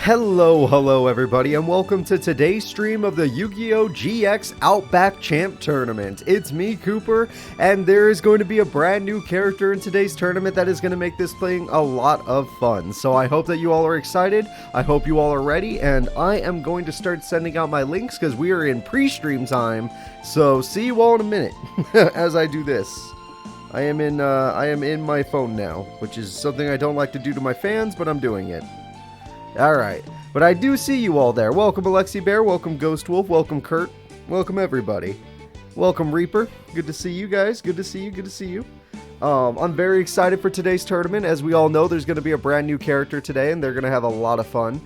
Hello everybody, and welcome to today's stream of the Yu-Gi-Oh! GX Outback Champ Tournament. It's me, Cooper, and there is going to be a brand new character in today's tournament that is going to make this playing a lot of fun. So I hope that you all are excited, I hope you all are ready, and I am going to start sending out my links because we are in pre-stream time. So see you all in a minute as I do this. I am in my phone now, which is something I don't like to do to my fans, but I'm doing it. Alright, but I do see you all there. Welcome Alexi Bear, welcome Ghost Wolf, welcome Kurt, welcome everybody. Welcome Reaper, good to see you guys, good to see you. I'm very excited for today's tournament. As we all know, there's going to be a brand new character today, and they're going to have a lot of fun.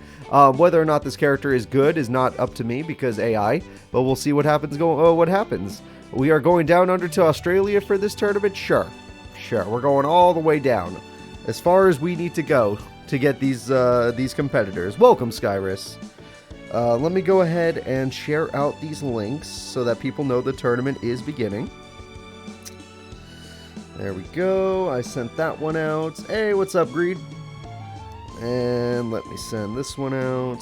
Whether or not this character is good is not up to me, because AI, but we'll see what happens. What happens. We are going down under to Australia for this tournament? Sure, we're going all the way down. As far as we need to go to get these competitors. Welcome, Skyrus. Let me go ahead and share out these links so that people know the tournament is beginning. There we go. I sent that one out. Hey, what's up, Greed? And let me send this one out.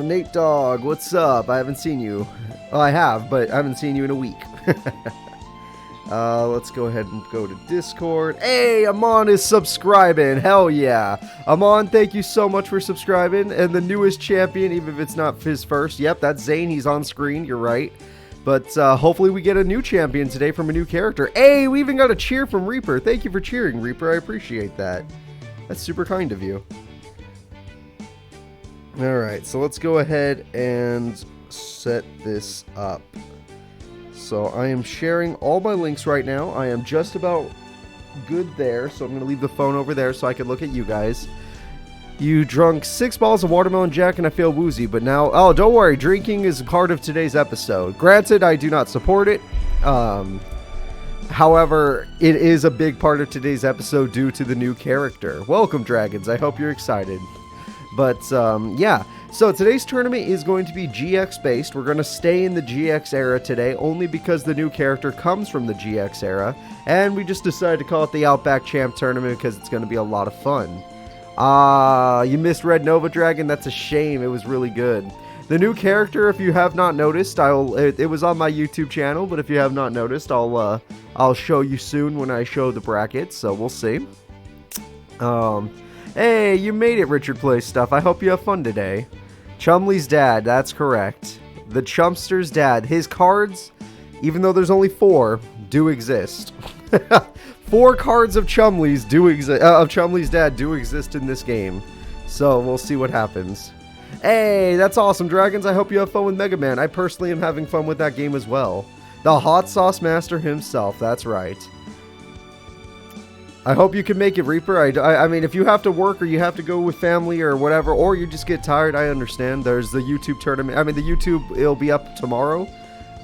Nate Dog, what's up? I haven't seen you. Oh, I have, but I haven't seen you in a week. Let's go ahead and go to Discord. Hey, Amon is subscribing. Hell yeah. Amon, thank you so much for subscribing. And the newest champion, even if it's not his first. Yep, that's Zane. He's on screen. You're right. But hopefully we get a new champion today from a new character. Hey, we even got a cheer from Reaper. Thank you for cheering, Reaper. I appreciate that. That's super kind of you. Alright, so let's go ahead and set this up. So I am sharing all my links right now. I am just about good there, so I'm going to leave the phone over there so I can look at you guys. You drunk 6 balls of watermelon jack and I feel woozy, but now... Oh, don't worry, drinking is part of today's episode. Granted, I do not support it. However, it is a big part of today's episode due to the new character. Welcome, Dragons. I hope you're excited. But, yeah. So today's tournament is going to be GX based. We're going to stay in the GX era today only because the new character comes from the GX era. And we just decided to call it the Outback Champ Tournament because it's going to be a lot of fun. You missed Red Nova Dragon? That's a shame. It was really good. The new character, if you have not noticed, it was on my YouTube channel, but if you have not noticed, I'll show you soon when I show the brackets, so we'll see. Hey, you made it, Richard Plays Stuff. I hope you have fun today. Chumley's dad, that's correct. The Chumpster's dad. His cards, even though there's only 4, do exist. 4 cards of Chumley's dad do exist in this game. So we'll see what happens. Hey, that's awesome, Dragons. I hope you have fun with Mega Man. I personally am having fun with that game as well. The Hot Sauce Master himself, that's right. I hope you can make it, Reaper. I mean, if you have to work or you have to go with family or whatever, or you just get tired, I understand. There's the YouTube tournament. I mean, the YouTube, it'll be up tomorrow.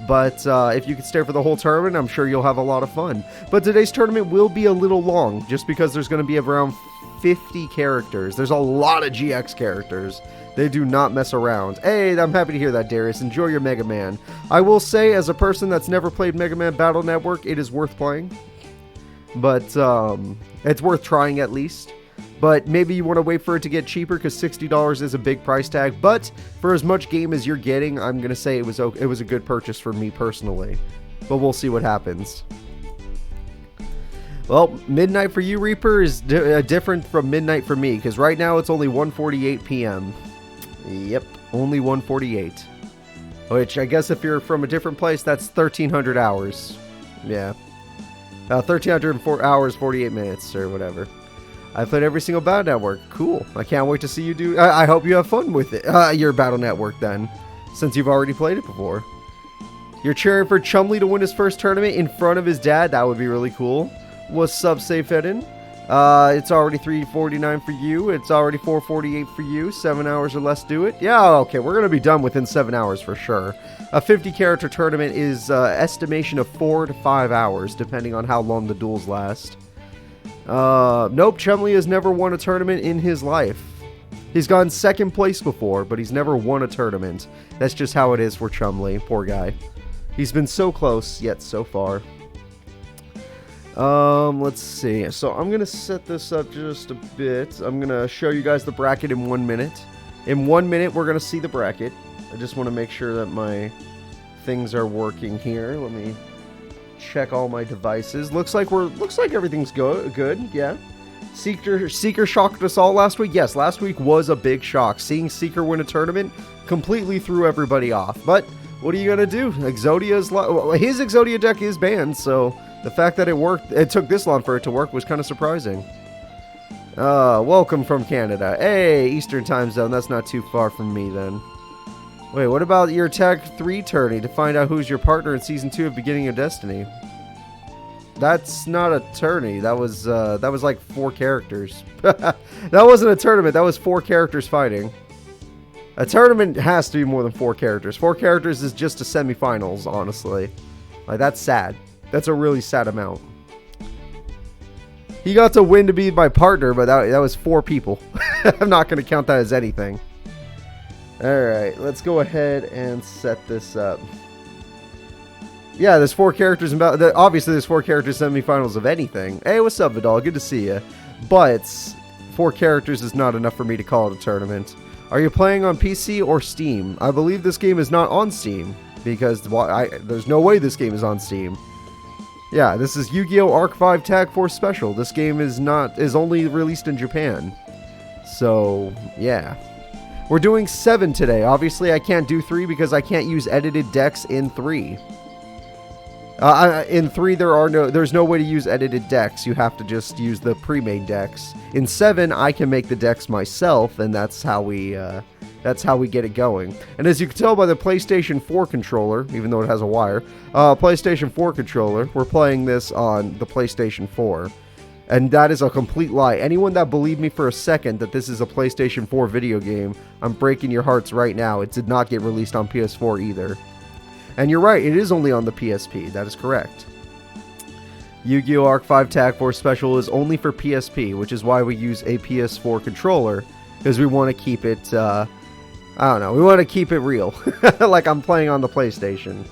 But if you can stay for the whole tournament, I'm sure you'll have a lot of fun. But today's tournament will be a little long, just because there's going to be around 50 characters. There's a lot of GX characters. They do not mess around. Hey, I'm happy to hear that, Darius. Enjoy your Mega Man. I will say, as a person that's never played Mega Man Battle Network, it is worth playing. But it's worth trying at least. But maybe you want to wait for it to get cheaper because $60 is a big price tag. But for as much game as you're getting, I'm going to say it was a good purchase for me personally. But we'll see what happens. Well, midnight for you, Reaper, is different from midnight for me. Because right now it's only 1:48 p.m. Yep, only 1:48. Which I guess if you're from a different place, that's 1,300 hours. Yeah. 1,304 hours, 48 minutes, or whatever. I played every single Battle Network. Cool. I can't wait to see you do... I hope you have fun with it. Your Battle Network, then. Since you've already played it before. You're cheering for Chumley to win his first tournament in front of his dad. That would be really cool. What's up, Safe Edin? It's already 3:49 for you. It's already 4:48 for you. 7 hours or less do it. Yeah, okay. We're going to be done within 7 hours for sure. A 50-character tournament is estimation of 4 to 5 hours, depending on how long the duels last. Nope, Chumley has never won a tournament in his life. He's gone second place before, but he's never won a tournament. That's just how it is for Chumley. Poor guy. He's been so close, yet so far. Let's see. So I'm gonna set this up just a bit. I'm gonna show you guys the bracket in 1 minute. In 1 minute, we're gonna see the bracket. I just want to make sure that my things are working here. Let me check all my devices. Looks like everything's good. Yeah. Seeker shocked us all last week. Yes, last week was a big shock. Seeing Seeker win a tournament completely threw everybody off. But what are you gonna do? His Exodia deck is banned, so the fact that it took this long for it to work was kind of surprising. Welcome from Canada. Hey, Eastern time zone. That's not too far from me then. Wait, what about your Tag 3 tourney to find out who's your partner in Season 2 of Beginning of Destiny? That's not a tourney. That was like 4 characters. That wasn't a tournament. That was 4 characters fighting. A tournament has to be more than 4 characters. 4 characters is just a semifinals, honestly. Like, that's sad. That's a really sad amount. He got to win to be my partner, but that was 4 people. I'm not going to count that as anything. Alright, let's go ahead and set this up. Yeah, there's 4 characters. Obviously, there's 4 characters semifinals of anything. Hey, what's up, Vidal? Good to see you. But 4 characters is not enough for me to call it a tournament. Are you playing on PC or Steam? I believe this game is not on Steam, because there's no way this game is on Steam. Yeah, this is Yu-Gi-Oh! Arc 5 Tag Force Special. This game is only released in Japan. So, yeah. We're doing 7 today. Obviously, I can't do 3 because I can't use edited decks in 3. In 3, there's no way to use edited decks. You have to just use the pre-made decks. In 7, I can make the decks myself, and that's how we get it going. And as you can tell by the PlayStation 4 controller, even though it has a wire, PlayStation 4 controller, we're playing this on the PlayStation 4. And that is a complete lie. Anyone that believed me for a second that this is a PlayStation 4 video game, I'm breaking your hearts right now. It did not get released on PS4 either. And you're right, it is only on the PSP. That is correct. Yu-Gi-Oh! Arc 5 Tag Force Special is only for PSP, which is why we use a PS4 controller, because we want to keep it, I don't know, we want to keep it real. Like I'm playing on the PlayStation.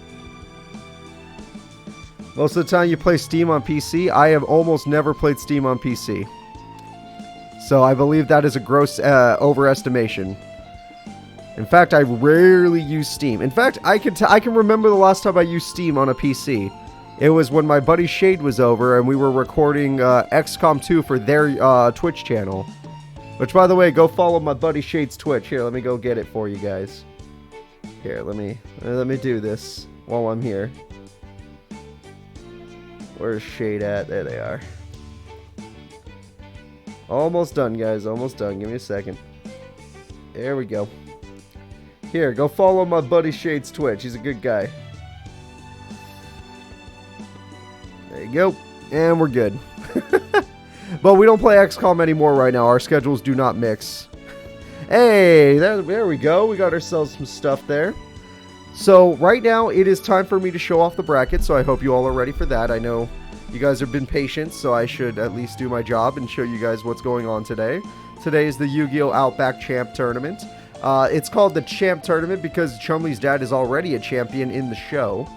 Most of the time you play Steam on PC, I have almost never played Steam on PC. So I believe that is a gross overestimation. In fact, I rarely use Steam. In fact, I can remember the last time I used Steam on a PC. It was when my buddy Shade was over and we were recording XCOM 2 for their Twitch channel. Which, by the way, go follow my buddy Shade's Twitch. Here, let me go get it for you guys. Here, let me do this while I'm here. Where's Shade at? There they are. Almost done, guys. Almost done. Give me a second. There we go. Here, go follow my buddy Shade's Twitch. He's a good guy. There you go. And we're good. But we don't play XCOM anymore right now. Our schedules do not mix. Hey, there we go. We got ourselves some stuff there. So right now, it is time for me to show off the bracket. So I hope you all are ready for that. I know you guys have been patient, so I should at least do my job and show you guys what's going on today. Today is the Yu-Gi-Oh! Outback Champ Tournament. It's called the Champ Tournament because Chumley's dad is already a champion in the show.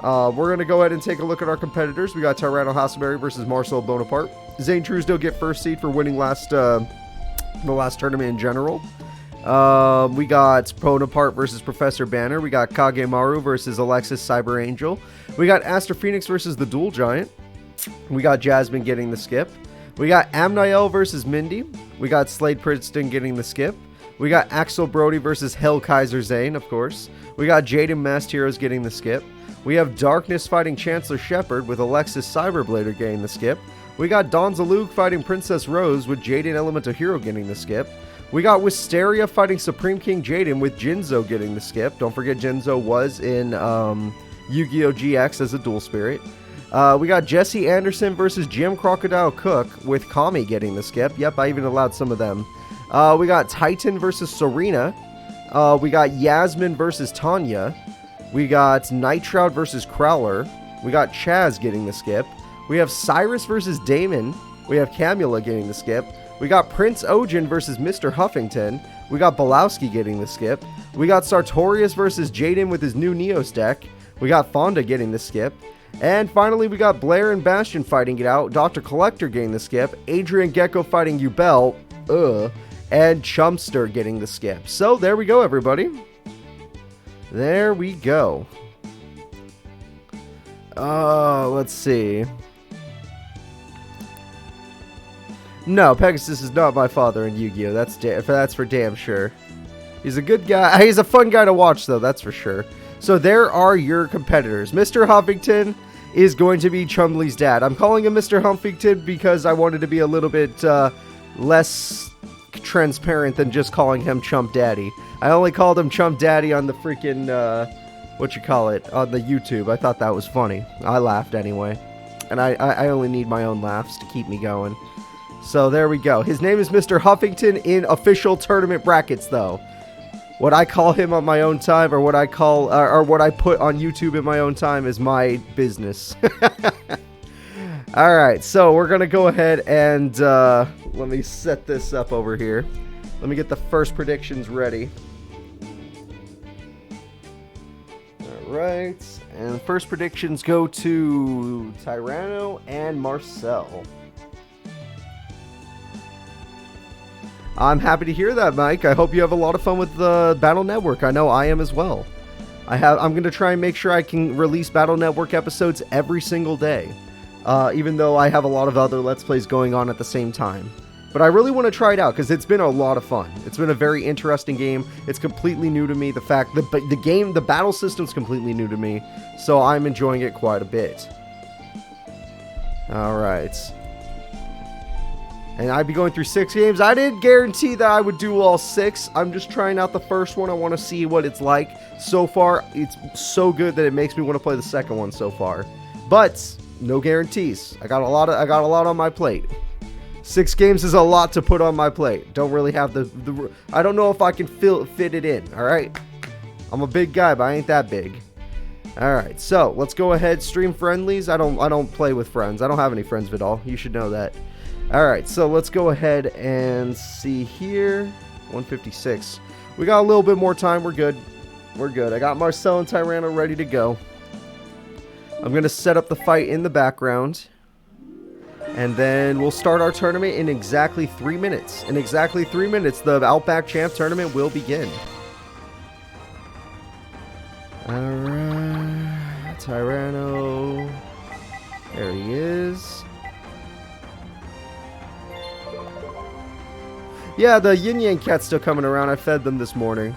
We're going to go ahead and take a look at our competitors. We got Tyranno Hasselberry versus Marcel Bonaparte. Zane Truesdale get first seed for winning the last tournament in general. We got Bonaparte versus Professor Banner. We got Kagemaru versus Alexis Cyber Angel. We got Aster Phoenix versus the Dual Giant. We got Jasmine getting the skip. We got Amniel versus Mindy. We got Slade Princeton getting the skip. We got Axel Brody versus Hell Kaiser Zane, of course. We got Jaden Masked Heroes getting the skip. We have Darkness fighting Chancellor Shepard with Alexis Cyberblader getting the skip. We got Donza Luke fighting Princess Rose with Jaden Elemental Hero getting the skip. We got Wisteria fighting Supreme King Jaden with Jinzo getting the skip. Don't forget Jinzo was in Yu-Gi-Oh! GX as a dual spirit. We got Jesse Anderson versus Jim Crocodile Cook with Kami getting the skip. Yep, I even allowed some of them. We got Titan versus Serena. We got Yasmin versus Tanya. We got Night Shroud versus Crowler. We got Chaz getting the skip. We have Cyrus versus Damon. We have Camula getting the skip. We got Prince Ojin versus Mr. Huffington. We got Balowski getting the skip. We got Sartorius versus Jaden with his new Neos deck. We got Fonda getting the skip. And finally, we got Blair and Bastion fighting it out. Dr. Collector getting the skip. Adrian Gecko fighting Ubel. And Chumster getting the skip. So, there we go, everybody. There we go. Let's see. No, Pegasus is not my father in Yu-Gi-Oh! That's for damn sure. He's a good guy. He's a fun guy to watch, though, that's for sure. So there are your competitors. Mr. Huffington is going to be Chumley's dad. I'm calling him Mr. Huffington because I wanted to be a little bit less transparent than just calling him Chump Daddy. I only called him Chump Daddy on the freaking, on the YouTube. I thought that was funny. I laughed anyway. And I only need my own laughs to keep me going. So there we go. His name is Mr. Huffington in official tournament brackets, though. What I call him on my own time, or what I call, or what I put on YouTube in my own time, is my business. All right, so we're gonna go ahead and let me set this up over here. Let me get the first predictions ready. All right, and the first predictions go to Tyranno and Marcel. I'm happy to hear that, Mike. I hope you have a lot of fun with the Battle Network. I know I am as well. I'm going to try and make sure I can release Battle Network episodes every single day, even though I have a lot of other Let's Plays going on at the same time. But I really want to try it out because it's been a lot of fun. It's been a very interesting game. It's completely new to me. The battle system's completely new to me, so I'm enjoying it quite a bit. All right. And I'd be going through 6 games. I didn't guarantee that I would do all 6. I'm just trying out the first one. I want to see what it's like. So far, it's so good that it makes me want to play the second one so far. But no guarantees. I got a lot on my plate. 6 games is a lot to put on my plate. Don't really have the I don't know if I can fit it in. All right. I'm a big guy, but I ain't that big. All right. So let's go ahead. Stream friendlies. I don't play with friends. I don't have any friends at all. You should know that. Alright, so let's go ahead and see here. 156. We got a little bit more time. We're good. We're good. I got Marcel and Tyranno ready to go. I'm going to set up the fight in the background. And then we'll start our tournament in exactly 3 minutes. In exactly 3 minutes, the Outback Champ tournament will begin. Alright. Tyranno. There he is. Yeah, the Yin Yang cat's still coming around. I fed them this morning.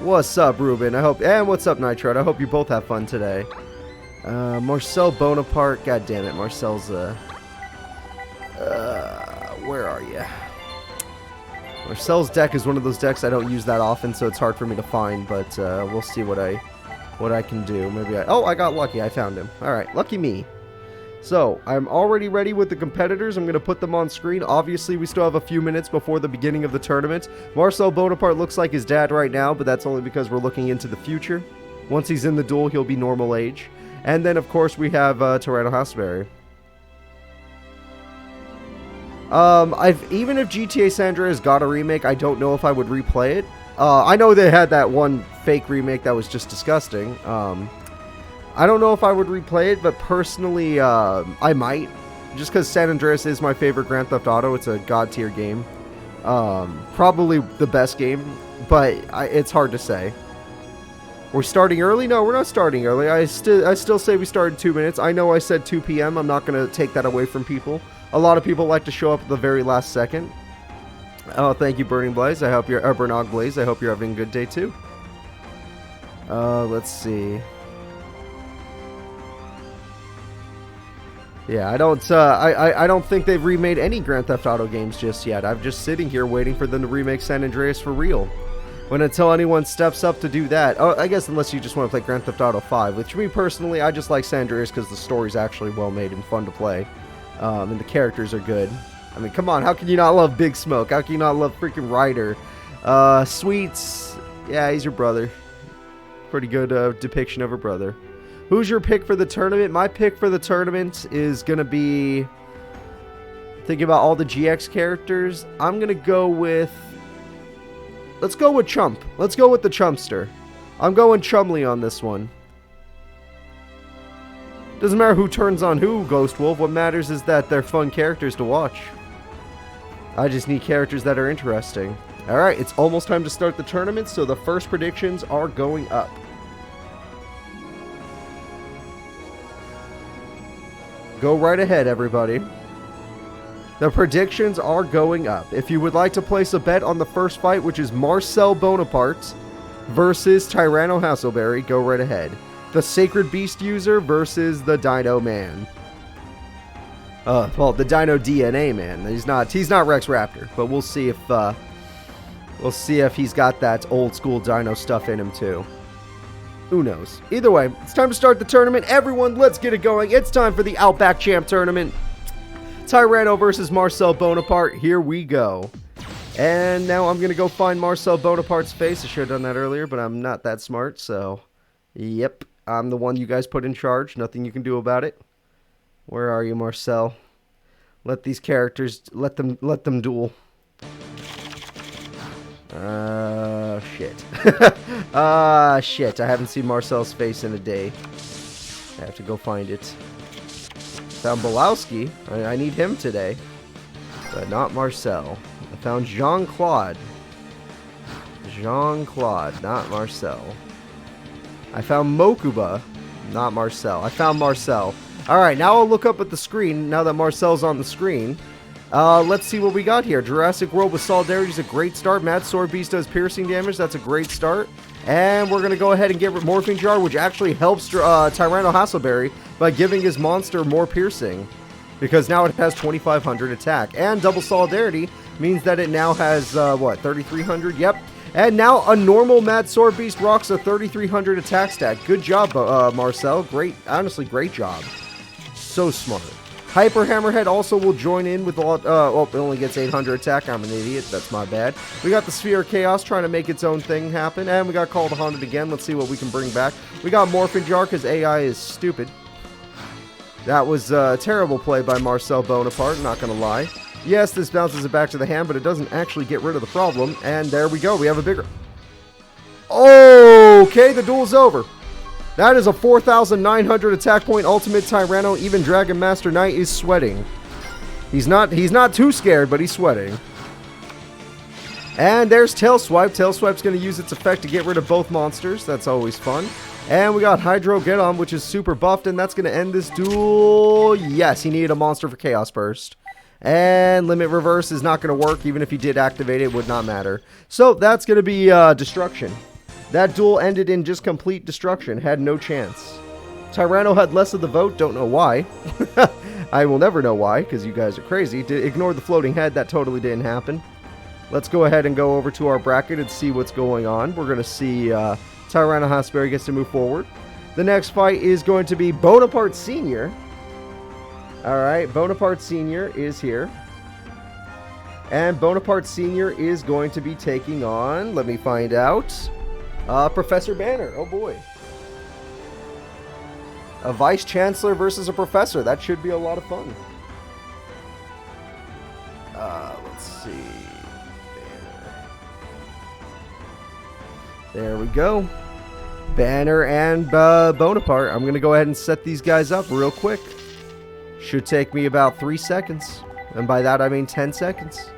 What's up, Ruben? And what's up, Nitrate? I hope you both have fun today. Marcel Bonaparte. God damn it, Marcel's where are you? Marcel's deck is one of those decks I don't use that often, so it's hard for me to find. But we'll see what I can do. Maybe I got lucky. I found him. All right, lucky me. So, I'm already ready with the competitors. I'm going to put them on screen. Obviously, we still have a few minutes before the beginning of the tournament. Marcel Bonaparte looks like his dad right now, but that's only because we're looking into the future. Once he's in the duel, he'll be normal age. And then, of course, we have Tyranno Hasbury. Even if GTA San Andreas got a remake, I don't know if I would replay it. I know they had that one fake remake that was just disgusting. I don't know if I would replay it, but personally, I might. Just because San Andreas is my favorite Grand Theft Auto. It's a god tier game. Probably the best game, but it's hard to say. We're starting early? No, we're not starting early. I still say we start in 2 minutes. I know I said 2 p.m. I'm not going to take that away from people. A lot of people like to show up at the very last second. Oh, thank you, Burning Blaze. I hope you're Burnog Blaze. I hope you're having a good day too. Let's see. Yeah, I don't think they've remade any Grand Theft Auto games just yet. I'm just sitting here waiting for them to remake San Andreas for real. When until anyone steps up to do that, oh, I guess unless you just want to play Grand Theft Auto 5, which me personally, I just like San Andreas because the story's actually well made and fun to play, and the characters are good. I mean, come on, how can you not love Big Smoke? How can you not love freaking Ryder? Sweets, yeah, he's your brother. Pretty good depiction of a brother. Who's your pick for the tournament? My pick for the tournament is going to be... Thinking about all the GX characters, I'm going to go with... Let's go with Chump. Let's go with the Chumpster. I'm going Chumley on this one. Doesn't matter who turns on who, Ghost Wolf. What matters is that they're fun characters to watch. I just need characters that are interesting. Alright, it's almost time to start the tournament, so the first predictions are going up. Go right ahead, everybody. The predictions are going up. If you would like to place a bet on the first fight, which is Marcel Bonaparte versus Tyranno Hasselberry, go right ahead. The Sacred Beast user versus the Dino Man. Well, the Dino DNA Man. He's not Rex Raptor, but we'll see if he's got that old school Dino stuff in him too. Who knows? Either way, it's time to start the tournament. Everyone, let's get it going. It's time for the Outback Champ Tournament. Tyranno versus Marcel Bonaparte. Here we go. And now I'm going to go find Marcel Bonaparte's face. I should have done that earlier, but I'm not that smart, so... Yep, I'm the one you guys put in charge. Nothing you can do about it. Where are you, Marcel? Let these characters... Let them duel. Shit. Shit. I haven't seen Marcel's face in a day. I have to go find it. Found Belowski. I need him today. But not Marcel. I found Jean-Claude. Jean-Claude, not Marcel. I found Mokuba. Not Marcel. I found Marcel. Alright, now I'll look up at the screen, now that Marcel's on the screen. Let's see what we got here. Jurassic World with Solidarity is a great start. Mad Sword Beast does piercing damage. That's a great start. And we're going to go ahead and get Morphing Jar, which actually helps Tyranno Hasselberry by giving his monster more piercing. Because now it has 2,500 attack. And Double Solidarity means that it now has, 3,300? Yep. And now a normal Mad Sword Beast rocks a 3,300 attack stat. Good job, Marcel. Great, honestly, great job. So smart. Hyper Hammerhead also will join in with a lot, it only gets 800 attack. I'm an idiot. That's my bad. We got the Sphere of Chaos trying to make its own thing happen. And we got Call to Haunted again. Let's see what we can bring back. We got Morphin Jar because AI is stupid. That was a terrible play by Marcel Bonaparte, not going to lie. Yes, this bounces it back to the hand, but it doesn't actually get rid of the problem. And there we go. We have a bigger... Okay, the duel's over. That is a 4,900 attack point ultimate Tyranno. Even Dragon Master Knight is sweating. He's not too scared, but he's sweating. And there's Tail Swipe. Tail Swipe's going to use its effect to get rid of both monsters. That's always fun. And we got Hydro Get On, which is super buffed, and that's going to end this duel. Yes, he needed a monster for Chaos Burst. And Limit Reverse is not going to work. Even if he did activate it, it would not matter. So that's going to be Destruction. That duel ended in just complete destruction. Had no chance. Tyranno had less of the vote. Don't know why. I will never know why, because you guys are crazy. Ignore the floating head. That totally didn't happen. Let's go ahead and go over to our bracket and see what's going on. We're going to see Tyranno Hasselberry gets to move forward. The next fight is going to be Bonaparte Sr. Alright, Bonaparte Sr. is here. And Bonaparte Sr. is going to be taking on, let me find out, Professor Banner. Oh boy. A Vice Chancellor versus a Professor. That should be a lot of fun. Let's see. Banner. There we go. Banner and Bonaparte. I'm going to go ahead and set these guys up real quick. Should take me about 3 seconds. And by that I mean 10 seconds.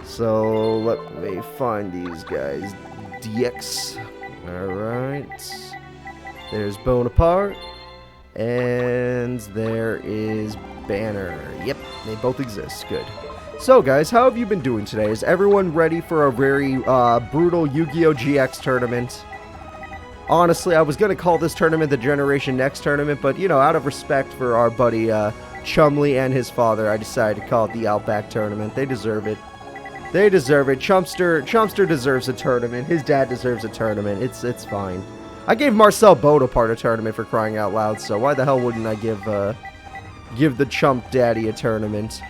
So let me find these guys. DX. Alright. There's Bonaparte. And there is Banner. Yep, they both exist. Good. So guys, how have you been doing today? Is everyone ready for a very brutal Yu-Gi-Oh! GX tournament? Honestly, I was going to call this tournament the Generation Next tournament, but, you know, out of respect for our buddy Chumley and his father, I decided to call it the Outback tournament. They deserve it. They deserve it. Chumster deserves a tournament. His dad deserves a tournament. It's fine. I gave Marcel Bonaparte a tournament for crying out loud, so why the hell wouldn't I give the Chump Daddy a tournament?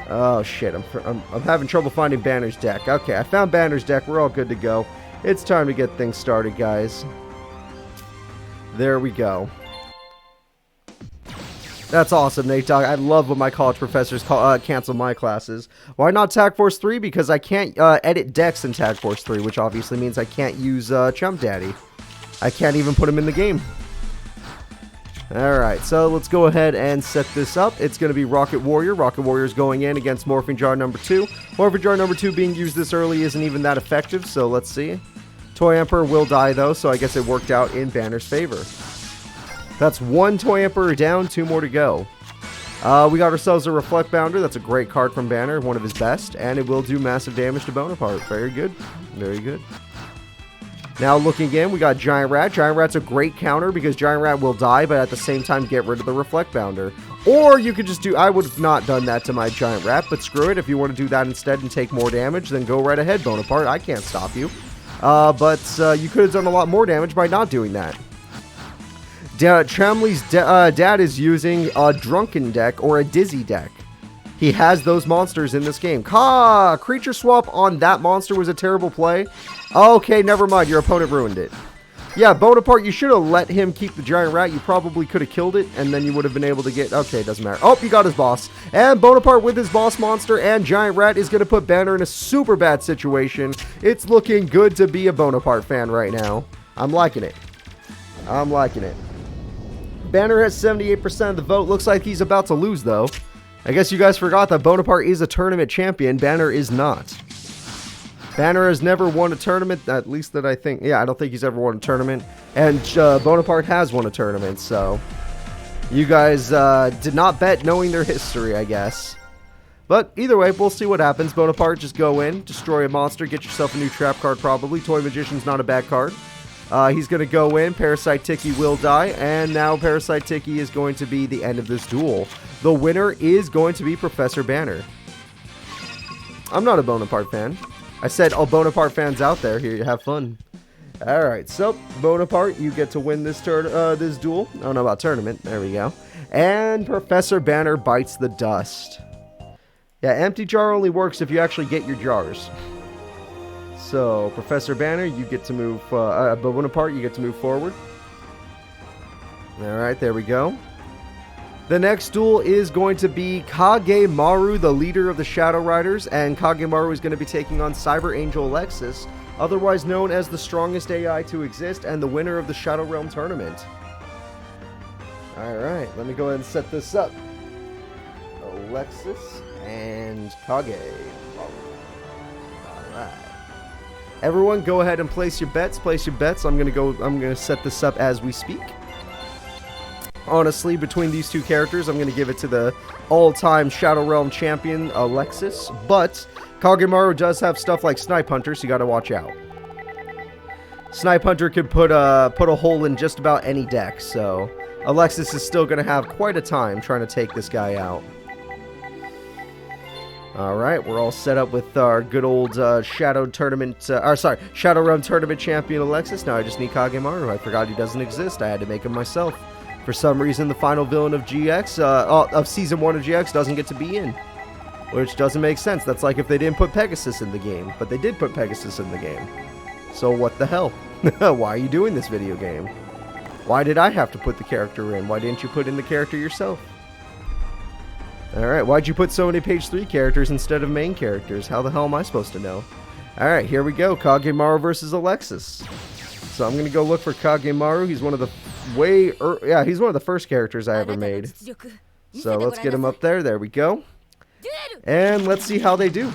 Oh shit, I'm having trouble finding Banner's deck. Okay, I found Banner's deck. We're all good to go. It's time to get things started, guys. There we go. That's awesome, Nate Dogg. I love when my college professors cancel my classes. Why not Tag Force 3? Because I can't edit decks in Tag Force 3, which obviously means I can't use Chump Daddy. I can't even put him in the game. Alright, so let's go ahead and set this up. It's going to be Rocket Warrior. Rocket Warrior's going in against Morphing Jar number 2. Morphing Jar number 2 being used this early isn't even that effective, so let's see. Toy Emperor will die though, so I guess it worked out in Banner's favor. That's 1 Toy Emperor down, 2 more to go. We got ourselves a Reflect Bounder. That's a great card from Banner, one of his best, and it will do massive damage to Bonaparte. Very good. Very good. Now looking in, we got Giant Rat. Giant Rat's a great counter because Giant Rat will die, but at the same time get rid of the Reflect Bounder. Or you could just do, I would have not done that to my Giant Rat, but screw it. If you want to do that instead and take more damage, then go right ahead, Bonaparte. I can't stop you. But you could have done a lot more damage by not doing that. Chumley's dad is using a Drunken deck or a Dizzy deck. He has those monsters in this game. Creature swap on that monster was a terrible play. Okay, never mind. Your opponent ruined it. Yeah, Bonaparte, you should have let him keep the Giant Rat. You probably could have killed it, and then you would have been able to get... Okay, doesn't matter. Oh, you got his boss. And Bonaparte with his boss monster and Giant Rat is going to put Banner in a super bad situation. It's looking good to be a Bonaparte fan right now. I'm liking it. I'm liking it. Banner has 78% of the vote. Looks like he's about to lose, though. I guess you guys forgot that Bonaparte is a tournament champion. Banner is not. Banner has never won a tournament, at least that I think. Yeah, I don't think he's ever won a tournament. And Bonaparte has won a tournament, so... You guys did not bet knowing their history, I guess. But either way, we'll see what happens. Bonaparte, just go in, destroy a monster, get yourself a new trap card probably. Toy Magician's not a bad card. He's going to go in. Parasite Tiki will die. And now Parasite Tiki is going to be the end of this duel. The winner is going to be Professor Banner. I'm not a Bonaparte fan. I said all Bonaparte fans out there, here, have fun. Alright, so Bonaparte, you get to win this this duel. I don't know about tournament. There we go. And Professor Banner bites the dust. Yeah, empty jar only works if you actually get your jars. So, Professor Banner, you get to move, Bonaparte, you get to move forward. Alright, there we go. The next duel is going to be Kagemaru, the leader of the Shadow Riders, and Kagemaru is going to be taking on Cyber Angel Alexis, otherwise known as the strongest AI to exist and the winner of the Shadow Realm tournament. Alright, let me go ahead and set this up. Alexis and Kage. Alright. Everyone go ahead and place your bets. I'm gonna set this up as we speak. Honestly, between these two characters, I'm going to give it to the all-time Shadow Realm champion, Alexis. But Kagemaru does have stuff like Snipe Hunter, so you got to watch out. Snipe Hunter could put a hole in just about any deck, so Alexis is still going to have quite a time trying to take this guy out. Alright, we're all set up with our good old Shadow Realm Tournament champion, Alexis. Now I just need Kagemaru. I forgot he doesn't exist. I had to make him myself. For some reason, the final villain of GX, of Season 1 of GX, doesn't get to be in. Which doesn't make sense. That's like if they didn't put Pegasus in the game. But they did put Pegasus in the game. So what the hell? Why are you doing this video game? Why did I have to put the character in? Why didn't you put in the character yourself? Alright, why'd you put so many page 3 characters instead of main characters? How the hell am I supposed to know? Alright, here we go. Kagemaru versus Alexis. So I'm going to go look for Kagemaru. He's one of the he's one of the first characters I ever made. So let's get him up there. There we go. And let's see how they do.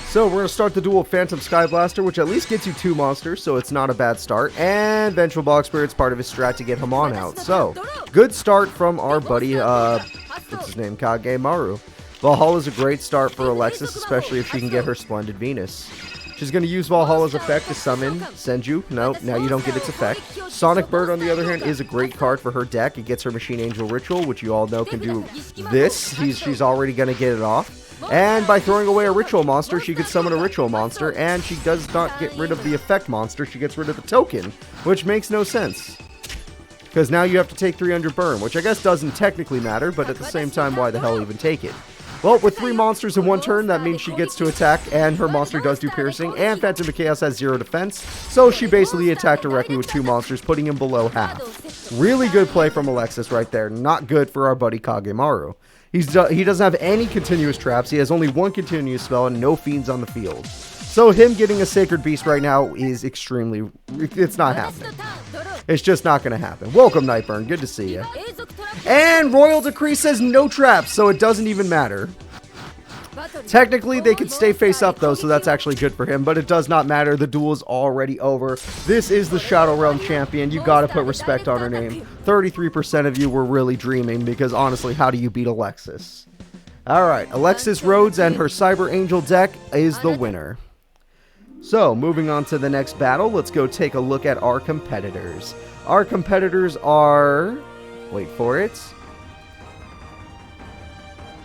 So we're going to start the duel with Phantom Skyblaster, which at least gets you 2 monsters, so it's not a bad start. And Vengeful Bog Spirit's part of his strat to get him on out. So, good start from our buddy, what's his name, Kagemaru. Valhalla's a great start for Alexis, especially if she can get her Splendid Venus. She's going to use Valhalla's effect to summon Senju. No, now you don't get its effect. Sonic Bird, on the other hand, is a great card for her deck. It gets her Machine Angel Ritual, which you all know can do this. She's already going to get it off. And by throwing away a Ritual monster, she could summon a Ritual monster, and she does not get rid of the effect monster. She gets rid of the token, which makes no sense. Because now you have to take 300 burn, which I guess doesn't technically matter, but at the same time, why the hell even take it? Well, with 3 monsters in one turn, that means she gets to attack, and her monster does do piercing, and Phantom of Chaos has 0 defense, so she basically attacked directly with 2 monsters, putting him below half. Really good play from Alexis right there. Not good for our buddy Kagemaru. He doesn't have any continuous traps. He has only 1 continuous spell and no fiends on the field. So him getting a Sacred Beast right now is extremely... It's not happening. It's just not going to happen. Welcome, Nightburn. Good to see you. And Royal Decree says no traps, so it doesn't even matter. Technically, they could stay face up, though, so that's actually good for him. But it does not matter. The duel is already over. This is the Shadow Realm champion. You got to put respect on her name. 33% of you were really dreaming, because honestly, how do you beat Alexis? Alright, Alexis Rhodes and her Cyber Angel deck is the winner. So, moving on to the next battle, let's go take a look at our competitors. Our competitors are... Wait for it.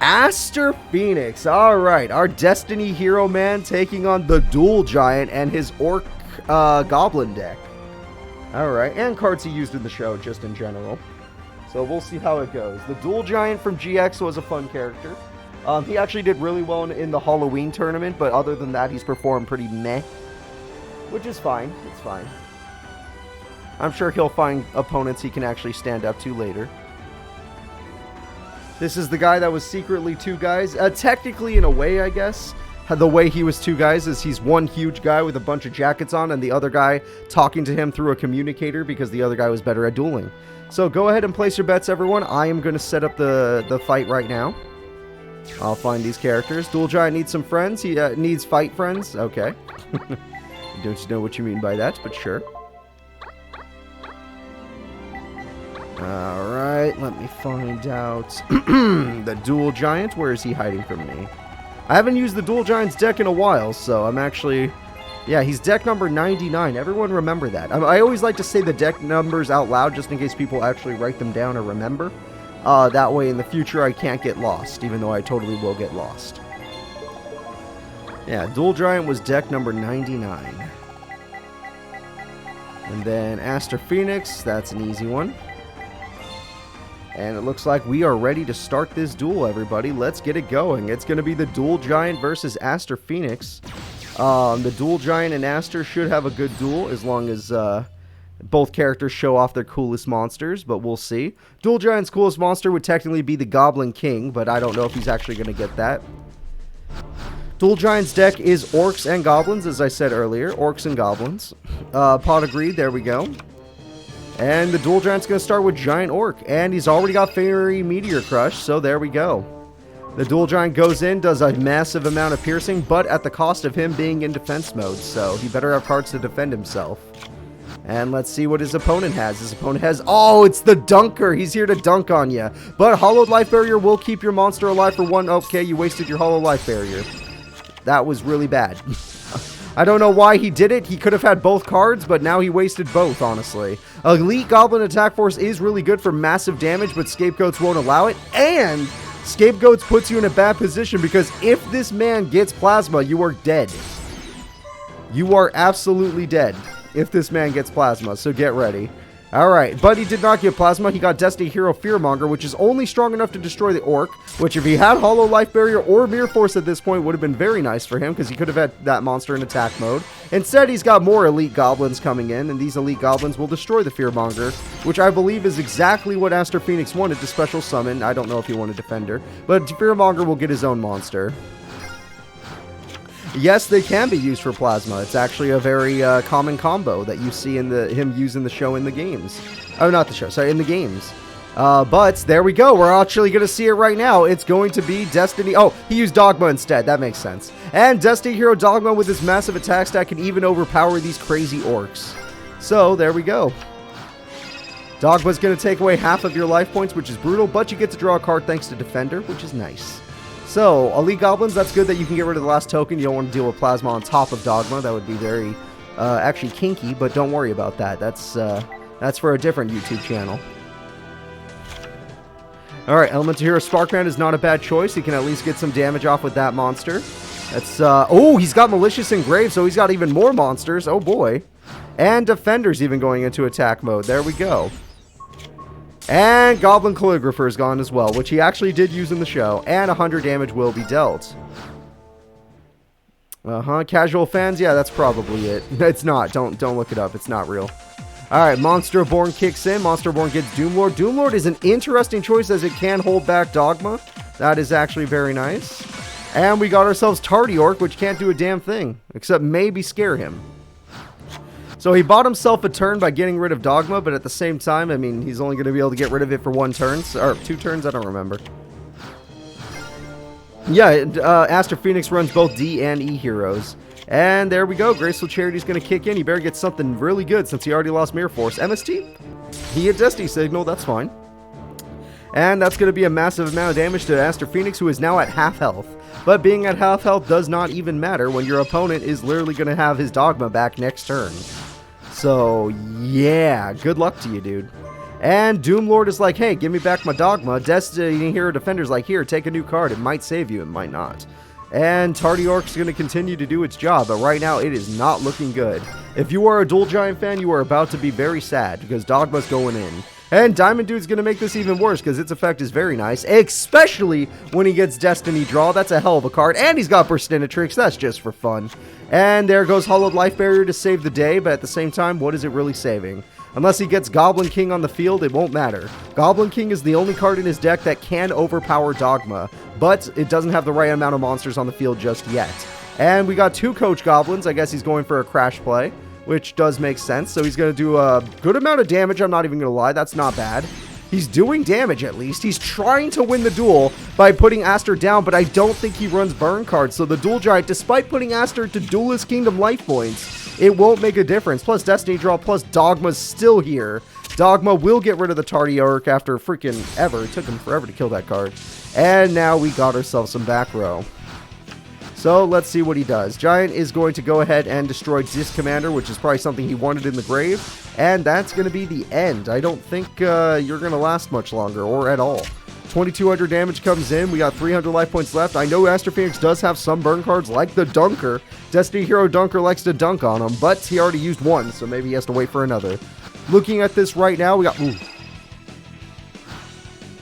Aster Phoenix. Alright, our Destiny Hero man taking on the Dual Giant and his Orc Goblin deck. Alright, and cards he used in the show, just in general. So we'll see how it goes. The Dual Giant from GX was a fun character. He actually did really well in the Halloween tournament, but other than that, he's performed pretty meh. Which is fine. It's fine. I'm sure he'll find opponents he can actually stand up to later. This is the guy that was secretly two guys. Technically, in a way, I guess. The way he was two guys is he's one huge guy with a bunch of jackets on and the other guy talking to him through a communicator because the other guy was better at dueling. So go ahead and place your bets, everyone. I am going to set up the fight right now. I'll find these characters. Dual Giant needs some friends. He needs fight friends. Okay. Don't know what you mean by that, but sure. Alright, let me find out. The Dual Giant, where is he hiding from me? I haven't used the Dual Giant's deck in a while, so I'm actually... Yeah, he's deck number 99. Everyone remember that. I always like to say the deck numbers out loud just in case people actually write them down or remember. That way in the future I can't get lost, even though I totally will get lost. Yeah, Dual Giant was deck number 99. And then Aster Phoenix, that's an easy one. And it looks like we are ready to start this duel, everybody. Let's get it going. It's going to be the Dual Giant versus Aster Phoenix. The Dual Giant and Aster should have a good duel as long as both characters show off their coolest monsters, but we'll see. Dual Giant's coolest monster would technically be the Goblin King, but I don't know if he's actually going to get that. Dual Giant's deck is Orcs and Goblins, as I said earlier. Orcs and Goblins. Pot agreed, there we go. And the Dual Giant's going to start with Giant Orc, and he's already got Fairy Meteor Crush, so there we go. The Dual Giant goes in, does a massive amount of piercing, but at the cost of him being in defense mode, so he better have cards to defend himself. And let's see what his opponent has. His opponent has... Oh, it's the Dunker! He's here to dunk on you. But Hollowed Life Barrier will keep your monster alive for one... Okay, you wasted your Hollowed Life Barrier. That was really bad. I don't know why he did it. He could have had both cards, but now he wasted both, honestly. Elite Goblin Attack Force is really good for massive damage, but Scapegoats won't allow it. And Scapegoats puts you in a bad position because if this man gets Plasma, you are dead. You are absolutely dead if this man gets Plasma, so get ready. Alright, but he did not get Plasma. He got Destiny Hero Fearmonger, which is only strong enough to destroy the Orc, which if he had Hollow Life Barrier or Mirror Force at this point would have been very nice for him, because he could have had that monster in attack mode. Instead, he's got more Elite Goblins coming in, and these Elite Goblins will destroy the Fearmonger, which I believe is exactly what Aster Phoenix wanted to special summon. I don't know if he wanted Defender, but Fearmonger will get his own monster. Yes, they can be used for Plasma. It's actually a very common combo that you see in him using the show in the games. Oh, not the show. Sorry, in the games. But there we go. We're actually going to see it right now. It's going to be Destiny... Oh, he used Dogma instead. That makes sense. And Destiny Hero Dogma with his massive attack stack can even overpower these crazy Orcs. So, there we go. Dogma's going to take away half of your life points, which is brutal, but you get to draw a card thanks to Defender, which is nice. So, Elite Goblins, that's good that you can get rid of the last token. You don't want to deal with Plasma on top of Dogma. That would be very, actually kinky, but don't worry about that. That's for a different YouTube channel. Alright, Elemental Hero Sparkman is not a bad choice. He can at least get some damage off with that monster. That's, oh, he's got Malicious Engrave, so he's got even more monsters. Oh, boy. And Defender's even going into attack mode. There we go. And Goblin Calligrapher is gone as well, which he actually did use in the show. And 100 damage will be dealt. Casual fans, yeah, that's probably it. It's not. Don't look it up. It's not real. Alright, Monster Born kicks in. Monster Born gets Doomlord. Doomlord is an interesting choice as it can hold back Dogma. That is actually very nice. And we got ourselves Tardy Orc, which can't do a damn thing, except maybe scare him. So he bought himself a turn by getting rid of Dogma, but at the same time, I mean, he's only going to be able to get rid of it for 1 turn, or 2 turns, I don't remember. Yeah, Aster Phoenix runs both D and E heroes. And there we go, Graceful Charity's going to kick in. He better get something really good since he already lost Mirror Force. MST? He hit Destiny Signal, that's fine. And that's going to be a massive amount of damage to Aster Phoenix, who is now at half health. But being at half health does not even matter when your opponent is literally going to have his Dogma back next turn. So, yeah, good luck to you, dude. And Doomlord is like, hey, give me back my Dogma. Destiny Hero Defender's like, here, take a new card. It might save you, it might not. And Tardy Orc's going to continue to do its job, but right now it is not looking good. If you are a Dual Giant fan, you are about to be very sad, because Dogma's going in. And Diamond Dude's going to make this even worse, because its effect is very nice, especially when he gets Destiny Draw. That's a hell of a card. And he's got Burstinatrix. That's just for fun. And there goes Hollowed Life Barrier to save the day, but at the same time, what is it really saving? Unless he gets Goblin King on the field, it won't matter. Goblin King is the only card in his deck that can overpower Dogma, but it doesn't have the right amount of monsters on the field just yet. And we got 2 Coach Goblins. I guess he's going for a Crash play, which does make sense. So he's going to do a good amount of damage. I'm not even going to lie. That's not bad. He's doing damage at least. He's trying to win the duel by putting Aster down, but I don't think he runs burn cards. So the Dual Giant, despite putting Aster to Duelist Kingdom life points, it won't make a difference. Plus Destiny Draw, plus Dogma's still here. Dogma will get rid of the Tardy Orc after freaking ever. It took him forever to kill that card. And now we got ourselves some back row. So let's see what he does. Giant is going to go ahead and destroy Disc Commander, which is probably something he wanted in the grave. And that's going to be the end. I don't think you're going to last much longer, or at all. 2200 damage comes in. We got 300 life points left. I know Aster Phoenix does have some burn cards, like the Dunker. Destiny Hero Dunker likes to dunk on him, but he already used one, so maybe he has to wait for another. Looking at this right now, we got... Ooh.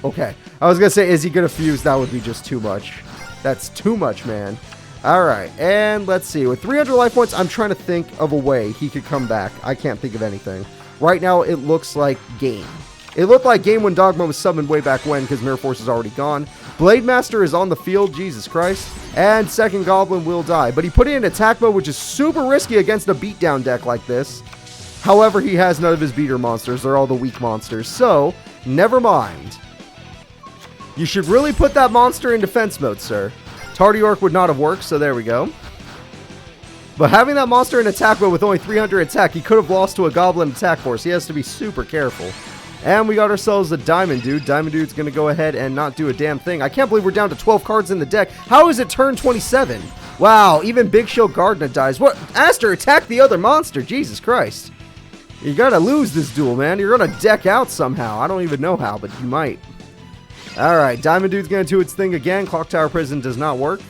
Okay. I was going to say, is he going to fuse? That would be just too much. That's too much, man. Alright, and let's see. With 300 life points, I'm trying to think of a way he could come back. I can't think of anything. Right now, it looks like game. It looked like game when Dogma was summoned way back when, because Mirror Force is already gone. Blade Master is on the field, Jesus Christ. And second Goblin will die. But he put it in attack mode, which is super risky against a beatdown deck like this. However, he has none of his beater monsters. They're all the weak monsters. So, never mind. You should really put that monster in defense mode, sir. Tardy Orc would not have worked, so there we go. But having that monster in attack mode with only 300 attack, he could have lost to a Goblin attack force. He has to be super careful. And we got ourselves a Diamond Dude. Diamond Dude's going to go ahead and not do a damn thing. I can't believe we're down to 12 cards in the deck. How is it turn 27? Wow, even Big Shield Gardner dies. What? Aster, attack the other monster. Jesus Christ. You got to lose this duel, man. You're going to deck out somehow. I don't even know how, but you might. Alright, Diamond Dude's going to do its thing again. Clock Tower Prison does not work.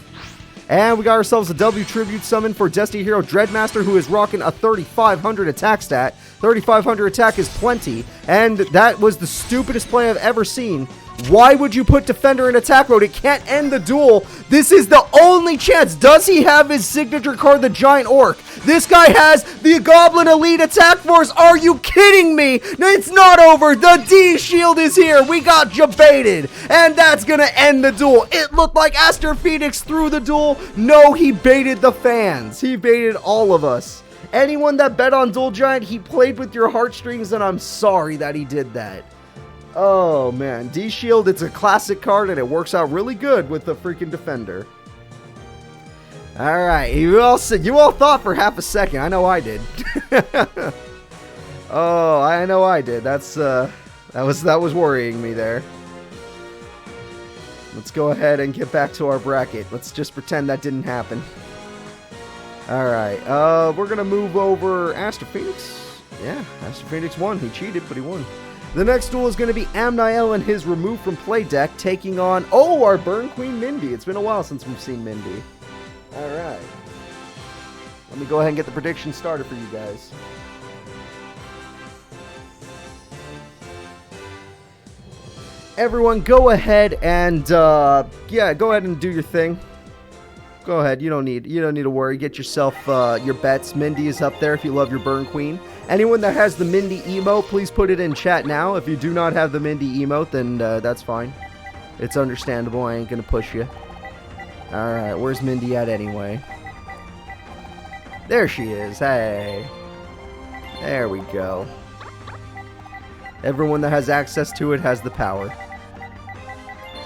And we got ourselves a W Tribute summon for Destiny Hero Dreadmaster, who is rocking a 3,500 attack stat. 3,500 attack is plenty, and that was the stupidest play I've ever seen. Why would you put Defender in attack mode? It can't end the duel. This is the only chance. Does he have his signature card, the Giant Orc? This guy has the Goblin Elite Attack Force. Are you kidding me? It's not over. The D shield is here. We got baited, and that's going to end the duel. It looked like Aster Phoenix threw the duel. No, he baited the fans. He baited all of us. Anyone that bet on Dual Giant, he played with your heartstrings, and I'm sorry that he did that. Oh, man. D-Shield, it's a classic card, and it works out really good with the freaking Defender. Alright, you all thought for half a second. I know I did. Oh, I know I did. That was worrying me there. Let's go ahead and get back to our bracket. Let's just pretend that didn't happen. Alright, we're going to move over Aster Phoenix. Yeah, Aster Phoenix won. He cheated, but he won. The next duel is going to be Amniel and his removed from play deck taking on, oh, our Burn Queen Mindy. It's been a while since we've seen Mindy. Alright. Let me go ahead and get the prediction started for you guys. Everyone, go ahead and, yeah, go ahead and do your thing. Go ahead. You don't need to worry. Get yourself your bets. Mindy is up there if you love your Burn Queen. Anyone that has the Mindy emote, please put it in chat now. If you do not have the Mindy emote, then that's fine. It's understandable. I ain't gonna push you. Alright, where's Mindy at anyway? There she is. Hey. There we go. Everyone that has access to it has the power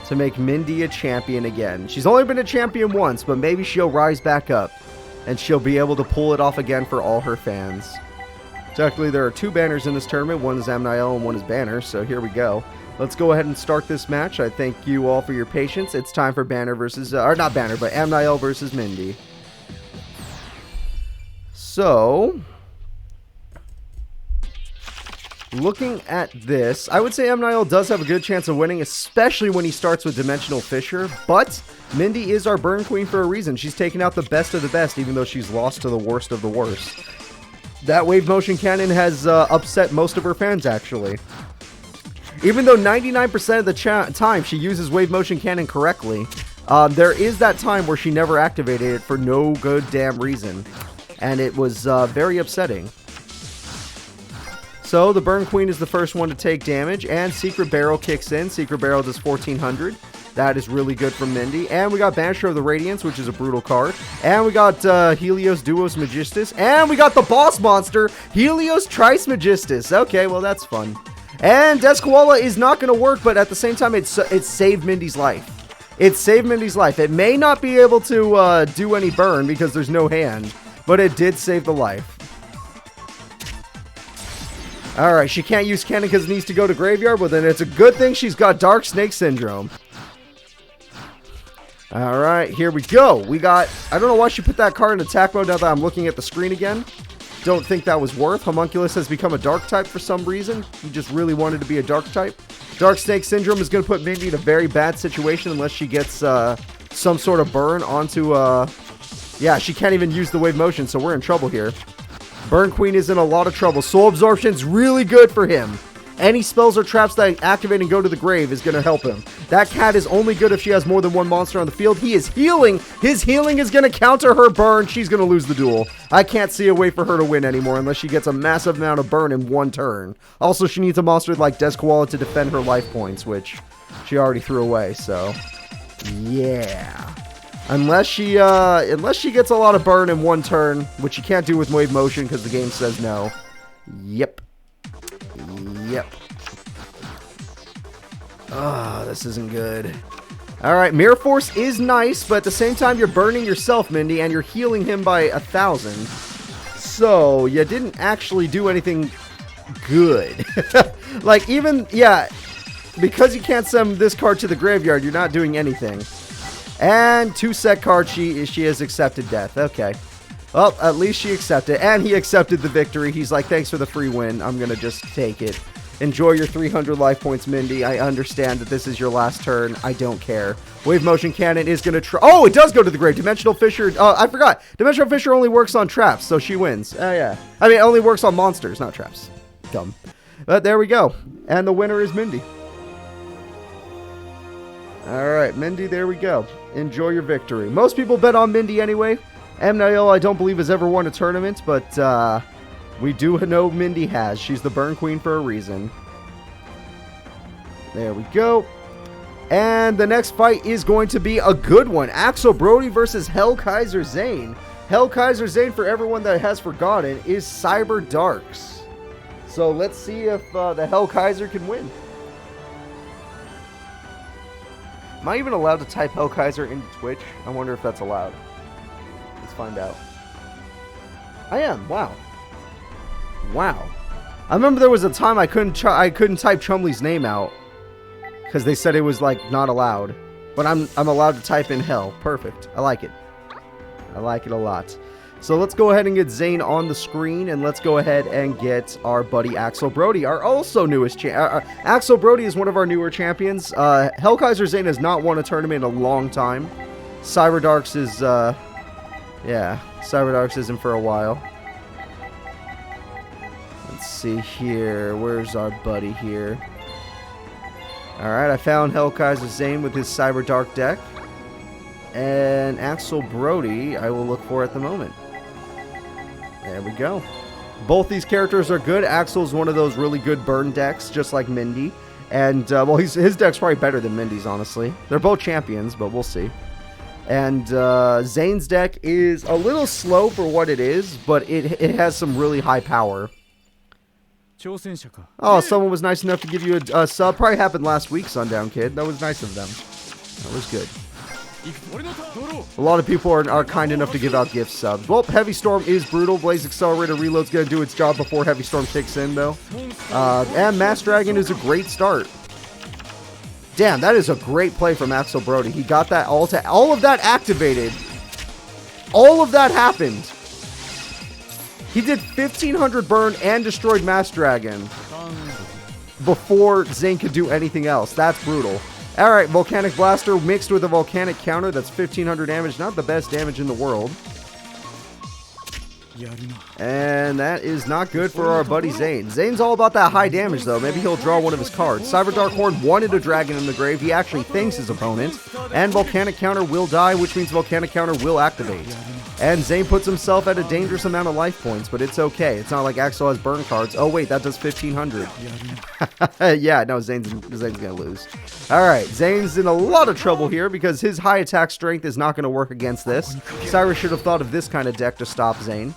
to make Mindy a champion again. She's only been a champion once, but maybe she'll rise back up and she'll be able to pull it off again for all her fans. Technically, there are 2 banners in this tournament. One is Amniel and one is Banner, so here we go. Let's go ahead and start this match. I thank you all for your patience. It's time for Banner versus, or not Banner, but Amniel versus Mindy. So, looking at this, I would say Amniel does have a good chance of winning, especially when he starts with Dimensional Fissure, but Mindy is our burn queen for a reason. She's taken out the best of the best, even though she's lost to the worst of the worst. That wave motion cannon has upset most of her fans, actually. Even though 99% of the time she uses wave motion cannon correctly, there is that time where she never activated it for no good damn reason. And it was very upsetting. So the Burn Queen is the first one to take damage, and Secret Barrel kicks in. Secret Barrel does 1400. That is really good from Mindy. And we got Banisher of the Radiance, which is a brutal card. And we got Helios Duos Magistus. And we got the boss monster, Helios Trice Magistus. Okay, well that's fun. And Desquala is not going to work, but at the same time, it saved Mindy's life. It saved Mindy's life. It may not be able to do any burn because there's no hand, but it did save the life. Alright, she can't use cannon because it needs to go to graveyard, but then it's a good thing she's got Dark Snake Syndrome. Alright, here we go. We got, I don't know why she put that card in attack mode now that I'm looking at the screen again. Don't think that was worth. Homunculus has become a dark type for some reason. He just really wanted to be a dark type. Dark Snake Syndrome is going to put Mindy in a very bad situation unless she gets some sort of burn onto... yeah, she can't even use the wave motion, so we're in trouble here. Burn Queen is in a lot of trouble. Soul Absorption's really good for him. Any spells or traps that activate and go to the grave is going to help him. That cat is only good if she has more than one monster on the field. He is healing. His healing is going to counter her burn. She's going to lose the duel. I can't see a way for her to win anymore unless she gets a massive amount of burn in one turn. Also, she needs a monster like Desquala to defend her life points, which she already threw away, so yeah. Unless she gets a lot of burn in one turn, which she can't do with wave motion because the game says no. Yep. Yep. Ah, this isn't good. Alright, Mirror Force is nice, but at the same time, you're burning yourself, Mindy, and you're healing him by 1,000. So, you didn't actually do anything good. Like, even, yeah, because you can't send this card to the graveyard, you're not doing anything. And 2 set cards, she has accepted death. Okay. Well, at least she accepted, and he accepted the victory. He's like, thanks for the free win. I'm going to just take it. Enjoy your 300 life points, Mindy. I understand that this is your last turn. I don't care. Wave Motion Cannon is going to try... Oh, it does go to the grave. Dimensional Fissure... Oh, I forgot. Dimensional Fissure only works on traps, so she wins. Oh, yeah. I mean, it only works on monsters, not traps. Dumb. But there we go. And the winner is Mindy. Alright, Mindy, there we go. Enjoy your victory. Most people bet on Mindy anyway. Amniel, I don't believe, has ever won a tournament, but we do know Mindy has. She's the Burn Queen for a reason. There we go. And the next fight is going to be a good one. Axel Brody versus Hell Kaiser Zane. Hell Kaiser Zane, for everyone that has forgotten, is Cyber Darks. So let's see if the Hell Kaiser can win. Am I even allowed to type Hell Kaiser into Twitch? I wonder if that's allowed. Let's find out. I am. Wow. Wow. I remember there was a time I couldn't type Chumley's name out because they said it was like not allowed. But I'm allowed to type in Hell. Perfect. I like it. I like it a lot. So let's go ahead and get Zane on the screen, and let's go ahead and get our buddy Axel Brody, our also newest champ. Axel Brody is one of our newer champions. Hell Kaiser Zane has not won a tournament in a long time. Cyber Darks is, yeah, Cyber Darks isn't for a while. Let's see here. Where's our buddy here? Alright, I found Hell Kaiser Zane with his Cyber Dark deck. And Axel Brody, I will look for at the moment. There we go. Both these characters are good. Axel's one of those really good burn decks, just like Mindy. And, well, his deck's probably better than Mindy's, honestly. They're both champions, but we'll see. And Zane's deck is a little slow for what it is, but it has some really high power. Oh, someone was nice enough to give you a sub. Probably happened last week, Sundown Kid. That was nice of them. That was good. A lot of people are kind enough to give out gift subs. Well, Heavy Storm is brutal. Blaze Accelerator Reload's going to do its job before Heavy Storm kicks in, though. And Mass Dragon is a great start. Damn, that is a great play from Axel Brody. He got that all of that activated. All of that happened. He did 1,500 burn and destroyed Mass Dragon before Zane could do anything else. That's brutal. Alright, Volcanic Blaster mixed with a Volcanic Counter. That's 1,500 damage. Not the best damage in the world. And that is not good for our buddy Zane. Zane's all about that high damage, though. Maybe he'll draw one of his cards. Cyber Dark Horn wanted a dragon in the grave. He actually thinks his opponent. And Volcanic Counter will die, which means Volcanic Counter will activate. And Zane puts himself at a dangerous amount of life points, but it's okay. It's not like Axel has burn cards. Oh, wait, that does 1,500. Yeah, no, Zane's going to lose. Alright, Zane's in a lot of trouble here because his high attack strength is not going to work against this. Cyrus should have thought of this kind of deck to stop Zane.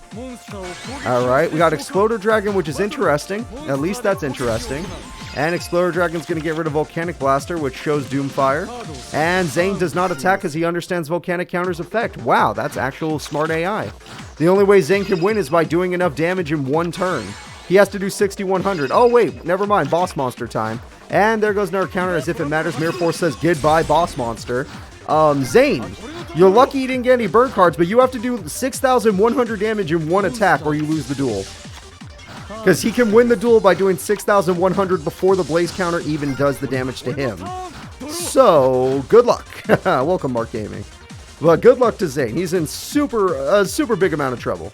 Alright, we got Exploder Dragon, which is interesting. At least that's interesting. And Exploder Dragon's going to get rid of Volcanic Blaster, which shows Doomfire. And Zane does not attack because he understands Volcanic Counter's effect. Wow, that's actual smart AI. The only way Zane can win is by doing enough damage in one turn. He has to do 6,100. Oh, wait, never mind. Boss Monster time. And there goes another counter as if it matters. Mirror Force says goodbye, Boss Monster. Zane, you're lucky you didn't get any burn cards, but you have to do 6,100 damage in one attack or you lose the duel. Because he can win the duel by doing 6,100 before the Blaze counter even does the damage to him. So, good luck. Welcome, Mark Gaming. But good luck to Zane. He's in super big amount of trouble.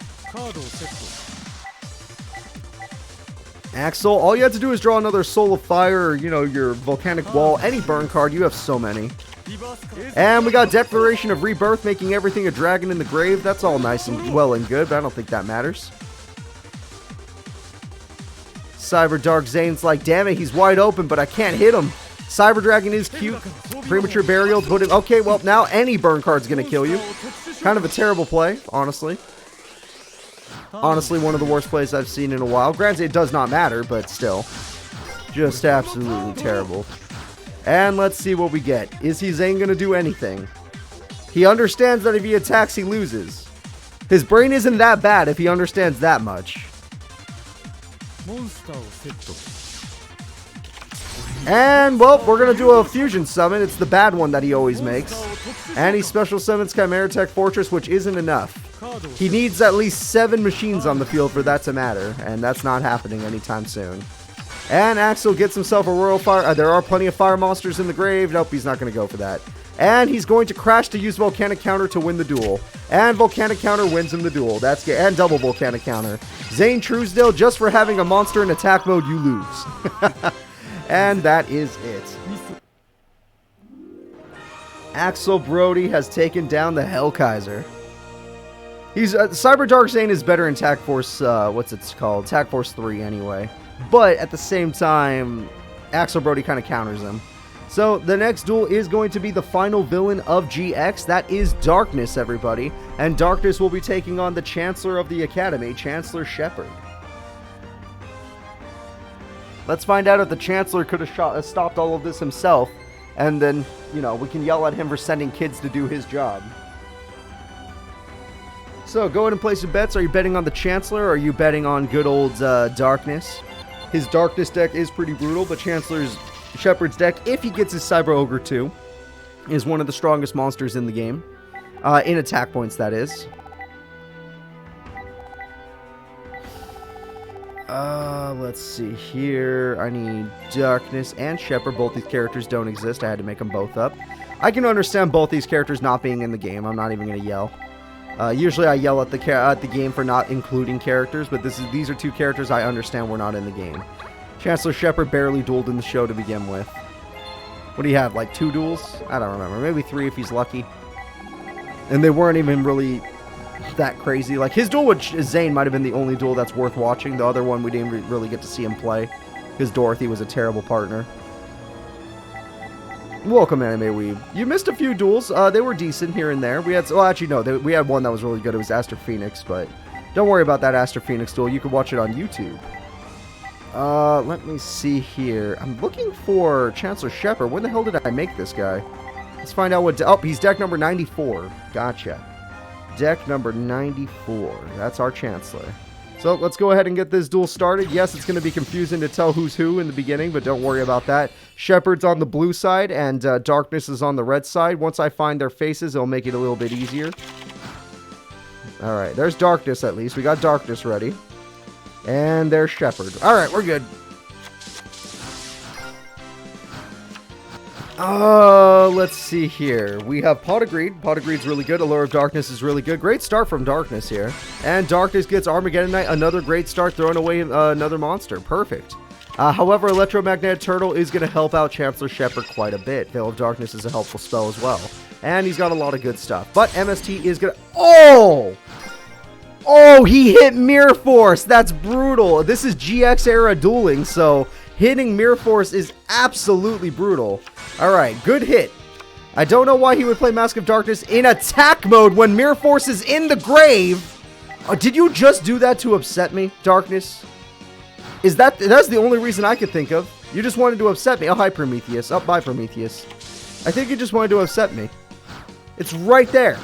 Axel, all you have to do is draw another Soul of Fire, or, your Volcanic Wall, any burn card. You have so many. And we got Declaration of Rebirth, making everything a dragon in the grave. That's all nice and well and good, but I don't think that matters. Cyber Dark Zane's like, damn it, he's wide open, but I can't hit him. Cyber Dragon is cute. Premature Burial, put him. Okay, well, now any burn card's going to kill you. Kind of a terrible play, honestly. Honestly, one of the worst plays I've seen in a while. Granted, it does not matter, but still. Just absolutely terrible. And let's see what we get. Is Zane going to do anything? He understands that if he attacks, he loses. His brain isn't that bad if he understands that much. And, well, we're going to do a fusion summon. It's the bad one that he always makes. And he special summons Chimera Tech Fortress, which isn't enough. He needs at least 7 machines on the field for that to matter, and that's not happening anytime soon. And Axel gets himself a Royal Fire. There are plenty of fire monsters in the grave. Nope, he's not going to go for that. And he's going to crash to use Volcanic Counter to win the duel. And Volcanic Counter wins him the duel. That's good. And double Volcanic Counter. Zane Truesdale, just for having a monster in attack mode, you lose. And that is it. Axel Brody has taken down the Hellkaiser. He's Cyber Dark Zane is better in Tac Force, what's it called? Tac Force 3 anyway. But at the same time, Axel Brody kind of counters him. So the next duel is going to be the final villain of GX. That is Darkness, everybody. And Darkness will be taking on the Chancellor of the Academy, Chancellor Shepard. Let's find out if the Chancellor could have stopped all of this himself. And then, we can yell at him for sending kids to do his job. So, go ahead and place your bets. Are you betting on the Chancellor, or are you betting on good old Darkness? His Darkness deck is pretty brutal, but Shepard's deck, if he gets his Cyber Ogre too, is one of the strongest monsters in the game. In attack points, that is. Let's see here. I need Darkness and Shepard. Both these characters don't exist. I had to make them both up. I can understand both these characters not being in the game. I'm not even going to yell. Usually I yell at the game for not including characters, but these are two characters I understand were not in the game. Chancellor Shepard barely dueled in the show to begin with. What do you have, like 2 duels? I don't remember. Maybe 3 if he's lucky. And they weren't even really that crazy. Like, his duel with Zane might have been the only duel that's worth watching. The other one, we didn't really get to see him play, because Dorothy was a terrible partner. Welcome, Anime Weeb. You missed a few duels. They were decent here and there. We had, well, actually, no, we had one that was really good. It was Aster Phoenix, but don't worry about that Aster Phoenix duel. You can watch it on YouTube. Let me see here. I'm looking for Chancellor Shepard. When the hell did I make this guy? Let's find out what... Oh, he's deck number 94. Gotcha. Deck number 94. That's our Chancellor. So, let's go ahead and get this duel started. Yes, it's going to be confusing to tell who's who in the beginning, but don't worry about that. Shepard's on the blue side, and Darkness is on the red side. Once I find their faces, it'll make it a little bit easier. Alright, there's Darkness at least. We got Darkness ready. And there's Shepard. Alright, we're good. Let's see here. We have Pot of Greed. Pot of Greed's really good. Allure of Darkness is really good. Great start from Darkness here. And Darkness gets Armageddon Knight. Another great start, throwing away another monster. Perfect. However, Electromagnetic Turtle is going to help out Chancellor Shepard quite a bit. Veil of Darkness is a helpful spell as well. And he's got a lot of good stuff. But MST is going to... Oh! Oh, he hit Mirror Force. That's brutal. This is GX era dueling, so hitting Mirror Force is absolutely brutal. Alright, good hit. I don't know why he would play Mask of Darkness in attack mode when Mirror Force is in the grave. Did you just do that to upset me, Darkness? That's the only reason I could think of. You just wanted to upset me. Oh, hi, Prometheus. Oh, bye, Prometheus. I think you just wanted to upset me. It's right there.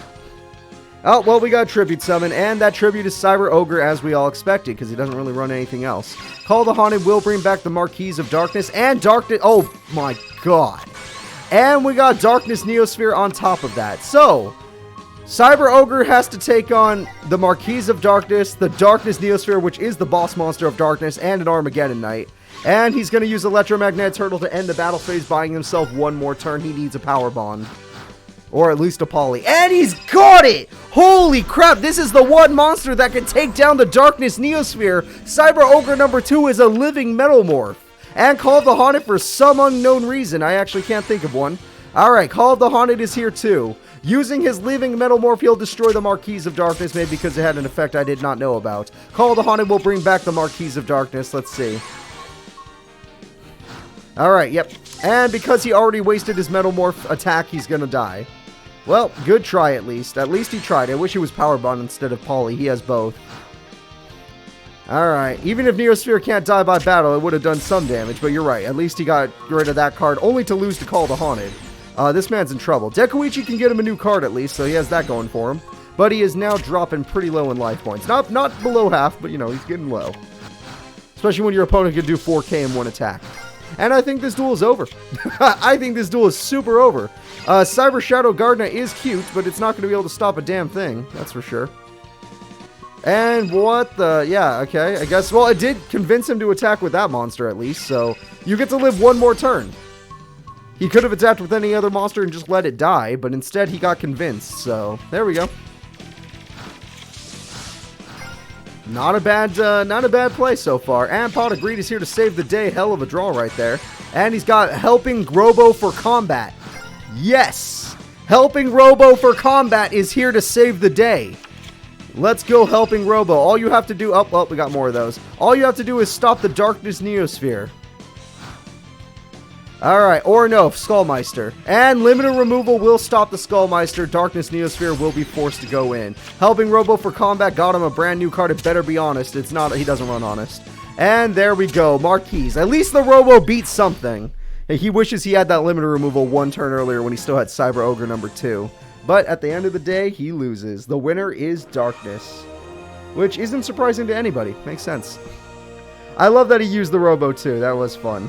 Oh, well, we got a Tribute Summon, and that Tribute is Cyber Ogre, as we all expected, because he doesn't really run anything else. Call the Haunted will bring back the Marquise of Darkness, and Darkness... Oh, my God. And we got Darkness Neosphere on top of that. So, Cyber Ogre has to take on the Marquise of Darkness, the Darkness Neosphere, which is the boss monster of Darkness, and an Armageddon Knight. And he's going to use Electromagnetic Turtle to end the battle phase, buying himself one more turn. He needs a Power Bond. Or at least a Poly. And he's got it! Holy crap, this is the one monster that can take down the Darkness Neosphere. Cyber Ogre number 2 is a living Metalmorph. And Call of the Haunted for some unknown reason. I actually can't think of one. Alright, Call of the Haunted is here too. Using his living Metalmorph, he'll destroy the Marquise of Darkness, maybe because it had an effect I did not know about. Call of the Haunted will bring back the Marquise of Darkness. Let's see. Alright, yep. And because he already wasted his Metalmorph attack, he's gonna die. Well, good try at least. At least he tried. I wish he was Power Bond instead of Poly. He has both. Alright. Even if Neosphere can't die by battle, it would have done some damage, but you're right. At least he got rid of that card, only to lose to Call the Haunted. This man's in trouble. Dekuichi can get him a new card at least, so he has that going for him. But he is now dropping pretty low in life points. Not below half, but you know, he's getting low. Especially when your opponent can do 4k in one attack. And I think this duel is over. I think this duel is super over. Cyber Shadow Gardener is cute, but it's not going to be able to stop a damn thing. That's for sure. And what the... Yeah, okay. I guess... Well, it did convince him to attack with that monster at least, so you get to live one more turn. He could have attacked with any other monster and just let it die, but instead he got convinced, so there we go. Not a bad play so far. And Pot of Greed is here to save the day. Hell of a draw right there. And he's got Helping Robo for Combat. Yes! Helping Robo for Combat is here to save the day. Let's go Helping Robo. All you have to do... Oh, we got more of those. All you have to do is stop the Darkness Neosphere. Alright, or no, Skullmeister. And limited removal will stop the Skullmeister. Darkness Neosphere will be forced to go in. Helping Robo for Combat got him a brand new card. It better be honest. It's not, he doesn't run honest. And there we go, Marquise. At least the Robo beat something. He wishes he had that limited removal one turn earlier when he still had Cyber Ogre number 2. But at the end of the day, he loses. The winner is Darkness. Which isn't surprising to anybody. Makes sense. I love that he used the Robo too. That was fun.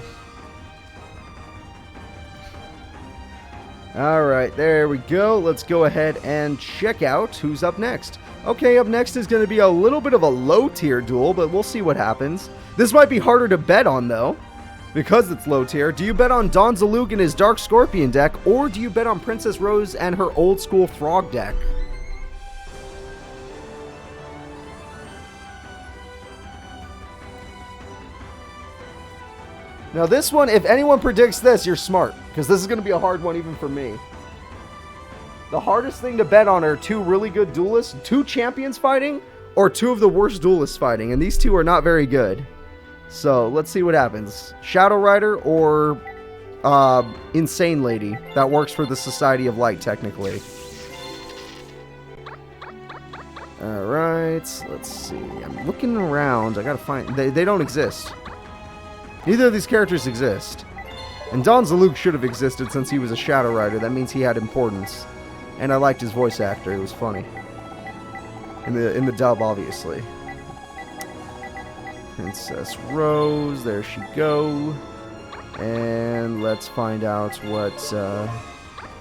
Alright, there we go. Let's go ahead and check out who's up next. Okay, up next is going to be a little bit of a low-tier duel, but we'll see what happens. This might be harder to bet on, though, because it's low-tier. Do you bet on Don Zalug and his Dark Scorpion deck, or do you bet on Princess Rose and her old-school Frog deck? Now this one, if anyone predicts this, you're smart. Because this is going to be a hard one even for me. The hardest thing to bet on are two really good duelists, two champions fighting, or two of the worst duelists fighting. And these two are not very good. So, let's see what happens. Shadow Rider or insane lady that works for the Society of Light, technically. Alright, let's see. I'm looking around. I gotta find... They don't exist. Neither of these characters exist. And Don Zalug should have existed since he was a Shadow Rider. That means he had importance. And I liked his voice actor. It was funny. In the dub, obviously. Princess Rose. There she go. And let's find out what...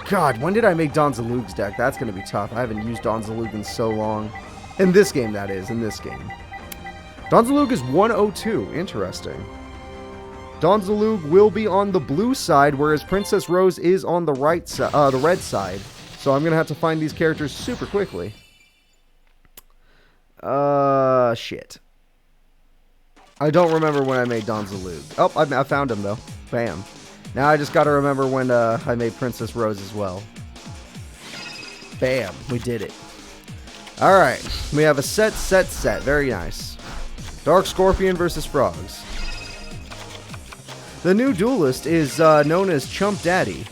God, when did I make Don Zalug's deck? That's going to be tough. I haven't used Don Zalug in so long. In this game, that is. In this game. Don Zalug is 102. Interesting. Don Zalug will be on the blue side, whereas Princess Rose is on the right side, the red side. So I'm going to have to find these characters super quickly. Shit. I don't remember when I made Don Zalug. Oh, I found him, though. Bam. Now I just got to remember when I made Princess Rose as well. Bam. We did it. Alright. We have a set. Very nice. Dark Scorpion versus Frogs. The new duelist is known as Chump Daddy.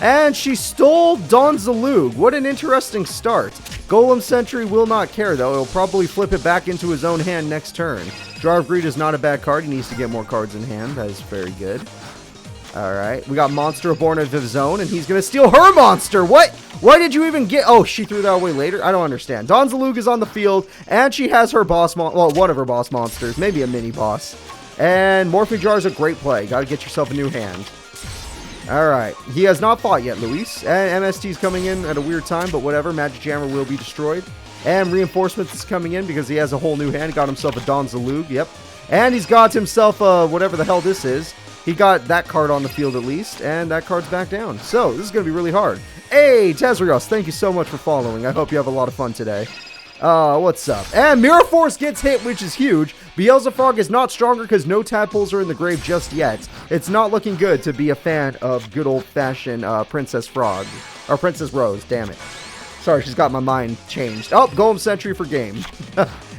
And she stole Don Zalug. What an interesting start. Golem Sentry will not care, though. He'll probably flip it back into his own hand next turn. Jar of Greed is not a bad card. He needs to get more cards in hand. That is very good. Alright. We got Monster Born of his own, and he's going to steal her monster. What? Why did you even get... Oh, she threw that away later? I don't understand. Don Zalug is on the field, and she has her boss... Well, one of her boss monsters. Maybe a mini-boss. And Morphing Jar is a great play. Got to get yourself a new hand. Alright. He has not fought yet, Luis. And MST's coming in at a weird time, but whatever. Magic Jammer will be destroyed. And Reinforcements is coming in because he has a whole new hand. He got himself a Don Zalug. Yep. And he's got himself whatever the hell this is. He got that card on the field at least. And that card's back down. So, this is going to be really hard. Hey, Tezrios, thank you so much for following. I hope you have a lot of fun today. What's up? And Mirror Force gets hit, which is huge. Beelzefrog is not stronger because no tadpoles are in the grave just yet. It's not looking good to be a fan of good old-fashioned Princess Frog. Or Princess Rose, damn it. Sorry, she's got my mind changed. Oh, Golem Sentry for game.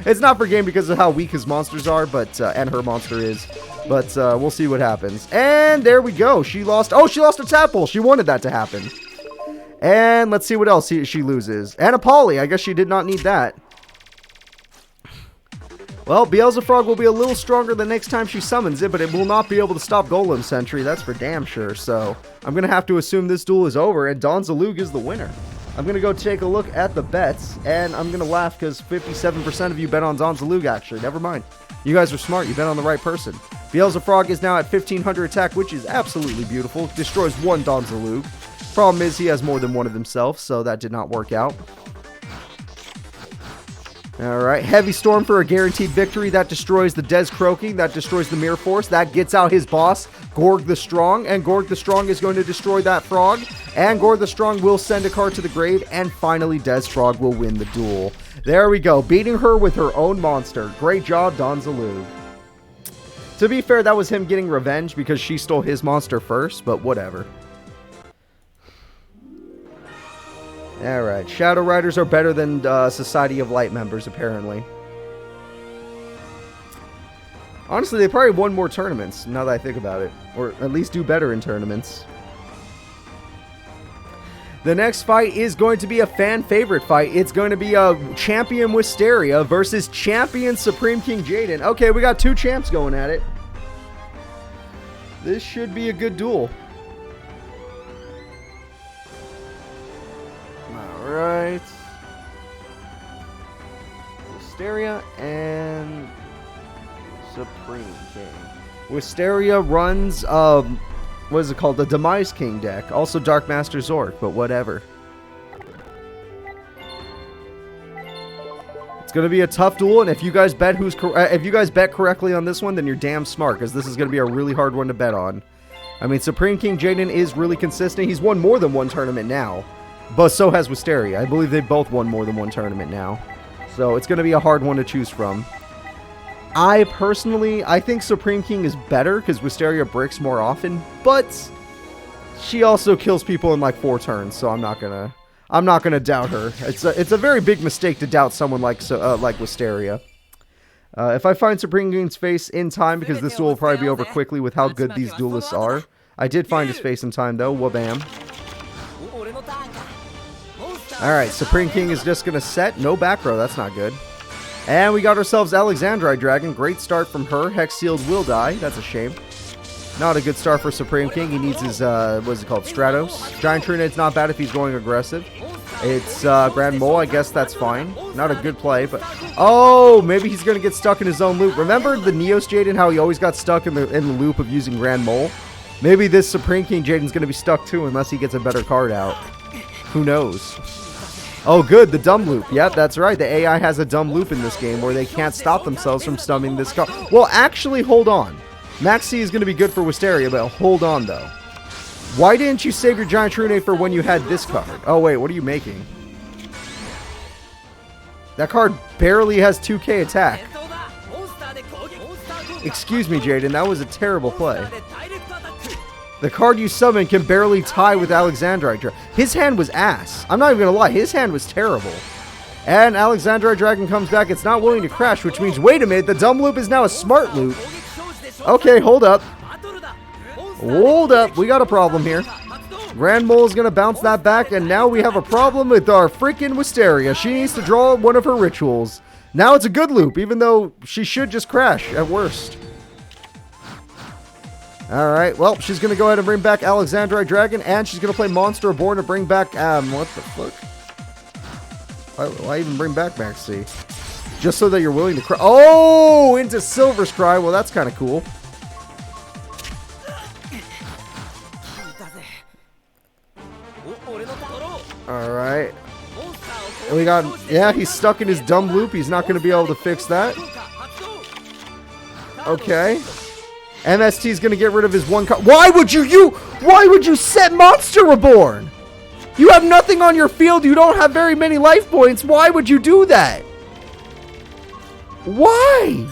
It's not for game because of how weak his monsters are, but and her monster is. But we'll see what happens. And there we go. She lost... Oh, she lost a tadpole. She wanted that to happen. And let's see what else she loses. And a Polly. I guess she did not need that. Well, Beelzefrog will be a little stronger the next time she summons it, but it will not be able to stop Golem Sentry. That's for damn sure. So I'm going to have to assume this duel is over, and Don Zalug is the winner. I'm going to go take a look at the bets, and I'm going to laugh because 57% of you bet on Don Zalug, actually. Never mind. You guys are smart. You bet on the right person. Beelzefrog is now at 1500 attack, which is absolutely beautiful. Destroys one Don Zalug. Problem is, he has more than one of himself, so that did not work out. Alright, Heavy Storm for a guaranteed victory. That destroys the Des Croaking. That destroys the Mirror Force. That gets out his boss, Gorg the Strong. And Gorg the Strong is going to destroy that frog. And Gorg the Strong will send a card to the grave. And finally, Des Frog will win the duel. There we go, beating her with her own monster. Great job, Don Zalug. To be fair, that was him getting revenge because she stole his monster first, but whatever. Alright, Shadow Riders are better than Society of Light members, apparently. Honestly, they probably won more tournaments, now that I think about it. Or at least do better in tournaments. The next fight is going to be a fan favorite fight. It's going to be a Champion Wisteria versus Champion Supreme King Jaden. Okay, we got two champs going at it. This should be a good duel. Alright. Wisteria and Supreme King. Wisteria runs, what is it called? The Demise King deck. Also Dark Master Zork, but whatever. It's going to be a tough duel, and if you guys bet correctly on this one, then you're damn smart, because this is going to be a really hard one to bet on. I mean, Supreme King Jaden is really consistent. He's won more than one tournament now. But so has Wisteria. I believe they both won more than one tournament now. So it's going to be a hard one to choose from. I think Supreme King is better because Wisteria breaks more often, but she also kills people in like 4 turns, so I'm not gonna doubt her. It's a very big mistake to doubt someone like Wisteria. If I find Supreme King's face in time, because this duel will probably be over quickly with how good these duelists are, I did find his face in time, though. Wabam. Alright, Supreme King is just going to set. No back row. That's not good. And we got ourselves Alexandrite Dragon. Great start from her. Hex Sealed will die. That's a shame. Not a good start for Supreme King. He needs his, what is it called? Stratos. Giant Truenade's not bad if he's going aggressive. It's Grand Mole. I guess that's fine. Not a good play, but... Oh, maybe he's going to get stuck in his own loop. Remember the Neos Jaden, how he always got stuck in the loop of using Grand Mole? Maybe this Supreme King Jaden's going to be stuck too unless he gets a better card out. Who knows? Oh, good. The dumb loop. Yep, that's right. The AI has a dumb loop in this game where they can't stop themselves from summoning this card. Well, actually, hold on. Max C is going to be good for Wisteria, but hold on, though. Why didn't you save your Giant Trunade for when you had this card? Oh, wait. What are you making? That card barely has 2k attack. Excuse me, Jaden. That was a terrible play. The card you summon can barely tie with Alexandrite Dragon. His hand was ass. I'm not even going to lie. His hand was terrible. And Alexandrite Dragon comes back. It's not willing to crash, which means, wait a minute, the dumb loop is now a smart loop. Okay, hold up. Hold up. We got a problem here. Grand Mole is going to bounce that back, and now we have a problem with our freaking Wisteria. She needs to draw one of her rituals. Now it's a good loop, even though she should just crash at worst. Alright, well, she's going to go ahead and bring back Alexandrite Dragon, and she's going to play Monster Reborn to bring back, what the fuck? Why even bring back Max C? Just so that you're willing to cry. Oh, into Silver's Cry. Well, that's kind of cool. Alright. We got, yeah, he's stuck in his dumb loop. He's not going to be able to fix that. Okay. MST is going to get rid of his one card. Why would you set Monster Reborn? You have nothing on your field. You don't have very many life points. Why would you do that? Why?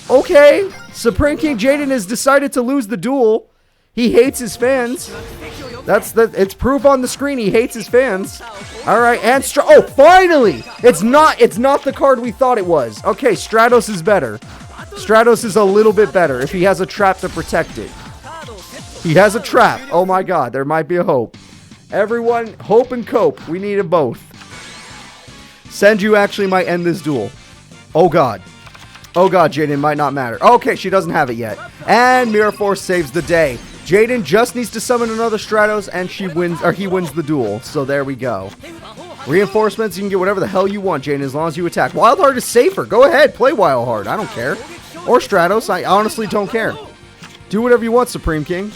Okay. Supreme King Jaden has decided to lose the duel. He hates his fans. It's proof on the screen. He hates his fans. All right, and oh, finally! It's not the card we thought it was. Okay, Stratos is better. Stratos is a little bit better if he has a trap to protect it. He has a trap. Oh my God, there might be a hope. Everyone, hope and cope. We need them both. Senju actually might end this duel. Oh God. Oh God, Jaden might not matter. Okay, she doesn't have it yet. And Mirror Force saves the day. Jaden just needs to summon another Stratos and he wins the duel. So there we go. Reinforcements, you can get whatever the hell you want, Jaden, as long as you attack. Wild Heart is safer. Go ahead, play Wild Heart. I don't care. Or Stratos. I honestly don't care. Do whatever you want, Supreme King.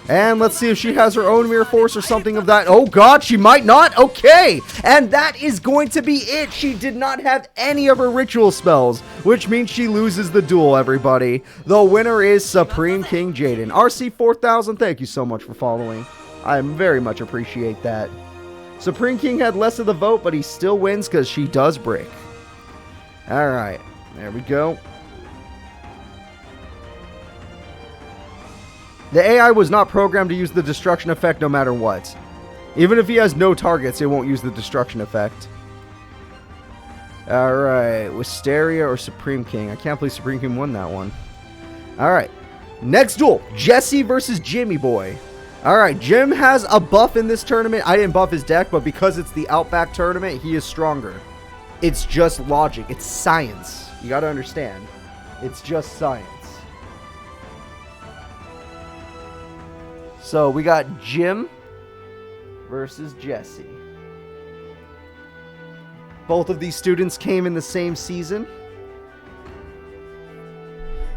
And let's see if she has her own Mirror Force or something of that. Oh God, she might not. Okay. And that is going to be it. She did not have any of her ritual spells, which means she loses the duel, everybody. The winner is Supreme King Jaden. RC 4000, thank you so much for following. I very much appreciate that. Supreme King had less of the vote, but he still wins because she does break. All right. There we go. The AI was not programmed to use the destruction effect no matter what. Even if he has no targets, it won't use the destruction effect. Alright, Wisteria or Supreme King. I can't believe Supreme King won that one. Alright, next duel. Jesse versus Jimmy Boy. Alright, Jim has a buff in this tournament. I didn't buff his deck, but because it's the Outback tournament, he is stronger. It's just logic. It's science. You gotta understand. It's just science. So we got Jim versus Jesse. Both of these students came in the same season.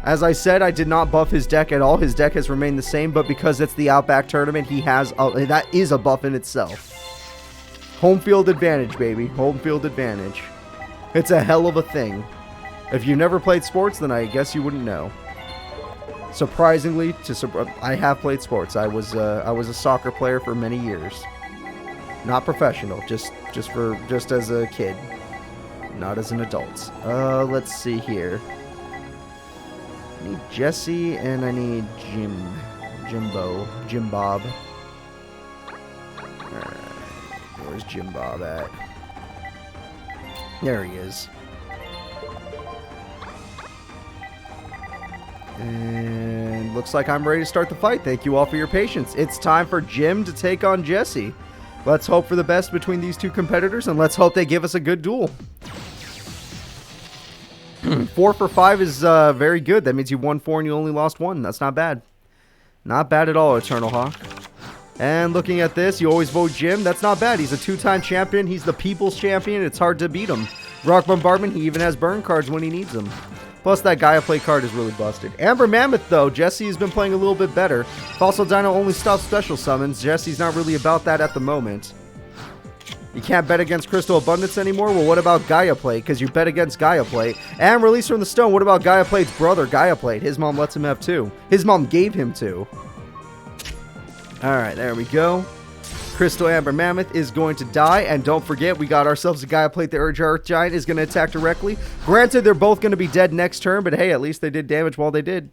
As I said, I did not buff his deck at all. His deck has remained the same, but because it's the Outback tournament, he has that is a buff in itself. Home field advantage, baby. Home field advantage. It's a hell of a thing. If you've never played sports, then I guess you wouldn't know. Surprisingly, I have played sports. I was a soccer player for many years. Not professional, just as a kid, not as an adult. Let's see here. I need Jesse and I need Jim Bob. Alright, where's Jim Bob at? There he is. And looks like I'm ready to start the fight. Thank you all for your patience. It's time for Jim to take on Jesse. Let's hope for the best between these two competitors, and let's hope they give us a good duel. 4 for 5 is very good. That means you won 4 and you only lost 1. That's not bad. Not bad at all, Eternal Hawk. And looking at this, you always vote Jim. That's not bad. He's a 2-time champion. He's the people's champion. It's hard to beat him. Rock Bombardment, he even has burn cards when he needs them. Plus, that Gaia Play card is really busted. Amber Mammoth, though, Jesse has been playing a little bit better. Fossil Dino only stops special summons. Jesse's not really about that at the moment. You can't bet against Crystal Abundance anymore? Well, what about Gaia Plate? Because you bet against Gaia Plate. And Release from the Stone. What about Gaia Plate's brother, Gaia Plate? His mom lets him have 2. His mom gave him 2. Alright, there we go. Crystal Amber Mammoth is going to die. And don't forget, we got ourselves a Gaia Plate. The Urge Earth Giant is going to attack directly. Granted, they're both going to be dead next turn. But hey, at least they did damage while they did.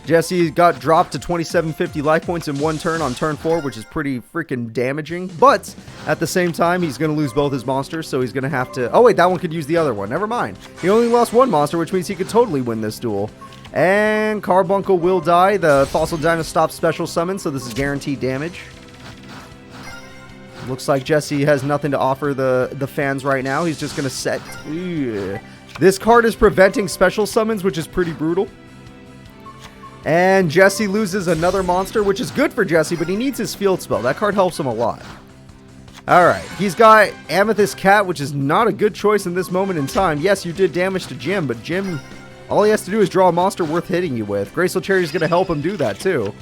Jesse got dropped to 2750 life points in 1 turn on turn 4, which is pretty freaking damaging. But at the same time, he's going to lose both his monsters, so he's going to have to... Oh, wait, that one could use the other one. Never mind. He only lost 1 monster, which means he could totally win this duel. And Carbuncle will die. The Fossil Dino stops special summon, so this is guaranteed damage. Looks like Jesse has nothing to offer the fans right now. He's just going to set... Ugh. This card is preventing special summons, which is pretty brutal. And Jesse loses another monster, which is good for Jesse, but he needs his field spell. That card helps him a lot. Alright, he's got Amethyst Cat, which is not a good choice in this moment in time. Yes, you did damage to Jim, but Jim, all he has to do is draw a monster worth hitting you with. Graceful Cherry is going to help him do that, too.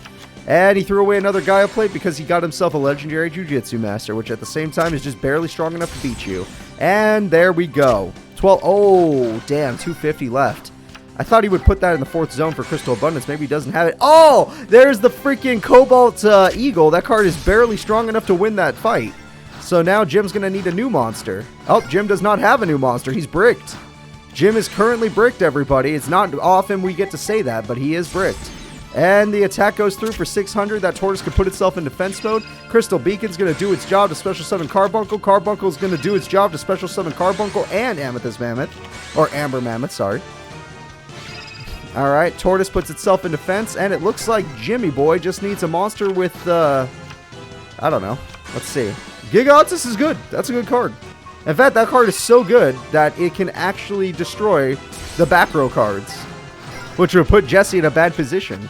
And he threw away another Gaia Plate because he got himself a Legendary Jujutsu Master, which at the same time is just barely strong enough to beat you. And there we go. 12. Oh, damn, 250 left. I thought he would put that in the 4th zone for Crystal Abundance. Maybe he doesn't have it. Oh, there's the freaking Cobalt Eagle. That card is barely strong enough to win that fight. So now Jim's going to need a new monster. Oh, Jim does not have a new monster. He's bricked. Jim is currently bricked, everybody. It's not often we get to say that, but he is bricked. And the attack goes through for 600. That Tortoise can put itself in defense mode. Crystal Beacon's going to do its job to special summon Carbuncle. Carbuncle's going to do its job to special summon Carbuncle and Amethyst Mammoth. Or Amber Mammoth, sorry. Alright, Tortoise puts itself in defense, and it looks like Jimmy Boy just needs a monster with, I don't know. Let's see. Gigantus is good. That's a good card. In fact, that card is so good that it can actually destroy the back row cards, which would put Jesse in a bad position.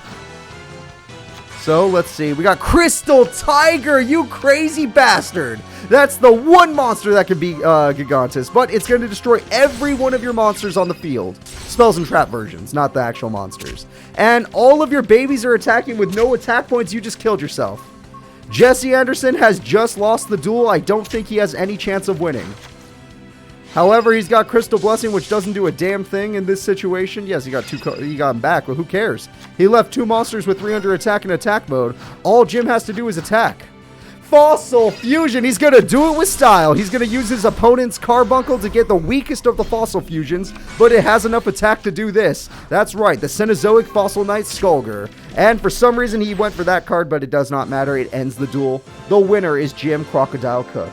So, let's see. We got Crystal Tiger, you crazy bastard! That's the one monster that can beat Gigantus, but it's going to destroy every one of your monsters on the field. Spells and trap versions, not the actual monsters. And all of your babies are attacking with no attack points. You just killed yourself. Jesse Anderson has just lost the duel. I don't think he has any chance of winning. However, he's got Crystal Blessing, which doesn't do a damn thing in this situation. Yes, he got him back, but who cares? He left 2 monsters with 300 attack in attack mode. All Jim has to do is attack. Fossil Fusion. He's going to do it with style. He's going to use his opponent's Carbuncle to get the weakest of the Fossil Fusions, but it has enough attack to do this. That's right, the Cenozoic Fossil Knight Skullgir. And for some reason, he went for that card, but it does not matter. It ends the duel. The winner is Jim Crocodile Cook.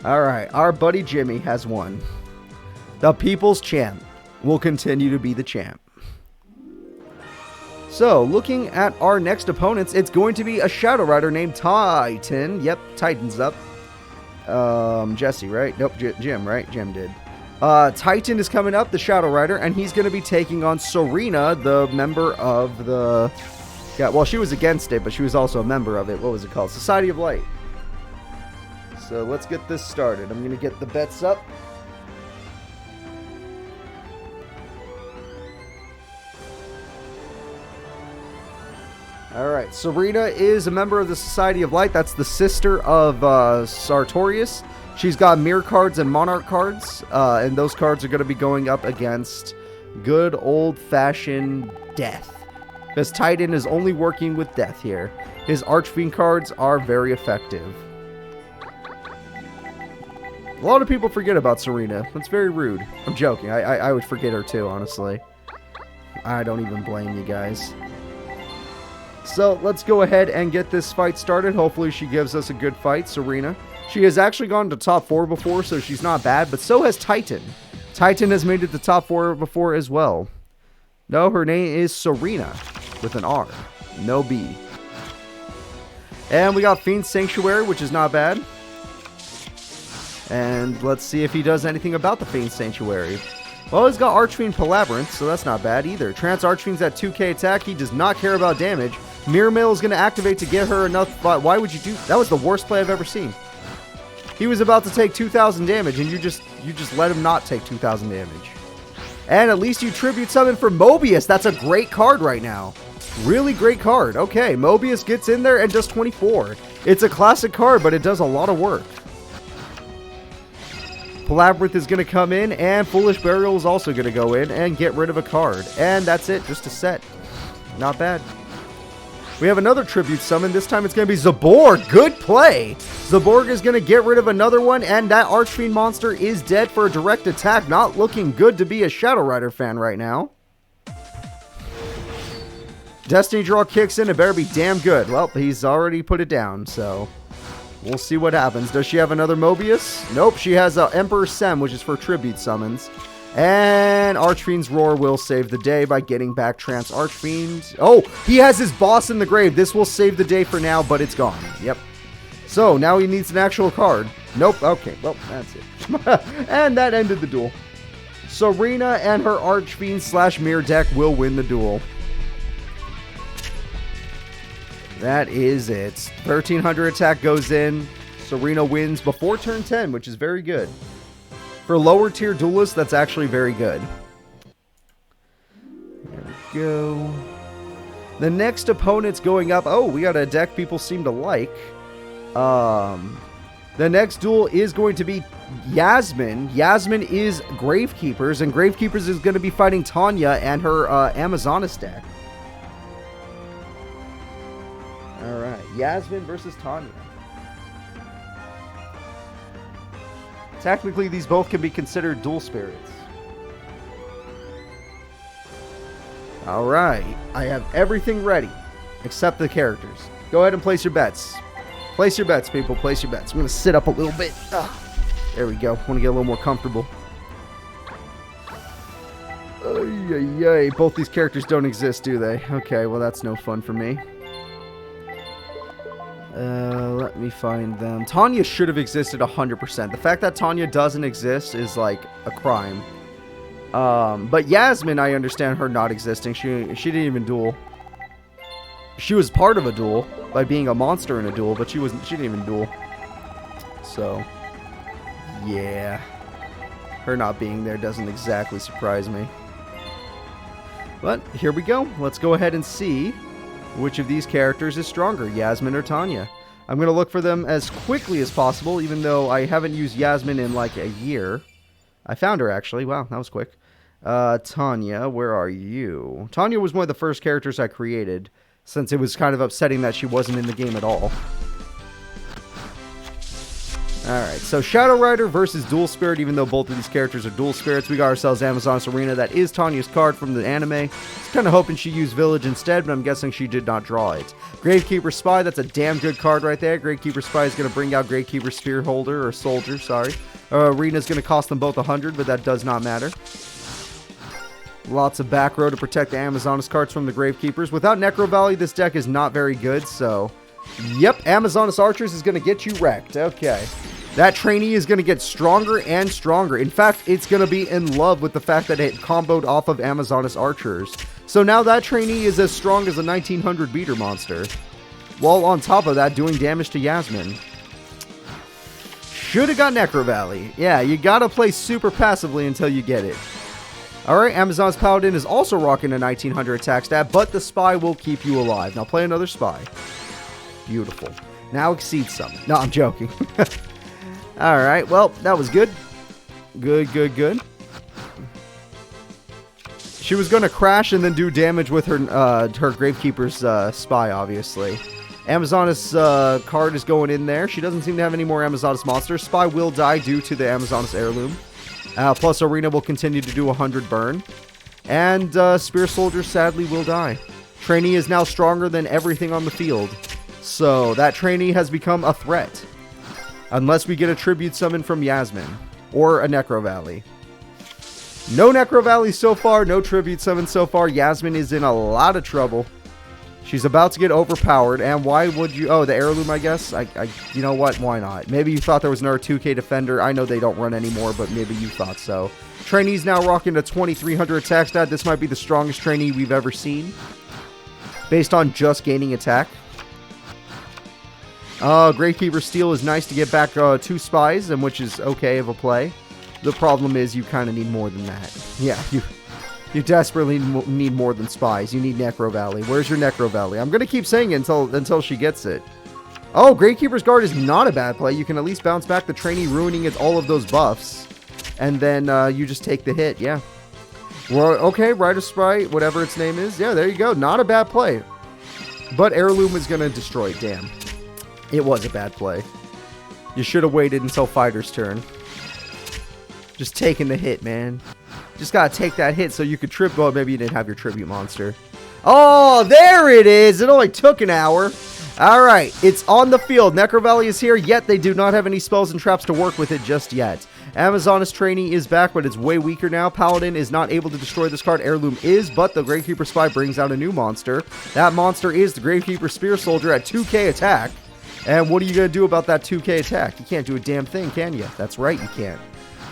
Alright, our buddy Jimmy has won. The People's Champ will continue to be the champ. So, looking at our next opponents, it's going to be a Shadow Rider named Titan. Yep, Titan's up. Jesse, right? Nope, Jim, right? Jim did. Titan is coming up, the Shadow Rider, and he's going to be taking on Serena, the member of the... Yeah, well, she was against it, but she was also a member of it. What was it called? Society of Light. So, let's get this started. I'm going to get the bets up. Alright, Serena is a member of the Society of Light. That's the sister of Sartorius. She's got Mirror cards and Monarch cards. And those cards are going to be going up against good old-fashioned Death. Because Titan is only working with Death here. His Archfiend cards are very effective. A lot of people forget about Serena. That's very rude. I'm joking. I would forget her too, honestly. I don't even blame you guys. So, let's go ahead and get this fight started. Hopefully she gives us a good fight, Serena. She has actually gone to top 4 before, so she's not bad, but so has Titan. Titan has made it to top 4 before as well. No, her name is Serena with an R. No B. And we got Fiend Sanctuary, which is not bad. And let's see if he does anything about the Fiend Sanctuary. Well, he's got Archfiend Palabyrinth, so that's not bad either. Trance Archfiend's at 2k attack. He does not care about damage. Mirror Mail is going to activate to get her enough. But why would you do that? Was the worst play I've ever seen. He was about to take 2,000 damage, and you just let him not take 2,000 damage. And at least you tribute summon for Mobius. That's a great card right now. Really great card. Okay, Mobius gets in there and does 24. It's a classic card, but it does a lot of work. Palabyrinth is going to come in, and Foolish Burial is also going to go in and get rid of a card. And that's it, just a set. Not bad. We have another tribute summon. This time it's going to be Zaborg. Good play. Zaborg is going to get rid of another one, and that Archfiend monster is dead for a direct attack. Not looking good to be a Shadow Rider fan right now. Destiny Draw kicks in. It better be damn good. Well, he's already put it down, so we'll see what happens. Does she have another Mobius? Nope, she has Emperor Sem, which is for tribute summons. And Archfiend's Roar will save the day by getting back Trance Archfiend. Oh, he has his boss in the grave. This will save the day for now, but it's gone. Yep. So now he needs an actual card. Nope. Okay, well, that's it. And that ended the duel. Serena and her Archfiend / Mirror deck will win the duel. That is it. 1,300 attack goes in. Serena wins before turn 10, which is very good. For lower tier duelists, that's actually very good. There we go. The next opponent's going up. Oh, we got a deck people seem to like. The next duel is going to be Yasmin. Yasmin is Gravekeepers, and Gravekeepers is going to be fighting Tanya and her Amazonas deck. Alright, Yasmin versus Tanya. Technically, these both can be considered dual spirits. Alright, I have everything ready, except the characters. Go ahead and place your bets. Place your bets, people, place your bets. I'm going to sit up a little bit. There we go, want to get a little more comfortable. Ay, ay, ay. Both these characters don't exist, do they? Okay, well that's no fun for me. Let me find them. Tanya should have existed 100%. The fact that Tanya doesn't exist is like a crime. But Yasmin, I understand her not existing. She didn't even duel. She was part of a duel by being a monster in a duel, but she didn't even duel. So, yeah. Her not being there doesn't exactly surprise me. But here we go. Let's go ahead and see which of these characters is stronger, Yasmin or Tanya. I'm going to look for them as quickly as possible, even though I haven't used Yasmin in like a year. I found her, actually. Wow, that was quick. Tanya, where are you? Tanya was one of the first characters I created, since it was kind of upsetting that she wasn't in the game at all. Alright, so Shadow Rider versus Dual Spirit, even though both of these characters are dual spirits. We got ourselves Amazonas Arena. That is Tanya's card from the anime. I was kind of hoping she used Village instead, but I'm guessing she did not draw it. Gravekeeper Spy, that's a damn good card right there. Gravekeeper Spy is going to bring out Gravekeeper Spear Holder, or Soldier, sorry. Arena is going to cost them both 100, but that does not matter. Lots of back row to protect the Amazonas cards from the Gravekeepers. Without Necro Valley, this deck is not very good, so... Yep, Amazonas Archers is going to get you wrecked. Okay. That trainee is going to get stronger and stronger. In fact, it's going to be in love with the fact that it comboed off of Amazonas Archers. So now that trainee is as strong as a 1900 beater monster. While on top of that, doing damage to Yasmin. Should have got Necro Valley. Yeah, you got to play super passively until you get it. Alright, Amazonas Paladin is also rocking a 1900 attack stat, but the Spy will keep you alive. Now play another Spy. Beautiful. Now Exceed Summon. No, I'm joking. Alright, well, that was good. Good, good, good. She was going to crash and then do damage with her Gravekeeper's Spy, obviously. Amazonas card is going in there. She doesn't seem to have any more Amazonas monsters. Spy will die due to the Amazonas Heirloom. Plus, Arena will continue to do 100 burn. And Spear Soldier sadly will die. Trainee is now stronger than everything on the field. So, that trainee has become a threat. Unless we get a tribute summon from Yasmin. Or a Necro Valley. No Necro Valley so far. No Tribute Summon so far. Yasmin is in a lot of trouble. She's about to get overpowered. And why would you... Oh, the heirloom, I guess. You know what? Why not? Maybe you thought there was another 2K defender. I know they don't run anymore, but maybe you thought so. Trainee's now rocking a 2300 attack stat. This might be the strongest trainee we've ever seen, based on just gaining attack. Gravekeeper Steel is nice to get back 2 spies, and which is okay of a play. The problem is you kind of need more than that. Yeah, you desperately need more than spies. You need Necro Valley. Where's your Necro Valley? I'm going to keep saying it until she gets it. Oh, Gravekeeper's Guard is not a bad play. You can at least bounce back the trainee, ruining all of those buffs. And then you just take the hit, yeah. Well, okay, Rider Spy, whatever its name is. Yeah, there you go. Not a bad play. But Heirloom is going to destroy it, damn. It was a bad play. You should have waited until Fighter's turn. Just taking the hit, man. Just got to take that hit so you could trip. Well, maybe you didn't have your Tribute Monster. Oh, there it is. It only took an hour. All right, it's on the field. Necro Valley is here, yet they do not have any spells and traps to work with it just yet. Amazoness Trainee is back, but it's way weaker now. Paladin is not able to destroy this card. Heirloom is, but the Gravekeeper Spy brings out a new monster. That monster is the Gravekeeper Spear Soldier at 2k attack. And what are you going to do about that 2k attack? You can't do a damn thing, can you? That's right, you can't.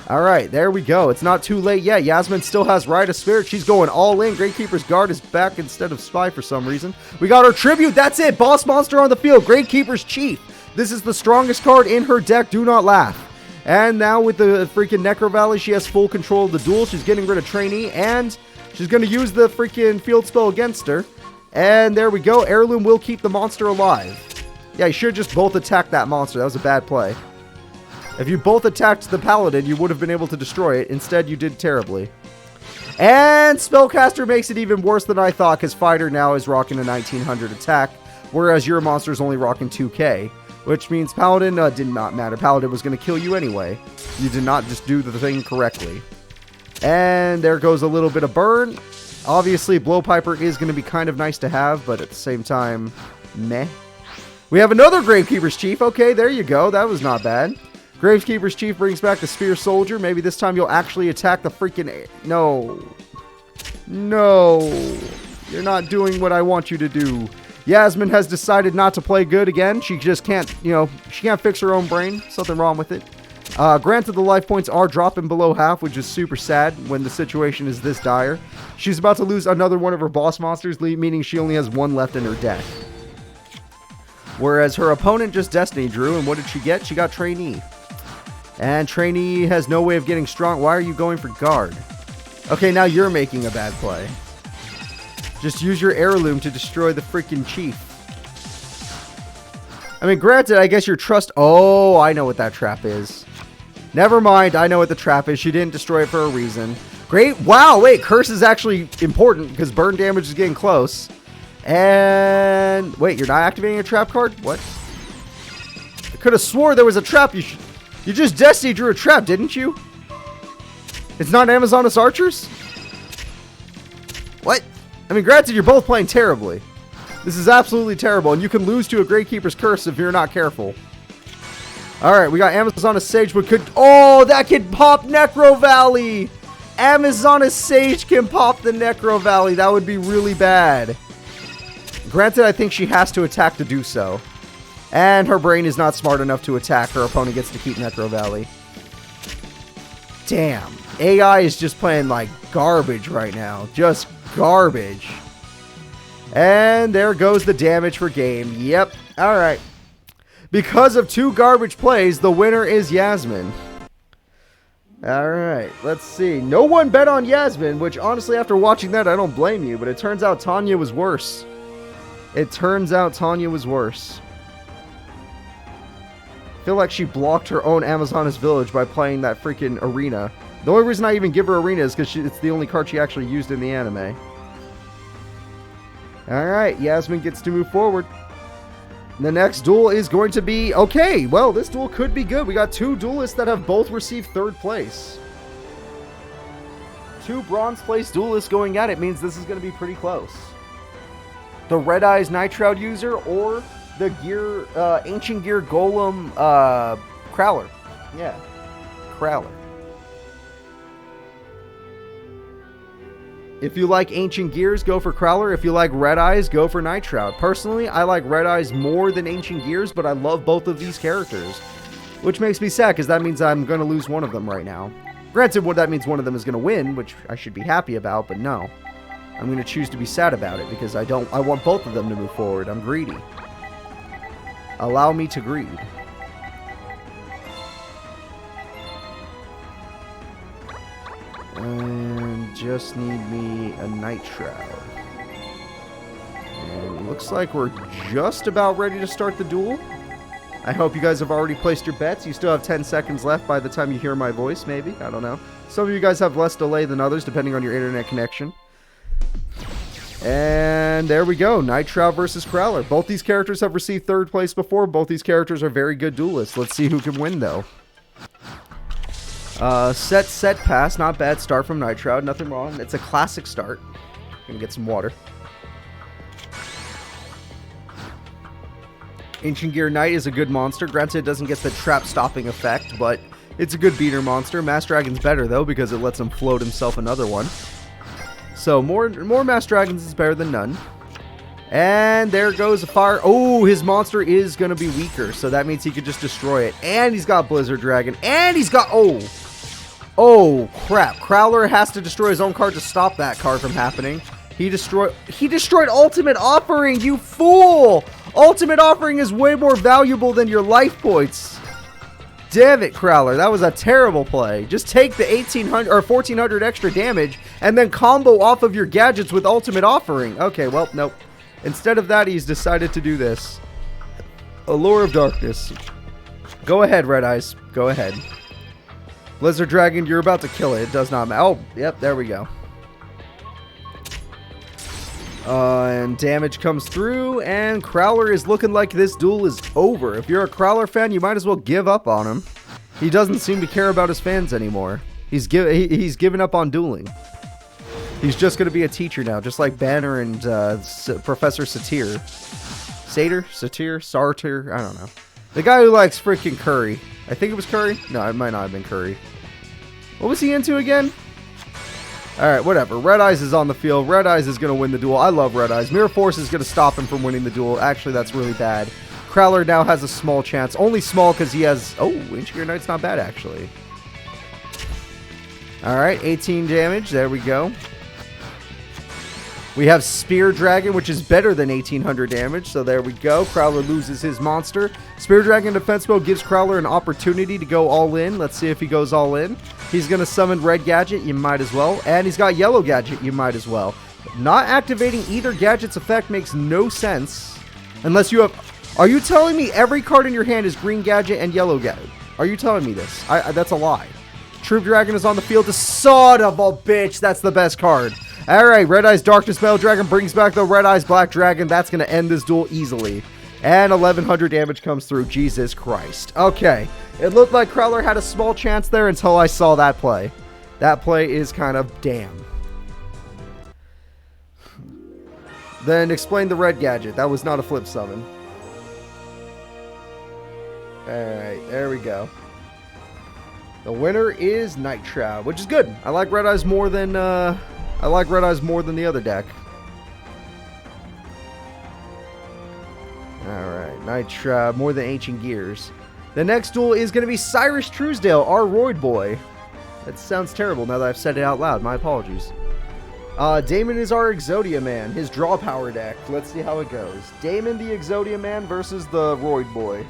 All right, there we go. It's not too late yet. Yasmin still has Rite of Spirit. She's going all in. Gravekeeper's Guard is back instead of Spy for some reason. We got our Tribute. That's it. Boss monster on the field. Gravekeeper's Chief. This is the strongest card in her deck. Do not laugh. And now with the freaking Necro Valley, she has full control of the duel. She's getting rid of Trainee, and she's going to use the freaking field spell against her. And there we go. Heirloom will keep the monster alive. Yeah, you should just both attack that monster. That was a bad play. If you both attacked the Paladin, you would have been able to destroy it. Instead, you did terribly. And Spellcaster makes it even worse than I thought, because Fighter now is rocking a 1900 attack, whereas your monster is only rocking 2k, which means Paladin did not matter. Paladin was going to kill you anyway. You did not just do the thing correctly. And there goes a little bit of burn. Obviously, Blowpiper is going to be kind of nice to have, but at the same time, meh. We have another Gravekeeper's Chief. Okay, there you go. That was not bad. Gravekeeper's Chief brings back the Spear Soldier. Maybe this time you'll actually attack the freaking... No. No. You're not doing what I want you to do. Yasmin has decided not to play good again. She just can't, she can't fix her own brain. Something wrong with it. Granted, the life points are dropping below half, which is super sad when the situation is this dire. She's about to lose another one of her boss monsters, meaning she only has one left in her deck. Whereas her opponent just Destiny drew, and what did she get? She got Trainee. And Trainee has no way of getting strong. Why are you going for Guard? Okay, now you're making a bad play. Just use your Heirloom to destroy the freaking Chief. I mean, granted, I guess your trust... Oh, I know what that trap is. Never mind, I know what the trap is. She didn't destroy it for a reason. Great. Wow, wait, Curse is actually important because burn damage is getting close. And... Wait, you're not activating a trap card? What? I could have swore there was a trap. You just Destiny drew a trap, didn't you? It's not Amazoness Archers? What? I mean, granted, you're both playing terribly. This is absolutely terrible, and you can lose to a Gravekeeper's Curse if you're not careful. Alright, we got Amazoness Sage, but could... Oh, that can pop Necro Valley! Amazoness Sage can pop the Necro Valley. That would be really bad. Granted, I think she has to attack to do so. And her brain is not smart enough to attack. Her opponent gets to keep Necro Valley. Damn. AI is just playing like garbage right now. Just garbage. And there goes the damage for game. Yep. Alright. Because of 2 garbage plays, the winner is Yasmin. Alright. Let's see. No one bet on Yasmin, which honestly, after watching that, I don't blame you. But it turns out Tanya was worse. It turns out Tanya was worse. I feel like she blocked her own Amazoness village by playing that freaking arena. The only reason I even give her arena is because it's the only card she actually used in the anime. Alright, Yasmin gets to move forward. The next duel is going to be... Okay, well, this duel could be good. We got 2 duelists that have both received 3rd place. 2 bronze place duelists going at it means this is going to be pretty close. The Red Eyes Nitro user or... the gear, Ancient Gear Golem, Crowler. Yeah. Crowler. If you like Ancient Gears, go for Crowler. If you like Red Eyes, go for Night Shroud. Personally, I like Red Eyes more than Ancient Gears, but I love both of these characters. Which makes me sad, because that means I'm going to lose one of them right now. Granted, what that means one of them is going to win, which I should be happy about, but no. I'm going to choose to be sad about it, because I want both of them to move forward. I'm greedy. Allow me to greed. And just need me a Night Shroud. And it looks like we're just about ready to start the duel. I hope you guys have already placed your bets. You still have 10 seconds left by the time you hear my voice, maybe. I don't know. Some of you guys have less delay than others, depending on your internet connection. And there we go. Night Shroud versus Crowler. Both these characters have received 3rd place before. Both these characters are very good duelists. Let's see who can win, though. Set pass. Not bad start from Night Shroud. Nothing wrong. It's a classic start. Gonna get some water. Ancient Gear Knight is a good monster. Granted, it doesn't get the trap stopping effect, but it's a good beater monster. Mass Dragon's better, though, because it lets him float himself another one. So, more Mass Dragons is better than none. And there goes a fire. Oh, his monster is going to be weaker, so that means he could just destroy it. And he's got Blizzard Dragon. And he's got... Oh, crap. Crowler has to destroy his own card to stop that card from happening. He destroyed Ultimate Offering, you fool! Ultimate Offering is way more valuable than your life points. Damn it, Crowler. That was a terrible play. Just take the 1,800 or 1,400 extra damage and then combo off of your gadgets with Ultimate Offering. Okay, well, nope. Instead of that, he's decided to do this. Allure of Darkness. Go ahead, Red Eyes. Go ahead. Blizzard Dragon, you're about to kill it. It does not matter. Oh, yep, there we go. And damage comes through, and Crowler is looking like this duel is over. If you're a Crowler fan, you might as well give up on him. He doesn't seem to care about his fans anymore. He's given up on dueling. He's just going to be a teacher now, just like Banner and Professor Satir. Sartir, I don't know. The guy who likes freaking curry. I think it was curry? No, it might not have been curry. What was he into again? Alright, whatever. Red Eyes is on the field. Red Eyes is going to win the duel. I love Red Eyes. Mirror Force is going to stop him from winning the duel. Actually, that's really bad. Crowler now has a small chance. Only small because he has... Oh, Ancient Gear Knight's not bad, actually. Alright, 18 damage. There we go. We have Spear Dragon, which is better than 1,800 damage. So there we go. Crowler loses his monster. Spear Dragon defense mode gives Crowler an opportunity to go all in. Let's see if he goes all in. He's going to summon Red Gadget. You might as well. And he's got Yellow Gadget. You might as well. Not activating either gadget's effect makes no sense. Unless you have... Are you telling me every card in your hand is Green Gadget and Yellow Gadget? Are you telling me this? That's a lie. Troop Dragon is on the field. The son of a bitch. That's the best card. Alright, Red Eyes Darkness Metal Dragon brings back the Red Eyes Black Dragon. That's going to end this duel easily. And 1,100 damage comes through. Jesus Christ. Okay. It looked like Crowler had a small chance there until I saw that play. That play is kind of damn. Then explain the Red Gadget. That was not a flip summon. Alright, there we go. The winner is Night Shroud, which is good. I like Red Eyes more than the other deck. Alright, Night Shroud, more than Ancient Gears. The next duel is going to be Cyrus Truesdale, our Roid Boy. That sounds terrible now that I've said it out loud. My apologies. Damon is our Exodia Man, his draw power deck. Let's see how it goes. Damon the Exodia Man versus the Roid Boy.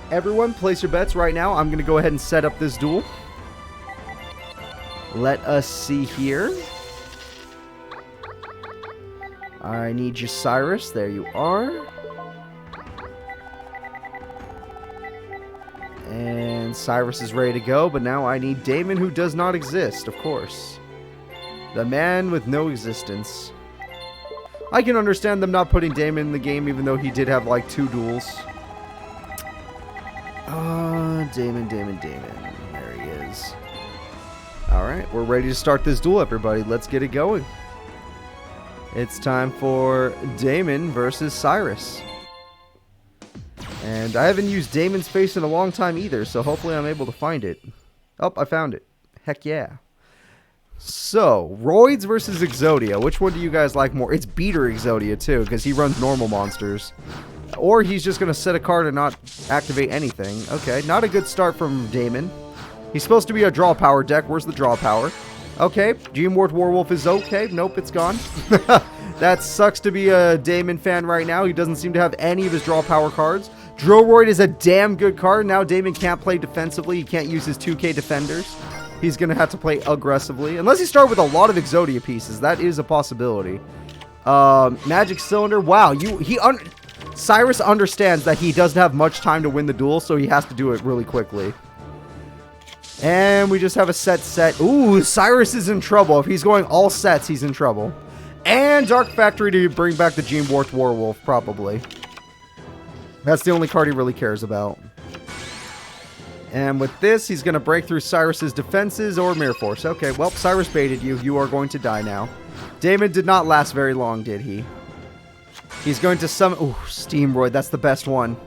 Everyone, place your bets right now. I'm going to go ahead and set up this duel. Let us see here. I need you, Cyrus. There you are. And Cyrus is ready to go, but now I need Damon, who does not exist, of course. The man with no existence. I can understand them not putting Damon in the game, even though he did have like 2 duels. Damon. There he is. Alright, we're ready to start this duel, everybody. Let's get it going. It's time for Damon versus Cyrus. And I haven't used Damon's face in a long time either, so hopefully I'm able to find it. Oh, I found it. Heck yeah. So, Roids versus Exodia. Which one do you guys like more? It's Beater Exodia, too, because he runs normal monsters. Or he's just going to set a card and not activate anything. Okay, not a good start from Damon. He's supposed to be a draw power deck. Where's the draw power? Okay, Geomorph Werewolf is okay. Nope, it's gone. That sucks to be a Damon fan right now. He doesn't seem to have any of his draw power cards. Droroid is a damn good card. Now Damon can't play defensively. He can't use his 2K defenders. He's going to have to play aggressively. Unless he starts with a lot of Exodia pieces. That is a possibility. Magic Cylinder. Wow, Cyrus understands that he doesn't have much time to win the duel, so he has to do it really quickly. And we just have a set. Ooh, Cyrus is in trouble. If he's going all sets, he's in trouble. And Dark Factory to bring back the Geomorph Werewolf, probably. That's the only card he really cares about. And with this, he's going to break through Cyrus's defenses or Mirror Force. Okay, well, Cyrus baited you. You are going to die now. Damon did not last very long, did he? He's going to summon... Ooh, Steamroid. That's the best one.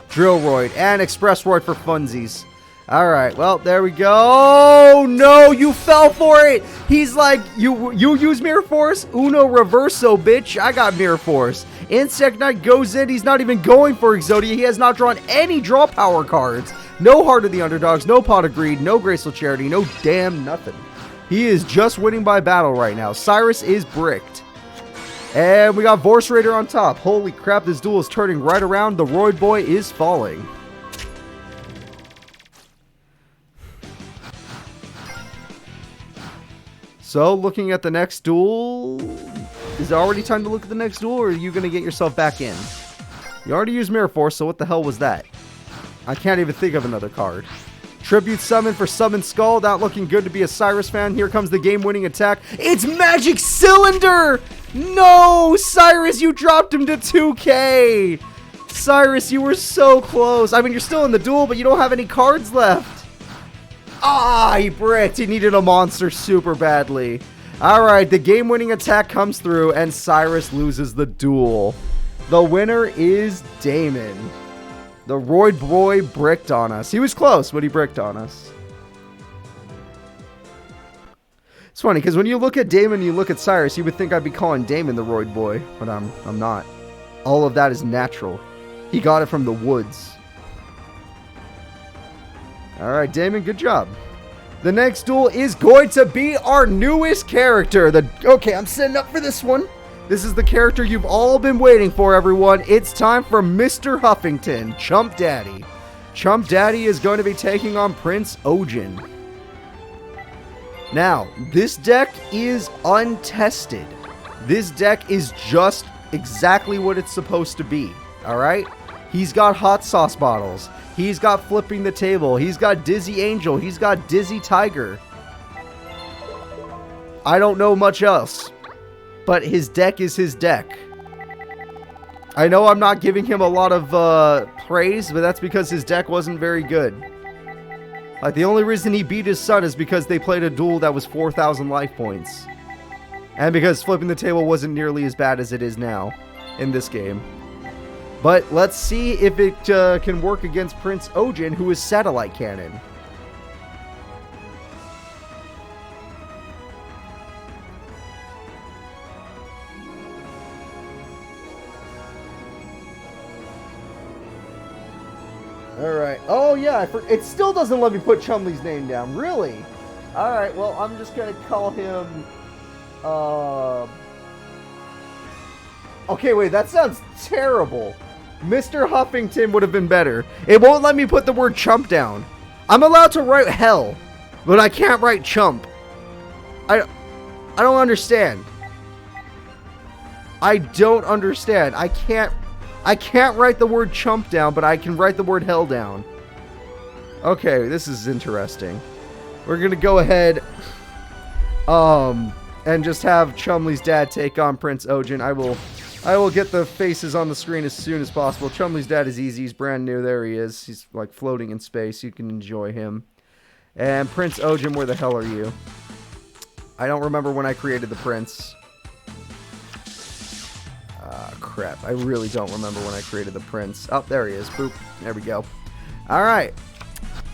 Drillroid and Expressroid for funsies. Alright, well, there we go. Oh, no, you fell for it. He's like, you use Mirror Force? Uno Reverso, bitch. I got Mirror Force. Insect Knight goes in. He's not even going for Exodia. He has not drawn any draw power cards. No Heart of the Underdogs, no Pot of Greed, no Graceful Charity, no damn nothing. He is just winning by battle right now. Cyrus is bricked. And we got Vorse Raider on top. Holy crap, this duel is turning right around. The Roid Boy is falling. So, looking at the next duel, is it already time to look at the next duel, or are you going to get yourself back in? You already used Mirror Force, so what the hell was that? I can't even think of another card. Tribute Summon for Summon Skull, not looking good to be a Cyrus fan. Here comes the game-winning attack. It's Magic Cylinder! No! Cyrus, you dropped him to 2K! Cyrus, you were so close. I mean, you're still in the duel, but you don't have any cards left. Ah, he bricked. He needed a monster super badly. Alright, the game-winning attack comes through, and Cyrus loses the duel. The winner is Damon. The Roid Boy bricked on us. He was close, but he bricked on us. It's funny, because when you look at Damon and you look at Cyrus, you would think I'd be calling Damon the Roid Boy, but I'm not. All of that is natural. He got it from the woods. Alright, Damon, good job. The next duel is going to be our newest character. Okay, I'm setting up for this one. This is the character you've all been waiting for, everyone. It's time for Mr. Huffington, Chump Daddy. Chump Daddy is going to be taking on Prince Ojin. Now, this deck is untested. This deck is just exactly what it's supposed to be, alright? He's got hot sauce bottles. He's got flipping the table. He's got Dizzy Angel. He's got Dizzy Tiger. I don't know much else. But his deck is his deck. I know I'm not giving him a lot of praise, but that's because his deck wasn't very good. Like, the only reason he beat his son is because they played a duel that was 4,000 life points. And because flipping the table wasn't nearly as bad as it is now in this game. But let's see if it can work against Prince Ojin, who is Satellite Cannon. Alright. Oh, yeah. It still doesn't let me put Chumley's name down. Really? Alright, well, I'm just going to call him... Okay, wait. That sounds terrible. Mr. Huffington would have been better. It won't let me put the word chump down. I'm allowed to write hell, but I can't write chump. I don't understand. I don't understand. I can't write the word chump down, but I can write the word hell down. Okay, this is interesting. We're gonna go ahead and just have Chumley's dad take on Prince Ojin. I will get the faces on the screen as soon as possible. Chumley's dad is easy. He's brand new. There he is. He's like floating in space. You can enjoy him. And Prince Ojin, where the hell are you? I don't remember when I created the prince. Crap. I really don't remember when I created the prince. Oh, there he is. Boop. There we go. Alright.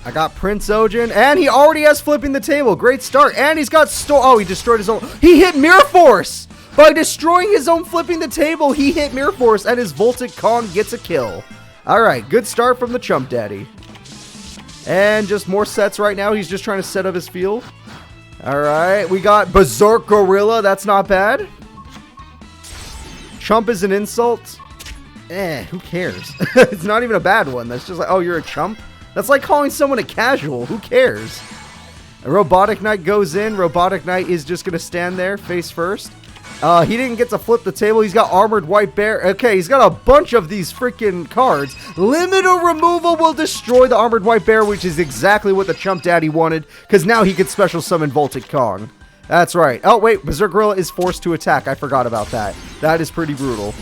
I got Prince Ojin, and he already has flipping the table. Great start. And he's got oh, he destroyed his own. He hit Mirror Force. By destroying his own flipping the table, he hit Mirror Force, and his Voltic Kong gets a kill. All right, good start from the Chump Daddy. And just more sets right now. He's just trying to set up his field. All right, we got Berserk Gorilla. That's not bad. Chump is an insult. Who cares? It's not even a bad one. That's just like, oh, you're a chump? That's like calling someone a casual. Who cares? A Robotic Knight goes in. Robotic Knight is just going to stand there face first. He didn't get to flip the table. He's got Armored White Bear. Okay, he's got a bunch of these freaking cards. Limiter Removal will destroy the Armored White Bear, which is exactly what the Chump Daddy wanted, because now he could special summon Voltic Kong. That's right. Oh, wait. Berserk Gorilla is forced to attack. I forgot about that. That is pretty brutal.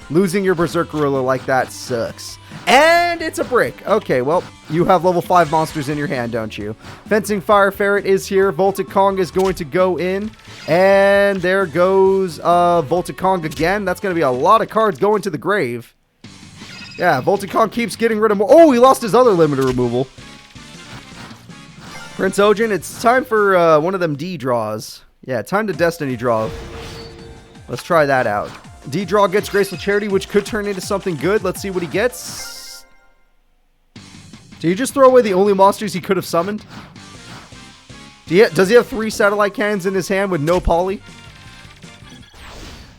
Losing your Berserk Gorilla like that sucks. And it's a brick. Okay, well, you have level 5 monsters in your hand, don't you? Fencing Fire Ferret is here. Voltic Kong is going to go in. And there goes Voltic Kong again. That's going to be a lot of cards going to the grave. Yeah, Voltic Kong keeps getting rid of more. Oh, he lost his other limiter removal. Prince Ojin, it's time for one of them D draws. Yeah, time to Destiny draw. Let's try that out. D draw gets Graceful Charity, which could turn into something good. Let's see what he gets. Did he just throw away the only monsters he could have summoned? Does he have 3 satellite cannons in his hand with no poly?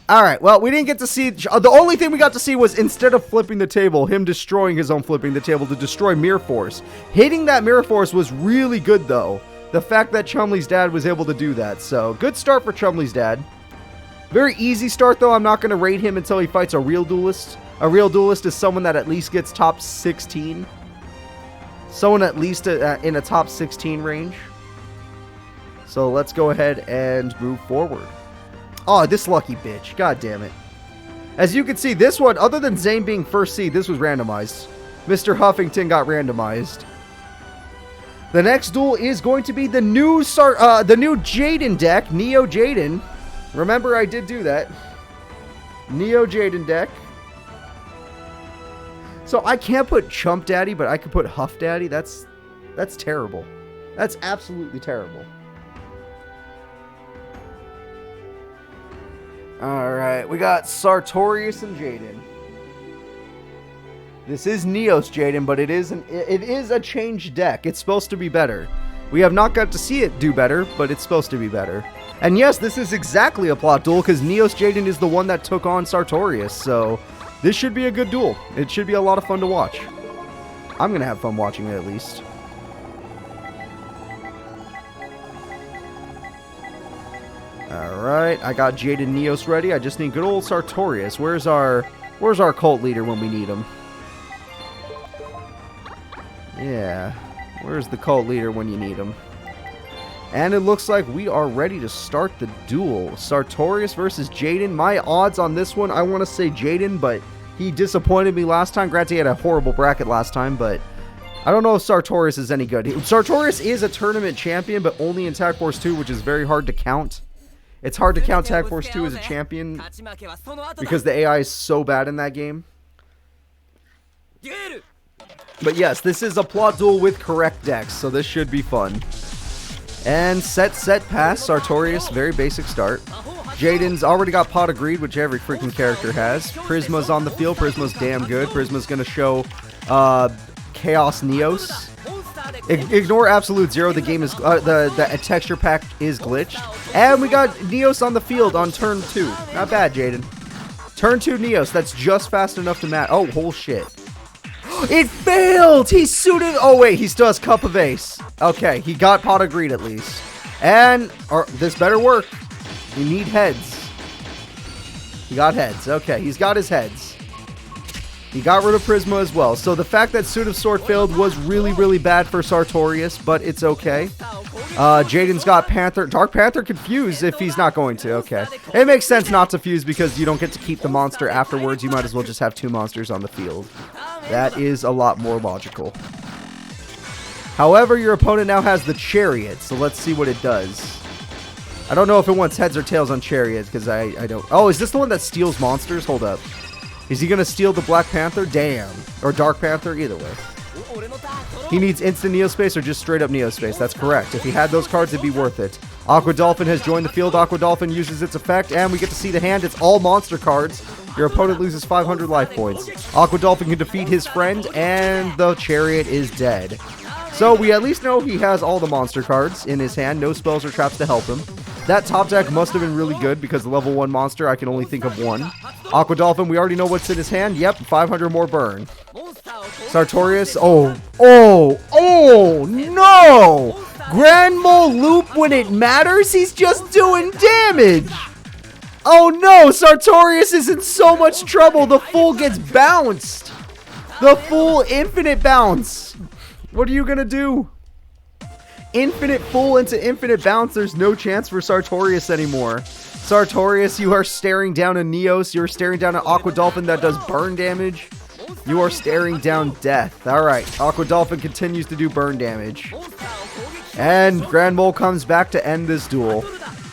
Alright, well, we didn't get to see... the only thing we got to see was, instead of flipping the table, him destroying his own flipping the table to destroy Mirror Force. Hitting that Mirror Force was really good, though. The fact that Chumley's dad was able to do that. So, good start for Chumley's dad. Very easy start, though. I'm not going to rate him until he fights a real duelist. A real duelist is someone that at least gets top 16. Someone at least in a top 16 range. So let's go ahead and move forward. Oh, this lucky bitch. God damn it. As you can see, this one, other than Zane being first seed, this was randomized. Mr. Huffington got randomized. The next duel is going to be the new Jaden deck, Neo Jaden. Remember, I did do that. Neo Jaden deck. So I can't put Chump Daddy, but I could put Huff Daddy. That's terrible. That's absolutely terrible. Alright, we got Sartorius and Jaden. This is Neos Jaden, but it is a changed deck. It's supposed to be better. We have not got to see it do better, but it's supposed to be better. And yes, this is exactly a plot duel, because Neos Jaden is the one that took on Sartorius, so this should be a good duel. It should be a lot of fun to watch. I'm going to have fun watching it, at least. Alright, I got Jaden Neos ready. I just need good old Sartorius. Where's our cult leader when we need him? Yeah, where's the cult leader when you need him? And it looks like we are ready to start the duel. Sartorius versus Jaden. My odds on this one, I want to say Jaden, but he disappointed me last time. Granted, he had a horrible bracket last time, but I don't know if Sartorius is any good. Sartorius is a tournament champion, but only in Tag Force 2, which is very hard to count. It's hard to count Tag Force 2 as a champion because the AI is so bad in that game. But yes, this is a plot duel with correct decks, so this should be fun. And set, pass. Sartorius, very basic start. Jaden's already got Pot of Greed, which every freaking character has. Prisma's on the field. Prisma's damn good. Prisma's going to show Chaos Neos. Ignore Absolute Zero. The game is the texture pack is glitched. And we got Neos on the field on turn 2. Not bad, Jaden. Turn 2 Neos. That's just fast enough to match. Oh, whole shit. It failed! He suited... Oh, wait. He still has Cup of Ace. Okay. He got Pot of Greed at least. And this better work. We need heads. He got heads. Okay. He's got his heads. He got rid of Prisma as well. So the fact that Suit of Sword failed was really, really bad for Sartorius, but it's okay. Jaden's got Panther. Dark Panther could fuse if he's not going to. Okay. It makes sense not to fuse because you don't get to keep the monster afterwards. You might as well just have 2 monsters on the field. That is a lot more logical. However, your opponent now has the Chariot, so let's see what it does. I don't know if it wants heads or tails on Chariot because I don't... Oh, is this the one that steals monsters? Hold up. Is he going to steal the Black Panther? Damn. Or Dark Panther? Either way. He needs instant Neospace or just straight up Neospace. That's correct. If he had those cards, it'd be worth it. Aqua Dolphin has joined the field. Aqua Dolphin uses its effect, and we get to see the hand. It's all monster cards. Your opponent loses 500 life points. Aqua Dolphin can defeat his friend, and the Chariot is dead. So we at least know he has all the monster cards in his hand. No spells or traps to help him. That top deck must have been really good because the level 1 monster, I can only think of one. Aqua Dolphin, we already know what's in his hand. Yep, 500 more burn. Sartorius, oh, no! Grand Mole Loop when it matters? He's just doing damage! Oh no, Sartorius is in so much trouble. The Fool gets bounced. The Fool infinite bounce. What are you gonna do? Infinite Fool into infinite bounce. There's no chance for Sartorius anymore. Sartorius, you are staring down a Neos. You're staring down an Aqua Dolphin that does burn damage. You are staring down death. Alright, Aqua Dolphin continues to do burn damage. And Grand Mole comes back to end this duel.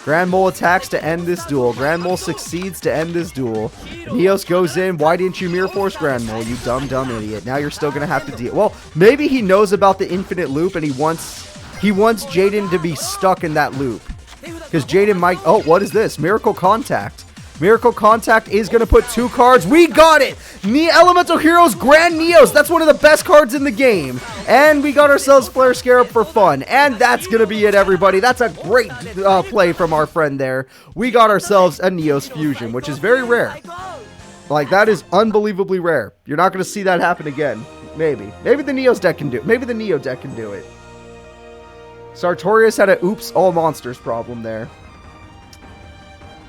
Grand Mole attacks to end this duel. Grand Mole succeeds to end this duel. Neos goes in. Why didn't you Mirror Force Grand Mole, you dumb idiot? Now you're still going to have to deal. Well, maybe he knows about the infinite loop and he wants Jaden to be stuck in that loop. Because Jaden might... Oh, what is this? Miracle Contact. Miracle Contact is going to put 2 cards. We got it! Elemental Heroes Grand Neos. That's one of the best cards in the game. And we got ourselves Flare Scarab for fun. And that's going to be it, everybody. That's a great play from our friend there. We got ourselves a Neos Fusion, which is very rare. Like, that is unbelievably rare. You're not going to see that happen again. Maybe. Maybe the Neos deck can do it. Maybe the Neo deck can do it. Sartorius had a oops all monsters problem there.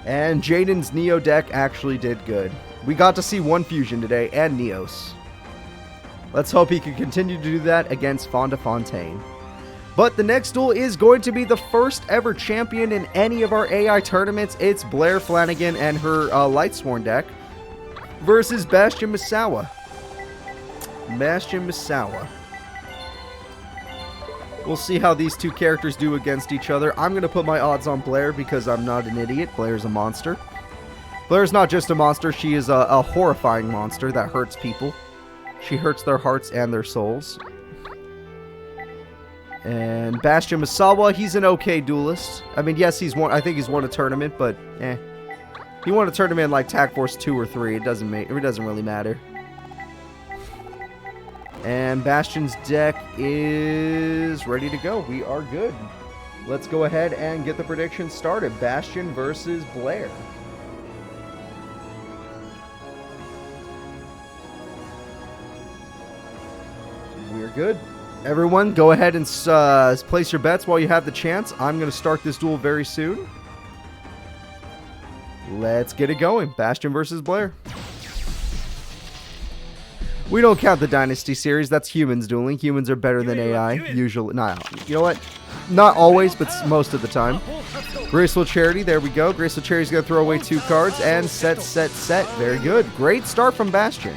And Jaden's Neo deck actually did good. We got to see 1 fusion today, and Neos. Let's hope he can continue to do that against Fontaine. But the next duel is going to be the first ever champion in any of our AI tournaments. It's Blair Flanagan and her Lightsworn deck versus Bastion Misawa. We'll see how these 2 characters do against each other. I'm going to put my odds on Blair because I'm not an idiot. Blair's a monster. Blair's not just a monster. She is a horrifying monster that hurts people. She hurts their hearts and their souls. And Bastion Misawa, he's an okay duelist. I mean, yes, I think he's won a tournament, but eh. He won a tournament like Tag Force 2 or 3. It doesn't really matter. And Bastion's deck is ready to go. We are good. Let's go ahead and get the predictions started. Bastion versus Blair. We're good. Everyone, go ahead and place your bets while you have the chance. I'm going to start this duel very soon. Let's get it going. Bastion versus Blair. We don't count the Dynasty series. That's humans dueling. Humans are better than AI, usually. Nah, you know what? Not always, but most of the time. Graceful Charity, there we go. Graceful Charity's going to throw away 2 cards. And set. Very good. Great start from Bastion.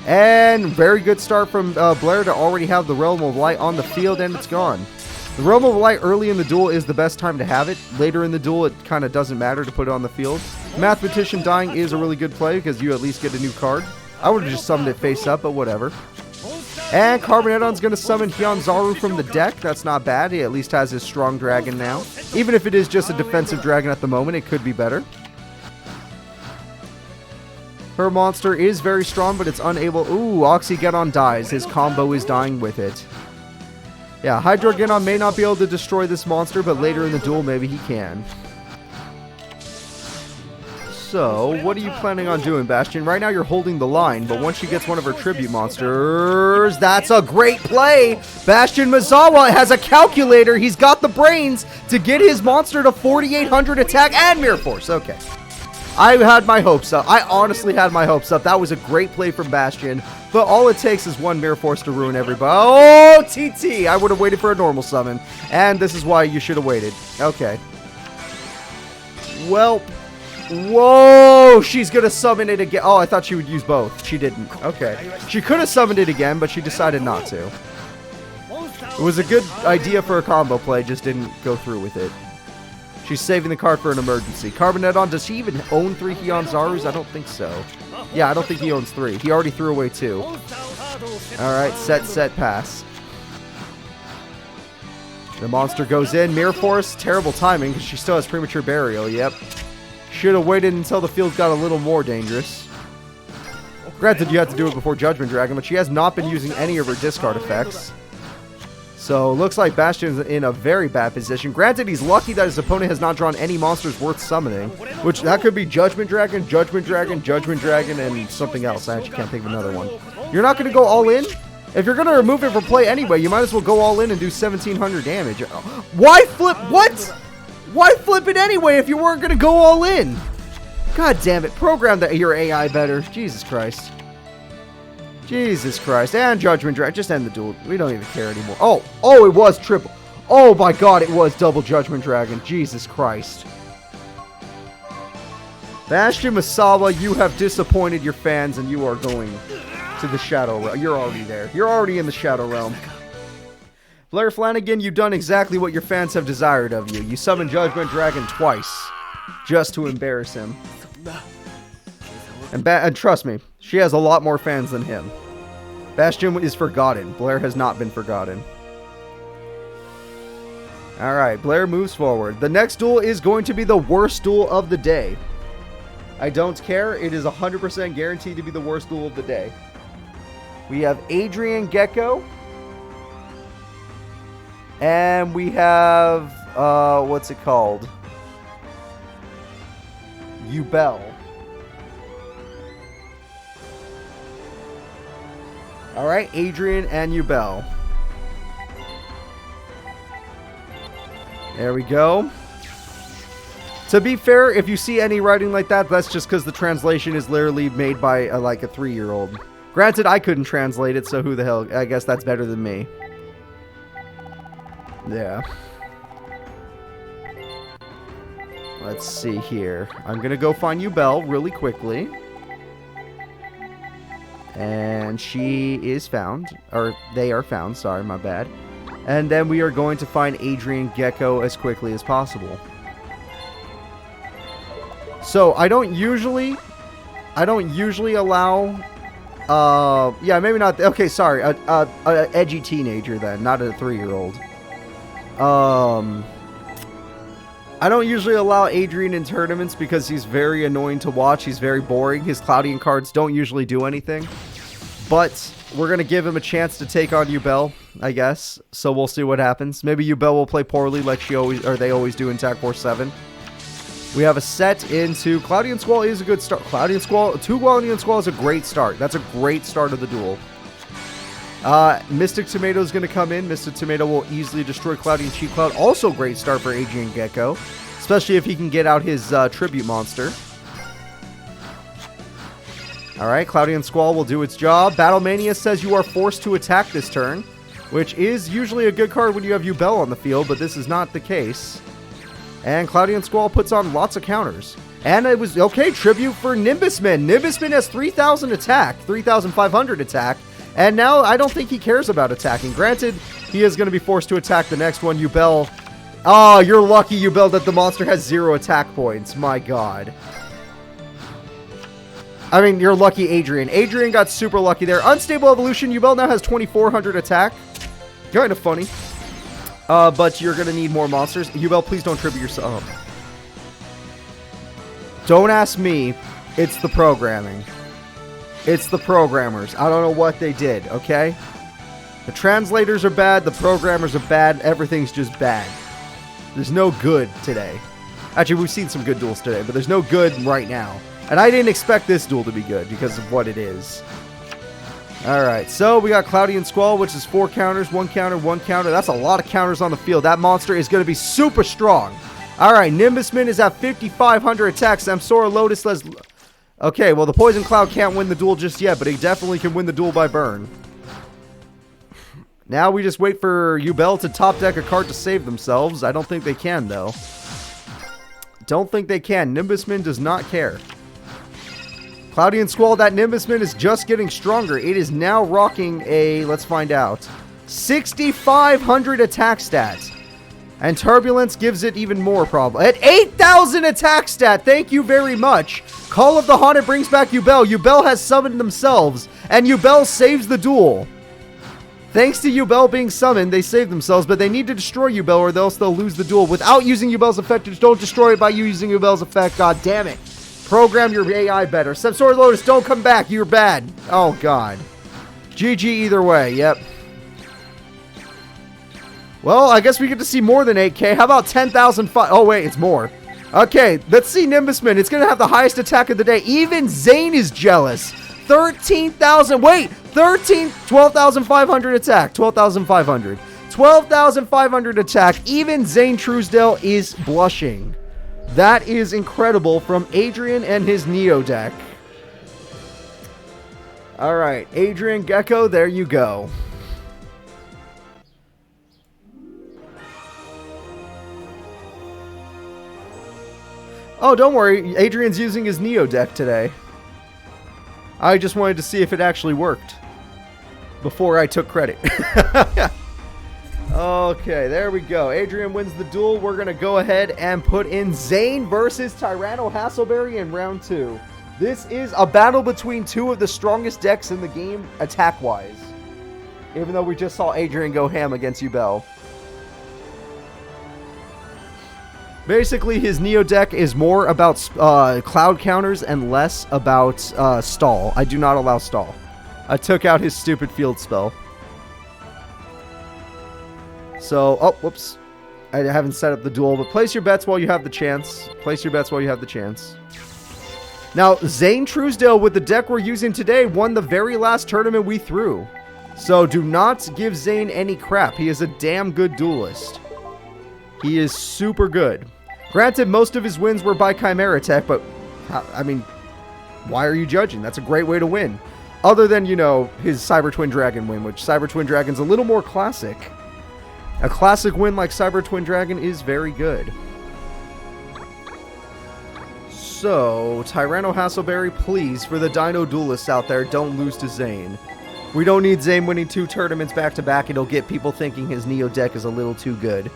And very good start from Blair to already have the Realm of Light on the field, and it's gone. The Realm of Light early in the duel is the best time to have it. Later in the duel, it kind of doesn't matter to put it on the field. Mathematician dying is a really good play because you at least get a new card. I would have just summoned it face up, but whatever. And Carbonetton's going to summon Hyonzaru from the deck. That's not bad. He at least has his strong dragon now. Even if it is just a defensive dragon at the moment, it could be better. Her monster is very strong, but it's unable... Ooh, Oxygeddon dies. His combo is dying with it. Yeah, Hydrogeddon may not be able to destroy this monster, but later in the duel, maybe he can. So, what are you planning on doing, Bastion? Right now you're holding the line, but once she gets one of her tribute monsters, that's a great play! Bastion Misawa has a calculator. He's got the brains to get his monster to 4,800 attack and Mirror Force. Okay. I had my hopes up. I honestly had my hopes up. That was a great play from Bastion, but all it takes is 1 Mirror Force to ruin everybody. Oh, TT! I would have waited for a normal summon, and this is why you should have waited. Okay. Well... Whoa! She's gonna summon it again. Oh, I thought she would use both. She didn't. Okay. She could have summoned it again, but she decided not to. It was a good idea for a combo play, just didn't go through with it. She's saving the card for an emergency. Carbonetton, does he even own 3 Hyonzarus? I don't think so. Yeah, I don't think he owns 3. He already threw away 2. Alright, set, pass. The monster goes in. Mirror Force, terrible timing because she still has premature burial. Yep. Should have waited until the field got a little more dangerous. Granted, you have to do it before Judgment Dragon, but she has not been using any of her discard effects. So, looks like Bastion's in a very bad position. Granted, he's lucky that his opponent has not drawn any monsters worth summoning. Which, that could be Judgment Dragon, and something else. I actually can't think of another one. You're not going to go all in? If you're going to remove it from play anyway, you might as well go all in and do 1,700 damage. Why flip? What? Why flip it anyway if you weren't going to go all in? God damn it. Program your AI better. Jesus Christ. Jesus Christ. And Judgment Dragon. Just end the duel. We don't even care anymore. Oh, it was triple. Oh my god, it was double Judgment Dragon. Jesus Christ. Bastion Masawa, you have disappointed your fans and you are going to the Shadow Realm. You're already there. You're already in the Shadow Realm. Blair Flanagan, you've done exactly what your fans have desired of you. You summoned Judgment Dragon twice. Just to embarrass him. And trust me, she has a lot more fans than him. Bastion is forgotten. Blair has not been forgotten. Alright, Blair moves forward. The next duel is going to be the worst duel of the day. I don't care. It is 100% guaranteed to be the worst duel of the day. We have Adrian Gecko. And we have, what's it called? Yubel. Alright, Adrian and Yubel. There we go. To be fair, if you see any writing like that, that's just because the translation is literally made by like a 3-year-old. Granted, I couldn't translate it, so who the hell? I guess that's better than me. Yeah. Let's see here. I'm going to go find Yubel really quickly. And she is found. Or they are found. Sorry, my bad. And then we are going to find Adrian Gecko as quickly as possible. So, I don't usually allow... yeah, maybe not... Okay, sorry. A edgy teenager then, not a 3-year-old. I don't usually allow Adrian in tournaments because he's very annoying to watch. He's very boring. His Cloudian cards don't usually do anything. But we're going to give him a chance to take on Yubel, I guess. So we'll see what happens. Maybe Yubel will play poorly like they always do in Tag Force 7. We have a set into Cloudian Squall is a good start. Cloudian Squall, 2 Cloudian Squall is a great start. That's a great start of the duel. Mystic Tomato is going to come in. Mystic Tomato will easily destroy Cloudian Cheat Cloud. Also great start for Adrian Gecko. Especially if he can get out his tribute monster. Alright, Cloudian Squall will do its job. Battlemania says you are forced to attack this turn. Which is usually a good card when you have Yubel on the field, but this is not the case. And Cloudian Squall puts on lots of counters. And it was, okay, tribute for Nimbusman. Nimbusman has 3,000 attack, 3,500 attack. And now I don't think he cares about attacking. Granted, he is going to be forced to attack the next one, Yubel. Oh, you're lucky, Yubel, that the monster has 0 attack points. My god. I mean, you're lucky, Adrian. Adrian got super lucky there. Unstable Evolution, Yubel now has 2,400 attack. Kind of funny. But you're going to need more monsters. Yubel, please don't tribute yourself. Don't ask me. It's the programming. It's the programmers. I don't know what they did, okay? The translators are bad. The programmers are bad. Everything's just bad. There's no good today. Actually, we've seen some good duels today, but there's no good right now. And I didn't expect this duel to be good because of what it is. Alright, so we got Cloudian Squall, which is 4 counters, 1 counter, 1 counter. That's a lot of counters on the field. That monster is going to be super strong. Alright, Nimbusman is at 5,500 attacks. Samsora Lotus has... Okay, well, the Poison Cloud can't win the duel just yet, but he definitely can win the duel by burn. Now we just wait for Yubel to top deck a card to save themselves. I don't think they can, though. Don't think they can. Nimbusman does not care. Cloudian Squall, that Nimbusman is just getting stronger. It is now rocking a, let's find out, 6,500 attack stats. And Turbulence gives it even more problem. At 8,000 attack stat, thank you very much. Call of the Haunted brings back Yubel. Yubel has summoned themselves, and Yubel saves the duel. Thanks to Yubel being summoned, they saved themselves, but they need to destroy Yubel or else they'll lose the duel without using Yubel's effect. Just don't destroy it by you using Yubel's effect. God damn it. Program your AI better. Sword Lotus, don't come back. You're bad. Oh, God. GG either way. Yep. Well, I guess we get to see more than 8K. How about 10,000? Oh, wait, it's more. Okay, let's see Nimbusman. It's going to have the highest attack of the day. Even Zane is jealous. 13,000. Wait, 12,500 attack. 12,500. 12,500 attack. Even Zane Truesdale is blushing. That is incredible from Adrian and his Neo deck. All right, Adrian Gecko, there you go. Oh, don't worry. Adrian's using his Neo deck today. I just wanted to see if it actually worked before I took credit. Okay, there we go. Adrian wins the duel. We're going to go ahead and put in Zane versus Tyranno Hassleberry in round 2. This is a battle between two of the strongest decks in the game attack-wise. Even though we just saw Adrian go ham against Yubel. Basically, his Neo deck is more about cloud counters and less about stall. I do not allow stall. I took out his stupid field spell. So, oh, whoops. I haven't set up the duel, but place your bets while you have the chance. Place your bets while you have the chance. Now, Zane Truesdale with the deck we're using today won the very last tournament we threw. So do not give Zane any crap. He is a damn good duelist. He is super good. Granted, most of his wins were by Chimera Tech, but, I mean, why are you judging? That's a great way to win. Other than, you know, his Cyber Twin Dragon win, which Cyber Twin Dragon's a little more classic. A classic win like Cyber Twin Dragon is very good. So, Tyranno Hassleberry, please, for the Dino Duelists out there, don't lose to Zane. We don't need Zane winning 2 tournaments back-to-back. It'll get people thinking his Neo deck is a little too good.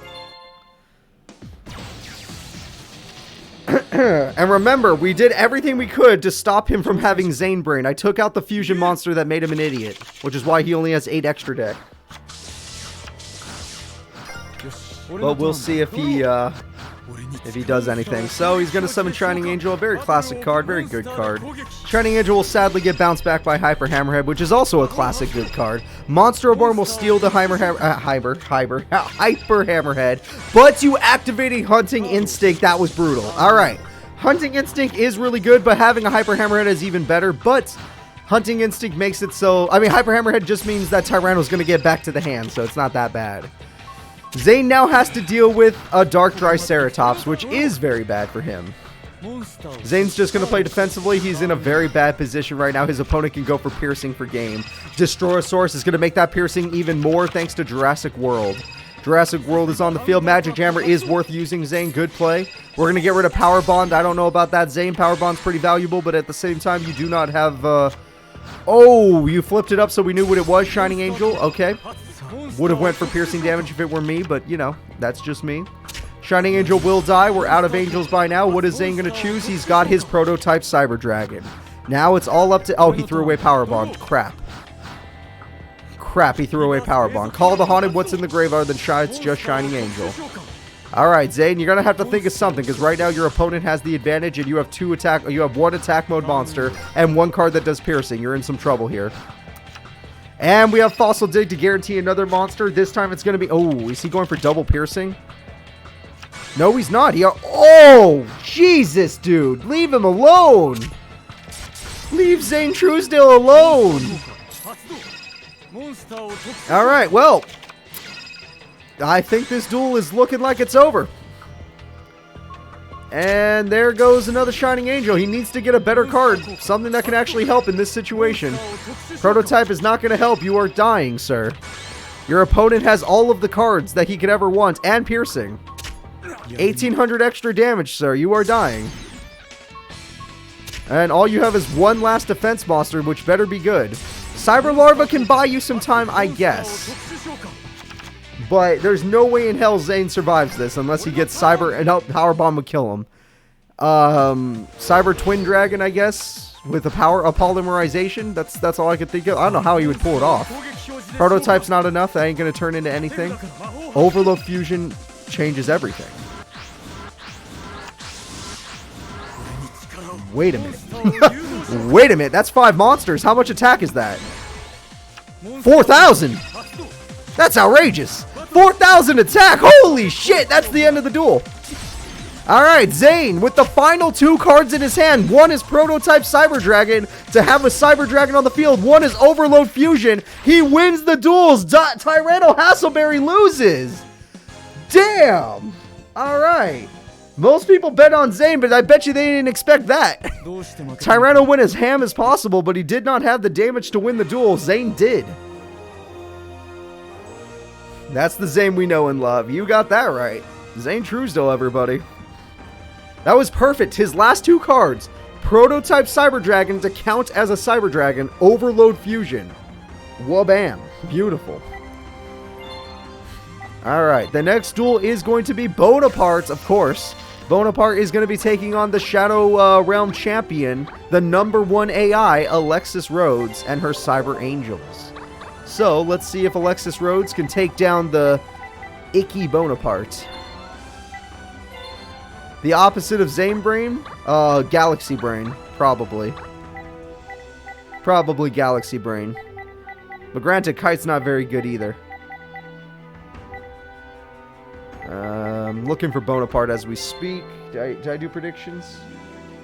And remember, we did everything we could to stop him from having Zane Brain. I took out the fusion monster that made him an idiot, which is why he only has 8 extra deck. But we'll see if he does anything. So he's going to summon Shining Angel, a very classic card, very good card. Shining Angel will sadly get bounced back by Hyper Hammerhead, which is also a classic good card. Monster Reborn will steal the Hyper Hammerhead, but you activate a Hunting Instinct. That was brutal. All right. Hunting Instinct is really good, but having a Hyper Hammerhead is even better, but Hunting Instinct makes it so... I mean, Hyper Hammerhead just means that Tyranno's going to get back to the hand, so it's not that bad. Zane now has to deal with a Dark Triceratops, which is very bad for him. Zane's just going to play defensively. He's in a very bad position right now. His opponent can go for Piercing for game. Destroyosaurus is going to make that Piercing even more thanks to Jurassic World. Jurassic World is on the field. Magic Jammer is worth using, Zane. Good play. We're going to get rid of Power Bond. I don't know about that, Zane. Power Bond's pretty valuable, but at the same time, you do not have... Oh, you flipped it up so we knew what it was. Shining Angel. Okay. Would have went for piercing damage if it were me, but, you know, that's just me. Shining Angel will die. We're out of angels by now. What is Zane going to choose? He's got his prototype Cyber Dragon. Now it's all up to... Oh, he threw away Power Bond. Crap. Crap, he threw away Power Bond. Call the Haunted. What's in the graveyard? Then it's just Shining Angel. Alright, Zane, you're going to have to think of something, because right now your opponent has the advantage, and you have 1 attack mode monster, and 1 card that does piercing. You're in some trouble here. And we have Fossil Dig to guarantee another monster. This time it's going to be... Oh, is he going for double piercing? No, he's not. Oh, Jesus, dude. Leave him alone. Leave Zane Truesdale alone. Alright, well... I think this duel is looking like it's over. And there goes another Shining Angel. He needs to get a better card. Something that can actually help in this situation. Prototype is not going to help. You are dying, sir. Your opponent has all of the cards that he could ever want. And piercing. 1,800 extra damage, sir. You are dying. And all you have is 1 last defense monster, which better be good. Cyber Larva can buy you some time, I guess. But there's no way in hell Zane survives this unless he gets Cyber... And Power Bomb would kill him. Cyber Twin Dragon, I guess, with a polymerization. That's all I could think of. I don't know how he would pull it off. Prototype's not enough. That ain't going to turn into anything. Overload Fusion changes everything. Wait a minute. Wait a minute. That's 5 monsters. How much attack is that? 4,000. That's outrageous. 4,000 attack. Holy shit. That's the end of the duel. Alright, Zane, with the final 2 cards in his hand. One is Prototype Cyber Dragon to have a Cyber Dragon on the field. One is Overload Fusion. He wins the duels. Tyranno Hasselberry loses. Damn. Alright. Most people bet on Zane, but I bet you they didn't expect that. Tyranno went as ham as possible, but he did not have the damage to win the duel. Zane did. That's the Zane we know and love. You got that right. Zane Truesdale, everybody. That was perfect. His last 2 cards, Prototype Cyber Dragon to count as a Cyber Dragon, Overload Fusion. Wabam. Beautiful. Alright, the next duel is going to be Bonaparte, of course. Bonaparte is going to be taking on the Shadow Realm champion, the #1 AI, Alexis Rhodes, and her Cyber Angels. So, let's see if Alexis Rhodes can take down the icky Bonaparte. The opposite of Zane Brain? Galaxy Brain. Probably. Probably Galaxy Brain. But granted, Kite's not very good either. Looking for Bonaparte as we speak. Did I do predictions?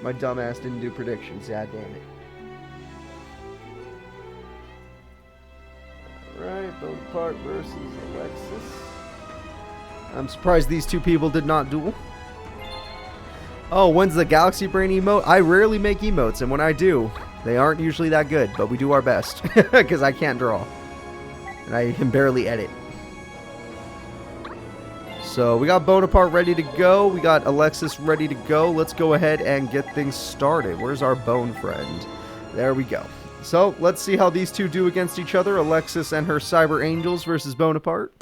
My dumbass didn't do predictions. Yeah, damn it. Alright, Bonaparte versus Alexis. I'm surprised these 2 people did not duel. Oh, when's the Galaxy Brain emote? I rarely make emotes, and when I do, they aren't usually that good, but we do our best, because I can't draw. And I can barely edit. So, we got Bonaparte ready to go, we got Alexis ready to go. Let's go ahead and get things started. Where's our bone friend? There we go. So, let's see how these 2 do against each other. Alexis and her Cyber Angels versus Bonaparte.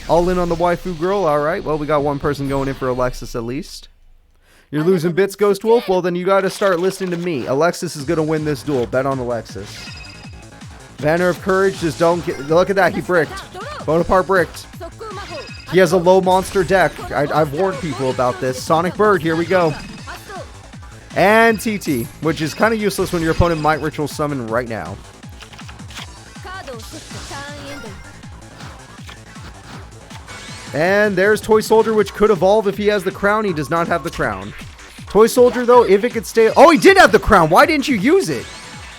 All in on the waifu girl, alright. Well, we got one person going in for Alexis at least. You're losing bits, Ghost Wolf? Well, then you gotta start listening to me. Alexis is gonna win this duel. Bet on Alexis. Banner of Courage, just don't get... Look at that, he bricked. Bonaparte bricked. He has a low monster deck. I've warned people about this. Sonic Bird, here we go. And TT, which is kind of useless when your opponent might Ritual Summon right now. And there's Toy Soldier, which could evolve if he has the crown. He does not have the crown. Toy Soldier, though, if it could stay... Oh, he did have the crown. Why didn't you use it?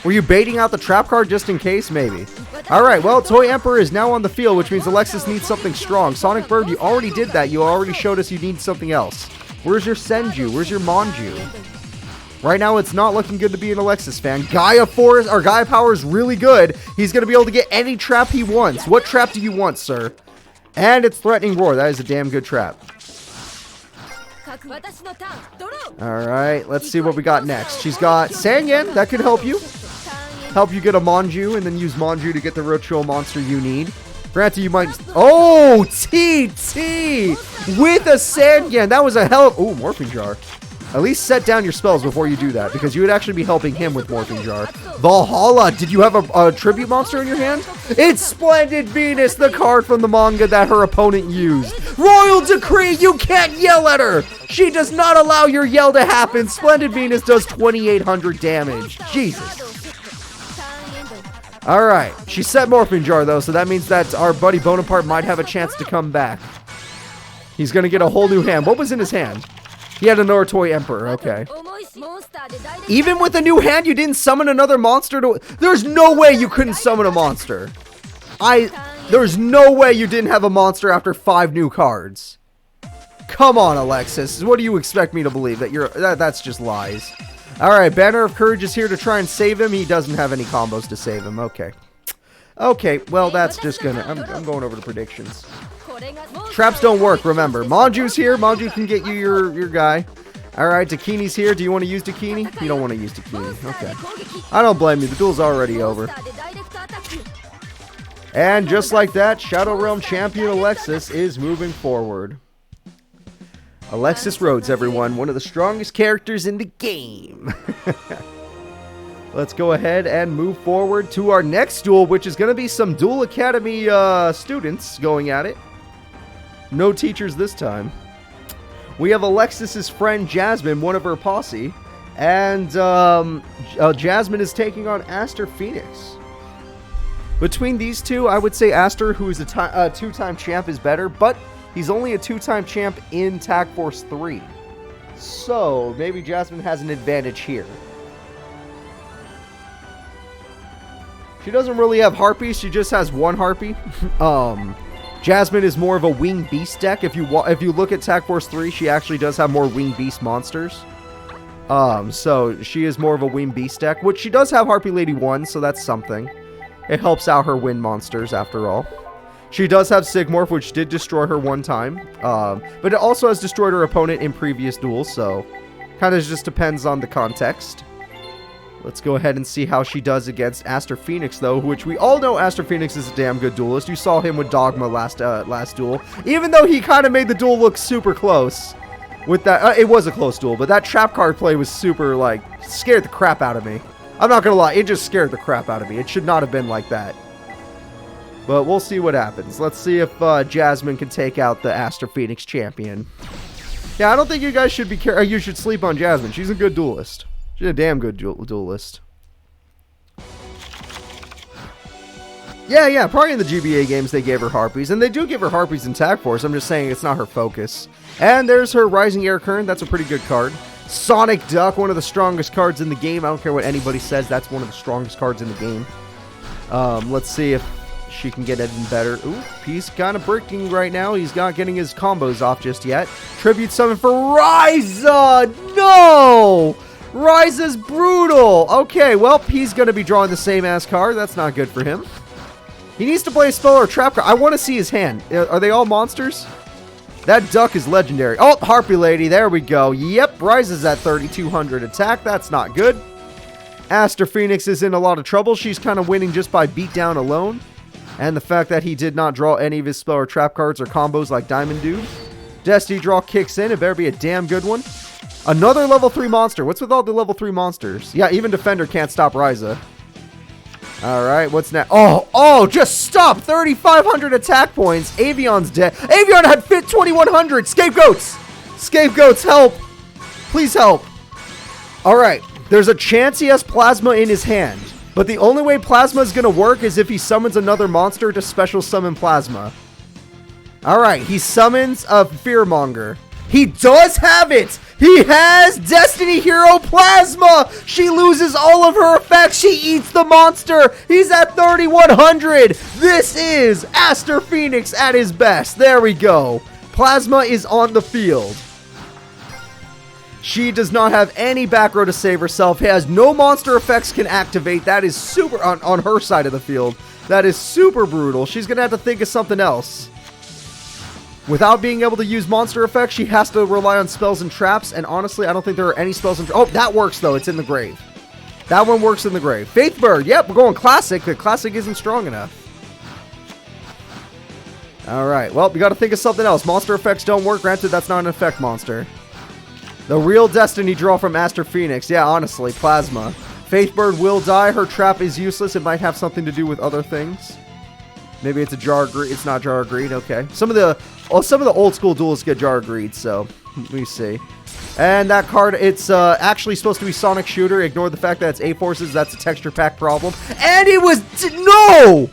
Were you baiting out the trap card just in case? Maybe. Alright, well, Toy Emperor is now on the field, which means Alexis needs something strong. Sonic Bird, you already did that. You already showed us you need something else. Where's your Senju? Where's your Manju? Right now, it's not looking good to be an Alexis fan. Gaia Force, or Gaia Power is really good. He's going to be able to get any trap he wants. What trap do you want, sir? And it's Threatening Roar. That is a damn good trap. Alright, let's see what we got next. She's got Sanyan. That could help you. Help you get a Manju, and then use Manju to get the ritual monster you need. Granted, you might... Oh! TT! With a Sanyan! That was a hell of... Ooh, Morphing Jar. At least set down your spells before you do that, because you would actually be helping him with Morphing Jar. Valhalla! Did you have a tribute monster in your hand? It's Splendid Venus, the card from the manga that her opponent used. Royal Decree! You can't yell at her! She does not allow your yell to happen. Splendid Venus does 2,800 damage. Jesus. Alright, she set Morphing Jar though, so that means that our buddy Bonaparte might have a chance to come back. He's gonna get a whole new hand. What was in his hand? He had another Toy Emperor, okay. Even with a new hand, you didn't summon another monster to... There's no way you couldn't summon a monster. There's no way you didn't have a monster after 5 new cards. Come on, Alexis. What do you expect me to believe? That's just lies. Alright, Banner of Courage is here to try and save him. He doesn't have any combos to save him. Okay. Okay, well, that's just gonna... I'm going over to predictions. Traps don't work, remember. Manju's here. Manju can get you your guy. Alright, Dakini's here. Do you want to use Dakini? You don't want to use Dakini. Okay. I don't blame you. The duel's already over. And just like that, Shadow Realm champion Alexis is moving forward. Alexis Rhodes, everyone. One of the strongest characters in the game. Let's go ahead and move forward to our next duel, which is going to be some Duel Academy students going at it. No teachers this time. We have Alexis's friend Jasmine, one of her posse, and Jasmine is taking on Aster Phoenix. Between these two, I would say Aster, who is a two-time champ, is better, but he's only a two-time champ in Tag Force 3. So, maybe Jasmine has an advantage here. She doesn't really have Harpies, she just has one Harpy. Jasmine is more of a Winged Beast deck. If you look at Tag Force 3, she actually does have more Winged Beast monsters. So she is more of a Winged Beast deck, which she does have Harpy Lady 1, so that's something. It helps out her wind monsters, after all. She does have Sigmorph, which did destroy her one time. But it also has destroyed her opponent in previous duels, so kind of just depends on the context. Let's go ahead and see how she does against Aster Phoenix, though, which we all know Aster Phoenix is a damn good duelist. You saw him with Dogma last duel. Even though he kind of made the duel look super close. With that, it was a close duel, but that trap card play was super, like, scared the crap out of me. I'm not gonna lie, it just scared the crap out of me. It should not have been like that. But we'll see what happens. Let's see if Jasmine can take out the Aster Phoenix champion. Yeah, I don't think you guys should you should sleep on Jasmine. She's a good duelist. She's a damn good duelist. Yeah, probably in the GBA games they gave her Harpies. And they do give her Harpies in Tag Force. I'm just saying it's not her focus. And there's her Rising Air Current. That's a pretty good card. Sonic Duck, one of the strongest cards in the game. I don't care what anybody says. That's one of the strongest cards in the game. Let's see if she can get even better. Ooh, he's kind of breaking right now. He's not getting his combos off just yet. Tribute Summon for Ryza! No! Ryza's brutal! Okay, well, he's going to be drawing the same ass card. That's not good for him. He needs to play a spell or a trap card. I want to see his hand. Are they all monsters? That duck is legendary. Oh, Harpy Lady. There we go. Yep, Ryza's at 3,200 attack. That's not good. Aster Phoenix is in a lot of trouble. She's kind of winning just by beatdown alone. And the fact that he did not draw any of his spell or trap cards or combos like Diamond Dude. Destiny Draw kicks in. It better be a damn good one. Another level 3 monster. What's with all the level 3 monsters? Yeah, even Defender can't stop Ryza. Alright, what's next? Oh, just stop! 3,500 attack points. Avion's dead. Avion had fit 2,100. Scapegoats! Scapegoats, help! Please help. Alright, there's a chance he has Plasma in his hand. But the only way Plasma is going to work is if he summons another monster to special summon Plasma. Alright, he summons a Fearmonger. He does have it! He has Destiny Hero Plasma! She loses all of her effects. She eats the monster. He's at 3,100. This is Aster Phoenix at his best. There we go. Plasma is on the field. She does not have any back row to save herself. Has no monster effects can activate. That is super on her side of the field. That is super brutal. She's going to have to think of something else. Without being able to use monster effects, she has to rely on spells and traps, and honestly, I don't think there are any spells and traps. Oh, that works, though. It's in the grave. That one works in the grave. Faithbird. Yep, we're going classic. The classic isn't strong enough. Alright, well, we got to think of something else. Monster effects don't work. Granted, that's not an effect monster. The real Destiny Draw from Aster Phoenix. Yeah, honestly, Plasma. Faithbird will die. Her trap is useless. It might have something to do with other things. Maybe it's a Jar of Greed. It's not Jar of Greed. Okay. Some of the old school duelists get Jar of Greed, so let me see. And that card, it's actually supposed to be Sonic Shooter. Ignore the fact that it's A-Forces. That's a texture pack problem. And it was... No!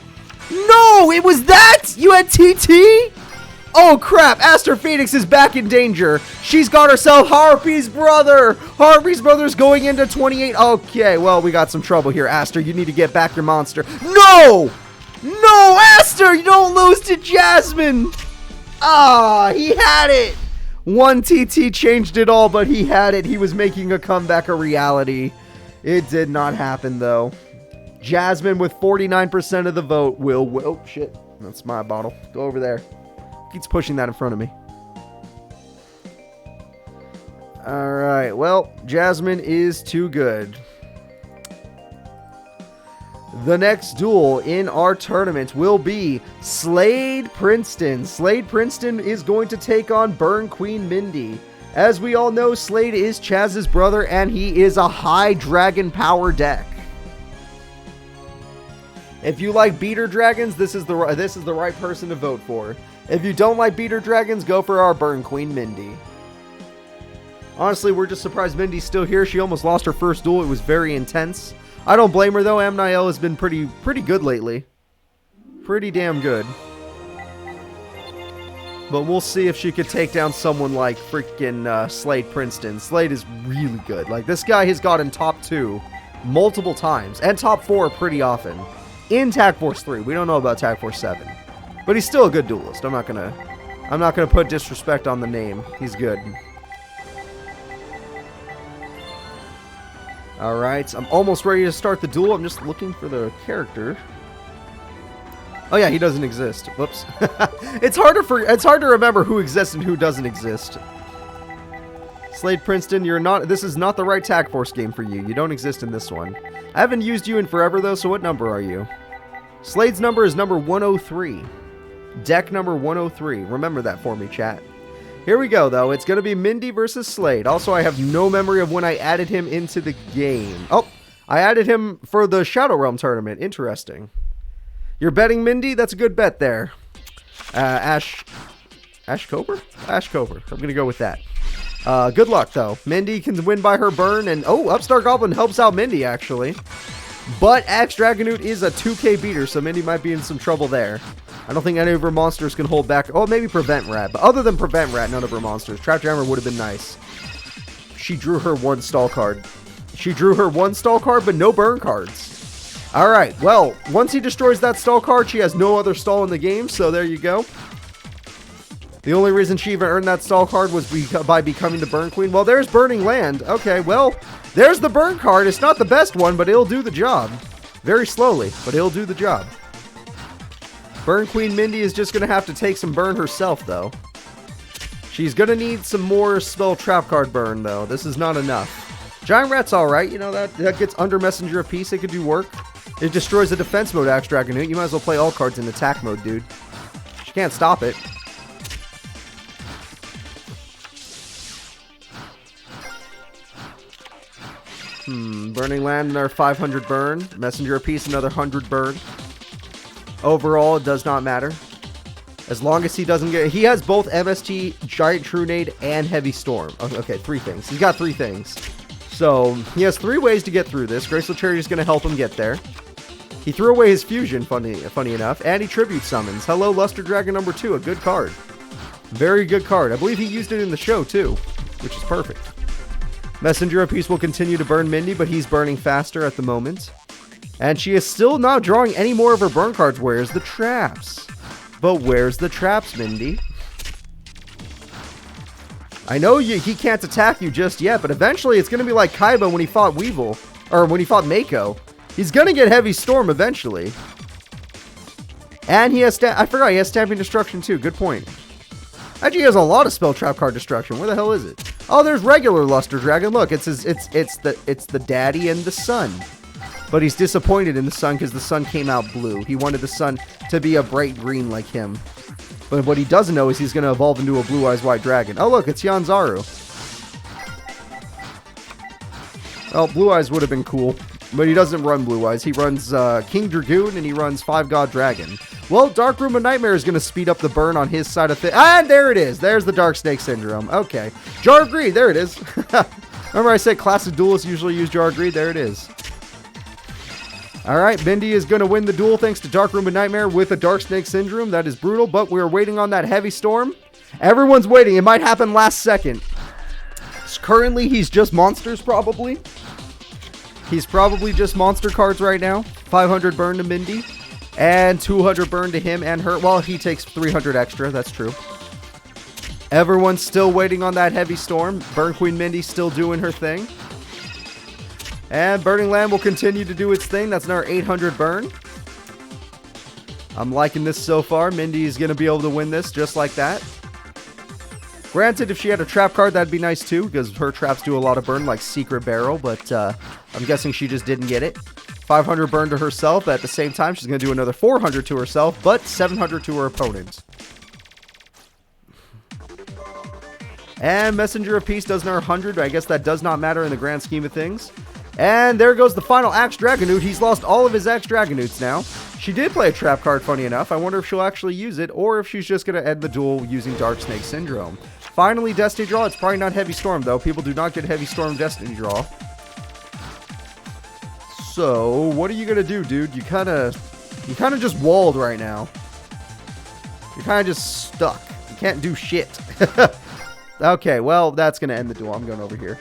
No! It was that! You had TT? Oh, crap. Aster Phoenix is back in danger. She's got herself Harpy's brother. Harpy's brother's going into 28. Okay, well, we got some trouble here. Aster, you need to get back your monster. No! No, Aster, you don't lose to Jasmine. Ah, he had it. One TT changed it all, but he had it. He was making a comeback a reality. It did not happen, though. Jasmine with 49% of the vote will... Oh, shit. That's my bottle. Go over there. Keeps pushing that in front of me. Alright, well, Jasmine is too good. The next duel in our tournament will be Slade Princeton. Slade Princeton is going to take on Burn Queen Mindy. As we all know, Slade is Chaz's brother, and he is a high dragon power deck. If you like beater dragons, this is the right person to vote for. If you don't like beater dragons, go for our Burn Queen, Mindy. Honestly, we're just surprised Mindy's still here. She almost lost her first duel. It was very intense. I don't blame her, though. Amniel has been pretty good lately. Pretty damn good. But we'll see if she could take down someone like freaking Slade Princeton. Slade is really good. Like, this guy has gotten top 2 multiple times. And top 4 pretty often. In Tag Force 3. We don't know about Tag Force 7. But he's still a good duelist. I'm not gonna put disrespect on the name. He's good. Alright, I'm almost ready to start the duel. I'm just looking for the character. Oh yeah, he doesn't exist. Whoops. It's hard to remember who exists and who doesn't exist. Slade Princeton, this is not the right Tag Force game for you. You don't exist in this one. I haven't used you in forever though, so what number are you? Slade's number is number 103. Deck number 103. Remember that for me, chat. Here we go, though. It's going to be Mindy versus Slade. Also, I have no memory of when I added him into the game. Oh, I added him for the Shadow Realm tournament. Interesting. You're betting Mindy? That's a good bet there. Ash Coper? Ash Coper. I'm going to go with that. Good luck, though. Mindy can win by her burn, and oh, Upstart Goblin helps out Mindy, actually. But Axe Dragonoot is a 2k beater, so Mindy might be in some trouble there. I don't think any of her monsters can hold back. Oh, maybe Prevent Rat. But other than Prevent Rat, none of her monsters. Trap Jammer would have been nice. She drew her 1 stall card. She drew her 1 stall card, but no burn cards. Alright, well, once he destroys that stall card, she has no other stall in the game, so there you go. The only reason she even earned that stall card was by becoming the Burn Queen. Well, there's Burning Land. Okay, well, there's the burn card. It's not the best one, but it'll do the job. Very slowly, but it'll do the job. Burn Queen Mindy is just going to have to take some burn herself, though. She's going to need some more spell trap card burn, though. This is not enough. Giant Rat's alright. You know, that gets under Messenger of Peace. It could do work. It destroys the defense mode Axe Dragonoot. You might as well play all cards in attack mode, dude. She can't stop it. Burning Land, another 500 burn. Messenger of Peace, another 100 burn. Overall, it does not matter. As long as he doesn't get... He has both MST, Giant Trunade, and Heavy Storm. Okay, 3 things. He's got 3 things. So, he has 3 ways to get through this. Graceful Charity is going to help him get there. He threw away his Fusion, funny enough, and he Tribute Summons. Hello, Luster Dragon number 2, a good card. Very good card. I believe he used it in the show, too, which is perfect. Messenger of Peace will continue to burn Mindy, but he's burning faster at the moment. And she is still not drawing any more of her burn cards. Where's the traps? But where's the traps, Mindy? I know he can't attack you just yet, but eventually it's going to be like Kaiba when he fought Weevil. Or when he fought Mako. He's going to get Heavy Storm eventually. And he has... I forgot, he has Stamping Destruction too. Good point. Actually, he has a lot of spell trap card destruction. Where the hell is it? Oh, there's regular Luster Dragon. Look, it's the daddy and the son. But he's disappointed in the sun because the sun came out blue. He wanted the sun to be a bright green like him. But what he doesn't know is he's going to evolve into a Blue Eyes White Dragon. Oh, look, it's Yanzaru. Well, Blue Eyes would have been cool. But he doesn't run Blue Eyes. He runs King Dragoon and he runs 5 God Dragon. Well, Dark Room of Nightmare is going to speed up the burn on his side of things. And there it is. There's the Dark Snake Syndrome. Okay. Jar of Greed. There it is. Remember I said classic duelists usually use Jar of Greed? There it is. Alright, Mindy is going to win the duel thanks to Dark Room of Nightmare with a Dark Snake Syndrome. That is brutal, but we're waiting on that Heavy Storm. Everyone's waiting. It might happen last second. Currently, he's just monsters, probably. He's probably just monster cards right now. 500 burn to Mindy. And 200 burn to him and her. Well, he takes 300 extra. That's true. Everyone's still waiting on that Heavy Storm. Burn Queen Mindy still doing her thing. And Burning Land will continue to do its thing. That's another 800 burn. I'm liking this so far. Mindy is going to be able to win this just like that. Granted, if she had a trap card, that'd be nice too, because her traps do a lot of burn, like Secret Barrel, but I'm guessing she just didn't get it. 500 burn to herself, but at the same time, she's going to do another 400 to herself, but 700 to her opponent. And Messenger of Peace does another 100, but I guess that does not matter in the grand scheme of things. And there goes the final Axe Dragonute. He's lost all of his Axe Dragonutes now. She did play a trap card, funny enough. I wonder if she'll actually use it, or if she's just going to end the duel using Dark Snake Syndrome. Finally, Destiny Draw. It's probably not Heavy Storm, though. People do not get Heavy Storm Destiny Draw. So, what are you going to do, dude? You kind of just walled right now. You're kind of just stuck. You can't do shit. Okay, well, that's going to end the duel. I'm going over here.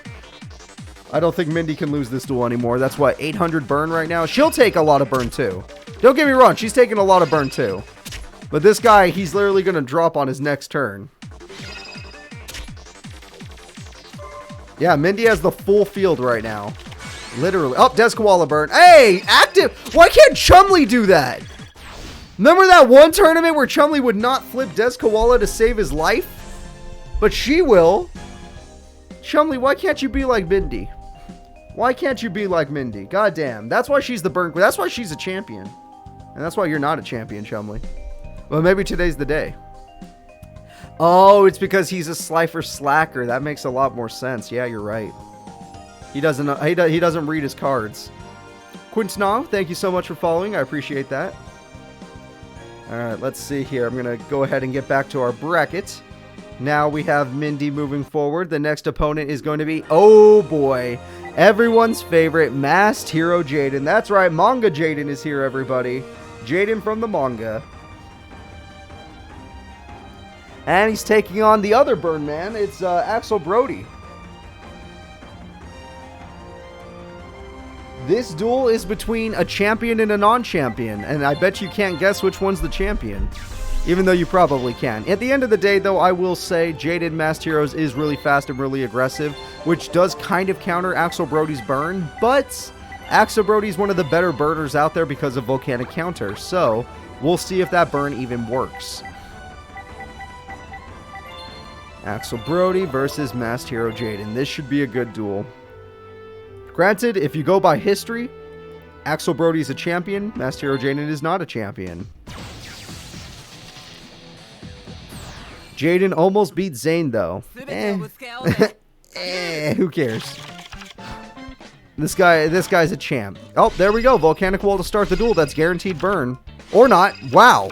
I don't think Mindy can lose this duel anymore. That's what, 800 burn right now? She'll take a lot of burn, too. Don't get me wrong. She's taking a lot of burn, too. But this guy, he's literally going to drop on his next turn. Yeah, Mindy has the full field right now. Literally. Oh, Deskawala burn. Hey, active. Why can't Chumley do that? Remember that one tournament where Chumley would not flip Deskawala to save his life? But she will. Chumley, why can't you be like Mindy? Why can't you be like Mindy? God damn. That's why she's the burn. That's why she's a champion. And that's why you're not a champion, Chumley. Well, maybe today's the day. Oh, it's because he's a Slifer Slacker. That makes a lot more sense. Yeah, you're right. He doesn't read his cards. Quintna, thank you so much for following. I appreciate that. Alright, let's see here. I'm going to go ahead and get back to our bracket. Now we have Mindy moving forward. The next opponent is going to be, oh boy, everyone's favorite Masked Hero Jaden. That's right, Manga Jaden is here, everybody. Jaden from the manga. And he's taking on the other Burn Man. It's Axel Brody. This duel is between a champion and a non-champion, and I bet you can't guess which one's the champion. Even though you probably can. At the end of the day, though, I will say Jaden Masked Heroes is really fast and really aggressive, which does kind of counter Axel Brody's burn, but Axel Brody's one of the better burners out there because of Volcanic Counter, so we'll see if that burn even works. Axel Brody versus Masked Hero Jaden. This should be a good duel. Granted, if you go by history, Axel Brody's a champion, Masked Hero Jaden is not a champion. Jaden almost beat Zane, though. Who cares? This guy's a champ. Oh, there we go. Volcanic Wall to start the duel. That's guaranteed burn. Or not. Wow.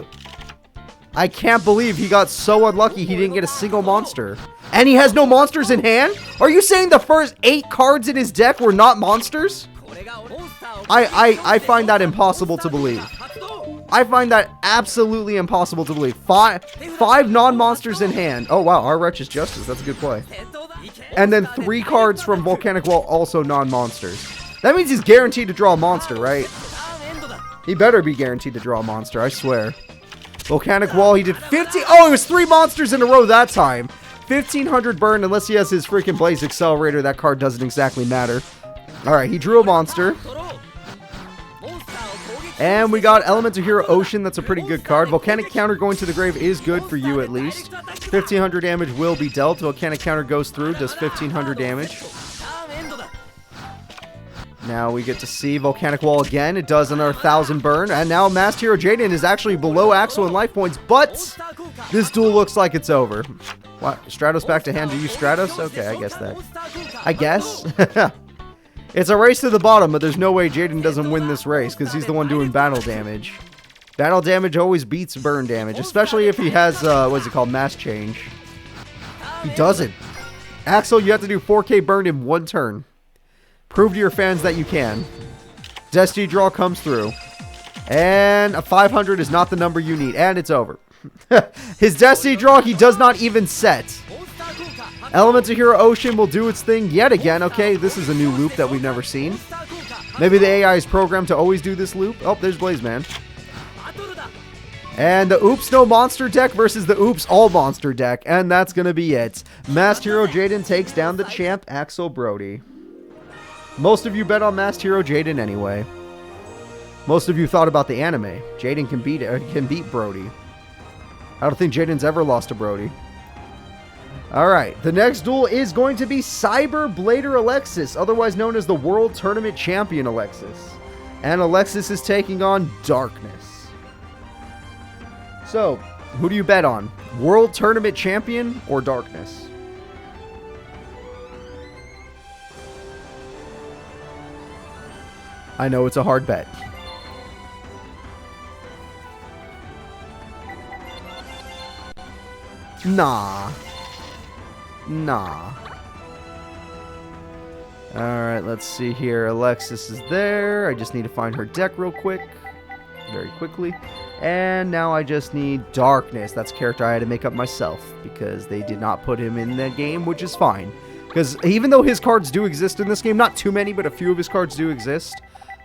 I can't believe he got so unlucky he didn't get a single monster. And he has no monsters in hand? Are you saying the first 8 cards in his deck were not monsters? I find that impossible to believe. I find that absolutely impossible to believe. Five non-monsters in hand. Oh, wow. Our Wretch's Justice. That's a good play. And then 3 cards from Volcanic Wall, also non-monsters. That means he's guaranteed to draw a monster, right? He better be guaranteed to draw a monster, I swear. Volcanic Wall, he did 50. Oh, it was 3 monsters in a row that time. 1500 burn, unless he has his freaking Blaze Accelerator. That card doesn't exactly matter. Alright, he drew a monster. And we got Elemental Hero Ocean. That's a pretty good card. Volcanic Counter going to the grave is good for you, at least. 1500 damage will be dealt. Volcanic Counter goes through, does 1500 damage. Now we get to see Volcanic Wall again. It does another 1000 burn. And now Masked Hero Jaden is actually below Axel in life points. But this duel looks like it's over. What? Stratos back to hand. Do you Stratos? Okay, I guess that. I guess. It's a race to the bottom, but there's no way Jaden doesn't win this race because he's the one doing battle damage. Battle damage always beats burn damage, especially if he has, what's it called, Mass Change. He doesn't. Axel, you have to do 4k burn in 1 turn. Prove to your fans that you can. Destiny Draw comes through. And a 500 is not the number you need. And it's over. His Destiny Draw, he does not even set. Elemental Hero Ocean will do its thing yet again. Okay, this is a new loop that we've never seen. Maybe the AI is programmed to always do this loop. Oh, there's Blaze Man. And the Oops No Monster deck versus the Oops All Monster deck. And that's going to be it. Masked Hero Jaden takes down the champ, Axel Brody. Most of you bet on Masked Hero Jaden anyway. Most of you thought about the anime. Jaden can beat Brody. I don't think Jaden's ever lost to Brody. Alright, the next duel is going to be Cyber Blader Alexis, otherwise known as the World Tournament Champion Alexis. And Alexis is taking on Darkness. So, who do you bet on? World Tournament Champion or Darkness? I know it's a hard bet. Nah. Nah. Alright, let's see here. Alexis is there. I just need to find her deck real quick. Very quickly. And now I just need Darkness. That's a character I had to make up myself because they did not put him in the game, which is fine. Because even though his cards do exist in this game, not too many, but a few of his cards do exist.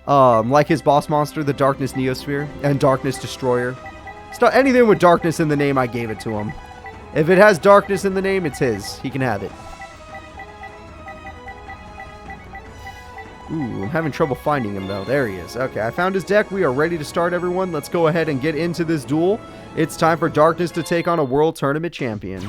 Like his boss monster, the Darkness Neosphere, and Darkness Destroyer. Anything with Darkness in the name, I gave it to him. If it has Darkness in the name, it's his. He can have it. Ooh, I'm having trouble finding him, though. There he is. Okay, I found his deck. We are ready to start, everyone. Let's go ahead and get into this duel. It's time for Darkness to take on a World Tournament champion.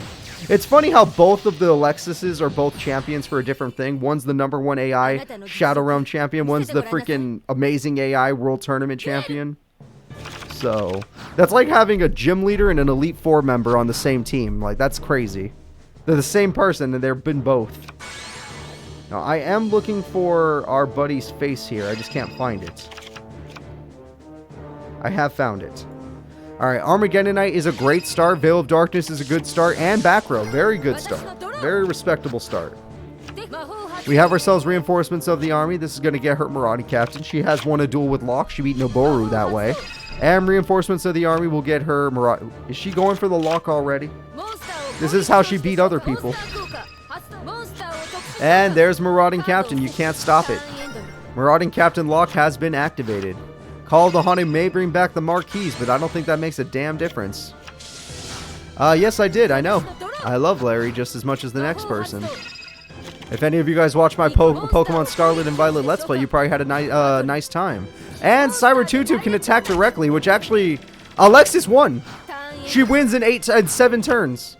It's funny how both of the Alexises are both champions for a different thing. One's the #1 AI Shadow Realm champion. One's the freaking amazing AI World Tournament champion. So, that's like having a gym leader and an Elite Four member on the same team. Like, that's crazy. They're the same person, and they've been both. Now, I am looking for our buddy's face here. I just can't find it. I have found it. Alright, Armageddonite is a great start. Veil of Darkness is a good start. And back row, very good start. Very respectable start. We have ourselves reinforcements of the army. This is going to get her Marauding Captain. She has won a duel with Locke. She beat Noboru that way. And reinforcements of the army will get her Marauding. Is she going for the Locke already? This is how she beat other people. And there's Marauding Captain. You can't stop it. Marauding Captain Locke has been activated. Call of the Haunted may bring back the Marquise, but I don't think that makes a damn difference. Yes, I did. I know. I love Larry just as much as the next person. If any of you guys watched my Pokemon Scarlet and Violet Let's Play, you probably had a nice time. And Cyber Tutu can attack directly, which actually... Alexis won. She wins in 7 turns.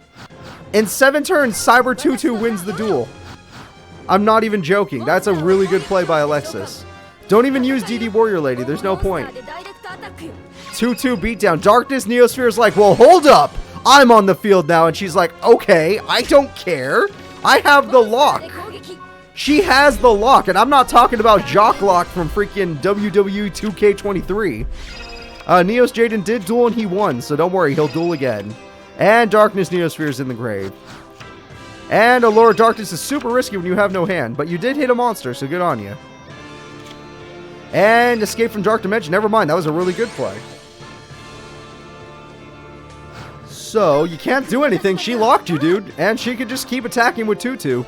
In 7 turns, Cyber Tutu wins the duel. I'm not even joking. That's a really good play by Alexis. Don't even use DD Warrior Lady. There's no point. 2-2 beatdown. Darkness Neosphere is like, well, hold up. I'm on the field now. And she's like, okay, I don't care. I have the lock. She has the lock. And I'm not talking about Jock Lock from freaking WWE 2K23. Neos Jaden did duel and he won. So don't worry. He'll duel again. And Darkness Neosphere is in the grave. And Allure of Darkness is super risky when you have no hand. But you did hit a monster, so good on you. And Escape from Dark Dimension. Never mind, that was a really good play. So, you can't do anything. She locked you, dude. And she could just keep attacking with Tutu.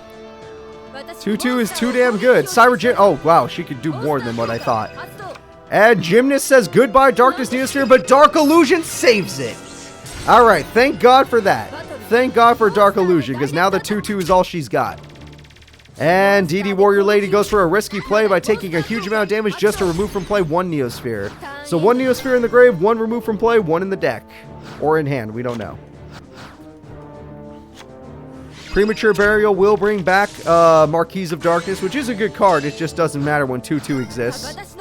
Tutu is too damn good. Oh, wow, she could do more than what I thought. And Gymnast says goodbye, Darkness Neosphere, but Dark Illusion saves it. Alright, thank God for that. Thank God for Dark Illusion, because now the Tutu is all she's got. And DD Warrior Lady goes for a risky play by taking a huge amount of damage just to remove from play 1 Neosphere. So 1 Neosphere in the grave, 1 removed from play, 1 in the deck. Or in hand, we don't know. Premature Burial will bring back Marquise of Darkness, which is a good card. It just doesn't matter when Tutu exists.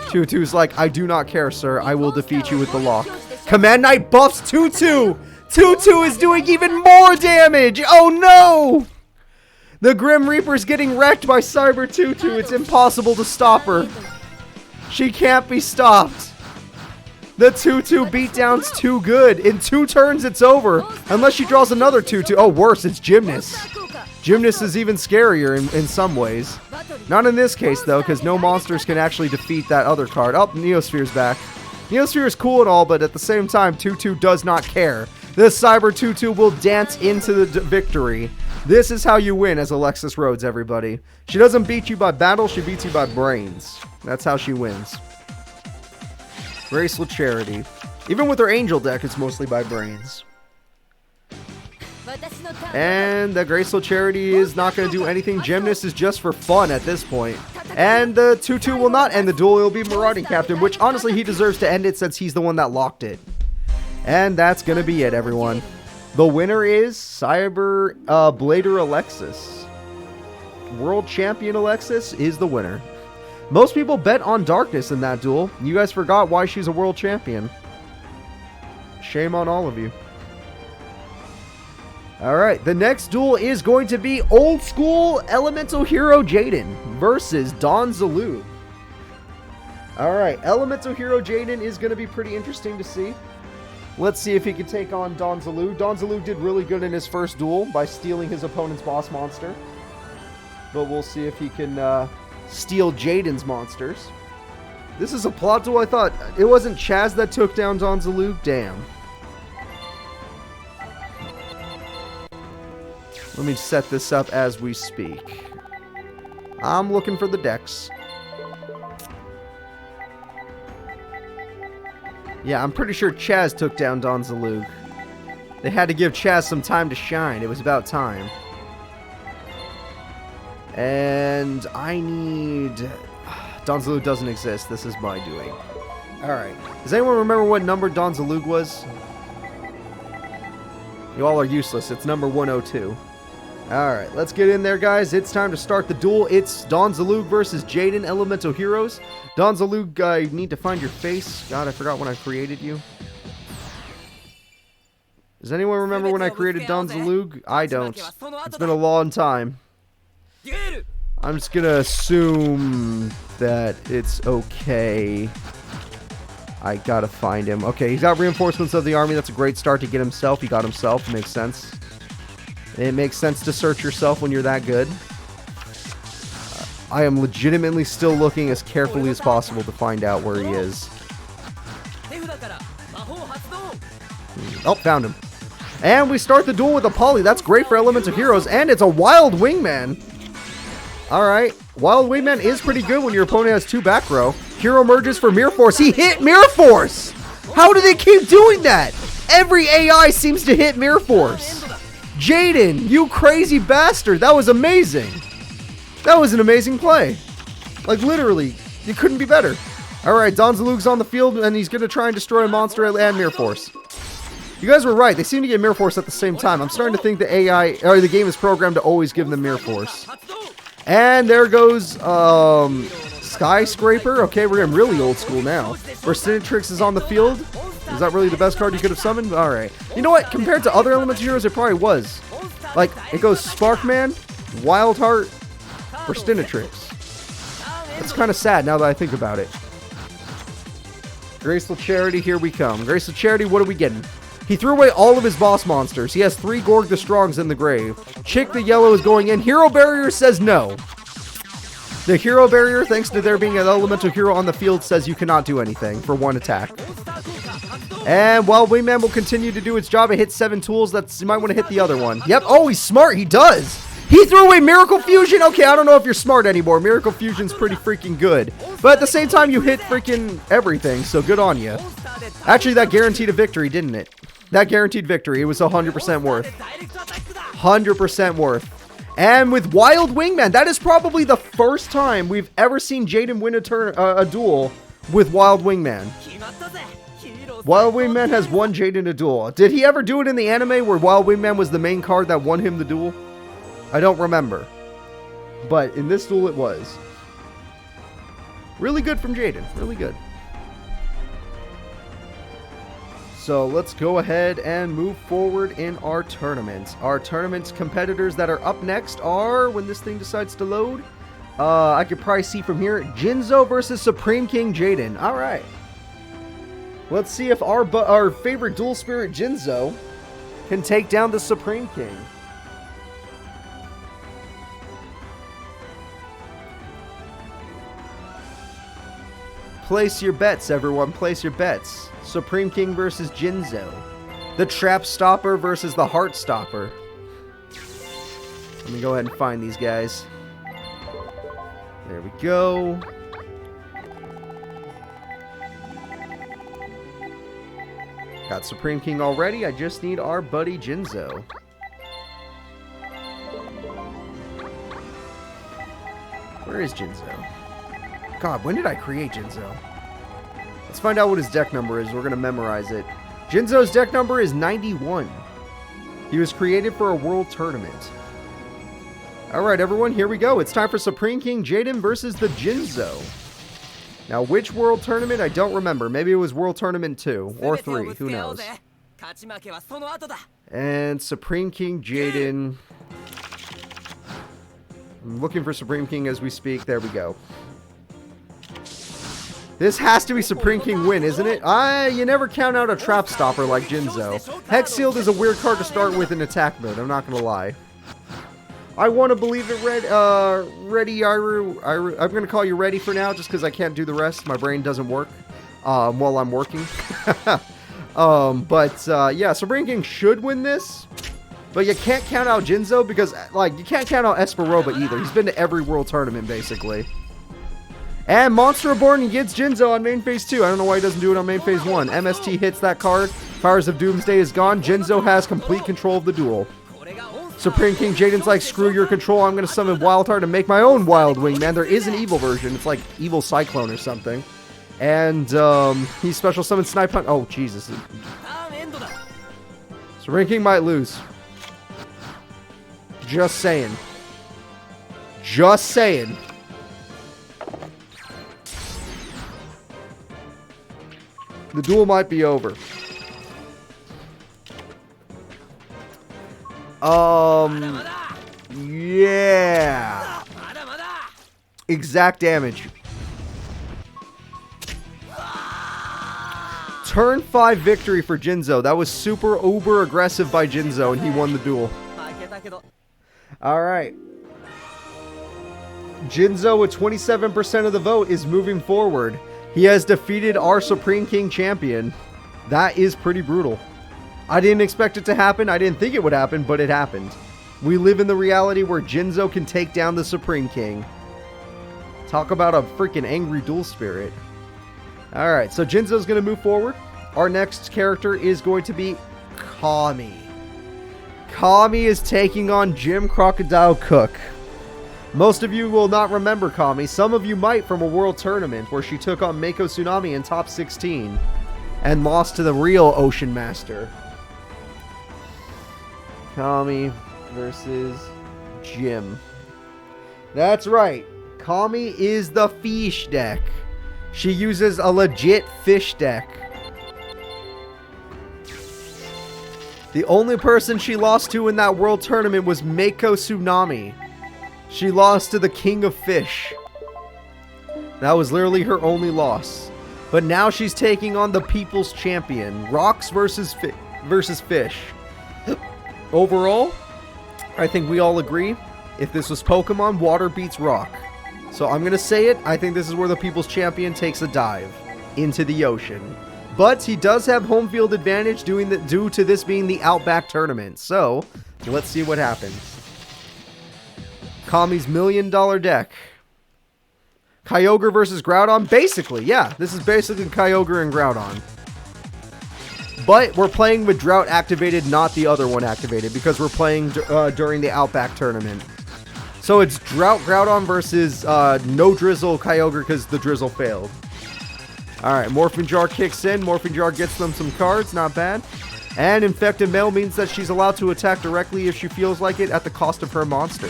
Tutu's like, I do not care, sir. I will defeat you with the lock. Command Knight buffs Tutu! Tutu is doing even more damage! Oh no! The Grim Reaper's getting wrecked by Cyber Tutu. It's impossible to stop her. She can't be stopped. The Tutu beatdown's too good. In 2 turns, it's over. Unless she draws another Tutu. Oh, worse, it's Gymnast. Gymnast is even scarier in some ways. Not in this case, though, because no monsters can actually defeat that other card. Oh, Neosphere's back. Neosphere is cool and all, but at the same time, Tutu does not care. The Cyber Tutu will dance into the victory. This is how you win as Alexis Rhodes, everybody. She doesn't beat you by battle, she beats you by brains. That's how she wins. Graceful Charity. Even with her Angel deck, it's mostly by brains. And the Graceful Charity is not going to do anything. Gymnast is just for fun at this point. And the Tutu will not end the duel. It will be Marauding Captain, which honestly he deserves to end it since he's the one that locked it. And that's going to be it, everyone. The winner is Cyber Blader Alexis. World Champion Alexis is the winner. Most people bet on Darkness in that duel. You guys forgot why she's a World Champion. Shame on all of you. Alright, the next duel is going to be Old School Elemental Hero Jaden versus Don Zalou. Alright, Elemental Hero Jaden is going to be pretty interesting to see. Let's see if he can take on Donzaloo. Donzaloo did really good in his first duel by stealing his opponent's boss monster. But we'll see if he can steal Jaden's monsters. This is a plot duel. I thought it wasn't Chaz that took down Donzaloo. Damn. Let me set this up as we speak. I'm looking for the decks. Yeah, I'm pretty sure Chaz took down Donzaloo. They had to give Chaz some time to shine. It was about time. And I need... Donzaloo doesn't exist. This is my doing. Alright. Does anyone remember what number Donzaloo was? You all are useless. It's number 102. Alright, let's get in there, guys. It's time to start the duel. It's Donzaloo versus Jaden, Elemental Heroes. Donzaloo, I need to find your face. God, I forgot when I created you. Does anyone remember when I created Donzaloo? I don't. It's been a long time. I'm just gonna assume that it's okay. I gotta find him. Okay, he's got reinforcements of the army. That's a great start to get himself. He got himself. Makes sense. It makes sense to search yourself when you're that good. I am legitimately still looking as carefully as possible to find out where he is. Oh, found him. And we start the duel with a Poly. That's great for Elemental Heroes. And it's a Wild Wingman. Alright. Wild Wingman is pretty good when your opponent has 2 back row. Hero merges for Mirror Force. He hit Mirror Force! How do they keep doing that? Every AI seems to hit Mirror Force. Jaden, you crazy bastard. That was amazing. That was an amazing play. Like, literally, it couldn't be better. Alright, Donzaloo's on the field, and he's going to try and destroy a monster and Mirror Force. You guys were right. They seem to get Mirror Force at the same time. I'm starting to think the AI, or the game is programmed to always give them Mirror Force. And there goes, Skyscraper. Okay, we're getting really old school now. Burstinatrix is on the field. Is that really the best card you could have summoned? Alright. You know what? Compared to other Elemental Heroes, it probably was. Like, it goes Sparkman, Wildheart, Burstinatrix. That's kind of sad now that I think about it. Graceful Charity, here we come. Graceful Charity, what are we getting? He threw away all of his boss monsters. He has 3 Gorg the Strongs in the grave. Chick the Yellow is going in. Hero Barrier says no. The Hero Barrier, thanks to there being an Elemental Hero on the field, says you cannot do anything for 1 attack. And Wild Wingman will continue to do its job. It hits 7 tools. You might want to hit the other one. Yep. Oh, he's smart. He does. He threw away Miracle Fusion. Okay, I don't know if you're smart anymore. Miracle Fusion's pretty freaking good. But at the same time, you hit freaking everything, so good on you. Actually, that guaranteed a victory, didn't it? That guaranteed victory. It was 100% worth. 100% worth. And with Wild Wingman, that is probably the first time we've ever seen Jaden win a duel with Wild Wingman. Wild Wingman has won Jaden a duel. Did he ever do it in the anime where Wild Wingman was the main card that won him the duel? I don't remember. But in this duel it was. Really good from Jaden. Really good. So let's go ahead and move forward in our tournament. Our tournament competitors that are up next are, when this thing decides to load, I could probably see from here, Jinzo versus Supreme King Jaden. All right. Let's see if our favorite dual spirit Jinzo can take down the Supreme King. Place your bets, everyone. Place your bets. Supreme King versus Jinzo. The Trap Stopper versus the Heart Stopper. Let me go ahead and find these guys. There we go. Got Supreme King already. I just need our buddy Jinzo. Where is Jinzo? God, when did I create Jinzo? Let's find out what his deck number is. We're going to memorize it. Jinzo's deck number is 91. He was created for a world tournament. Alright, everyone, here we go. It's time for Supreme King Jaden versus the Jinzo. Now, which world tournament? I don't remember. Maybe it was World Tournament 2 or 3. Who knows? And Supreme King Jaden. I'm looking for Supreme King as we speak. There we go. This has to be Supreme King win, isn't it? You never count out a Trap Stopper like Jinzo. Hex Sealed is a weird card to start with in attack mode, I'm not gonna lie. I want to believe it, Ready Iru. I'm gonna call you Ready for now, just because I can't do the rest. My brain doesn't work while I'm working. Yeah, Supreme King should win this. But you can't count out Jinzo because, like, you can't count out Esperoba either. He's been to every world tournament, basically. And Monster Reborn gets Jinzo on main phase 2. I don't know why he doesn't do it on main phase 1. MST hits that card. Powers of Doomsday is gone. Jinzo has complete control of the duel. Supreme King Jaden's like, screw your control. I'm going to summon Wild Heart and make my own Wild Wing, man. There is an evil version. It's like Evil Cyclone or something. And he special summons Snipe Hunt. Oh, Jesus. Supreme King might lose. Just saying. Just saying. The duel might be over. Yeah. Exact damage. Turn 5 victory for Jinzo. That was super uber aggressive by Jinzo, and he won the duel. Alright. Jinzo with 27% of the vote is moving forward. He has defeated our Supreme King champion. That is pretty brutal. I didn't expect it to happen. I didn't think it would happen, but it happened. We live in the reality where Jinzo can take down the Supreme King. Talk about a freaking angry duel spirit. Alright, so Jinzo's going to move forward. Our next character is going to be Kami. Kami is taking on Jim Crocodile Cook. Most of you will not remember Kami. Some of you might from a world tournament where she took on Mako Tsunami in top 16 and lost to the real Ocean Master. Kami versus Jim. That's right. Kami is the fish deck. She uses a legit fish deck. The only person she lost to in that world tournament was Mako Tsunami. She lost to the King of Fish. That was literally her only loss. But now she's taking on the People's Champion. Rocks versus Fish. Overall, I think we all agree, if this was Pokemon, water beats rock. So I'm going to say it, I think this is where the People's Champion takes a dive into the ocean. But he does have home field advantage due to this being the Outback tournament. So, let's see what happens. Kami's $1 million deck. Kyogre versus Groudon? Basically, yeah. This is basically Kyogre and Groudon. But we're playing with Drought activated, not the other one activated, because we're playing during the Outback tournament. So it's Drought Groudon versus no Drizzle Kyogre because the Drizzle failed. Alright, Morphin Jar kicks in. Morphin Jar gets them some cards, not bad. And Infected Male means that she's allowed to attack directly if she feels like it at the cost of her monster.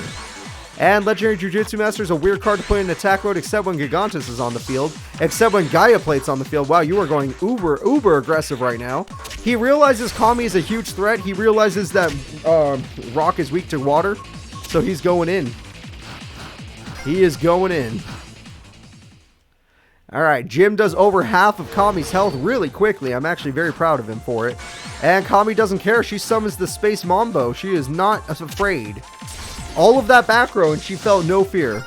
And Legendary Jujutsu Master is a weird card to play in attack mode except when Gigantus is on the field. Except when Gaia Plate's on the field. Wow, you are going uber aggressive right now. He realizes Kami is a huge threat. He realizes that Rock is weak to water. So he's going in. He is going in. Alright, Jim does over half of Kami's health really quickly. I'm actually very proud of him for it. And Kami doesn't care. She summons the Space Mambo. She is not afraid. All of that back row and she felt no fear.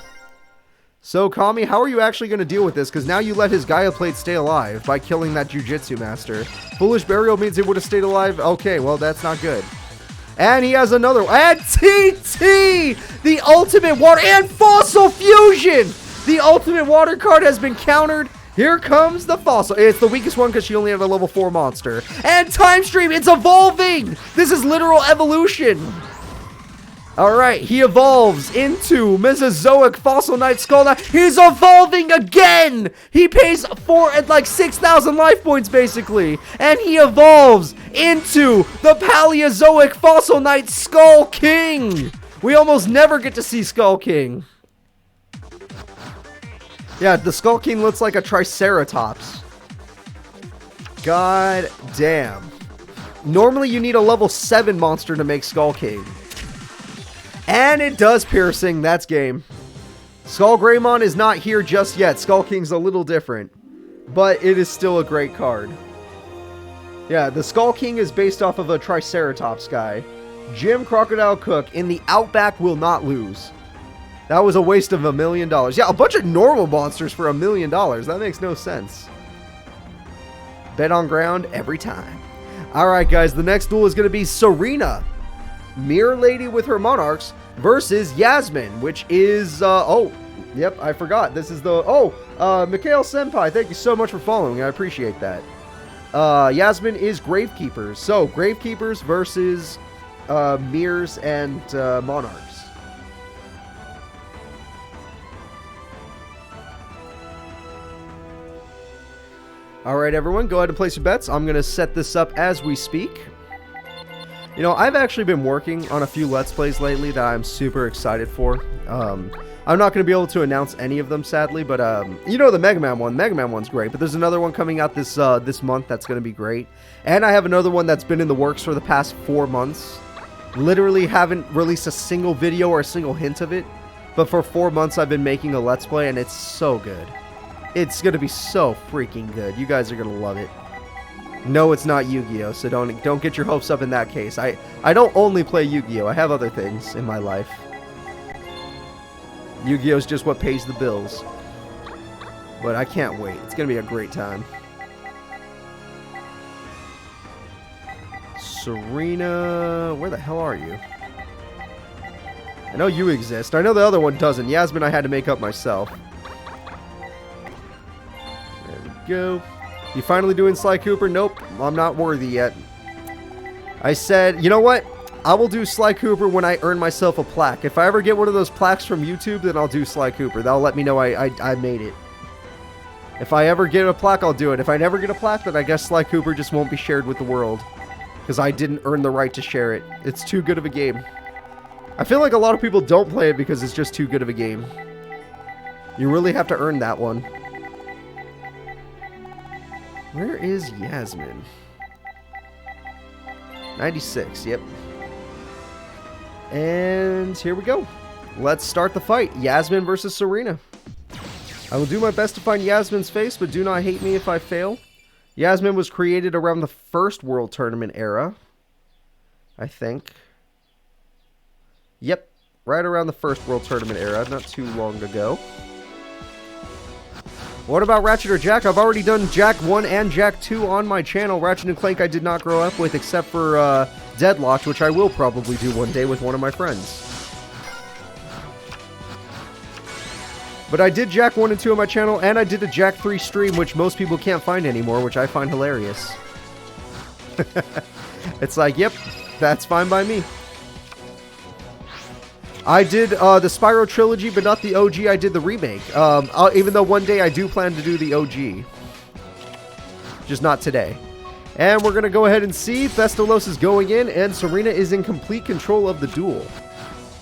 So Kami, how are you actually going to deal with this? Because now you let his Gaia Plate stay alive by killing that Jujutsu Master. Foolish Burial means it would have stayed alive. Okay, well that's not good. And he has another one. And TT! The ultimate water and Fossil Fusion! The ultimate water card has been countered. Here comes the Fossil. It's the weakest one because she only had a level 4 monster. And Time Stream, it's evolving! This is literal evolution. Alright, he evolves into Mesozoic Fossil Knight Skull Knight. He's evolving again! He pays 6,000 life points basically. And he evolves into the Paleozoic Fossil Knight Skull King! We almost never get to see Skull King. Yeah, the Skull King looks like a Triceratops. God damn. Normally you need a level 7 monster to make Skull King. And it does piercing. That's game. Skull Greymon is not here just yet. Skull King's a little different. but it is still a great card. Yeah, the Skull King is based off of a Triceratops guy. Jim Crocodile Cook in the Outback will not lose. That was a waste of $1 million. Yeah, a bunch of normal monsters for $1 million. That makes no sense. Bet on ground every time. Alright guys, the next duel is going to be Serena, Mirror Lady with her Monarchs, versus Yasmin, which is, oh, yep, I forgot. This is the, Mikhail Senpai, thank you so much for following. I appreciate that. Yasmin is Gravekeepers. So, Gravekeepers versus Mirrors and Monarchs. Alright everyone, go ahead and place your bets. I'm going to set this up as we speak. You know, I've actually been working on a few Let's Plays lately that I'm super excited for. I'm not going to be able to announce any of them, sadly, but, you know the Mega Man one. Mega Man one's great, but there's another one coming out this month that's going to be great. And I have another one that's been in the works for the past 4 months. Literally haven't released a single video or a single hint of it, but for 4 months I've been making a Let's Play, and it's so good. It's going to be so freaking good. You guys are going to love it. No, it's not Yu-Gi-Oh, so don't get your hopes up in that case. I don't only play Yu-Gi-Oh, I have other things in my life. Yu-Gi-Oh is just what pays the bills. But I can't wait. It's going to be a great time. Serena, where the hell are you? I know you exist. I know the other one doesn't. Yasmin I had to make up myself. There we go. You finally doing Sly Cooper? Nope, I'm not worthy yet. I said, you know what? I will do Sly Cooper when I earn myself a plaque. If I ever get one of those plaques from YouTube, then I'll do Sly Cooper. That'll let me know I made it. If I ever get a plaque, I'll do it. If I never get a plaque, then I guess Sly Cooper just won't be shared with the world. Because I didn't earn the right to share it. It's too good of a game. I feel like a lot of people don't play it because it's just too good of a game. You really have to earn that one. Where is Yasmin? 96, yep. And here we go. Let's start the fight. Yasmin versus Serena. I will do my best to find Yasmin's face, but do not hate me if I fail. Yasmin was created around the first World Tournament era, I think. Yep, right around the first World Tournament era, not too long ago. What about Ratchet or Jack? I've already done Jack 1 and Jack 2 on my channel. Ratchet and Clank I did not grow up with except for Deadlocked, which I will probably do one day with one of my friends. But I did Jack 1 and 2 on my channel, and I did a Jack 3 stream, which most people can't find anymore, which I find hilarious. It's like, yep, that's fine by me. I did the Spyro trilogy, but not the OG. I did the remake. Even though one day I do plan to do the OG. Just not today. And we're going to go ahead and see. Thestalos is going in, and Serena is in complete control of the duel.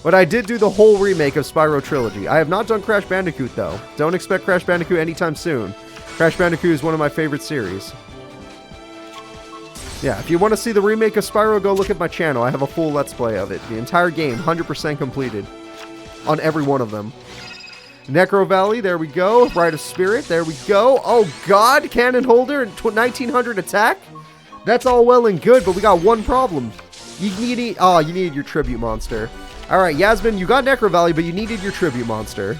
But I did do the whole remake of Spyro trilogy. I have not done Crash Bandicoot, though. Don't expect Crash Bandicoot anytime soon. Crash Bandicoot is one of my favorite series. Yeah, if you want to see the remake of Spyro, go look at my channel. I have a full Let's Play of it. The entire game, 100% completed. On every one of them. Necro Valley, there we go. Rite of Spirit, there we go. Oh god, Cannon Holder, 1900 attack? That's all well and good, but we got one problem. You needed your Tribute Monster. Alright, Yasmin, you got Necro Valley, but you needed your Tribute Monster.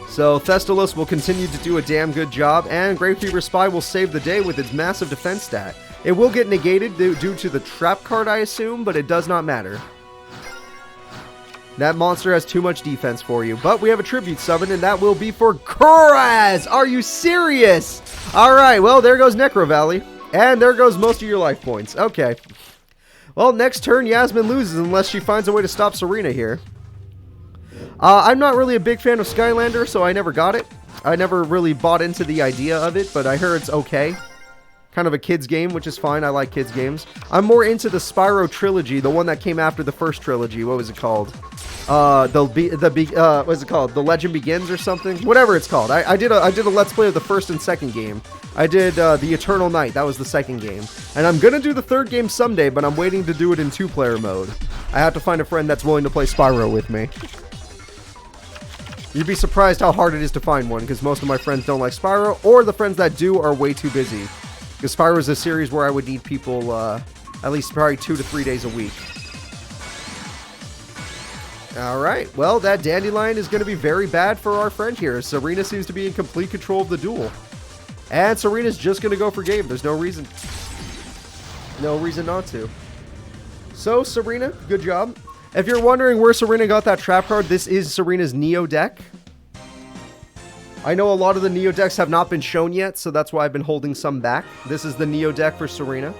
So, Thestalos will continue to do a damn good job, and Gravekeeper Spy will save the day with its massive defense stat. It will get negated due to the trap card, I assume, but it does not matter. That monster has too much defense for you, but we have a Tribute summon, and that will be for Kuraz! Are you serious? Alright, well, there goes Necro Valley, and there goes most of your life points. Okay. Well, next turn, Yasmin loses unless she finds a way to stop Serena here. I'm not really a big fan of Skylander, so I never got it. I never really bought into the idea of it, but I heard it's okay. Kind of a kid's game, which is fine. I like kids' games. I'm more into the Spyro trilogy, the one that came after the first trilogy. What was it called? What is it called? The Legend Begins or something? Whatever it's called. I did a Let's Play of the first and second game. I did The Eternal Night. That was the second game. And I'm going to do the third game someday, but I'm waiting to do it in 2-player mode. I have to find a friend that's willing to play Spyro with me. You'd be surprised how hard it is to find one, because most of my friends don't like Spyro, or the friends that do are way too busy. Because Spyro is a series where I would need people at least probably 2 to 3 days a week. Alright, well, that Dandelion is going to be very bad for our friend here. Serena seems to be in complete control of the duel. And Serena's just going to go for game. There's no reason. No reason not to. So, Serena, good job. If you're wondering where Serena got that trap card, this is Serena's Neo deck. I know a lot of the Neo decks have not been shown yet, so that's why I've been holding some back. This is the Neo deck for Serena.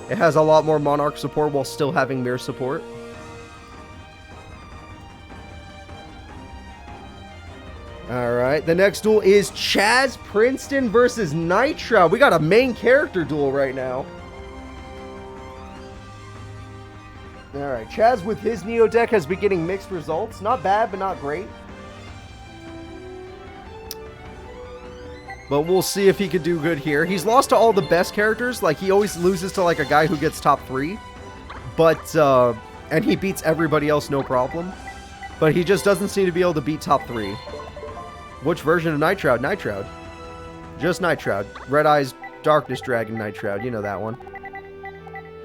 It has a lot more Monarch support while still having Mirror support. Alright, the next duel is Chaz Princeton versus Nitro. We got a main character duel right now. Alright, Chaz with his Neo deck has been getting mixed results. Not bad, but not great. But we'll see if he could do good here. He's lost to all the best characters. Like, he always loses to, like, a guy who gets top 3. But, and he beats everybody else no problem. But he just doesn't seem to be able to beat top 3. Which version of Nitroud? Nitroud. Just Nitroud. Red Eyes Darkness Dragon Nitroud. You know that one.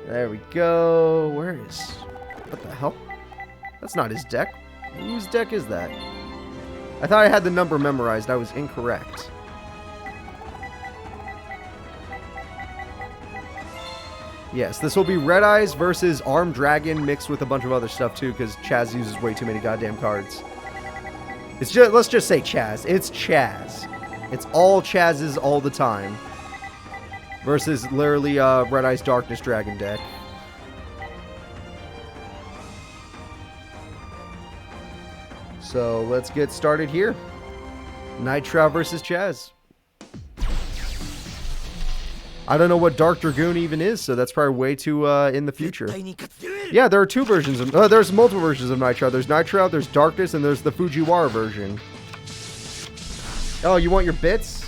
There we go. Where is... What the hell? That's not his deck. Whose deck is that? I thought I had the number memorized. I was incorrect. Yes, this will be Red Eyes versus Armed Dragon mixed with a bunch of other stuff too, because Chaz uses way too many goddamn cards. It's just, let's just say Chaz. It's Chaz. It's all Chaz's all the time. Versus literally Red Eyes Darkness Dragon deck. So let's get started here. Nitro versus Chaz. I don't know what Dark Dragoon even is, so that's probably way too in the future. Yeah, there are 2 versions of... there's multiple versions of Nitro. There's Nitro, there's Darkness, and there's the Fujiwara version. Oh, you want your bits?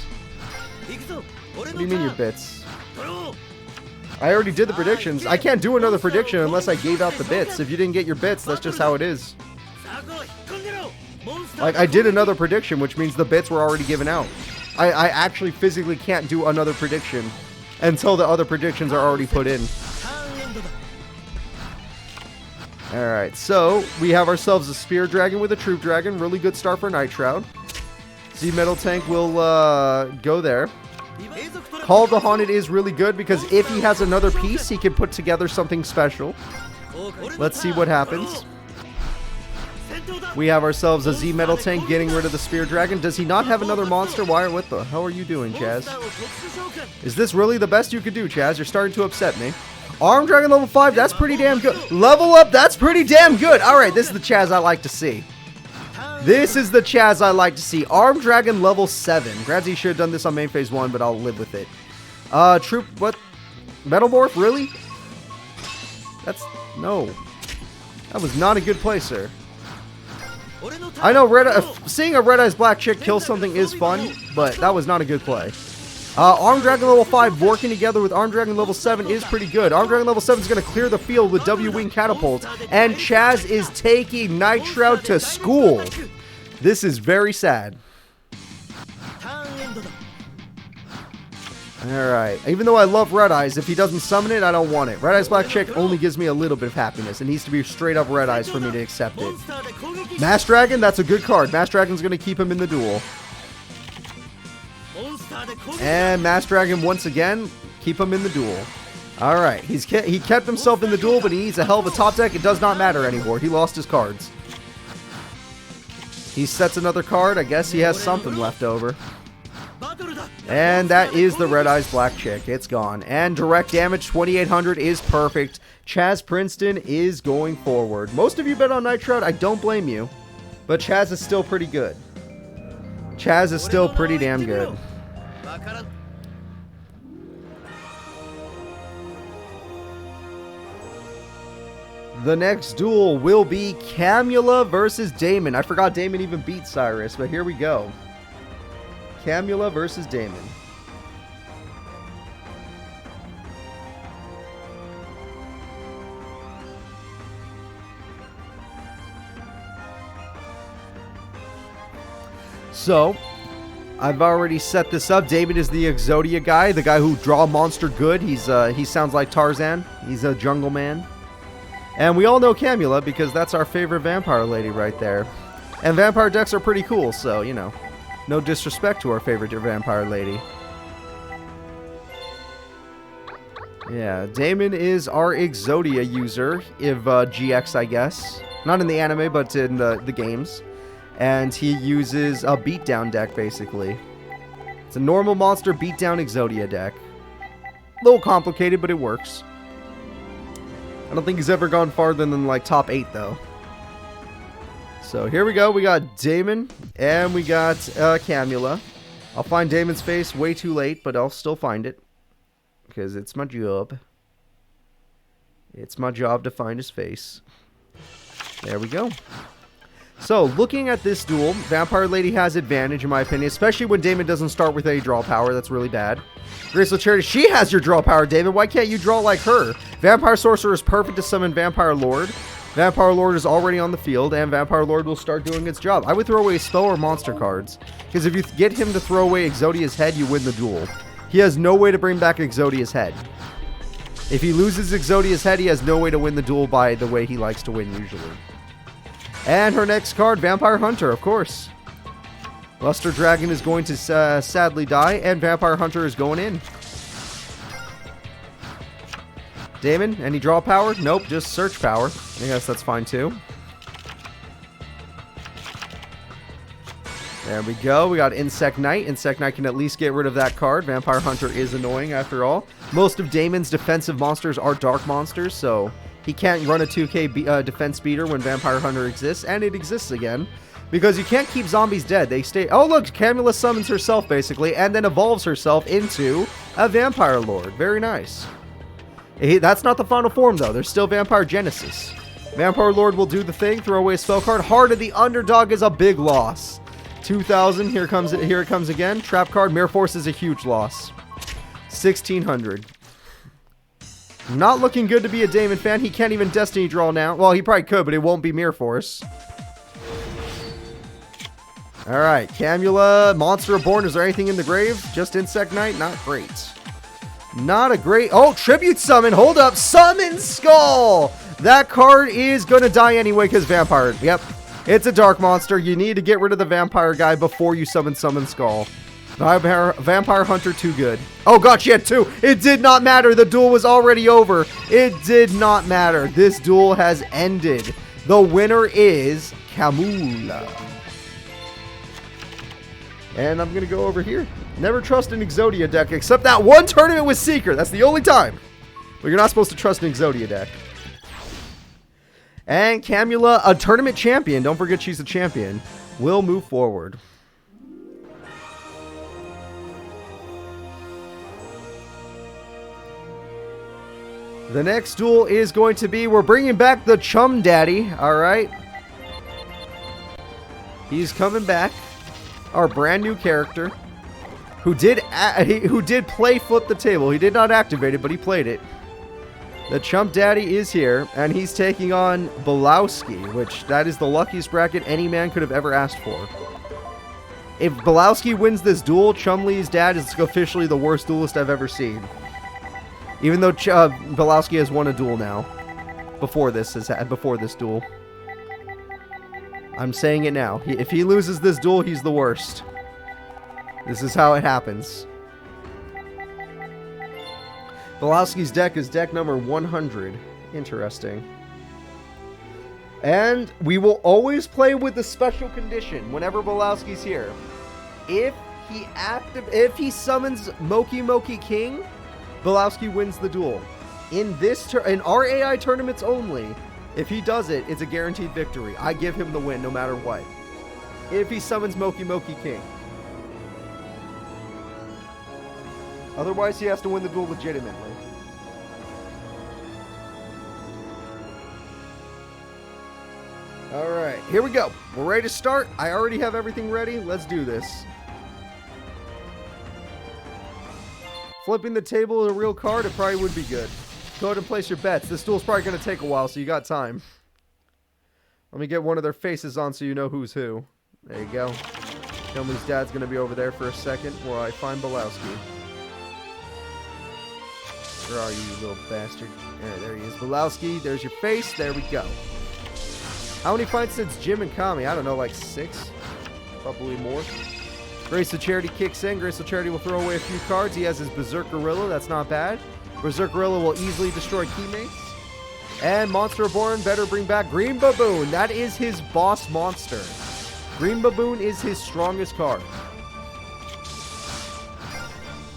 What do you mean your bits? I already did the predictions. I can't do another prediction unless I gave out the bits. If you didn't get your bits, that's just how it is. Like, I did another prediction, which means the bits were already given out. I actually physically can't do another prediction until the other predictions are already put in. Alright, so we have ourselves a Spear Dragon with a Troop Dragon. Really good start for Nitroud. Z-Metal Tank will go there. Call of the Haunted is really good because if he has another piece, he can put together something special. Let's see what happens. We have ourselves a Z-Metal Tank getting rid of the Spear Dragon. Does he not have another monster? Why? What the hell are you doing, Chaz? Is this really the best you could do, Chaz? You're starting to upset me. Armed Dragon level 5, that's pretty damn good. Level up, that's pretty damn good. Alright, this is the Chaz I like to see. This is the Chaz I like to see. Armed Dragon level 7. Granted, he should have done this on main phase 1, but I'll live with it. Troop, what? Metalmorph, really? That's, no. That was not a good play, sir. I know seeing a Red Eyes Black Chick kill something is fun, but that was not a good play. Armed Dragon level 5 working together with Armed Dragon level 7 is pretty good. Armed Dragon level 7 is going to clear the field with W-Wing Catapult, and Chaz is taking Nitroud to school. This is very sad. Alright, even though I love Red Eyes, if he doesn't summon it, I don't want it. Red Eyes Black Chick only gives me a little bit of happiness. It needs to be straight up Red Eyes for me to accept it. Mass Dragon, that's a good card. Mass Dragon's going to keep him in the duel. And Mass Dragon once again, keep him in the duel. Alright, he kept himself in the duel, but he needs a hell of a top deck. It does not matter anymore. He lost his cards. He sets another card. I guess he has something left over. And that is the Red Eyes Black Chick. It's gone. And direct damage 2800 is perfect. Chaz Princeton is going forward. Most of you bet on Nitroud. I don't blame you. But Chaz is still pretty good. Chaz is still pretty damn good. The next duel will be Camula versus Damon. I forgot Damon even beat Cyrus, but here we go. Camula versus Damon. So, I've already set this up. David is the Exodia guy, the guy who draw monster good. He sounds like Tarzan. He's a jungle man. And we all know Camula because that's our favorite vampire lady right there. And vampire decks are pretty cool, so, you know, no disrespect to our favorite vampire lady. Yeah, Damon is our Exodia user, if GX, I guess. Not in the anime, but in the games. And he uses a beatdown deck, basically. It's a normal monster beatdown Exodia deck. A little complicated, but it works. I don't think he's ever gone farther than, like, top 8, though. So, here we go. We got Damon, and we got Camula. I'll find Damon's face way too late, but I'll still find it. Because it's my job. It's my job to find his face. There we go. So, looking at this duel, Vampire Lady has advantage, in my opinion. Especially when Damon doesn't start with any draw power. That's really bad. Graceful Charity, she has your draw power, Damon. Why can't you draw like her? Vampire Sorcerer is perfect to summon Vampire Lord. Vampire Lord is already on the field, and Vampire Lord will start doing its job. I would throw away spell or monster cards. Because if you get him to throw away Exodia's head, you win the duel. He has no way to bring back Exodia's head. If he loses Exodia's head, he has no way to win the duel by the way he likes to win usually. And her next card, Vampire Hunter, of course. Luster Dragon is going to sadly die, and Vampire Hunter is going in. Damon, any draw power? Nope, just search power. I guess that's fine too. There we go. We got Insect Knight. Insect Knight can at least get rid of that card. Vampire Hunter is annoying after all. Most of Damon's defensive monsters are dark monsters, so he can't run a 2k defense beater when Vampire Hunter exists, and it exists again. Because you can't keep zombies dead. They stay... Oh, look! Camula summons herself, basically, and then evolves herself into a Vampire Lord. Very nice. That's not the final form, though. There's still Vampire Genesis. Vampire Lord will do the thing, throw away a spell card. Heart of the Underdog is a big loss. 2,000, here it comes again. Trap card, Mirror Force is a huge loss. 1,600. Not looking good to be a Damon fan. He can't even Destiny draw now. Well, he probably could, but it won't be Mirror Force. Alright, Camula, Monster Reborn. Is there anything in the grave? Just Insect Knight? Not great. Not a great... Oh, Tribute Summon. Hold up. Summon Skull. That card is going to die anyway because Vampire. Yep. It's a dark monster. You need to get rid of the vampire guy before you summon Skull. Vampire Hunter, too good. Oh god, she had 2. It did not matter. The duel was already over. It did not matter. This duel has ended. The winner is Camula. And I'm going to go over here. Never trust an Exodia deck except that one tournament with Seeker. That's the only time. But you're not supposed to trust an Exodia deck. And Camula, a tournament champion, don't forget she's a champion, will move forward. The next duel is going to be, we're bringing back the Chum Daddy, alright? He's coming back, our brand new character, who did play Flip the Table. He did not activate it, but he played it. The Chump Daddy is here, and he's taking on Belowski, which that is the luckiest bracket any man could have ever asked for. If Belowski wins this duel, Chumley's dad is officially the worst duelist I've ever seen. Even though Belowski has won a duel now. Before this duel. I'm saying it now. If he loses this duel, he's the worst. This is how it happens. Belowski's deck is deck number 100. Interesting. And we will always play with the special condition whenever Belowski's here. If he summons Moki Moki King, Belowski wins the duel. In our AI tournaments only, if he does it, it's a guaranteed victory. I give him the win no matter what. If he summons Moki Moki King. Otherwise, he has to win the duel legitimately. Alright, here we go. We're ready to start. I already have everything ready. Let's do this. Flipping the table with a real card, it probably would be good. Go ahead and place your bets. This duel's probably going to take a while, so you got time. Let me get one of their faces on so you know who's who. There you go. Chumley's dad's going to be over there for a second while I find Belowski. Where are you, you little bastard? There he is. Belowski, there's your face. There we go. How many fights since Jim and Kami? I don't know, like 6? Probably more. Grace of Charity kicks in. Grace of Charity will throw away a few cards. He has his Berserk Gorilla. That's not bad. Berserk Gorilla will easily destroy Keymates. And Monster Reborn better bring back Green Baboon. That is his boss monster. Green Baboon is his strongest card.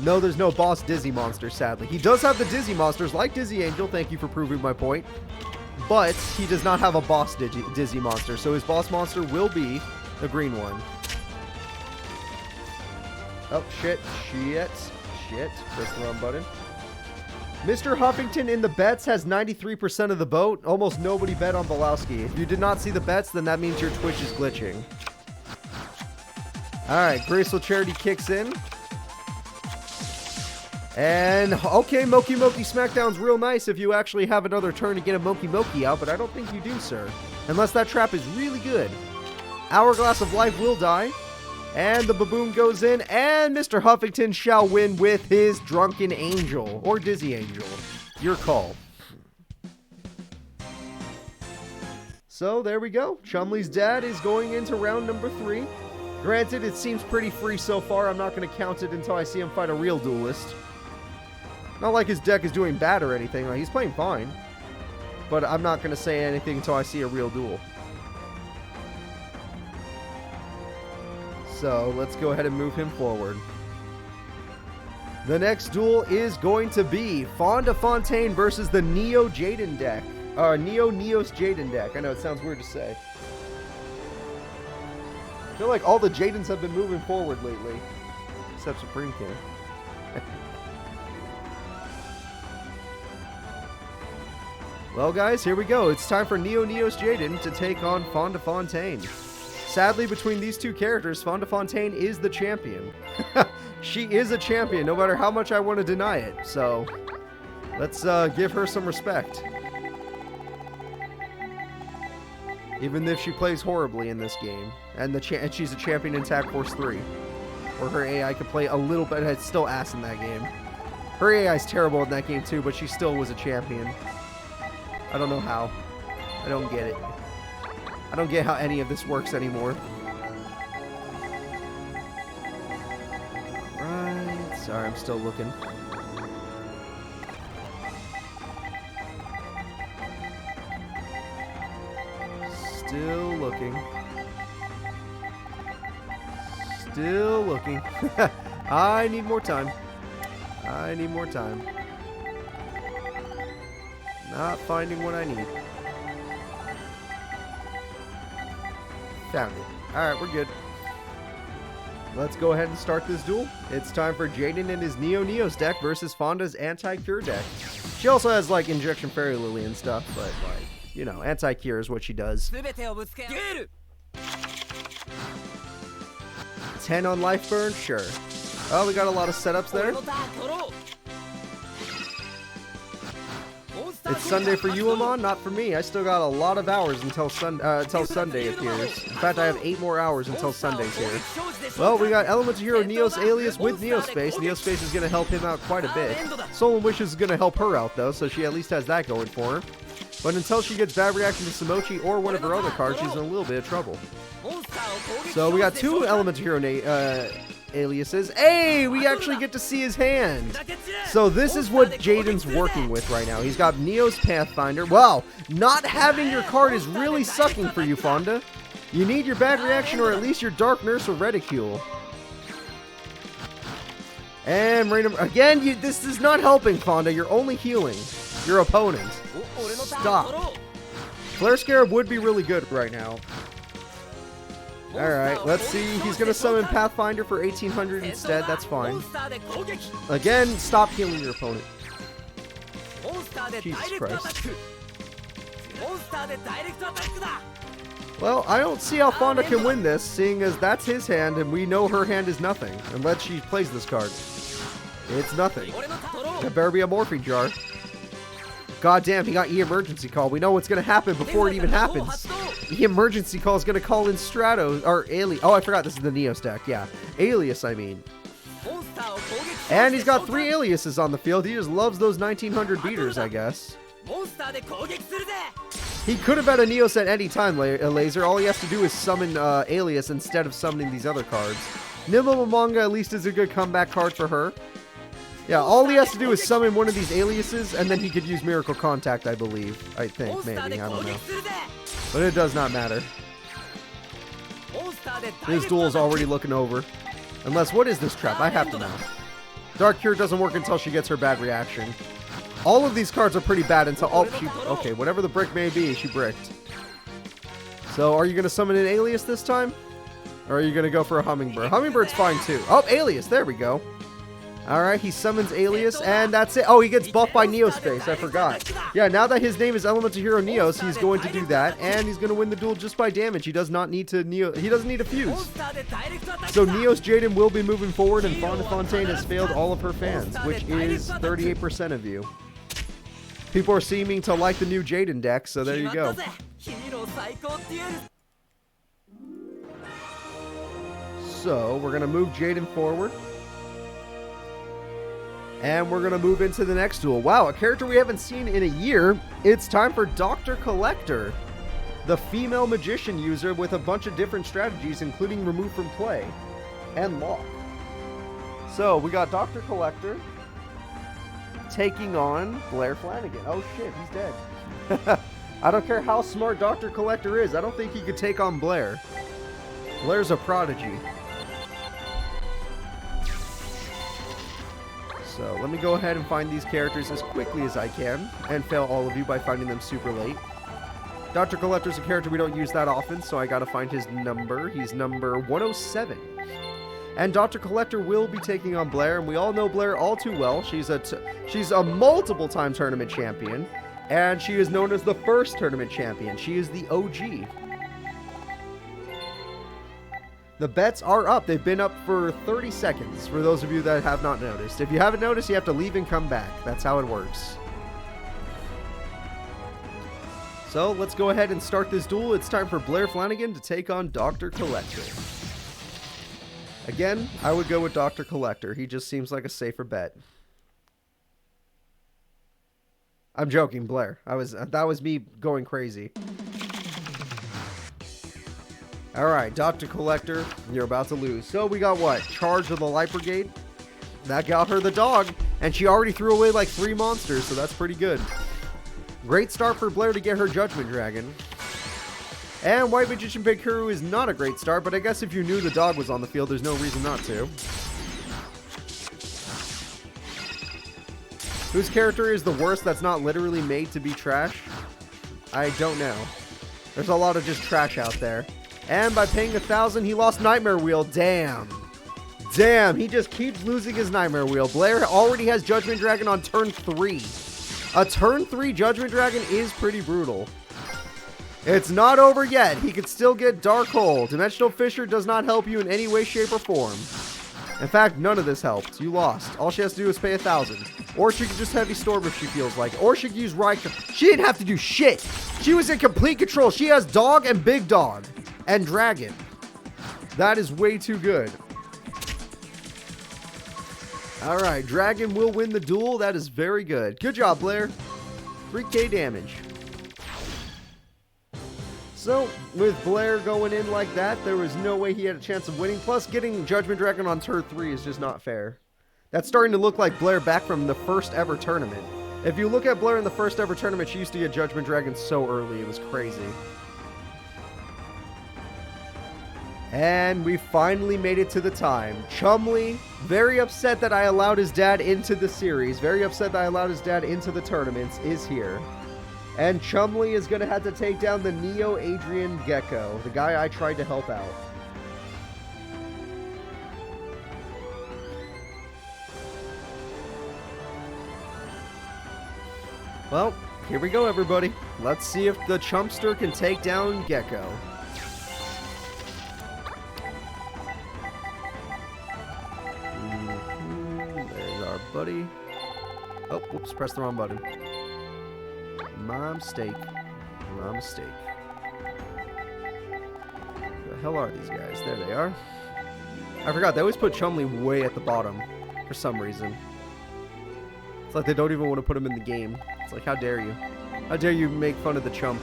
No, there's no boss Dizzy monster, sadly. He does have the Dizzy monsters, like Dizzy Angel. Thank you for proving my point. But he does not have a boss Dizzy monster, so his boss monster will be the green one. Oh, shit. Press the wrong button. Mr. Huffington in the bets has 93% of the vote. Almost nobody bet on Belowski. If you did not see the bets, then that means your Twitch is glitching. Alright, Graceful Charity kicks in. And, okay, Moki Moki Smackdown's real nice if you actually have another turn to get a Moki Moki out, but I don't think you do, sir. Unless that trap is really good. Hourglass of Life will die. And the Baboon goes in, and Mr. Huffington shall win with his Drunken Angel, or Dizzy Angel. Your call. So, there we go. Chumley's dad is going into round number 3. Granted, it seems pretty free so far. I'm not going to count it until I see him fight a real duelist. Not like his deck is doing bad or anything. Like, he's playing fine. But I'm not going to say anything until I see a real duel. So, let's go ahead and move him forward. The next duel is going to be Fonda Fontaine versus the Neo Jaden deck. Neos Jaden deck. I know it sounds weird to say. I feel like all the Jadens have been moving forward lately. Except Supreme King. Well, guys, here we go. It's time for Neos Jaden to take on Fonda Fontaine. Sadly, between these two characters, Fonda Fontaine is the champion. She is a champion, no matter how much I want to deny it. So, let's give her some respect. Even if she plays horribly in this game. And she's a champion in Tag Force 3. Or her AI could play a little bit, it's still ass in that game. Her AI is terrible in that game too, but she still was a champion. I don't know how. I don't get it. I don't get how any of this works anymore. Right. Sorry, I'm still looking. Still looking. Still looking. I need more time. I need more time. Not finding what I need. Found it. Alright, we're good. Let's go ahead and start this duel. It's time for Jaden and his Neos deck versus Fonda's Anti-Cure deck. She also has, like, Injection Fairy Lily and stuff, but, like, you know, Anti-Cure is what she does. 10 on Life Burn? Sure. Oh, we got a lot of setups there. It's Sunday for you, Amon, not for me. I still got a lot of hours until Sunday appears. In fact, I have 8 more hours until Sunday's here. Well, we got Elemental Hero Neos Alias with Neospace. Neospace is going to help him out quite a bit. Soul and Wishes is going to help her out, though, so she at least has that going for her. But until she gets Bad Reaction to Samochi or one of her other cards, she's in a little bit of trouble. So we got 2 Elemental Hero aliases. Hey, we actually get to see his hand. So this is what Jaden's working with right now. He's got Neo's Pathfinder. Wow, not having your card is really sucking for you, Fonda. You need your Bad Reaction or at least your Dark Nurse or Reticule. And random again, this is not helping, Fonda. You're only healing your opponent. Stop. Flare Scarab would be really good right now. Alright, let's see. He's going to summon Pathfinder for 1800 instead. That's fine. Again, stop healing your opponent. Jesus Christ. Well, I don't see how Fonda can win this, seeing as that's his hand, and we know her hand is nothing, unless she plays this card. It's nothing. That better be a Morphine Jar. God damn, he got E-Emergency Call. We know what's going to happen before it even happens. He emergency call is going to call in Stratos, or Alias. Oh, I forgot this is the Neos deck. Yeah. Alias, I mean. And he's got 3 aliases on the field. He just loves those 1900 beaters, I guess. He could have had a Neos at any time, Laser. All he has to do is summon Alias instead of summoning these other cards. Nimble Manga at least is a good comeback card for her. Yeah, all he has to do is summon one of these aliases, and then he could use Miracle Contact, I believe. I think, maybe. I don't know. But it does not matter. His duel is already looking over. Unless, what is this trap? I have to know. Dark Cure doesn't work until she gets her bad reaction. All of these cards are pretty bad until... Oh, she... Okay, whatever the brick may be, she bricked. So, are you going to summon an alias this time? Or are you going to go for a Hummingbird? Hummingbird's fine, too. Oh, alias. There we go. Alright, he summons Alias, and that's it. Oh, he gets buffed by Neospace. I forgot. Yeah, now that his name is Elemental Hero Neos, he's going to do that, and he's going to win the duel just by damage. He does not need to he doesn't need a fuse. So Neos Jaden will be moving forward, and Fontaine has failed all of her fans, which is 38% of you. People are seeming to like the new Jaden deck, so there you go. So, we're going to move Jaden forward. And we're going to move into the next duel. Wow, a character we haven't seen in a year. It's time for Dr. Collector, the female magician user with a bunch of different strategies, including remove from play and lock. So, we got Dr. Collector taking on Blair Flanagan. Oh shit, he's dead. I don't care how smart Dr. Collector is. I don't think he could take on Blair. Blair's a prodigy. So let me go ahead and find these characters as quickly as I can and fail all of you by finding them super late. Dr. Collector's a character we don't use that often, so I gotta find his number. He's number 107. And Dr. Collector will be taking on Blair, and we all know Blair all too well. She's a multiple-time tournament champion, and she is known as the first tournament champion. She is the OG. The bets are up. They've been up for 30 seconds, for those of you that have not noticed. If you haven't noticed, you have to leave and come back. That's how it works. So, let's go ahead and start this duel. It's time for Blair Flanagan to take on Dr. Collector. Again, I would go with Dr. Collector. He just seems like a safer bet. I'm joking, Blair. That was me going crazy. Alright, Dr. Collector, you're about to lose. So we got what? Charge of the Light Brigade. That got her the dog. And she already threw away like 3 monsters, so that's pretty good. Great start for Blair to get her Judgment Dragon. And White Magician Bikuru is not a great start, but I guess if you knew the dog was on the field, there's no reason not to. Whose character is the worst that's not literally made to be trash? I don't know. There's a lot of just trash out there. And by paying 1,000, he lost Nightmare Wheel. Damn. Damn, he just keeps losing his Nightmare Wheel. Blair already has Judgment Dragon on turn 3. A turn 3 Judgment Dragon is pretty brutal. It's not over yet. He could still get Dark Hole. Dimensional Fissure does not help you in any way, shape, or form. In fact, none of this helped. You lost. All she has to do is pay 1,000. Or she could just Heavy Storm if she feels like it. Or she could use Raikou. She didn't have to do shit. She was in complete control. She has Dog and Big Dog. And Dragon. That is way too good. Alright, Dragon will win the duel. That is very good. Good job, Blair. 3k damage. So, with Blair going in like that, there was no way he had a chance of winning. Plus, getting Judgment Dragon on turn 3 is just not fair. That's starting to look like Blair back from the first ever tournament. If you look at Blair in the first ever tournament, she used to get Judgment Dragon so early. It was crazy. And we finally made it to the time. Chumley, very upset that I allowed his dad into the series, very upset that I allowed his dad into the tournaments, is here. And Chumley is going to have to take down the Neo Adrian Gecko, the guy I tried to help out. Well, here we go, everybody. Let's see if the Chumpster can take down Gecko. There's our buddy. Oh, whoops, pressed the wrong button. My mistake. My mistake. hell are these guys? There they are. I forgot, they always put Chumley way at the bottom for some reason. It's like they don't even want to put him in the game. It's like, how dare you? How dare you make fun of the chump?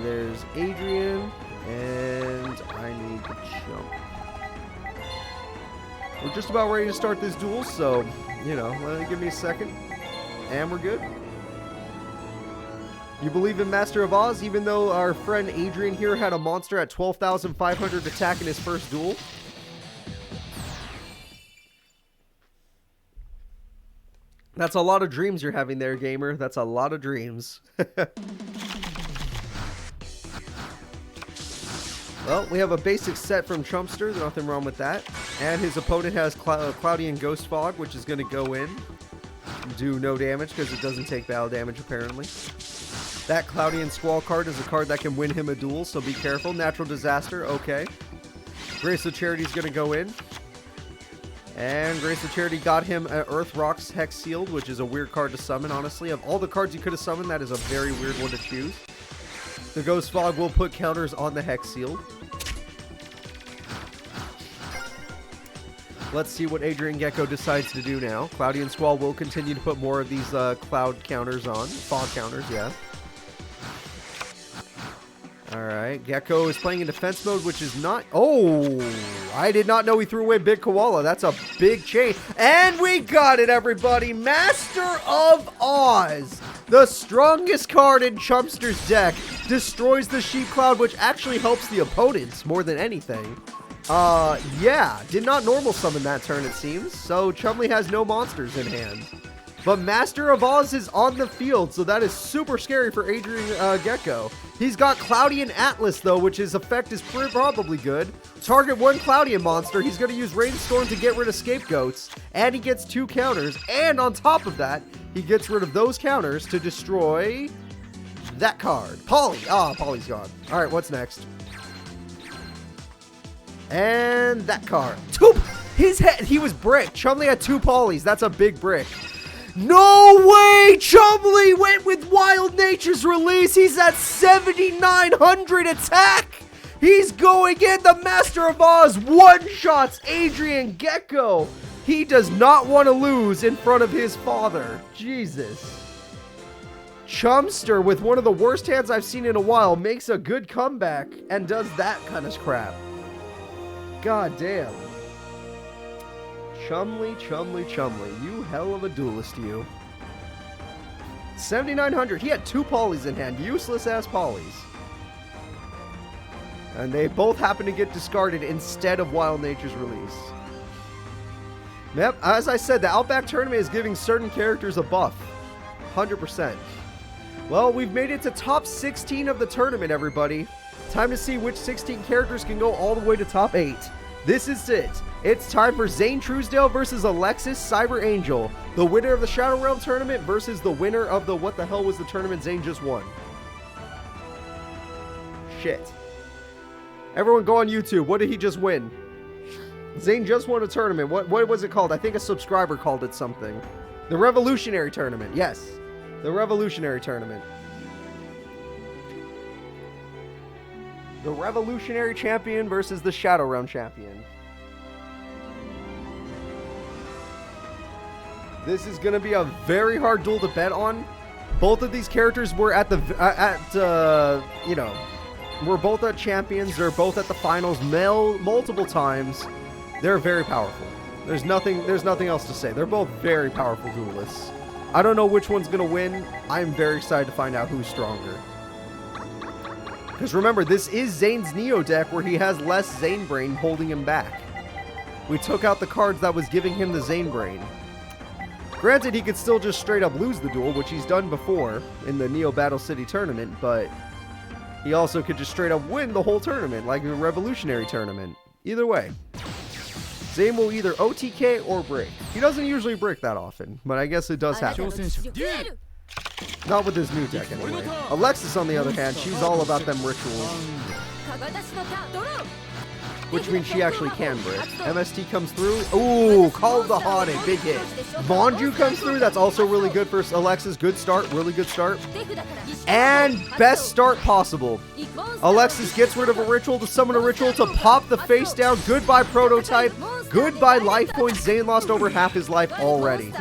There's Adrian, and I need the chump. We're just about ready to start this duel, so, you know, give me a second, and we're good. You believe in Master of Oz, even though our friend Adrian here had a monster at 12,500 attack in his first duel? That's a lot of dreams you're having there, gamer. That's a lot of dreams. Well, we have a basic set from Trumpster. There's nothing wrong with that. And his opponent has Cloudy and Ghost Fog, which is going to go in. Do no damage because it doesn't take battle damage, apparently. That Cloudy and Squall card is a card that can win him a duel, so be careful. Natural Disaster, okay. Grace of Charity is going to go in. And Grace of Charity got him an Earth Rocks Hex Sealed, which is a weird card to summon, honestly. Of all the cards you could have summoned, that is a very weird one to choose. The Ghost Fog will put counters on the Hex Sealed. Let's see what Adrian Gecko decides to do now. Cloudy and Squall will continue to put more of these cloud counters on. Fog counters, yeah. Alright, Gecko is playing in defense mode, which is not... Oh! I did not know he threw away Big Koala. That's a big change. And we got it, everybody! Master of Oz! The strongest card in Chumpster's deck. Destroys the Sheep Cloud, which actually helps the opponents more than anything. Yeah. Did not normal summon that turn, it seems. So Chumley has no monsters in hand. But Master of Oz is on the field, so that is super scary for Adrian Gecko. He's got Cloudian Atlas, though, which his effect is probably good. Target one Cloudian monster. He's going to use Rainstorm to get rid of Scapegoats, and he gets 2 counters. And on top of that, he gets rid of those counters to destroy that card. Polly. Ah, Polly's gone. All right, what's next? And that card. His head. He was brick. Chumley had 2 Pollys. That's a big brick. No way! Chumley went with Wild Nature's release. He's at 7,900 attack. He's going in. The Master of Oz one-shots Adrian Gecko. He does not want to lose in front of his father. Jesus. Chumster, with one of the worst hands I've seen in a while, makes a good comeback and does that kind of crap. God damn. Chumley, Chumley, Chumley. You hell of a duelist, you. 7,900. He had 2 Pollys in hand. Useless ass Pollys. And they both happen to get discarded instead of Wild Nature's release. Yep, as I said, the Outback tournament is giving certain characters a buff. 100%. Well, we've made it to top 16 of the tournament, everybody. Time to see which 16 characters can go all the way to top 8. This is it. It's time for Zane Truesdale versus Alexis Cyber Angel. The winner of the Shadow Realm tournament versus the winner of the what the hell was the tournament Zane just won. Shit. Everyone go on YouTube. What did he just win? Zane just won a tournament. What was it called? I think a subscriber called it something. The Revolutionary Tournament. Yes. The Revolutionary Tournament. The Revolutionary Champion versus the Shadow Realm Champion. This is going to be a very hard duel to bet on. Both of these characters were at the, you know, we're both at champions. They're both at the finals multiple times. They're very powerful. There's nothing else to say. They're both very powerful duelists. I don't know which one's going to win. I'm very excited to find out who's stronger. Because remember, this is Zane's Neo deck where he has less Zane Brain holding him back. We took out the cards that was giving him the Zane Brain. Granted, he could still just straight up lose the duel, which he's done before in the Neo Battle City tournament, but he also could just straight up win the whole tournament, like the Revolutionary tournament. Either way, Zane will either OTK or break. He doesn't usually break that often, but I guess it does happen. Not with his new deck anyway. Alexis, on the other hand, she's all about them rituals. which means she actually can brick. MST comes through. Ooh, Call of the Haunted, big hit. Bonju comes through. That's also really good for Alexis. Good start, really good start. And best start possible. Alexis gets rid of a ritual to summon a ritual to pop the face down. Goodbye Prototype. Goodbye life points. Zane lost over half his life already.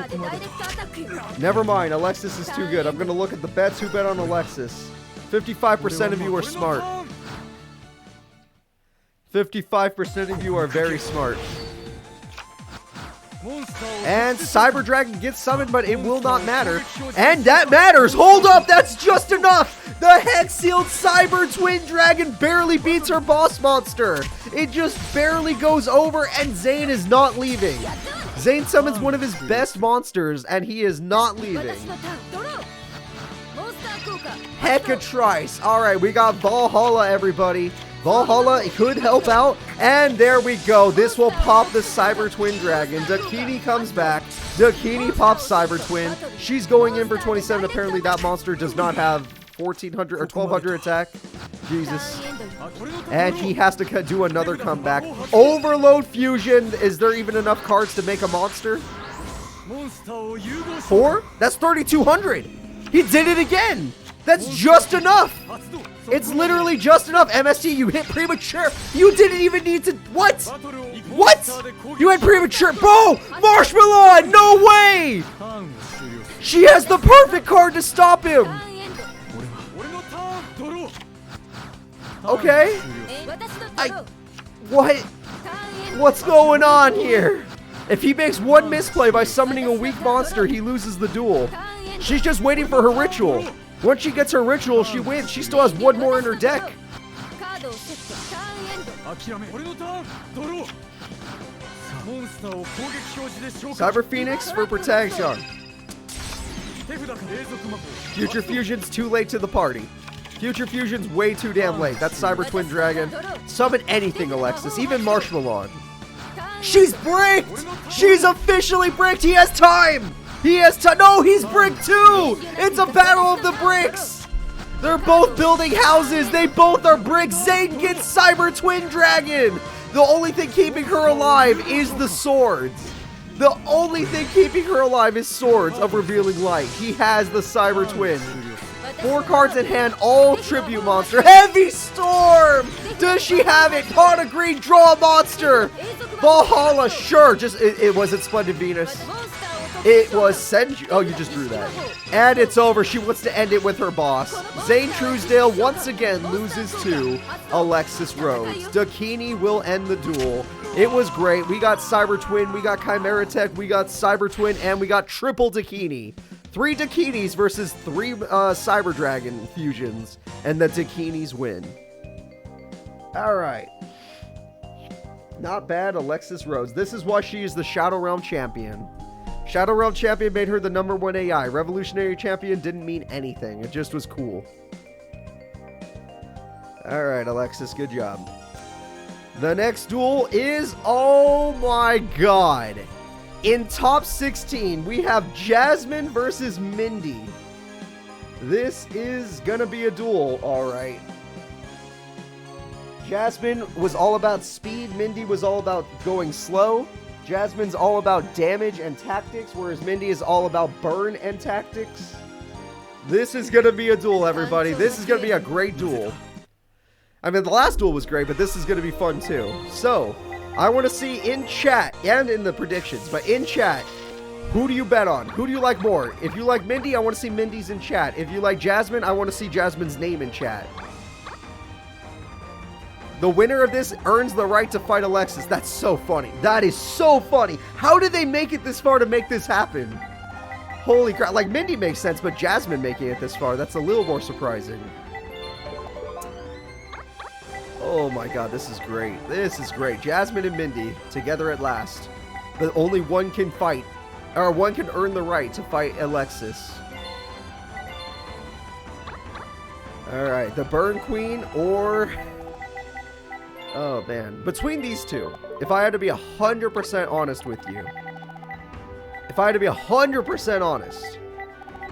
Never mind, Alexis is too good. I'm going to look at the bets. Who bet on Alexis? 55% of you are smart. 55% of you are very smart. And Cyber Dragon gets summoned, but it will not matter. And that matters! Hold up! That's just enough! The Hex-sealed Cyber Twin Dragon barely beats her boss monster! It just barely goes over, and Zane is not leaving. Zane summons one of his best monsters, and he is not leaving. Hecatrice! Alright, we got Valhalla, everybody. Valhalla could help out, and there we go. This will pop the Cyber Twin Dragon. Dakini comes back. Dakini pops Cyber Twin. She's going in for 27. Apparently that monster does not have 1400 or 1200 attack. Jesus. And he has to do another comeback. Overload Fusion. Is there even enough cards to make a monster? 4? That's 3200. He did it again. That's just enough. It's literally just enough. MST, you hit premature. You didn't even need to. What? What? You had premature. Bro, Marshmallow. No way. She has the perfect card to stop him. Okay. What? What's going on here? If he makes one misplay by summoning a weak monster, he loses the duel. She's just waiting for her ritual. Once she gets her ritual, she wins. She still has one more in her deck. Cyber Phoenix for protection. Future Fusion's too late to the party. Future Fusion's way too damn late. That's Cyber Twin Dragon. Summon anything, Alexis. Even Marshmallow. She's bricked! She's officially bricked! He has time! He has time. No, he's bricked too! It's a battle of the bricks! They're both building houses. They both are bricks. Zane gets Cyber Twin Dragon. The only thing keeping her alive is the swords. The only thing keeping her alive is Swords of Revealing Light. He has the Cyber Twin. 4 cards in hand, all tribute monster. Heavy Storm! Does she have it? Pot of Green, draw a monster! Valhalla, sure. It wasn't Splendid Venus. It was Senju. Oh, you just drew that. And it's over. She wants to end it with her boss. Zane Truesdale once again loses to Alexis Rhodes. Dakini will end the duel. It was great. We got Cyber Twin, we got Chimera Tech, we got Cyber Twin, and we got triple Dakini. 3 Dakinis versus 3 Cyber Dragon fusions. And the Dakinis win. Alright. Not bad, Alexis Rhodes. This is why she is the Shadow Realm champion. Shadow Realm champion made her the #1 AI. Revolutionary champion didn't mean anything. It just was cool. Alright, Alexis, good job. The next duel is, oh my god. In top 16, we have Jasmine versus Mindy. This is gonna be a duel, alright. Jasmine was all about speed. Mindy was all about going slow. Jasmine's all about damage and tactics, whereas Mindy is all about burn and tactics. This is going to be a duel, everybody. This is going to be a great duel. I mean, the last duel was great, but this is going to be fun too. So, I want to see in chat and in the predictions, but in chat, who do you bet on? Who do you like more? If you like Mindy, I want to see Mindy's in chat. If you like Jasmine, I want to see Jasmine's name in chat. The winner of this earns the right to fight Alexis. That's so funny. That is so funny. How did they make it this far to make this happen? Holy crap. Like, Mindy makes sense, but Jasmine making it this far, that's a little more surprising. Oh my god, this is great. This is great. Jasmine and Mindy together at last. But only one can fight, or one can earn the right to fight Alexis. Alright, the Burn Queen or... Oh, man. Between these two, if I had to be 100% honest with you, if I had to be 100% honest,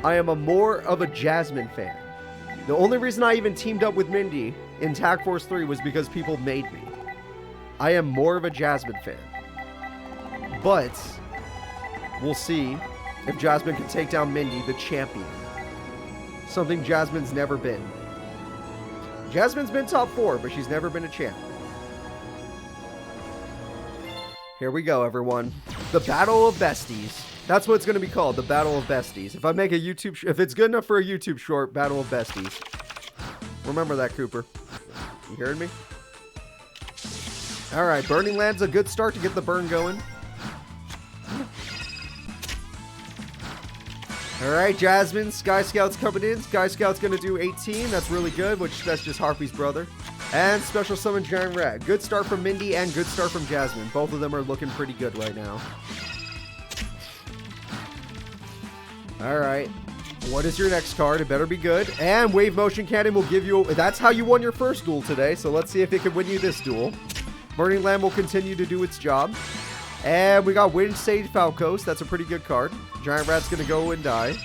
I am more of a Jasmine fan. The only reason I even teamed up with Mindy in Tag Force 3 was because people made me. I am more of a Jasmine fan. But we'll see if Jasmine can take down Mindy, the champion. Something Jasmine's never been. Jasmine's been top 4, but she's never been a champ. Here we go, everyone. The Battle of Besties. That's what it's going to be called, the Battle of Besties. If I make a YouTube... if it's good enough for a YouTube short, Battle of Besties. Remember that, Cooper. You hearing me? Alright, Burning Land's a good start to get the burn going. Alright, Jasmine. Sky Scout's coming in. Sky Scout's going to do 18. That's really good, which that's just Harpy's brother. And Special Summon Giant Rat. Good start from Mindy and good start from Jasmine. Both of them are looking pretty good right now. Alright. What is your next card? It better be good. And Wave Motion Cannon will give you... that's how you won your first duel today, so let's see if it can win you this duel. Burning Land will continue to do its job. And we got Wind Sage Falcos. That's a pretty good card. Giant Rat's going to go and die.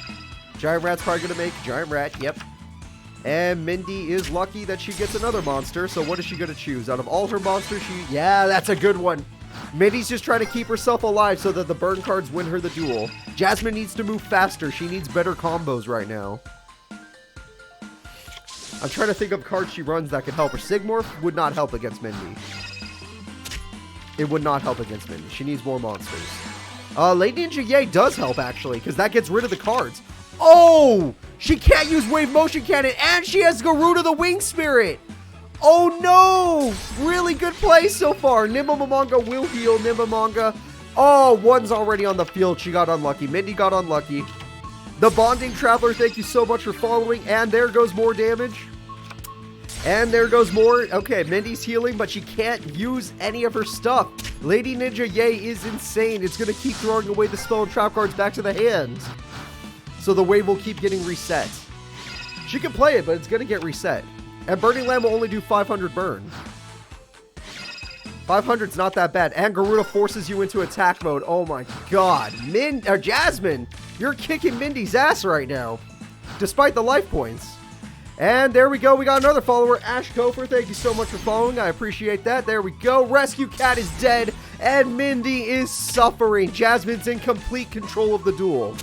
Giant Rat's probably going to make Giant Rat. Yep. And Mindy is lucky that she gets another monster. So what is she going to choose? Out of all her monsters, she... yeah, that's a good one. Mindy's just trying to keep herself alive so that the burn cards win her the duel. Jasmine needs to move faster. She needs better combos right now. I'm trying to think of cards she runs that could help her. Sigmorph would not help against Mindy. It would not help against Mindy. She needs more monsters. Lady Ninja Yay does help, actually, because that gets rid of the cards. Oh! She can't use Wave Motion Cannon, and she has Garuda the Wing Spirit! Oh, no! Really good play so far. Nimbamamanga will heal. Nimbamanga. Oh, one's already on the field. She got unlucky. Mindy got unlucky. The Bonding Traveler, thank you so much for following. And there goes more damage. And there goes more. Okay, Mindy's healing, but she can't use any of her stuff. Lady Ninja Yay is insane. It's going to keep throwing away the spell and trap cards back to the hand. So the wave will keep getting reset. She can play it, but it's going to get reset. And Burning Land will only do 500 burn. 500's not that bad. And Garuda forces you into attack mode. Oh my god. Jasmine, you're kicking Mindy's ass right now. Despite the life points. And there we go. We got another follower, Ash Kofer. Thank you so much for following. I appreciate that. There we go. Rescue Cat is dead. And Mindy is suffering. Jasmine's in complete control of the duel.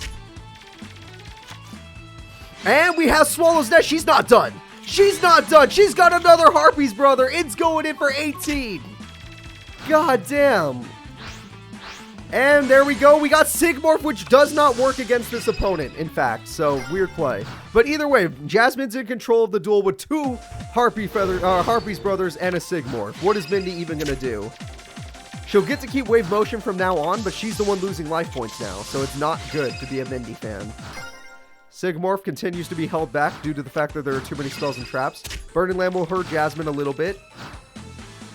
And we have Swallow's Nest. She's not done. She's not done. She's got another Harpy's brother. It's going in for 18. God damn. And there we go. We got Sigmorph, which does not work against this opponent, in fact. So, weird play. But either way, Jasmine's in control of the duel with 2 Harpy's brothers and a Sigmorph. What is Mindy even going to do? She'll get to keep Wave Motion from now on, but she's the one losing life points now. So, it's not good to be a Mindy fan. Sigmorph continues to be held back due to the fact that there are too many spells and traps. Burning Land will hurt Jasmine a little bit.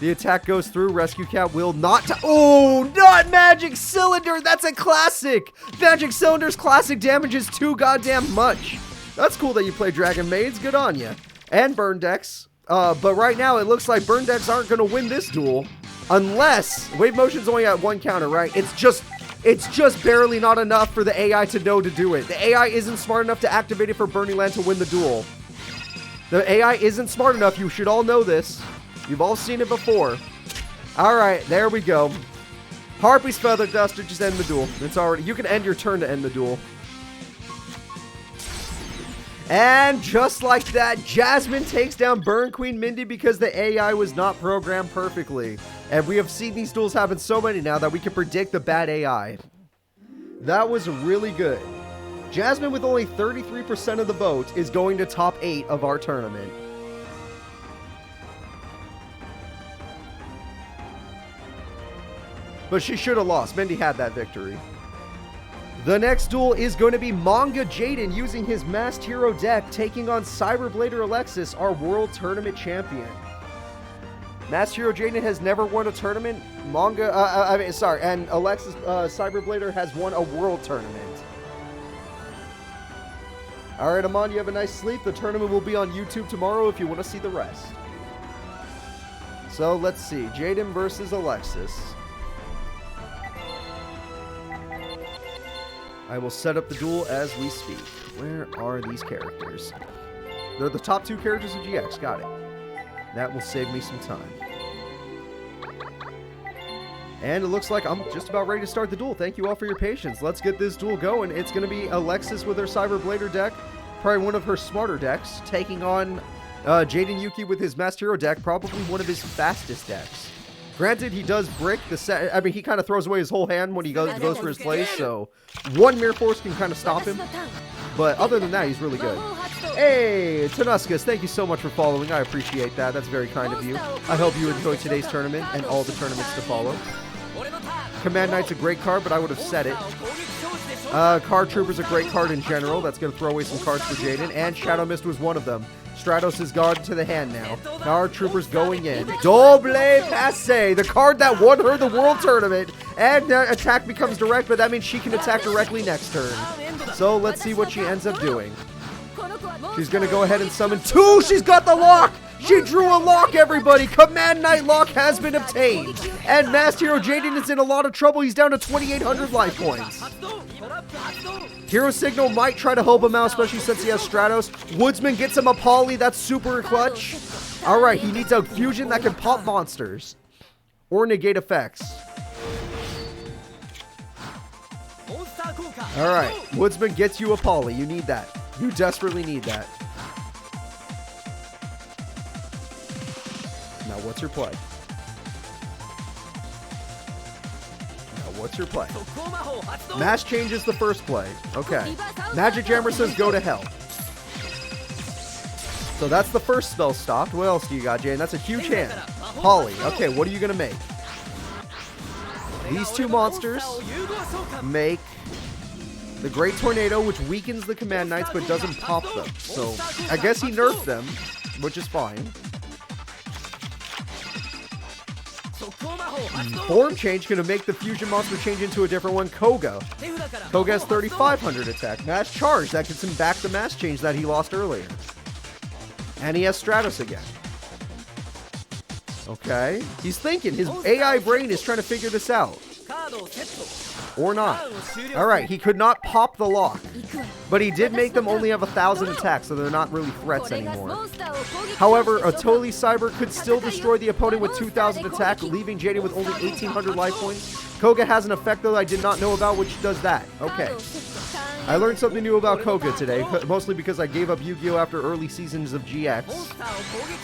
The attack goes through. Rescue Cat will not... oh, not Magic Cylinder! That's a classic! Magic Cylinder's classic damage is too goddamn much. That's cool that you play Dragon Maids. Good on ya. And Burn Decks. But right now, it looks like Burn Decks aren't going to win this duel. Unless... Wave Motion's only at 1 counter, right? It's just barely not enough for the AI to know to do it. The AI isn't smart enough to activate it for Burning Land to win the duel. The AI isn't smart enough. You should all know this. You've all seen it before. Alright, there we go. Harpy's Feather Duster, just end the duel. It's already... you can end your turn to end the duel. And just like that, Jasmine takes down Burn Queen Mindy because the AI was not programmed perfectly. And we have seen these duels happen so many now that we can predict the bad AI. That was really good. Jasmine, with only 33% of the vote, is going to top 8 of our tournament. But she should have lost. Mindy had that victory. The next duel is going to be Manga Jaden using his Masked Hero deck, taking on Cyberblader Alexis, our World Tournament champion. Masked Hero Jaden has never won a tournament. And Alexis Cyberblader has won a World Tournament. Alright, Amon, you have a nice sleep. The tournament will be on YouTube tomorrow if you want to see the rest. So, let's see. Jaden versus Alexis. I will set up the duel as we speak. Where are these characters? They're the top 2 characters of GX. Got it. That will save me some time. And it looks like I'm just about ready to start the duel. Thank you all for your patience. Let's get this duel going. It's going to be Alexis with her Cyber Blader deck, probably one of her smarter decks, taking on Jaden Yuki with his Master Hero deck, probably one of his fastest decks. Granted, he does brick the set. I mean, he kind of throws away his whole hand when he goes for his plays, so one Mirror Force can kind of stop him. But other than that, he's really good. Hey, Tanuscus, thank you so much for following. I appreciate that. That's very kind of you. I hope you enjoyed today's tournament and all the tournaments to follow. Command Knight's a great card, but I would have said it. Card Trooper's a great card in general. That's going to throw away some cards for Jaden. And Shadow Mist was one of them. Stratos is gone to the hand now. Card Trooper's going in. Double Passe, the card that won her the World Tournament. And attack becomes direct, but that means she can attack directly next turn. So let's see what she ends up doing. She's going to go ahead and summon 2. She's got the lock. She drew a lock, everybody. Command Knight lock has been obtained. And Master Hero Jaden is in a lot of trouble. He's down to 2,800 life points. Hero Signal might try to help him out, especially since he has Stratos. Woodsman gets him a Poly. That's super clutch. All right, he needs a fusion that can pop monsters or negate effects. All right, Woodsman gets you a Poly. You need that. You desperately need that. Now, what's your play? What's your play? Mass Change is the first play. Okay. Magic Jammer says go to hell. So that's the first spell stopped. What else do you got, Jane? That's a huge hand. Holly. Okay, what are you going to make? These 2 monsters make the Great Tornado, which weakens the Command Knights but doesn't pop them. So I guess he nerfed them, which is fine. Form Change going to make the fusion monster change into a different one. Koga. Koga has 3,500 attack. Mass Charge. That gets him back the Mass Change that he lost earlier. And he has Stratos again. Okay. He's thinking. His AI brain is trying to figure this out. Or not. Alright, he could not pop the lock. But he did make them only have 1,000 attacks, so they're not really threats anymore. However, a Totally Cyber could still destroy the opponent with 2,000 attack, leaving Jaden with only 1,800 life points. Koga has an effect, though, I did not know about, which does that. Okay. I learned something new about Koga today, mostly because I gave up Yu-Gi-Oh! After early seasons of GX.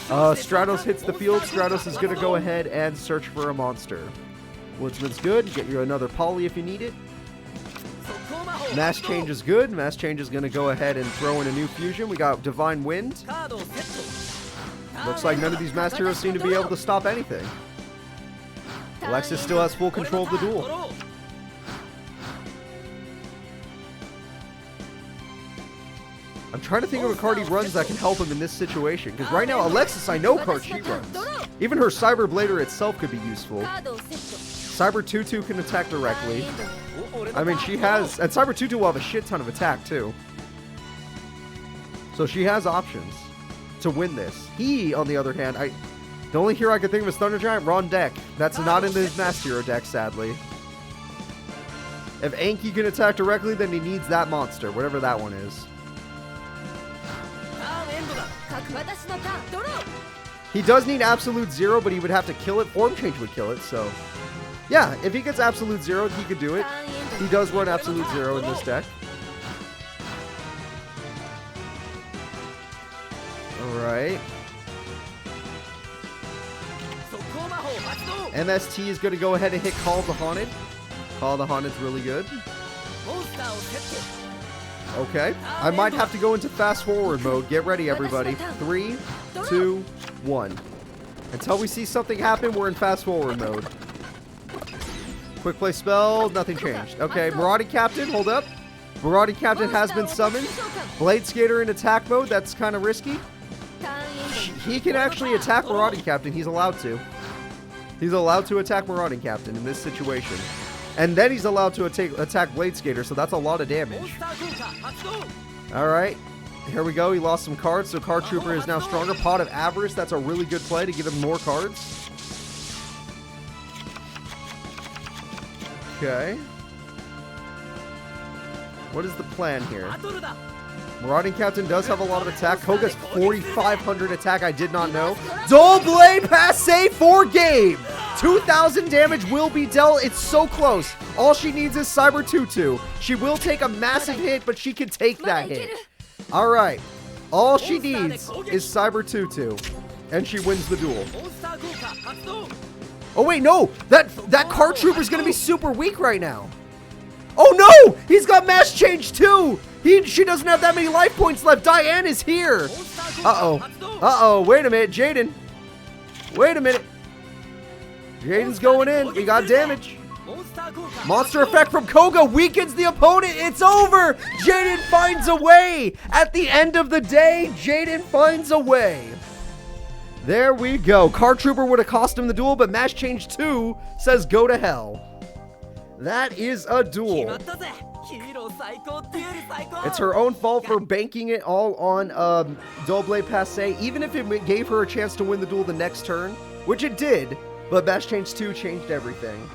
Stratos hits the field. Stratos is going to go ahead and search for a monster. Woodsman's good. Get you another Poly if you need it. Mass Change is good. Mass Change is going to go ahead and throw in a new fusion. We got Divine Wind. Looks like none of these Master Heroes seem to be able to stop anything. Alexis still has full control of the duel. I'm trying to think of a card he runs that can help him in this situation. Because right now, Alexis, I know cards she runs. Even her Cyber Blader itself could be useful. Cyber 2-2 can attack directly. I mean, she has... And Cyber 2-2 will have a shit ton of attack, too. So she has options to win this. He, on the other hand, the only hero I could think of is Thunder Giant, Ron deck. That's not in his Master Hero deck, sadly. If Anki can attack directly, then he needs that monster, whatever that one is. He does need Absolute Zero, but he would have to kill it. Form Change would kill it, so... Yeah, if he gets Absolute Zero, he could do it. He does run Absolute Zero in this deck. Alright. MST is going to go ahead and hit Call of the Haunted. Call of the Haunted's really good. Okay. I might have to go into fast forward mode. Get ready, everybody. 3, 2, 1. Until we see something happen, we're in fast forward mode. Quick play spell, nothing changed. Okay, Marauding Captain, hold up. Marauding Captain has been summoned. Blade Skater in attack mode, that's kind of risky. He can actually attack Marauding Captain, he's allowed to. He's allowed to attack Marauding Captain in this situation. And then he's allowed to attack Blade Skater, so that's a lot of damage. Alright, here we go, he lost some cards, so Card Trooper is now stronger. Pot of Avarice, that's a really good play to give him more cards. Okay. What is the plan here? Marauding Captain does have a lot of attack. Koga's 4,500 attack. I did not know. Double Passe for game. 2,000 damage will be dealt. It's so close. All she needs is Cyber Tutu. She will take a massive hit, but she can take that hit. All right. All she needs is Cyber Tutu, and she wins the duel. Oh, wait, no. That card trooper's going to be super weak right now. Oh, no. He's got mass change, too. She doesn't have that many life points left. Diane is here. Uh-oh. Uh-oh. Wait a minute, Jaden. Wait a minute. Jaden's going in. We got damage. Monster effect from Koga weakens the opponent. It's over. Jaden finds a way. At the end of the day, Jaden finds a way. There we go. Card Trooper would have cost him the duel, but Mash Change 2 says go to hell. That is a duel. It's her own fault for banking it all on Double Passe, even if it gave her a chance to win the duel the next turn, which it did, but Mash Change 2 changed everything.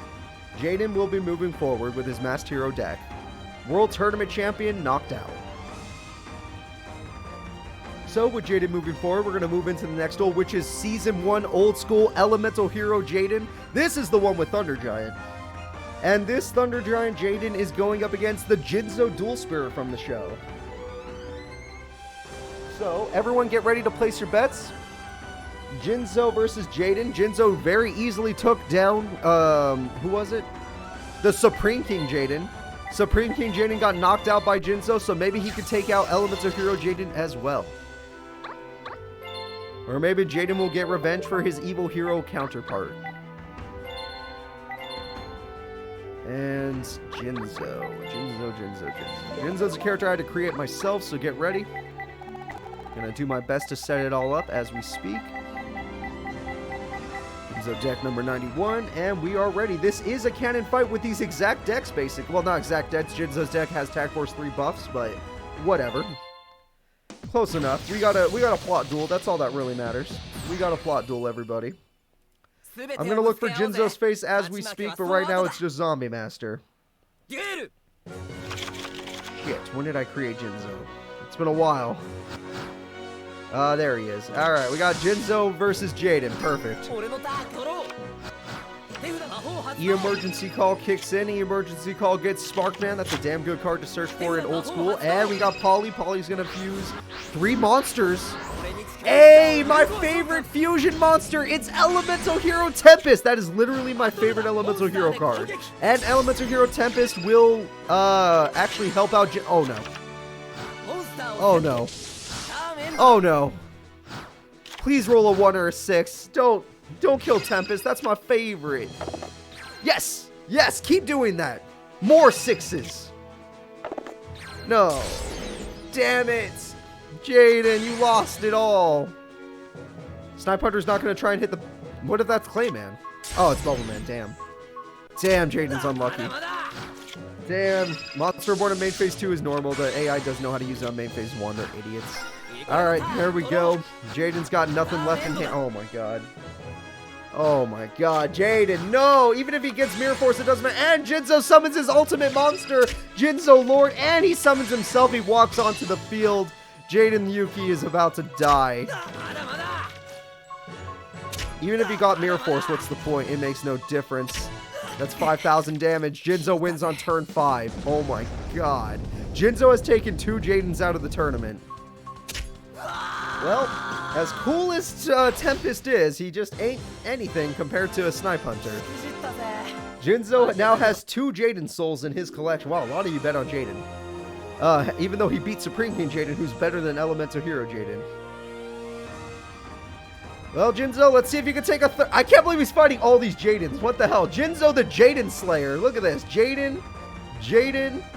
Jaden will be moving forward with his Masked Hero deck. World Tournament Champion knocked out. So with Jaden moving forward, we're going to move into the next duel, which is Season 1 Old School Elemental Hero Jaden. This is the one with Thunder Giant. And this Thunder Giant Jaden is going up against the Jinzo Dual Spirit from the show. So everyone get ready to place your bets. Jinzo versus Jaden. Jinzo very easily took down, who was it? The Supreme King Jaden. Supreme King Jaden got knocked out by Jinzo, so maybe he could take out Elemental Hero Jaden as well. Or maybe Jaden will get revenge for his evil hero counterpart. And Jinzo. Jinzo's a character I had to create myself, so get ready. Gonna do my best to set it all up as we speak. Jinzo deck number 91, and we are ready. This is a canon fight with these exact decks, basically. Well, not exact decks. Jinzo's deck has Tag Force 3 buffs, but whatever. Close enough. We got a plot duel. That's all that really matters. We got a plot duel, everybody. I'm gonna look for Jinzo's face as we speak, but right now it's just Zombie Master. Shit, when did I create Jinzo? It's been a while. There he is. Alright, we got Jinzo versus Jaden. Perfect. E-Emergency Call kicks in. E-Emergency Call gets Sparkman. That's a damn good card to search for in Old School. And we got Polly. Polly's gonna fuse 3 monsters. Hey, my favorite fusion monster. It's Elemental Hero Tempest. That is literally my favorite Elemental Hero card. And Elemental Hero Tempest will actually help out oh no. Oh no. Oh no. Please roll a 1 or a 6. Don't kill Tempest. That's my favorite. Yes. Yes, keep doing that. More 6s. No. Damn it. Jaden, you lost it all. Snipe Hunter's not going to try and hit the... What if that's Clayman? Oh, it's Bubbleman. Damn. Damn, Jaden's unlucky. Damn. Monster Born in main phase 2 is normal. The AI does know how to use it on main phase 1. They're idiots. Alright, there we go. Jaden's got nothing left in hand. Oh my god. Oh my god. Jaden, no! Even if he gets Mirror Force, it doesn't matter. And Jinzo summons his ultimate monster, Jinzo Lord, and he summons himself. He walks onto the field. Jaden Yuki is about to die. Even if he got Mirror Force, what's the point? It makes no difference. That's 5,000 damage. Jinzo wins on turn 5. Oh my god. Jinzo has taken 2 Jadens out of the tournament. Well, as cool as Tempest is, he just ain't anything compared to a Snipe Hunter. Jinzo now has 2 Jaden souls in his collection. Wow, a lot of you bet on Jaden. Even though he beat Supreme King Jaden, who's better than Elemental Hero Jaden. Well, Jinzo, let's see if you can take a I can't believe he's fighting all these Jadens. What the hell? Jinzo the Jaden Slayer. Look at this. Jaden,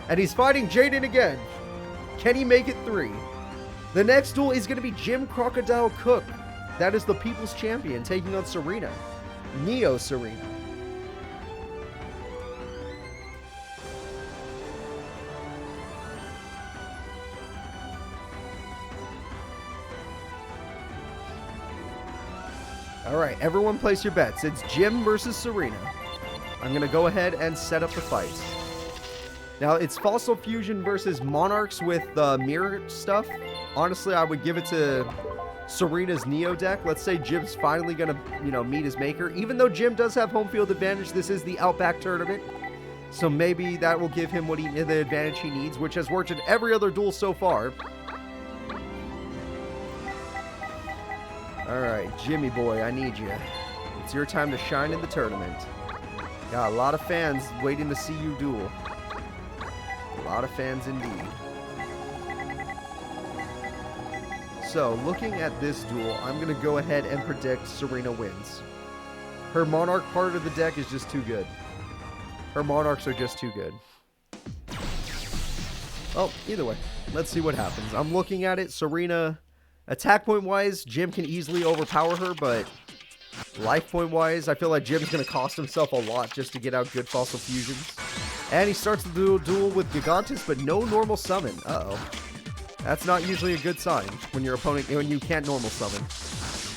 and he's fighting Jaden again. Can he make it 3? The next duel is going to be Jim Crocodile Cook. That is the People's Champion taking on Serena. Neo Serena. Alright, everyone place your bets. It's Jim versus Serena. I'm going to go ahead and set up the fight. Now, it's Fossil Fusion versus Monarchs with mirror stuff. Honestly, I would give it to Serena's Neo deck. Let's say Jim's finally going to, meet his maker. Even though Jim does have home field advantage, this is the Outback tournament. So maybe that will give him the advantage he needs, which has worked in every other duel so far. All right, Jimmy boy, I need you. It's your time to shine in the tournament. Got a lot of fans waiting to see you duel. A lot of fans indeed. So, looking at this duel, I'm going to go ahead and predict Serena wins. Her Monarch part of the deck is just too good. Her Monarchs are just too good. Oh, either way, let's see what happens. I'm looking at it. Serena, attack point wise, Jim can easily overpower her, but life point wise, I feel like Jim's going to cost himself a lot just to get out good Fossil Fusions. And he starts the duel with Gigantus, but no normal summon. Uh-oh. That's not usually a good sign when you can't normal summon.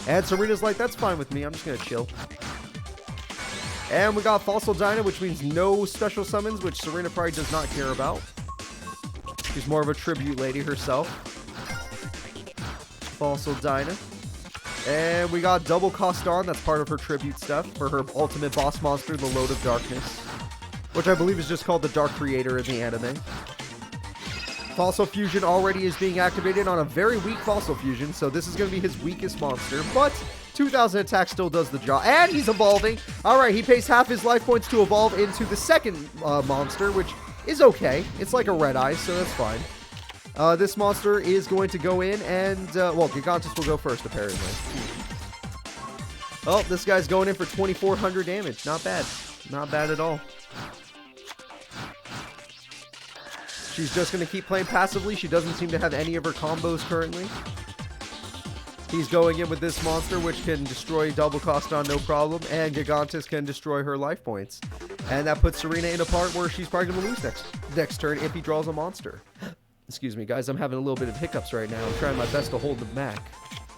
And Serena's like, that's fine with me. I'm just going to chill. And we got Fossil Dyna, which means no special summons, which Serena probably does not care about. She's more of a tribute lady herself. Fossil Dyna. And we got double cost on. That's part of her tribute stuff for her ultimate boss monster, the Load of Darkness, which I believe is just called the Dark Creator in the anime. Fossil Fusion already is being activated on a very weak Fossil Fusion, so this is going to be his weakest monster, but 2,000 attack still does the job. And he's evolving. Alright, he pays half his life points to evolve into the second monster, which is okay. It's like a Red Eye, so that's fine. This monster is going to go in and, well, Gigantus will go first, apparently. Oh, this guy's going in for 2,400 damage. Not bad. Not bad at all. She's just going to keep playing passively. She doesn't seem to have any of her combos currently. He's going in with this monster, which can destroy double cost on no problem, and Gigantus can destroy her life points. And that puts Serena in a part where she's probably going to lose next turn if he draws a monster. Excuse me, guys. I'm having a little bit of hiccups right now. I'm trying my best to hold them back.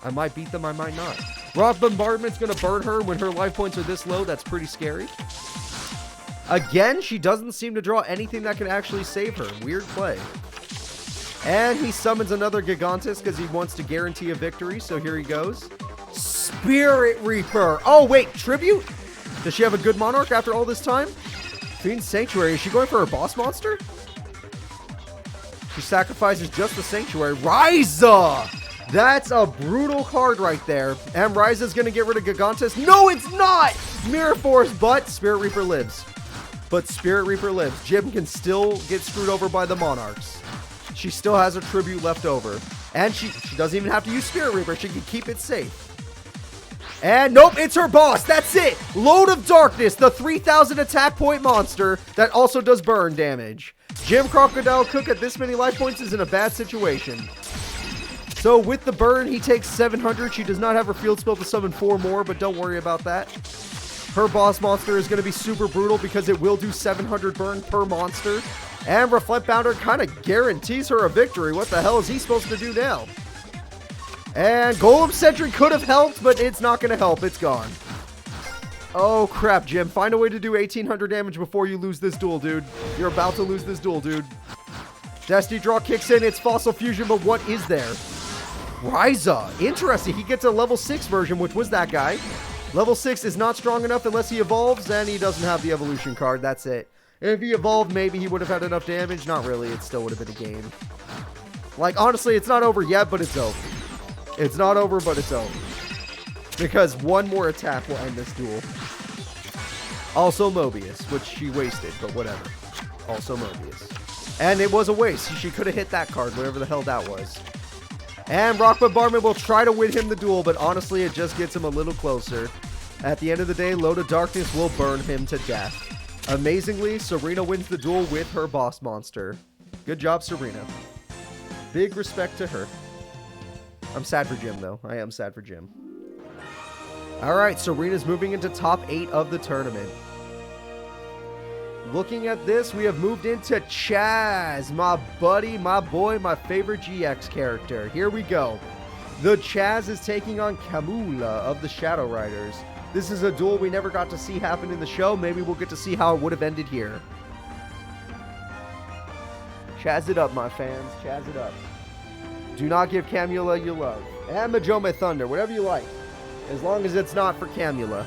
I might beat them, I might not. Rock Bombardment's going to burn her when her life points are this low. That's pretty scary. Again, she doesn't seem to draw anything that can actually save her. Weird play. And he summons another Gigantus because he wants to guarantee a victory. So here he goes. Spirit Reaper. Oh, wait. Tribute? Does she have a good Monarch after all this time? Fiend Sanctuary. Is she going for her boss monster? She sacrifices just the Sanctuary. Ryza! That's a brutal card right there. And Ryza's going to get rid of Gigantus. No, it's not! Mirror Force, but Spirit Reaper lives. But Spirit Reaper lives. Jim can still get screwed over by the Monarchs. She still has a tribute left over. And she doesn't even have to use Spirit Reaper. She can keep it safe. And nope, it's her boss. That's it. Load of Darkness, the 3,000 attack point monster that also does burn damage. Jim Crocodile Cook at this many life points is in a bad situation. So with the burn, he takes 700. She does not have her field spell to summon 4 more, but don't worry about that. Her boss monster is going to be super brutal because it will do 700 burn per monster. And Reflect Bounder kind of guarantees her a victory. What the hell is he supposed to do now? And Golem Sentry could have helped, but it's not going to help. It's gone. Oh, crap, Jim. Find a way to do 1,800 damage before you lose this duel, dude. You're about to lose this duel, dude. Destiny Draw kicks in. It's Fossil Fusion, but what is there? Ryza. Interesting. He gets a level 6 version, which was that guy. Level 6 is not strong enough unless he evolves, and he doesn't have the evolution card. That's it. If he evolved, maybe he would have had enough damage. Not really. It still would have been a game. Like, honestly, it's not over yet, but it's over. It's not over, but it's over. Because one more attack will end this duel. Also Mobius, which she wasted, but whatever. Also Mobius. And it was a waste. She could have hit that card, whatever the hell that was. And Rock Bombardment will try to win him the duel, but honestly, it just gets him a little closer. At the end of the day, Load of Darkness will burn him to death. Amazingly, Serena wins the duel with her boss monster. Good job, Serena. Big respect to her. I'm sad for Jim, though. I am sad for Jim. Alright, Serena's moving into top 8 of the tournament. Looking at this, we have moved into Chaz, my buddy, my boy, my favorite GX character. Here we go. The Chaz is taking on Kamula of the Shadow Riders. This is a duel we never got to see happen in the show. Maybe we'll get to see how it would have ended here. Chaz it up, my fans. Chaz it up. Do not give Kamula your love. And Majome Thunder, whatever you like. As long as it's not for Camula.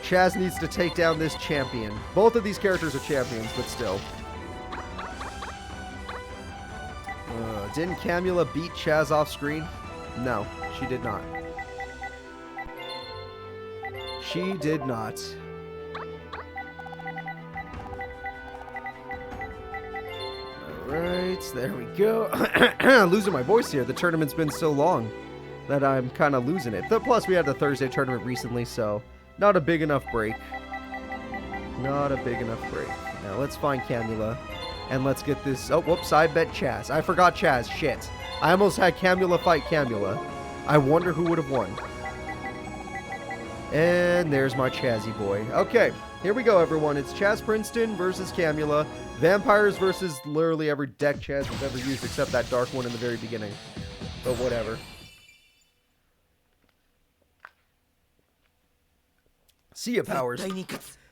Chaz needs to take down this champion. Both of these characters are champions, but still. Didn't Camula beat Chaz off screen? No, she did not. She did not. Alright, there we go. Losing my voice here. The tournament's been so long that I'm kind of losing it. Plus, we had the Thursday tournament recently, so not a big enough break. Not a big enough break. Now, let's find Camula, and let's get this... Oh, whoops, I bet Chaz. I forgot Chaz. Shit. I almost had Camula fight Camula. I wonder who would have won. And there's my Chazzy boy. Okay, here we go, everyone. It's Chaz Princeton versus Camula. Vampires versus literally every deck Chaz has ever used except that dark one in the very beginning. But whatever. See ya, Powers.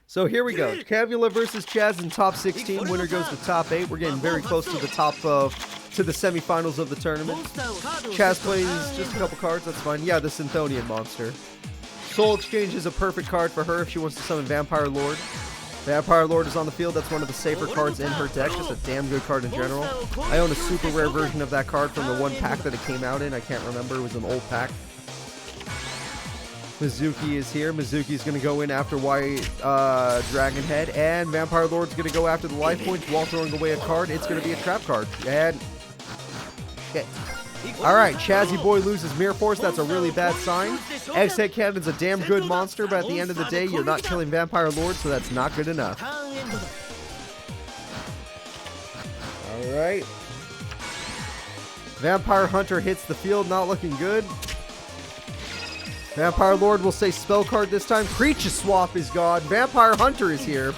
So here we go. Camula versus Chaz in top 16. Winner goes to top 8. We're getting very close to the to the semifinals of the tournament. Chaz plays just a couple cards. That's fine. Yeah, the Synthonian monster. Soul Exchange is a perfect card for her if she wants to summon Vampire Lord. Vampire Lord is on the field. That's one of the safer cards in her deck. Just a damn good card in general. I own a super rare version of that card from the one pack that it came out in. I can't remember. It was an old pack. Mizuki is here. Mizuki is going to go in after White Dragon Head. And Vampire Lord's going to go after the life points while throwing away a card. It's going to be a trap card. And... shit. Alright, Chazzy Boy loses Mirror Force. That's a really bad sign. X-Head Cannon's a damn good monster, but at the end of the day, you're not killing Vampire Lord, so that's not good enough. Alright. Vampire Hunter hits the field, not looking good. Vampire Lord will say spell card this time. Creature Swap is gone. Vampire Hunter is here.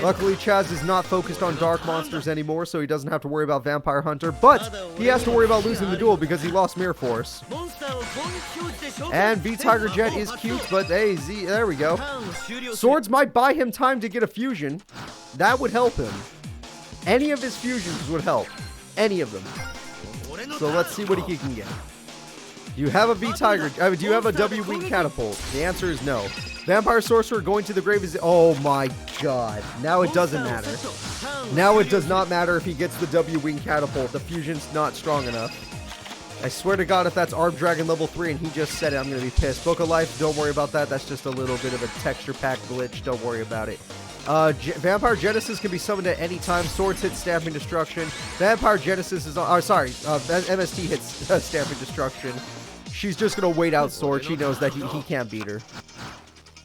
Luckily, Chaz is not focused on dark monsters anymore, so he doesn't have to worry about Vampire Hunter, but he has to worry about losing the duel because he lost Mirror Force. And V-Tiger Jet is cute, but hey, there we go. Swords might buy him time to get a fusion. That would help him. Any of his fusions would help. Any of them. So let's see what he can get. Do you have a V-Tiger? Do you have a W-Wing Catapult? The answer is no. Vampire Sorcerer going to the grave is... oh my god. Now it doesn't matter. Now it does not matter if he gets the W-Wing Catapult. The fusion's not strong enough. I swear to god if that's Arm Dragon level 3 and he just said it, I'm going to be pissed. Book of Life, don't worry about that. That's just a little bit of a texture pack glitch. Don't worry about it. Vampire Genesis can be summoned at any time. Swords hit Stamping Destruction. Vampire Genesis is on... MST hits Stamping Destruction. She's just going to wait out Sword. She knows that he can't beat her.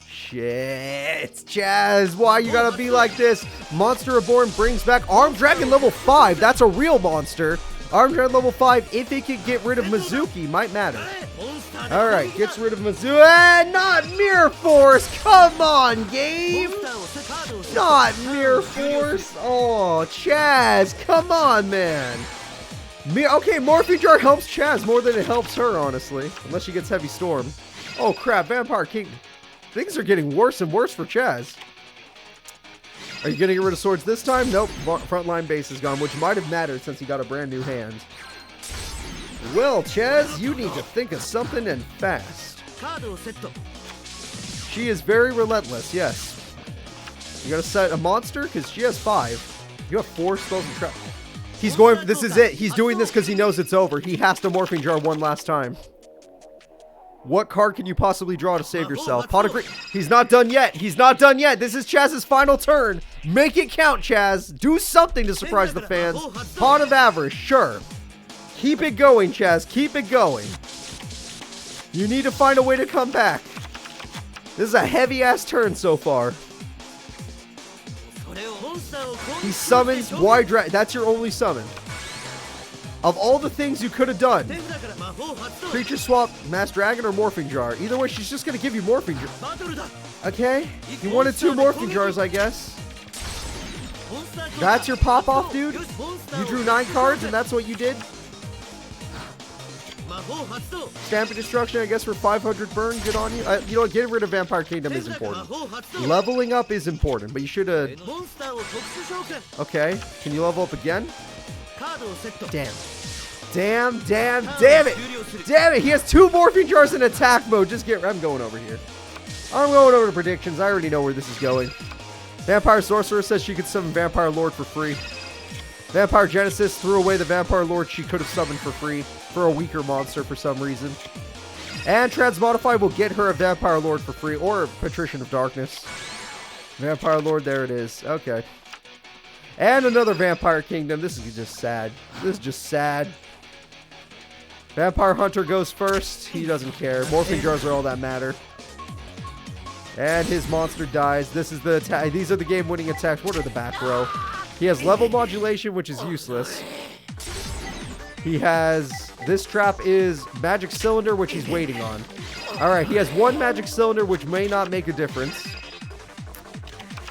Shit. Chaz, why you gotta be like this? Monster Reborn brings back Arm Dragon level 5. That's a real monster. Arm Dragon level 5, if it could get rid of Mizuki, might matter. Alright, gets rid of Mizuki. And not Mirror Force. Come on, game. Not Mirror Force. Oh, Chaz. Come on, man. Okay, Morphine Jar helps Chaz more than it helps her, honestly. Unless she gets Heavy Storm. Oh, crap. Vampire King. Things are getting worse and worse for Chaz. Are you going to get rid of Swords this time? Nope. Frontline base is gone, which might have mattered since he got a brand new hand. Well, Chaz, you need to think of something and fast. She is very relentless, yes. You got to set a monster? Because she has 5. You have 4 spells and trap. He's going... this is it. He's doing this because he knows it's over. He has to Morphine Jar one last time. What card can you possibly draw to save yourself? Pot of Greed. He's not done yet. He's not done yet. This is Chaz's final turn. Make it count, Chaz. Do something to surprise the fans. Pot of Avarice, sure. Keep it going, Chaz. Keep it going. You need to find a way to come back. This is a heavy-ass turn so far. He summons Wide Dragon. That's your only summon. Of all the things you could have done, Creature Swap, Mass Dragon, or Morphing Jar. Either way, she's just going to give you Morphing Jar. Okay? You wanted 2 Morphing Jars, I guess. That's your pop-off, dude? You drew 9 cards, and that's what you did? Stamping Destruction, I guess, for 500 burn. Good on you. You know what? Getting rid of Vampire Kingdom is important. Leveling up is important, but you should have... okay. Can you level up again? Damn. Damn it. Damn it. He has 2 morphine jars in attack mode. I'm going over here. I'm going over to predictions. I already know where this is going. Vampire Sorcerer says she could summon Vampire Lord for free. Vampire Genesis threw away the Vampire Lord she could have summoned for free for a weaker monster for some reason. And Transmodify will get her a Vampire Lord for free, or Patrician of Darkness. Vampire Lord, there it is. Okay. And another Vampire Kingdom. This is just sad. This is just sad. Vampire Hunter goes first. He doesn't care. Morphing Jars are all that matter. And his monster dies. This is the attack. These are the game-winning attacks. What are the back row? He has level modulation, which is useless. He has... This trap is Magic Cylinder, which he's waiting on. Alright, he has 1 Magic Cylinder, which may not make a difference.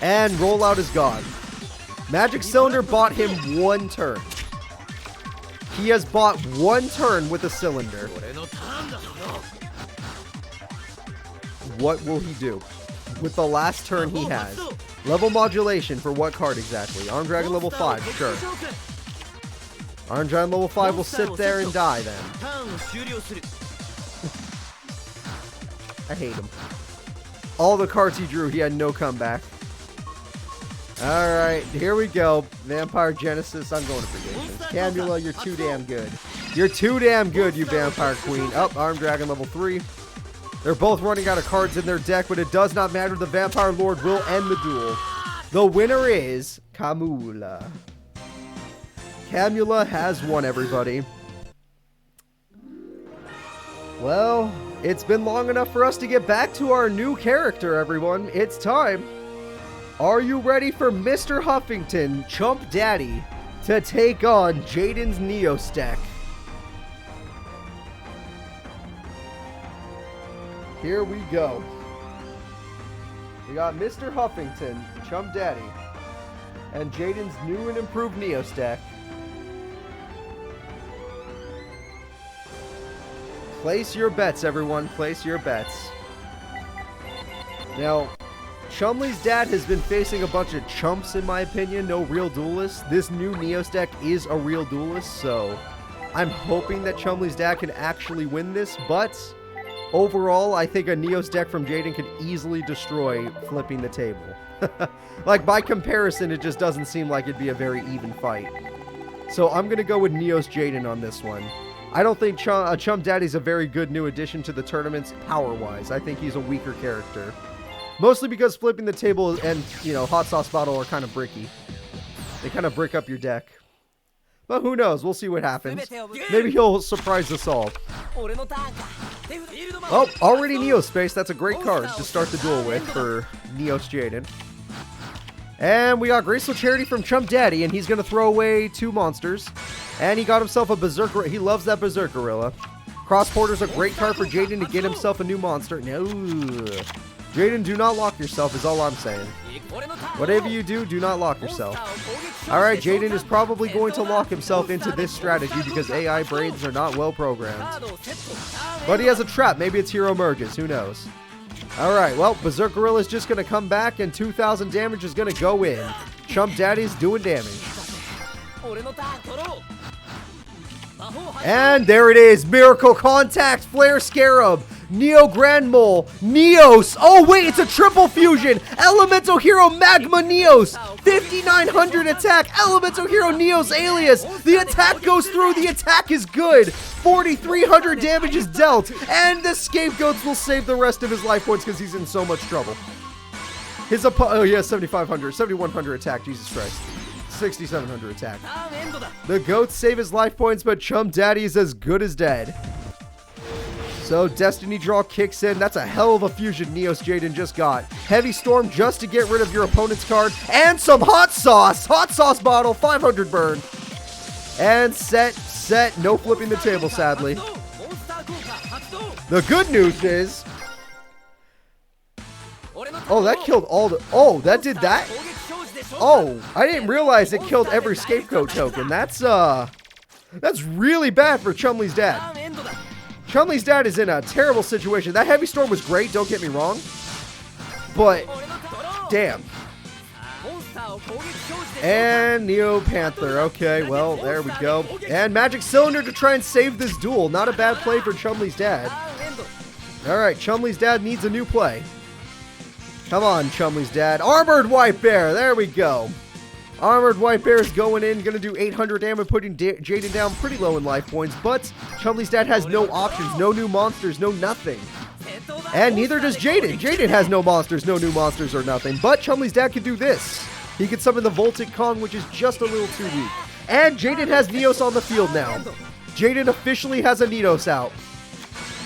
And Rollout is gone. Magic Cylinder bought him 1 turn. He has bought 1 turn with a cylinder. What will he do with the last turn he has? Level modulation for what card exactly? Arm Dragon level 5, sure. Arm Dragon level 5 will sit there and die then. I hate him. All the cards he drew, he had no comeback. Alright, here we go. Vampire Genesis, I'm going to predictions. Camula, you're too damn good. You're too damn good, you Vampire Queen. Arm Dragon level 3. They're both running out of cards in their deck, but it does not matter. The Vampire Lord will end the duel. The winner is Camula. Camula has won, everybody. Well, it's been long enough for us to get back to our new character, everyone. It's time. Are you ready for Mr. Huffington, Chump Daddy, to take on Jaden's Neos deck? Here we go. We got Mr. Huffington, Chump Daddy, and Jaden's new and improved Neos deck. Place your bets, everyone. Place your bets. Now, Chumley's dad has been facing a bunch of chumps, in my opinion. No real duelists. This new Neos deck is a real duelist, so I'm hoping that Chumley's dad can actually win this, but overall, I think a Neos deck from Jaden could easily destroy flipping the table. Like, by comparison, it just doesn't seem like it'd be a very even fight. So I'm going to go with Neos Jaden on this one. I don't think Chump Daddy's a very good new addition to the tournaments power-wise. I think he's a weaker character. Mostly because flipping the table and, you know, Hot Sauce Bottle are kind of bricky. They kind of brick up your deck. But who knows? We'll see what happens. Maybe he'll surprise us all. Oh, already Neos Space. That's a great card to start the duel with for Neos Jaden. And we got Graceful Charity from Chump Daddy, and he's going to throw away 2 monsters. And he got himself a Berserker. He loves that Berserker Gorilla. Cross Porter's a great card for Jaden to get himself a new monster. No. Jaden, do not lock yourself is all I'm saying. Whatever you do, do not lock yourself. Alright, Jaden is probably going to lock himself into this strategy because AI brains are not well programmed. But he has a trap. Maybe it's Hero Merges. Who knows? Alright, well, Berserk Gorilla is just going to come back and 2,000 damage is going to go in. Chump Daddy's doing damage. And there it is. Miracle Contact, Flare Scarab, Neo Grand Mole, Neos. Oh, wait, it's a triple fusion. Elemental Hero Magma Neos. 5,900 attack. Elemental Hero Neos Alias. The attack goes through. The attack is good. 4,300 damage is dealt. And the Scapegoats will save the rest of his life points because he's in so much trouble. His oh, yeah, 7,500. 7,100 attack. Jesus Christ. 6,700 attack. The goats save his life points, but Chump Daddy is as good as dead. So Destiny Draw kicks in. That's a hell of a fusion Neos Jaden just got. Heavy Storm just to get rid of your opponent's card. And some Hot Sauce. Hot Sauce Bottle. 500 burn. And set. No flipping the table, sadly. The good news is... Oh, that killed all the... Oh, that did that? Oh, I didn't realize it killed every Scapegoat token. That's really bad for Chumley's dad. Chumley's dad is in a terrible situation. That Heavy Storm was great, don't get me wrong. But, damn. And Neo Panther. Okay, well, there we go. And Magic Cylinder to try and save this duel. Not a bad play for Chumley's dad. Alright, Chumley's dad needs a new play. Come on, Chumley's dad. Armored White Bear. There we go. Armored White Bear is going in, going to do 800 damage, putting Jaden down pretty low in life points. But Chumley's dad has no options, no new monsters, no nothing. And neither does Jaden. Jaden has no monsters, no new monsters or nothing. But Chumley's dad can do this. He can summon the Voltic Kong, which is just a little too weak. And Jaden has Neos on the field now. Jaden officially has a Neos out.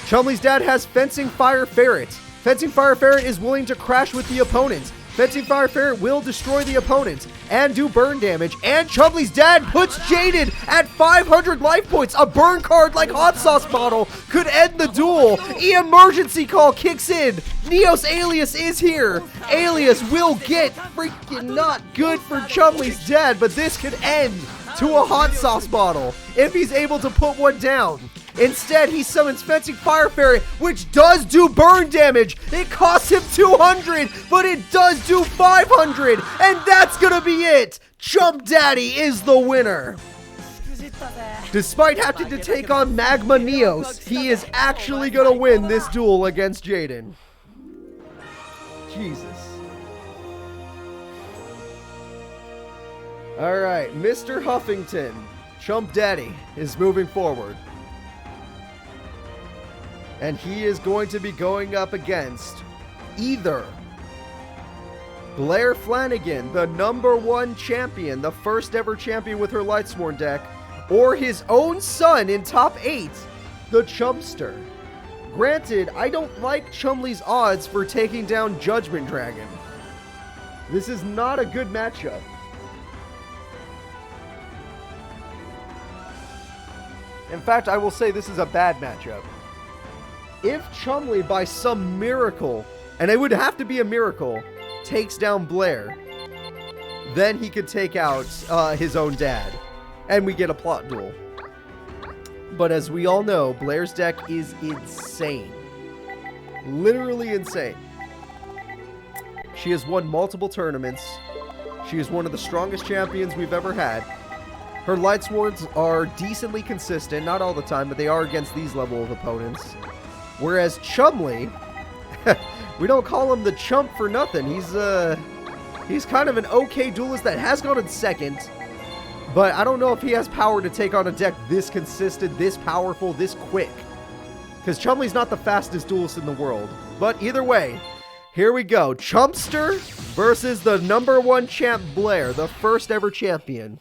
Chumley's dad has Fencing Fire Ferret. Fencing Fire Ferret is willing to crash with the opponents. Fencing Fire Ferret will destroy the opponents and do burn damage. And Chumley's dad puts Jaden at 500 life points. A burn card like Hot Sauce Bottle could end the duel. Emergency call kicks in. Neos Alias is here. Alias will get freaking not good for Chumley's dad, but this could end to a Hot Sauce Bottle if he's able to put one down. Instead, he summons Fencing Fire Ferret, which does do burn damage. It costs him 200, but it does do 500. And that's going to be it. Chump Daddy is the winner. Despite having to take on Magma Neos, he is actually going to win this duel against Jaden. Jesus. All right, Mr. Huffington, Chump Daddy, is moving forward. And he is going to be going up against either Blair Flanagan, the #1 champion, the first ever champion with her Lightsworn deck, or his own son in top 8, the Chumpster. Granted, I don't like Chumley's odds for taking down Judgment Dragon. This is not a good matchup. In fact, I will say this is a bad matchup. If Chumley, by some miracle, and it would have to be a miracle, takes down Blair, then he could take out his own dad, and we get a plot duel. But as we all know, Blair's deck is insane. Literally insane. She has won multiple tournaments. She is one of the strongest champions we've ever had. Her Lightsworns are decently consistent, not all the time, but they are against these level of opponents. Whereas Chumley, we don't call him the Chump for nothing. He's kind of an okay duelist that has gone in second, but I don't know if he has power to take on a deck this consistent, this powerful, this quick. Because Chumley's not the fastest duelist in the world. But either way, here we go. Chumpster versus the #1 champ Blair, the first ever champion.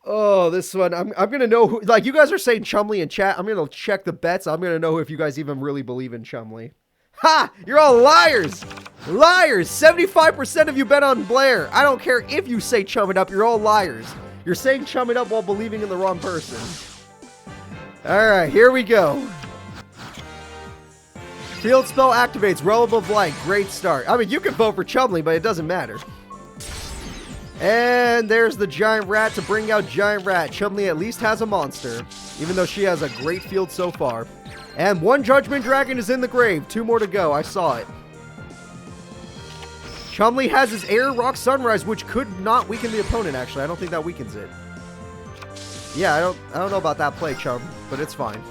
Oh, this one, I'm going to know who, like, you guys are saying Chumley in chat. I'm going to check the bets. I'm going to know if you guys even really believe in Chumley. Ha! You're all liars! Liars! 75% of you bet on Blair. I don't care if you say chum it up. You're all liars. You're saying chum it up while believing in the wrong person. All right, here we go. Field spell activates. Realm of Light. Great start. I mean, you can vote for Chumley, but it doesn't matter. And there's the Giant Rat to bring out Giant Rat. Chumley at least has a monster, even though she has a great field so far. And one Judgment Dragon is in the grave. 2 more to go. I saw it. Chumley has his Air Rock Sunrise, which could not weaken the opponent, actually. I don't think that weakens it. Yeah, I don't know about that play, Chum, but it's fine.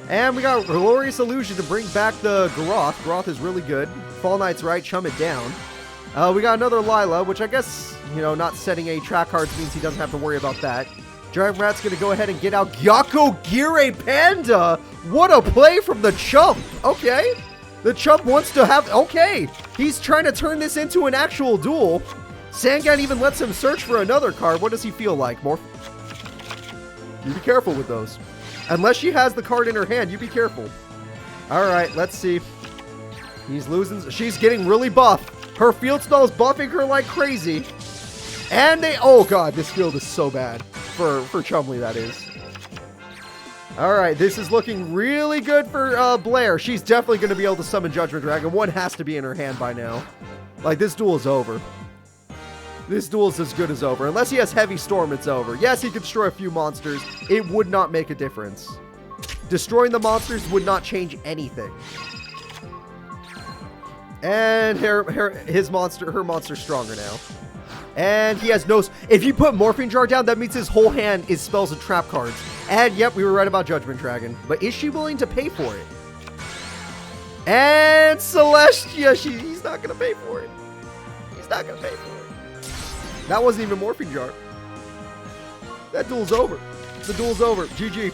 And we got Glorious Illusion to bring back the Groth. Groth is really good. Fall Knight's right. Chum it down. We got another Lila, which I guess, you know, not setting any track cards means he doesn't have to worry about that. Giant Rat's going to go ahead and get out Gyakko Gire Panda. What a play from the Chump. Okay. The Chump wants to have... Okay. He's trying to turn this into an actual duel. Sangan even lets him search for another card. What does he feel like? More... You be careful with those. Unless she has the card in her hand, you be careful. All right, let's see. He's losing... She's getting really buff. Her field spell is buffing her like crazy. And they... Oh, God. This field is so bad. For Chumley, that is. Alright, this is looking really good for Blair. She's definitely going to be able to summon Judgment Dragon. One has to be in her hand by now. Like, this duel is over. This duel is as good as over. Unless he has Heavy Storm, it's over. Yes, he could destroy a few monsters. It would not make a difference. Destroying the monsters would not change anything. And her monster's stronger now. And he has no... If you put Morphine Jar down, that means his whole hand is spells and trap cards. And yep, we were right about Judgment Dragon. But is she willing to pay for it? And Celestia, he's not going to pay for it. He's not going to pay for it. That wasn't even Morphine Jar. That duel's over. The duel's over. GG.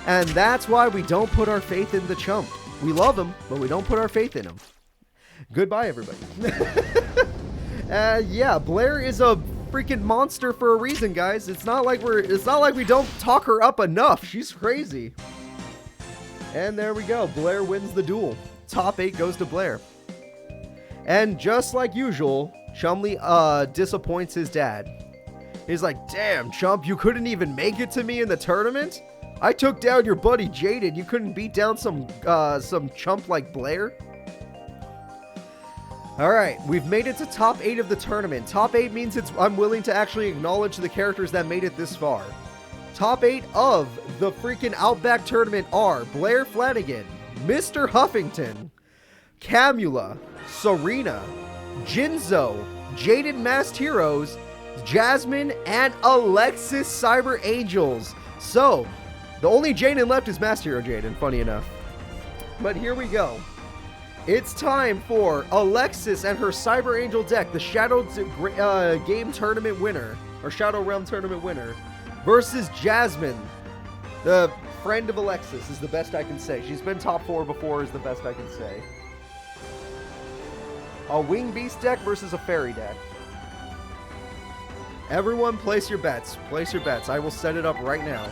And that's why we don't put our faith in the chump. We love him, but we don't put our faith in him. Goodbye, everybody. Yeah, Blair is a freaking monster for a reason, guys. It's not like we don't talk her up enough. She's crazy. And there we go. Blair wins the duel. Top 8 goes to Blair. And just like usual, Chumley disappoints his dad. He's like, damn, Chump, you couldn't even make it to me in the tournament? I took down your buddy Jaden. You couldn't beat down some chump like Blair? Alright, we've made it to top 8 of the tournament. Top 8 means I'm willing to actually acknowledge the characters that made it this far. Top 8 of the freaking Outback tournament are Blair Flanagan, Mr. Huffington, Camula, Serena, Jinzo, Jaden Masked Heroes, Jasmine, and Alexis Cyber Angels. So, the only Jaden left is Masked Hero Jaden, funny enough. But here we go. It's time for Alexis and her Cyber Angel deck, the Shadow Game Tournament winner, or Shadow Realm Tournament winner, versus Jasmine, the friend of Alexis, is the best I can say. She's been top 4 before, is the best I can say. A Wing Beast deck versus a Fairy deck. Everyone, place your bets. Place your bets. I will set it up right now.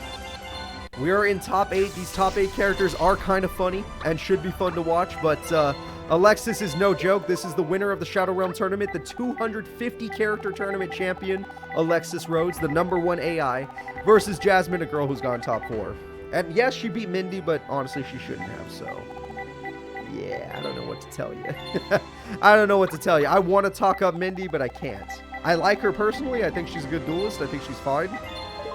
We are in top 8. These top 8 characters are kind of funny and should be fun to watch, but Alexis is no joke. This is the winner of the Shadow Realm Tournament, the 250 character tournament champion, Alexis Rhodes, the #1 AI, versus Jasmine, a girl who's gone top 4. And yes, she beat Mindy, but honestly, she shouldn't have, so... yeah, I don't know what to tell you. I don't know what to tell you. I want to talk up Mindy, but I can't. I like her personally. I think she's a good duelist. I think she's fine.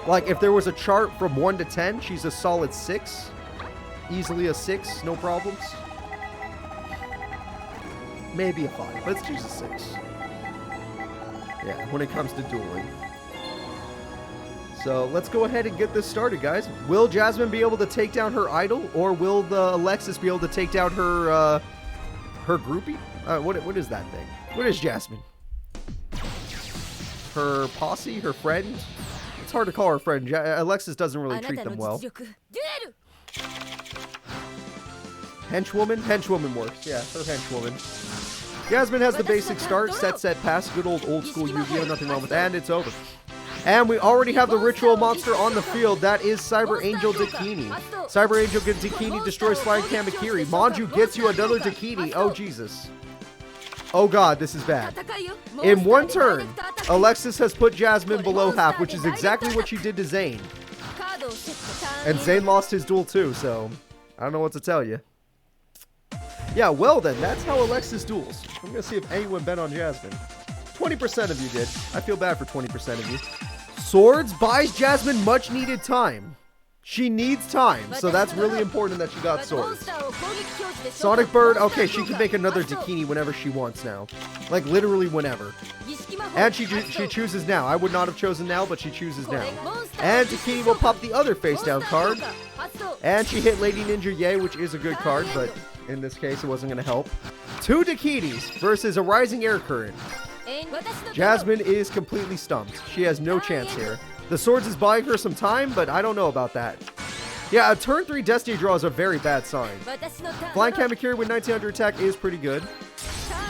Like, if there was a chart from 1 to 10, she's a solid 6. Easily a 6, no problems. Maybe a 5, but she's a 6. Yeah, when it comes to dueling. So, let's go ahead and get this started, guys. Will Jasmine be able to take down her idol, or will the Alexis be able to take down her, her groupie? What is that thing? What is Jasmine? Her posse? Her friend? It's hard to call her friend. Alexis doesn't really treat them well. Henchwoman? Henchwoman works. Yeah, her henchwoman. Jasmine has the basic start. Set, pass. Good old school Yu-Gi-Oh! Nothing wrong with that. And it's over. And we already have the ritual monster on the field. That is Cyber Angel Dakini. Cyber Angel Dakini destroys Flying Kamakiri. Manju gets you another Dakini. Oh, Jesus. Oh, God, this is bad. In one turn, Alexis has put Jasmine below half, which is exactly what she did to Zane. And Zane lost his duel, too, so I don't know what to tell you. Yeah, well, then, that's how Alexis duels. I'm going to see if anyone bet on Jasmine. 20% of you did. I feel bad for 20% of you. Swords buys Jasmine much needed time. She needs time, so that's really important that she got swords. Sonic Bird, okay, she can make another Dakini whenever she wants now. Like, literally whenever. And she chooses now. I would not have chosen now, but she chooses now. And Dakini will pop the other face-down card. And she hit Lady Ninja Yay, which is a good card, but in this case, it wasn't going to help. 2 Dakinis versus a Rising Air Current. Jasmine is completely stumped. She has no chance here. The Swords is buying her some time, but I don't know about that. Yeah, a turn 3 Destiny draw is a very bad sign. Flying Kamakiri with 1900 attack is pretty good.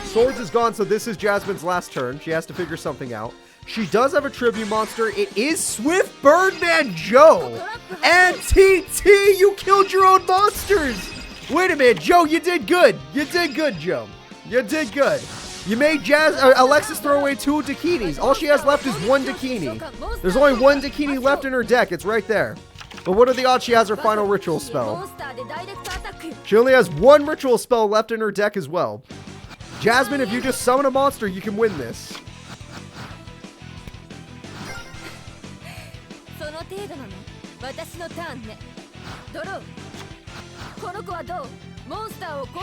Swords is gone, so this is Jasmine's last turn. She has to figure something out. She does have a tribute monster. It is Swift Birdman Joe. And TT, you killed your own monsters. Wait a minute, Joe, you did good. You did good, Joe. You did good. You made Alexis throw away 2 Dakinis. All she has left is 1 Dakini. There's only 1 Dakini left in her deck. It's right there. But what are the odds she has her final ritual spell? She only has 1 ritual spell left in her deck as well. Jasmine, if you just summon a monster, you can win this.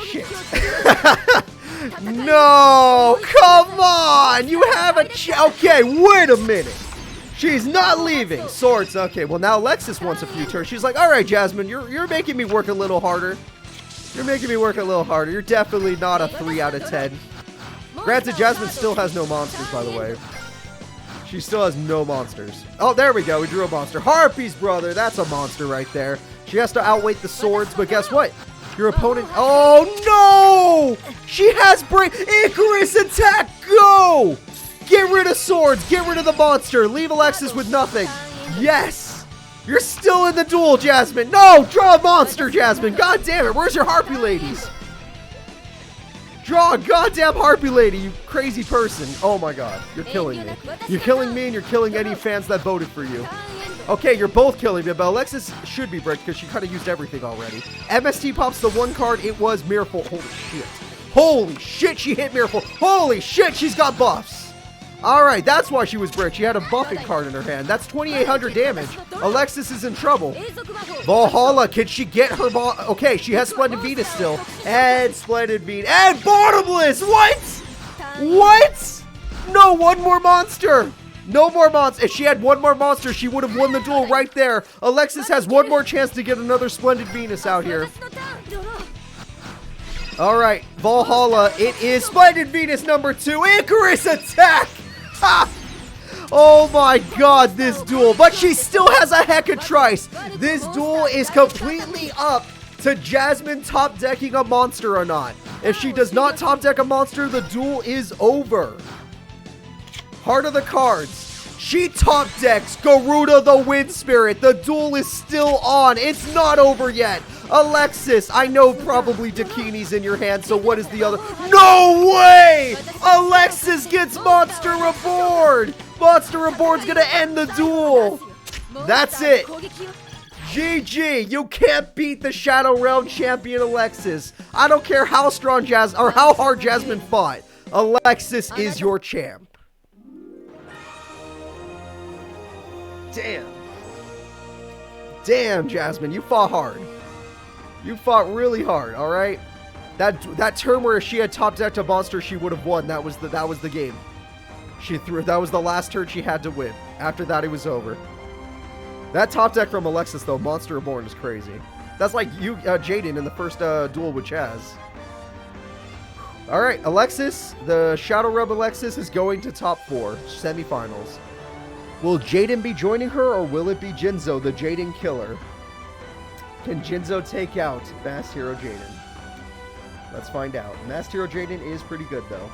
Shit. No, come on. You have a okay, wait a minute. She's not leaving. Swords. Okay, well now Alexis wants a few turns. She's like, all right, Jasmine, you're making me work a little harder. You're making me work a little harder. You're definitely not a 3 out of 10. Granted, Jasmine still has no monsters, by the way. She still has no monsters. Oh, there we go. We drew a monster. Harpies, brother. That's a monster right there. She has to outweight the swords, but guess what? Your opponent... Oh, no! She has break... Icarus attack! Go! Get rid of swords. Get rid of the monster. Leave Alexis with nothing. Yes! You're still in the duel, Jasmine. No! Draw a monster, Jasmine. God damn it. Where's your Harpy ladies? Draw a goddamn Harpy lady, you crazy person. Oh my god. You're killing me. You're killing me and you're killing any fans that voted for you. Okay, you're both killing me, but Alexis should be bricked because she kind of used everything already. MST pops the one card. It was Miracle. Holy shit. Holy shit, she hit Miracle. Holy shit, she's got buffs. Alright, that's why she was bricked. She had a buffing card in her hand. That's 2,800 damage. Alexis is in trouble. Valhalla, can she get her ball? Okay, she has Splendid Venus still. And Splendid Venus. And Bottomless! What? What? No, one more monster. No more monster. If she had one more monster, she would have won the duel right there. Alexis has one more chance to get another Splendid Venus out here. Alright, Valhalla, it is Splendid Venus number 2. Icarus attack! Ha! Oh my god, this duel. But she still has a Hecatrice. This duel is completely up to Jasmine top decking a monster or not. If she does not top deck a monster, the duel is over. Heart of the cards. She top decks Garuda the Wind Spirit. The duel is still on. It's not over yet. Alexis, I know probably Dakini's in your hand, so what is the other? No way! Alexis gets Monster Reborn! Monster Reborn's gonna end the duel! That's it! GG! You can't beat the Shadow Realm champion Alexis. I don't care how strong or how hard Jasmine fought. Alexis is your champ. Damn. Damn, Jasmine, you fought hard. You fought really hard, all right? That turn where she had top decked a monster, she would have won. That was the game. That was the last turn she had to win. After that, it was over. That top deck from Alexis, though, Monster Reborn, is crazy. That's like you, Jaden, in the first duel with Chaz. All right, Alexis, the Shadow Realm Alexis is going to top 4 semifinals. Will Jaden be joining her, or will it be Jinzo, the Jaden killer? Can Jinzo take out Masked Hero Jaden? Let's find out. Masked Hero Jaden is pretty good, though.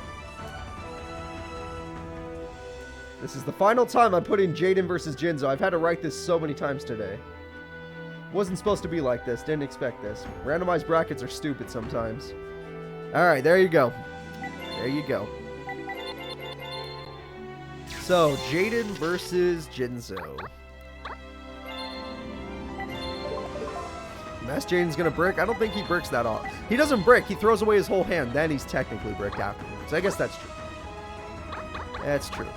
This is the final time I'm putting Jaden versus Jinzo. I've had to write this so many times today. Wasn't supposed to be like this. Didn't expect this. Randomized brackets are stupid sometimes. Alright, there you go. There you go. So, Jaden versus Jinzo. Masked Jaden's gonna brick. I don't think he bricks that off. He doesn't brick. He throws away his whole hand. Then he's technically bricked afterwards. I guess that's true. That's true.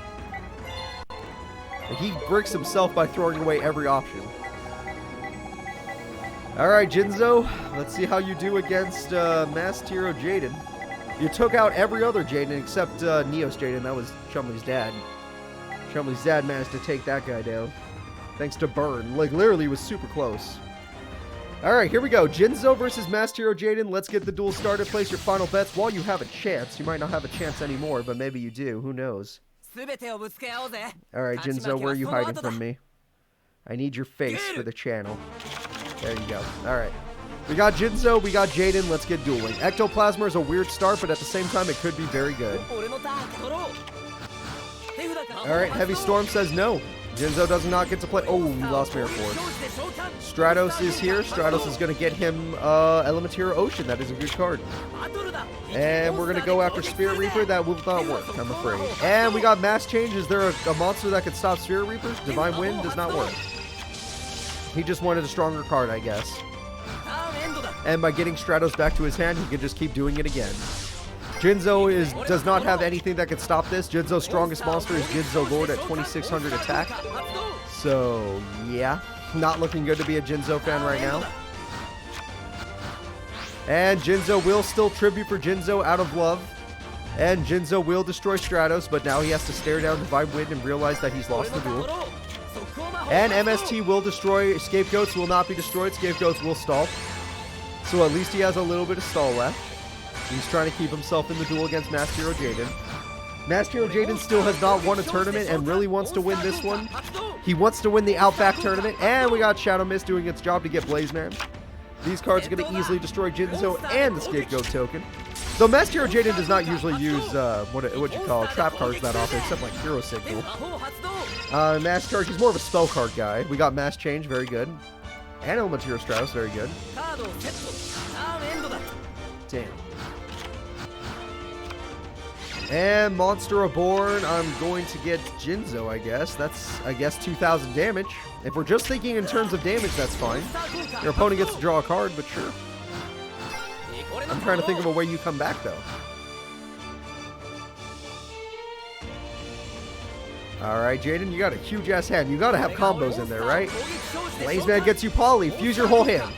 He bricks himself by throwing away every option. Alright, Jinzo. Let's see how you do against Masked Hero Jaden. You took out every other Jaden except Neos Jaden. That was Chumley's dad. Chumley's dad managed to take that guy down. Thanks to Burn. Like, literally was super close. Alright, here we go. Jinzo versus Masked Hero Jaden. Let's get the duel started. Place your final bets while you have a chance. You might not have a chance anymore, but maybe you do. Who knows? Alright, Jinzo, where are you hiding from me? I need your face for the channel. There you go. Alright. We got Jinzo, we got Jaden. Let's get dueling. Ectoplasma is a weird start, but at the same time, it could be very good. Alright, Heavy Storm says no. Jinzo does not get to play. Oh, we lost Mirror Force. Stratos is here. Stratos is going to get him Element Hero Ocean. That is a good card. And we're going to go after Spirit Reaper. That will not work, I'm afraid. And we got Mass Change. Is there a monster that could stop Spirit Reapers? Divine Wind does not work. He just wanted a stronger card, I guess. And by getting Stratos back to his hand, he can just keep doing it again. Jinzo does not have anything that can stop this. Jinzo's strongest monster is Jinzo Lord at 2600 attack. So, yeah. Not looking good to be a Jinzo fan right now. And Jinzo will still tribute for Jinzo out of love. And Jinzo will destroy Stratos, but now he has to stare down Divine Wind and realize that he's lost the duel. And MST will destroy. Scapegoats will not be destroyed. Scapegoats will stall. So at least he has a little bit of stall left. He's trying to keep himself in the duel against Master Hero Jaden. Master Hero Jaden still has not won a tournament and really wants to win this one. He wants to win the Outback tournament. And we got Shadow Mist doing its job to get Blaze Man. These cards are going to easily destroy Jinzo and the Scapegoat token. Though Master Hero Jaden does not usually use, what you call trap cards that often, except like Hero Signal. Mass Charge, he's more of a spell card guy. We got Mass Change, very good. And Element Hero Stratos, very good. Damn. And Monster Reborn, I'm going to get Jinzo, I guess. That's, 2,000 damage. If we're just thinking in terms of damage, that's fine. Your opponent gets to draw a card, but sure. I'm trying to think of a way you come back, though. Alright, Jaden, you got a huge-ass hand. You gotta have combos in there, right? Blaze Man gets you Poly. Fuse your whole hand.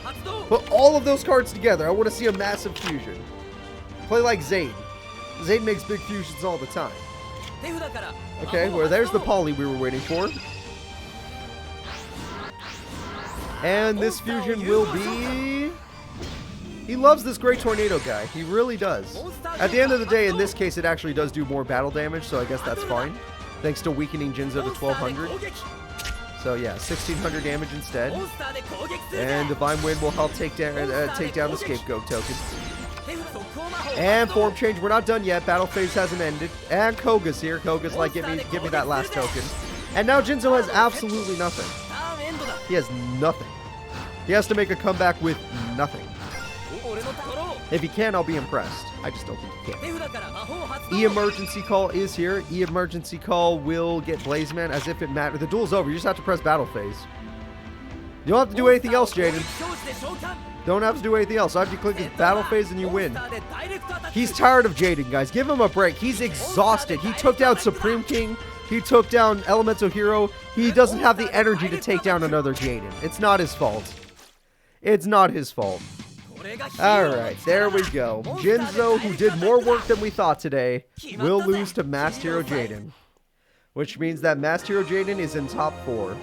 Put all of those cards together. I want to see a massive fusion. Play like Zayd. Zayd makes big fusions all the time. Okay, well, there's the Poly we were waiting for. And this fusion will be... He loves this Great Tornado guy. He really does. At the end of the day, in this case, it actually does do more battle damage, so I guess that's fine. Thanks to weakening Jinzo to 1,200. So yeah, 1,600 damage instead. And Divine Wind will help take down the Scapegoat token. And form change, we're not done yet. Battle phase hasn't ended. And Koga's here. Koga's like, give me that last token. And now Jinzo has absolutely nothing. He has nothing. He has to make a comeback with nothing. If he can, I'll be impressed. I just don't think he can. E-Emergency Call is here. E-Emergency Call will get Blaze Man as if it mattered. The duel's over. You just have to press Battle Phase. You don't have to do anything else, Jaden. Don't have to do anything else. All you have to click is Battle Phase and you win. He's tired of Jaden, guys. Give him a break. He's exhausted. He took down Supreme King. He took down Elemental Hero. He doesn't have the energy to take down another Jaden. It's not his fault. It's not his fault. Alright, there we go. Jinzo, who did more work than we thought today, will lose to Master Hero Jaden. Which means that Master Hero Jaden is in top 4.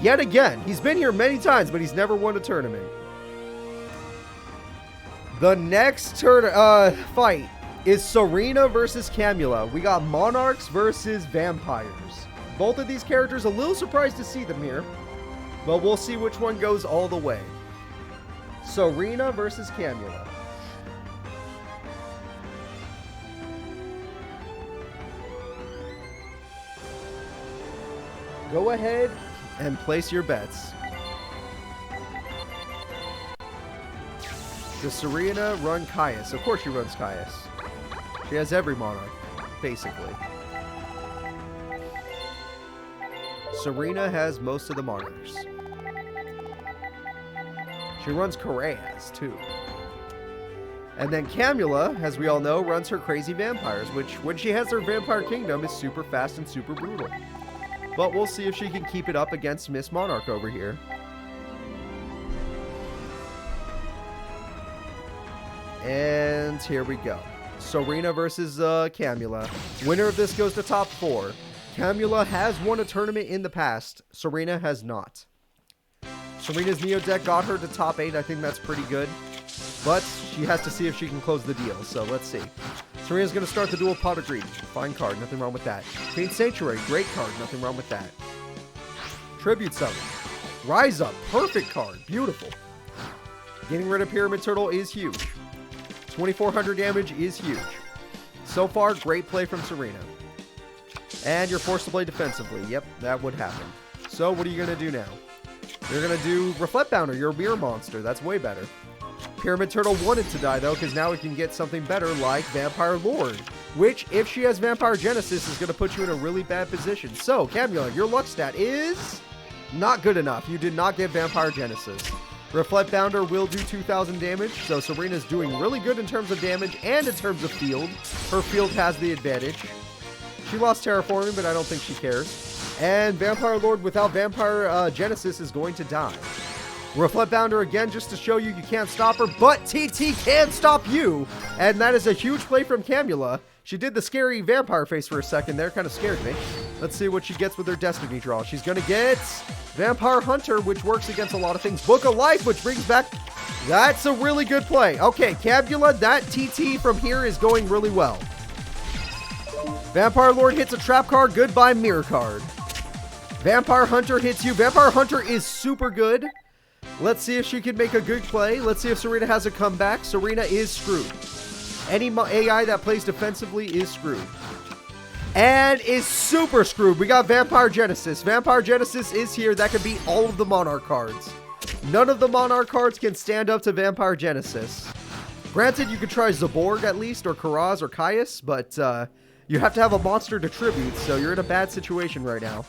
Yet again, he's been here many times, but he's never won a tournament. The next fight is Serena versus Camula. We got Monarchs versus Vampires. Both of these characters, a little surprised to see them here. But we'll see which one goes all the way. Serena versus Camula. Go ahead and place your bets. Does Serena run Caius? Of course she runs Caius. She has every Monarch, basically. Serena has most of the Monarchs. She runs Koreas, too. And then Camula, as we all know, runs her crazy vampires, which, when she has her Vampire Kingdom, is super fast and super brutal. But we'll see if she can keep it up against Miss Monarch over here. And here we go. Serena versus Camula. Winner of this goes to top 4. Camula has won a tournament in the past. Serena has not. Serena's Neo deck got her to top 8. I think that's pretty good. But she has to see if she can close the deal. So let's see. Serena's going to start the duel Pot of Greed. Fine card. Nothing wrong with that. Queen Sanctuary. Great card. Nothing wrong with that. Tribute Summon. Rise Up. Perfect card. Beautiful. Getting rid of Pyramid Turtle is huge. 2,400 damage is huge. So far, great play from Serena. And you're forced to play defensively. Yep, that would happen. So what are you going to do now? You're going to do Reflect Bounder, your Mirror Monster. That's way better. Pyramid Turtle wanted to die, though, because now we can get something better like Vampire Lord, which, if she has Vampire Genesis, is going to put you in a really bad position. So, Camula, your luck stat is not good enough. You did not get Vampire Genesis. Reflect Bounder will do 2,000 damage, so Serena's doing really good in terms of damage and in terms of field. Her field has the advantage. She lost Terraforming, but I don't think she cares. And Vampire Lord without Vampire Genesis is going to die. Reflect Bounder again just to show you can't stop her, but TT can stop you. And that is a huge play from Camula. She did the scary vampire face for a second there, kind of scared me. Let's see what she gets with her Destiny draw. She's going to get Vampire Hunter, which works against a lot of things. Book of Life, which brings back... That's a really good play. Okay, Camula, that TT from here is going really well. Vampire Lord hits a trap card. Goodbye, mirror card. Vampire Hunter hits you. Vampire Hunter is super good. Let's see if she can make a good play. Let's see if Serena has a comeback. Serena is screwed. Any AI that plays defensively is screwed. And is super screwed. We got Vampire Genesis. Vampire Genesis is here. That could beat all of the Monarch cards. None of the Monarch cards can stand up to Vampire Genesis. Granted, you could try Zaborg at least, or Karaz, or Caius, but you have to have a monster to tribute, so you're in a bad situation right now.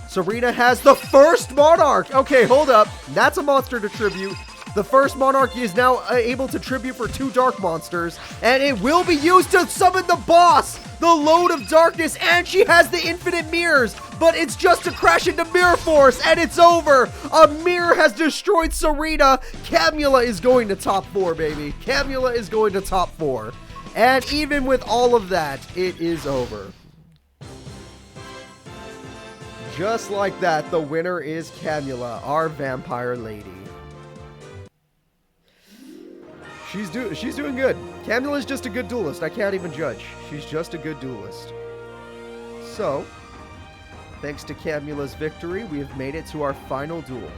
Serena has the first Monarch. Okay, hold up. That's a monster to tribute. The first Monarch is now able to tribute for 2 Dark Monsters, and it will be used to summon the boss, the Load of Darkness, and she has the Infinite Mirrors, but it's just to crash into Mirror Force, and it's over. A mirror has destroyed Serena. Camula is going to top 4, baby. Camula is going to top 4. And even with all of that, it is over. Just like that, the winner is Camula, our vampire lady. She's doing good. Camula's just a good duelist. I can't even judge. She's just a good duelist. So, thanks to Camula's victory, we have made it to our final duel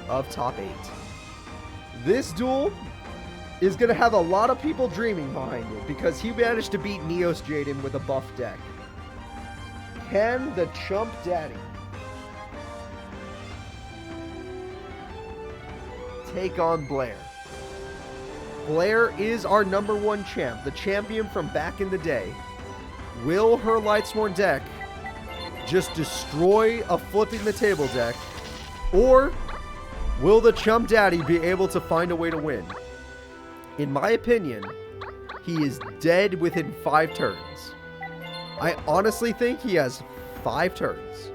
of top 8. This duel is going to have a lot of people dreaming behind it because he managed to beat Neos Jaden with a buff deck. Can the Chump Daddy take on Blair? Blair is our #1 champ, the champion from back in the day. Will her Lightsworn deck just destroy a flipping the table deck? Or will the Chump Daddy be able to find a way to win? In my opinion, he is dead within 5 turns. I honestly think he has 5 turns.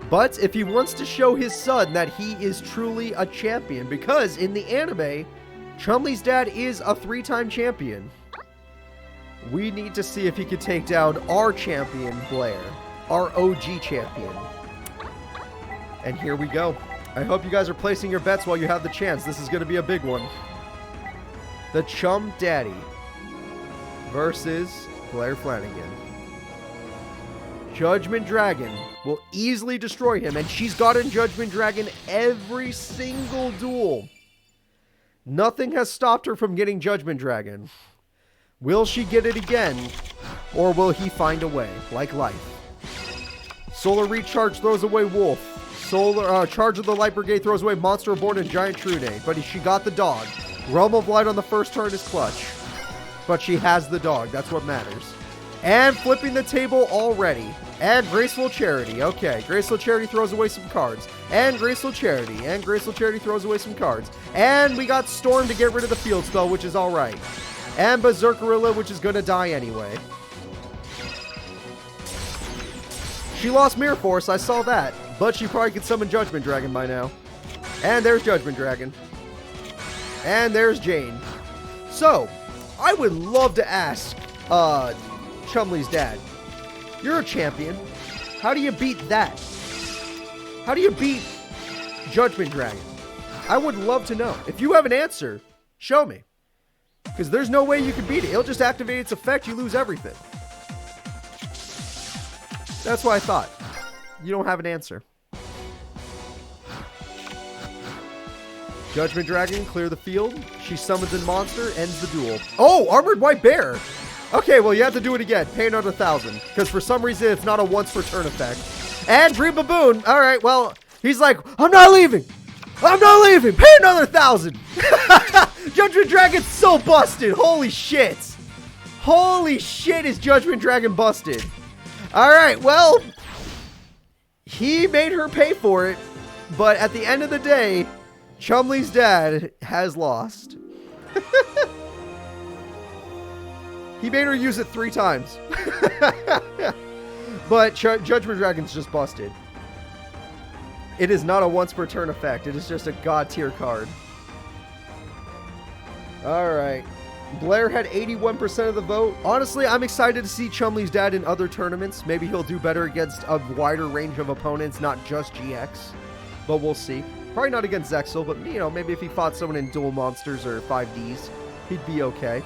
But if he wants to show his son that he is truly a champion, because in the anime, Chumley's dad is a 3-time champion, we need to see if he can take down our champion, Blair, our OG champion. And here we go. I hope you guys are placing your bets while you have the chance. This is going to be a big one. The Chump Daddy versus Blair Flanagan. Judgment Dragon will easily destroy him, and she's gotten Judgment Dragon every single duel. Nothing has stopped her from getting Judgment Dragon. Will she get it again, or will he find a way, like life? Solar Recharge throws away Wolf. Solar Charge of the Light Brigade throws away Monster Reborn and Giant Trune, but she got the dog. Realm of Light on the first turn is clutch, but she has the dog. That's what matters. And flipping the table already. And Graceful Charity. Okay, Graceful Charity throws away some cards. And Graceful Charity. And Graceful Charity throws away some cards. And we got Storm to get rid of the field spell, which is alright. And Berserkerilla, which is going to die anyway. She lost Mirror Force, I saw that. But she probably could summon Judgment Dragon by now. And there's Judgment Dragon. And there's Jane. So, I would love to ask Chumley's dad, you're a champion. How do you beat that? How do you beat Judgment Dragon? I would love to know. If you have an answer, show me. Because there's no way you can beat it. It'll just activate its effect. You lose everything. That's what I thought. You don't have an answer. Judgment Dragon, clear the field. She summons a monster, ends the duel. Oh, Armored White Bear. Okay, well, you have to do it again. Pay another 1,000. Because for some reason, it's not a once per turn effect. And Green Baboon. All right, well, he's like, I'm not leaving. I'm not leaving. Pay another 1,000. Judgment Dragon's so busted. Holy shit. Holy shit, is Judgment Dragon busted. All right, well, he made her pay for it. But at the end of the day, Chumley's dad has lost. He made her use it 3 times. But Judgment Dragon's just busted. It is not a once per turn effect. It is just a god tier card. Alright. Blair had 81% of the vote. Honestly, I'm excited to see Chumley's dad in other tournaments. Maybe he'll do better against a wider range of opponents, not just GX. But we'll see. Probably not against Zexel, but, you know, maybe if he fought someone in Dual Monsters or 5Ds, he'd be okay.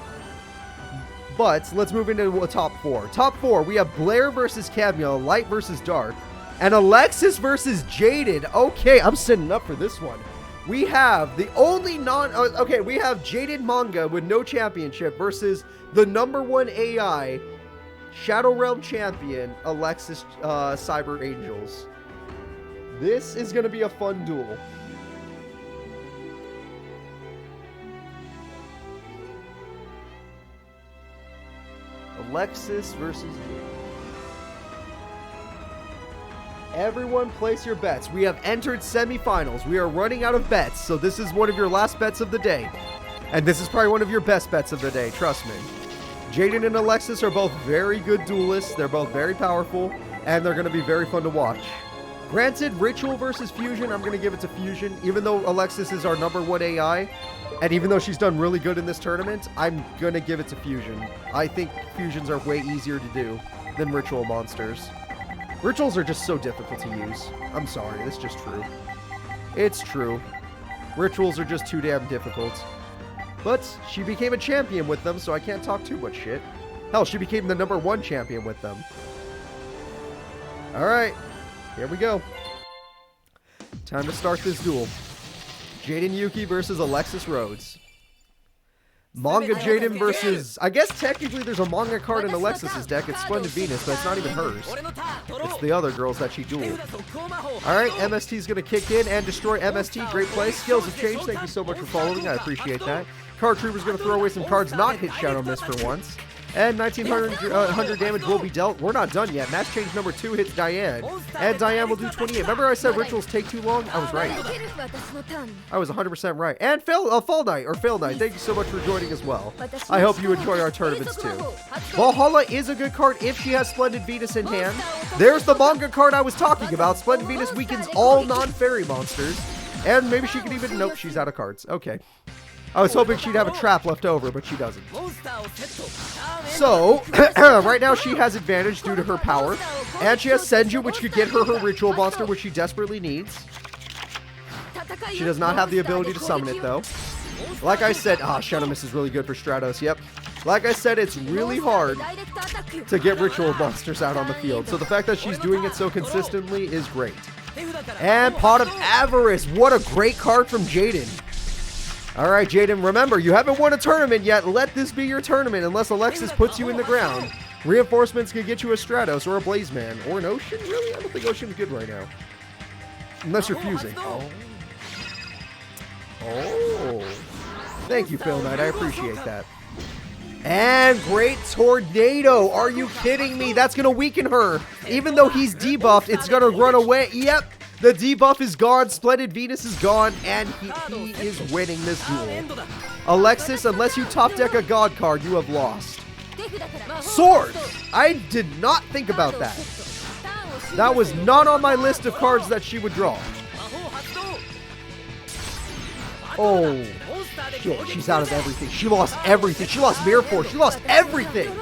But let's move into a top 4. Top 4, we have Blair versus Cameo, Light versus Dark, and Alexis versus Jaden. Okay, I'm setting up for this one. We have the only we have Jaden Manga with no championship versus the #1 AI, Shadow Realm champion, Alexis Cyber Angels. This is going to be a fun duel. Alexis versus Jaden. Everyone place your bets. We have entered semifinals. We are running out of bets, so this is one of your last bets of the day. And this is probably one of your best bets of the day, trust me. Jaden and Alexis are both very good duelists. They're both very powerful, and they're going to be very fun to watch. Granted, Ritual versus Fusion, I'm going to give it to Fusion. Even though Alexis is our #1 AI, and even though she's done really good in this tournament, I'm going to give it to Fusion. I think Fusions are way easier to do than Ritual monsters. Rituals are just so difficult to use. I'm sorry, that's just true. It's true. Rituals are just too damn difficult. But she became a champion with them, so I can't talk too much shit. Hell, she became the #1 champion with them. Alright, here we go. Time to start this duel. Jaden Yuki versus Alexis Rhodes. Manga Jaden versus... I guess technically there's a manga card in Alexis's deck. It's Splendid Venus, but it's not even hers. It's the other girls that she dueled. Alright, MST is going to kick in and destroy MST. Great play. Skills have changed. Thank you so much for following. I appreciate that. Card Trooper's going to throw away some cards, not hit Shadow Mist for once. And 1900 damage will be dealt. We're not done yet. Match change number 2 hits Diane. And Diane will do 28. Remember I said rituals take too long? I was right. I was 100% right. And Fall Knight, or Fail Knight, thank you so much for joining as well. I hope you enjoy our tournaments too. Valhalla is a good card if she has Splendid Venus in hand. There's the manga card I was talking about. Splendid Venus weakens all non-fairy monsters. And maybe she could even... Nope, she's out of cards. Okay. I was hoping she'd have a trap left over, but she doesn't. So, right now she has advantage due to her power. And she has Senju, which could get her ritual monster, which she desperately needs. She does not have the ability to summon it, though. Like I said, Shadow Mist is really good for Stratos, yep. Like I said, it's really hard to get ritual monsters out on the field. So the fact that she's doing it so consistently is great. And Pot of Avarice. What a great card from Jaden. Alright, Jaden, remember, you haven't won a tournament yet. Let this be your tournament unless Alexis puts you in the ground. Reinforcements can get you a Stratos or a Blazeman. Or an Ocean, really? I don't think Ocean's good right now. Unless you're fusing. Oh. Thank you, Phil Knight. I appreciate that. And Great Tornado. Are you kidding me? That's going to weaken her. Even though he's debuffed, it's going to run away. Yep. The debuff is gone, Splendid Venus is gone, and he is winning this duel. Alexis, unless you top deck a god card, you have lost. Sword! I did not think about that. That was not on my list of cards that she would draw. Oh, shit, she's out of everything. She lost everything. She lost Mirror Force. She lost everything.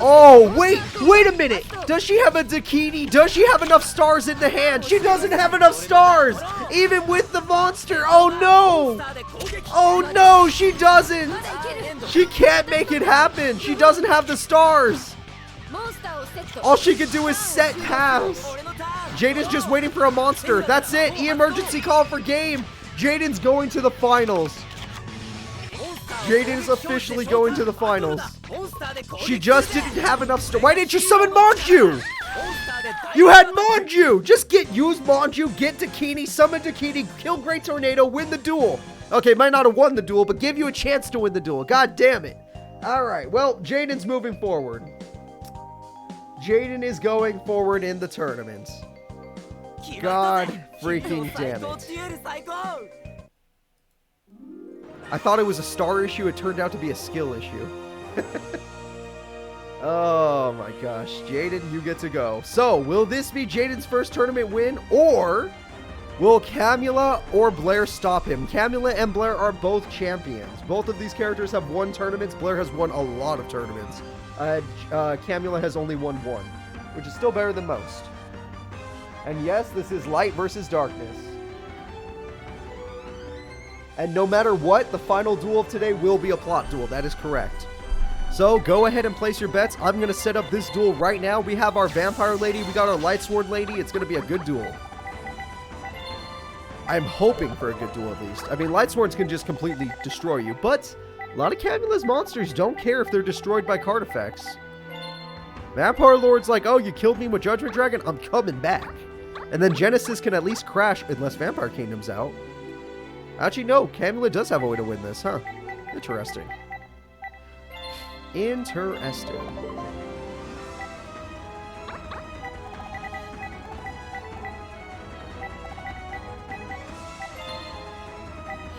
Oh, wait a minute. Does she have a Dakini? Does she have enough stars in the hand? She doesn't have enough stars, even with the monster. Oh, no. Oh, no, she doesn't. She can't make it happen. She doesn't have the stars. All she can do is set paths. Jaden's just waiting for a monster. That's it. Emergency call for game. Jaden's going to the finals. Jaden's officially going to the finals. She just didn't have enough stars. Why didn't you summon Manju? You had Manju. Just use Manju, get Dakini, summon Dakini, kill Great Tornado, win the duel. Okay, might not have won the duel, but give you a chance to win the duel. God damn it. All right, well, Jaden's moving forward. Jaden is going forward in the tournament. God freaking damn it. I thought it was a star issue. It turned out to be a skill issue. Oh my gosh. Jaden, you get to go. So, will this be Jaden's first tournament win, or will Camula or Blair stop him? Camula and Blair are both champions. Both of these characters have won tournaments. Blair has won a lot of tournaments. Camula has only won one, which is still better than most. And yes, this is light versus darkness. And no matter what, the final duel of today will be a plot duel. That is correct. So go ahead and place your bets. I'm going to set up this duel right now. We have our Vampire Lady. We got our Lightsworn Lady. It's going to be a good duel. I'm hoping for a good duel at least. I mean, Lightsworns can just completely destroy you, but a lot of Camula's monsters don't care if they're destroyed by card effects. Vampire Lord's like, oh, you killed me with Judgment Dragon? I'm coming back. And then Genesis can at least crash unless Vampire Kingdom's out. Actually, no. Camula does have a way to win this, huh? Interesting. Interesting.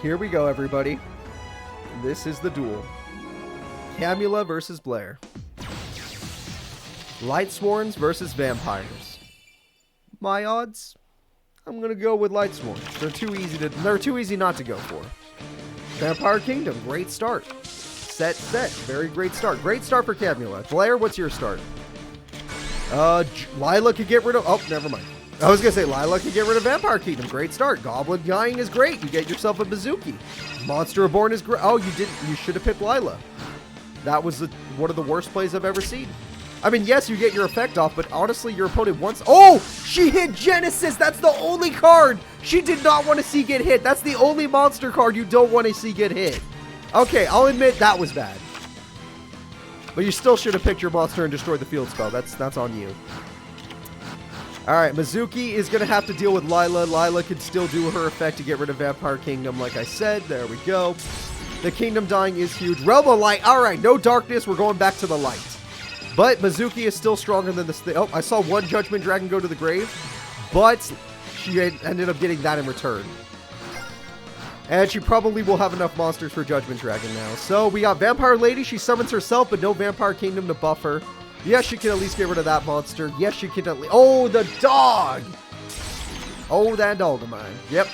Here we go, everybody. This is the duel. Camula versus Blair. Lightsworns versus Vampires. My odds? I'm gonna go with Lightsworns. They're too easy not to go for. Vampire Kingdom, great start. Set, very great start. Great start for Camula. Blair, what's your start? Lila could get rid of... Oh, never mind. I was going to say, Lila could get rid of Vampire Kingdom. Great start. Goblin dying is great. You get yourself a Bazooki. Monster Reborn is great. Oh, you didn't. You should have picked Lila. That was one of the worst plays I've ever seen. I mean, yes, you get your effect off, but honestly, your opponent wants... Oh, she hit Genesis. That's the only card she did not want to see get hit. That's the only monster card you don't want to see get hit. Okay, I'll admit that was bad. But you still should have picked your monster and destroyed the field spell. That's on you. Alright, Mizuki is going to have to deal with Lila. Lila can still do her effect to get rid of Vampire Kingdom, like I said. There we go. The Kingdom dying is huge. Realm of Light. Alright, no darkness. We're going back to the light. But Mizuki is still stronger than this thing. Oh, I saw one Judgment Dragon go to the grave. But she ended up getting that in return. And she probably will have enough monsters for Judgment Dragon now. So we got Vampire Lady. She summons herself, but no Vampire Kingdom to buff her. Yes, she can at least get rid of that monster. Yes, she can at least... Oh, the dog! Oh, that dog of mine. Yep.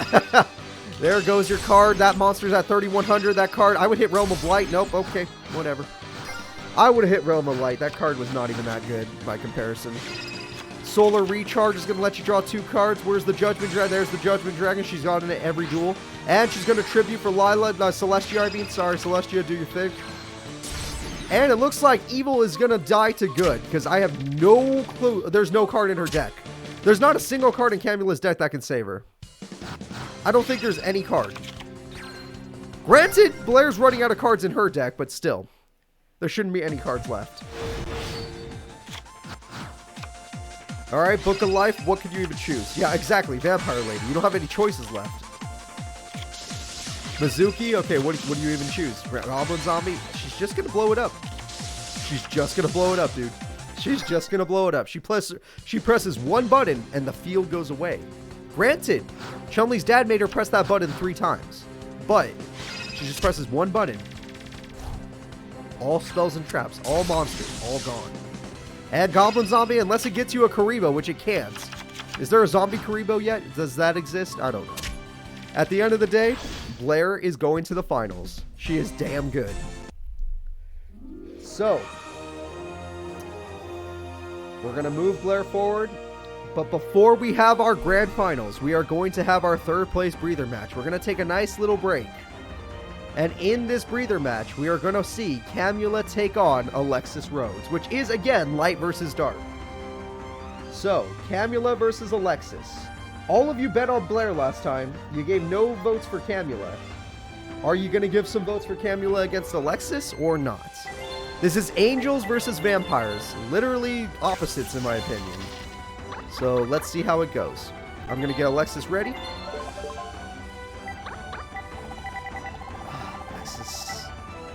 There goes your card. That monster's at 3,100. That card... I would hit Realm of Light. Nope. Okay. Whatever. I would have hit Realm of Light. That card was not even that good by comparison. Solar Recharge is going to let you draw 2 cards. Where's the Judgment Dragon? There's the Judgment Dragon. She's got in every duel. And she's going to tribute for Lila. Celestia, I mean. Sorry, Celestia, do your thing. And it looks like Evil is going to die to good, because I have no clue. There's no card in her deck. There's not a single card in Camula's deck that can save her. I don't think there's any card. Granted, Blair's running out of cards in her deck, but still. There shouldn't be any cards left. Alright, Book of Life. What could you even choose? Yeah, exactly. Vampire Lady. You don't have any choices left. Mizuki. Okay, what do you even choose? Goblin Zombie. She's just going to blow it up. She's just going to blow it up, dude. She's just going to blow it up. She presses one button and the field goes away. Granted, Chumley's dad made her press that button 3 times. But she just presses one button. All spells and traps, all monsters, all gone. And Goblin Zombie, unless it gets you a Karibo, which it can't. Is there a zombie Karibo yet? Does that exist? I don't know. At the end of the day, Blair is going to the finals. She is damn good. So, we're going to move Blair forward. But before we have our grand finals, we are going to have our 3rd place breather match. We're going to take a nice little break. And in this breather match, we are going to see Camula take on Alexis Rhodes, which is, again, light versus dark. So, Camula versus Alexis. All of you bet on Blair last time. You gave no votes for Camula. Are you going to give some votes for Camula against Alexis or not? This is angels versus vampires. Literally opposites, in my opinion. So, let's see how it goes. I'm going to get Alexis ready.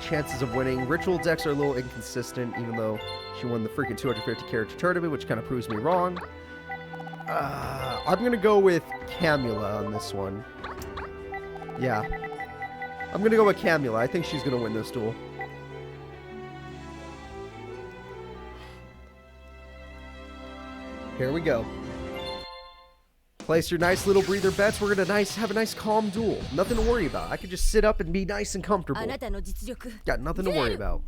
Chances of winning. Ritual decks are a little inconsistent, even though she won the freaking 250 character tournament, which kind of proves me wrong. I'm going to go with Camula on this one. Yeah. I'm going to go with Camula. I think she's going to win this duel. Here we go. Place your nice little breather bets. We're going to have a nice calm duel. Nothing to worry about. I can just sit up and be nice and comfortable. Got nothing to worry about.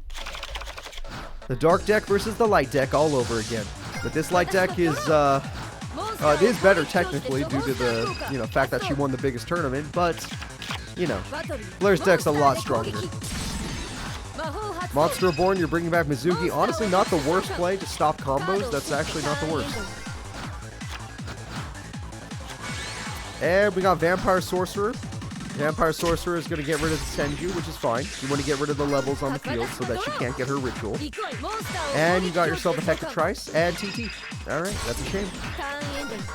The dark deck versus the light deck all over again. But this light deck is, it is better technically due to the, fact that she won the biggest tournament. But, Blair's deck's a lot stronger. Monster Reborn, you're bringing back Mizuki. Honestly, not the worst play to stop combos. That's actually not the worst. And we got Vampire Sorcerer. Vampire Sorcerer is going to get rid of the Senju, which is fine. You want to get rid of the levels on the field so that she can't get her ritual. And you got yourself a Hecatrice and TT. Alright, that's a shame.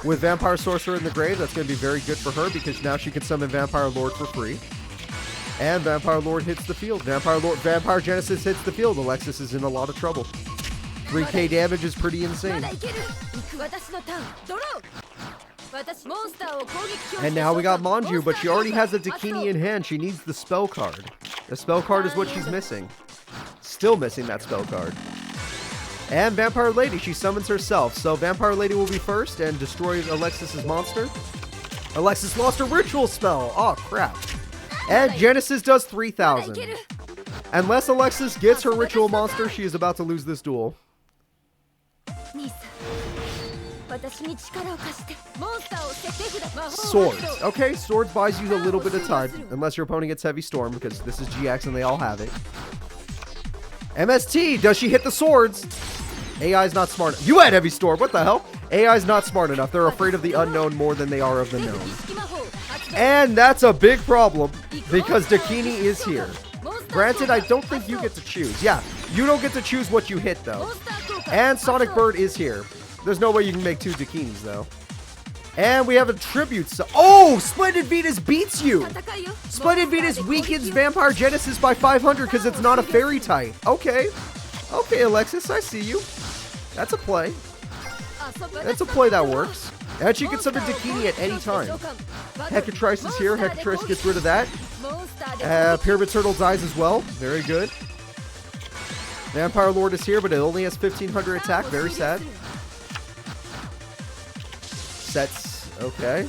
With Vampire Sorcerer in the grave, that's going to be very good for her because now she can summon Vampire Lord for free. And Vampire Lord hits the field. Vampire Genesis hits the field. Alexis is in a lot of trouble. 3k damage is pretty insane. And now we got Manju, but she already has a Dakini in hand. She needs the spell card. The spell card is what she's missing. Still missing that spell card. And Vampire Lady, she summons herself. So Vampire Lady will be first and destroy Alexis's monster. Alexis lost her ritual spell. Oh, crap. And Genesis does 3,000. Unless Alexis gets her ritual monster, she is about to lose this duel. Swords. Okay, Swords buys you a little bit of time, unless your opponent gets Heavy Storm, because this is GX and they all have it. MST, does she hit the swords? AI's not smart. You had Heavy Storm, what the hell? AI's not smart enough. They're afraid of the unknown more than they are of the known. And that's a big problem, because Dakini is here. Granted, I don't think you get to choose. Yeah, you don't get to choose what you hit, though. And Sonic Bird is here. There's no way you can make 2 Dakinis, though. And we have a tribute. Oh, Splendid Venus beats you. Splendid Venus weakens Vampire Genesis by 500 because it's not a fairy type. Okay. Okay, Alexis, I see you. That's a play. That's a play that works. And she can summon Dakini at any time. Hecatrice is here. Hecatrice gets rid of that. Pyramid Turtle dies as well. Very good. Vampire Lord is here, but it only has 1500 attack. Very sad. Sets. Okay.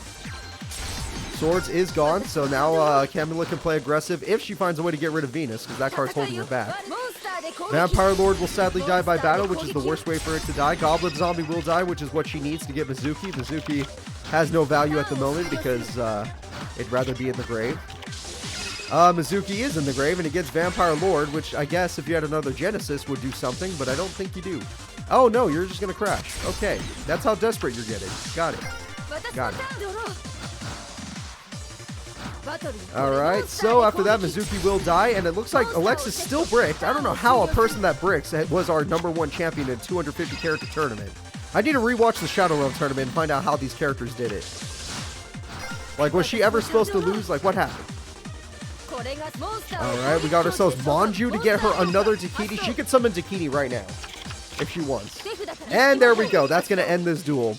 Swords is gone, so now Camilla can play aggressive if she finds a way to get rid of Venus, because that card's holding her back. Vampire Lord will sadly die by battle, which is the worst way for it to die. Goblin Zombie will die, which is what she needs to get Mizuki. Mizuki has no value at the moment because it'd rather be in the grave. Mizuki is in the grave, and it gets Vampire Lord, which I guess if you had another Genesis would do something, but I don't think you do. Oh, no, you're just going to crash. Okay, that's how desperate you're getting. Got it. Got it. Alright, so after that, Mizuki will die, and it looks like Alexis still bricked. I don't know how a person that bricks was our #1 champion in a 250 character tournament. I need to rewatch the Shadow Realm tournament and find out how these characters did it. Like, was she ever supposed to lose? Like, what happened? Alright, we got ourselves Manju to get her another Dakini. She could summon Dakini right now, if she wants. And there we go. That's going to end this duel.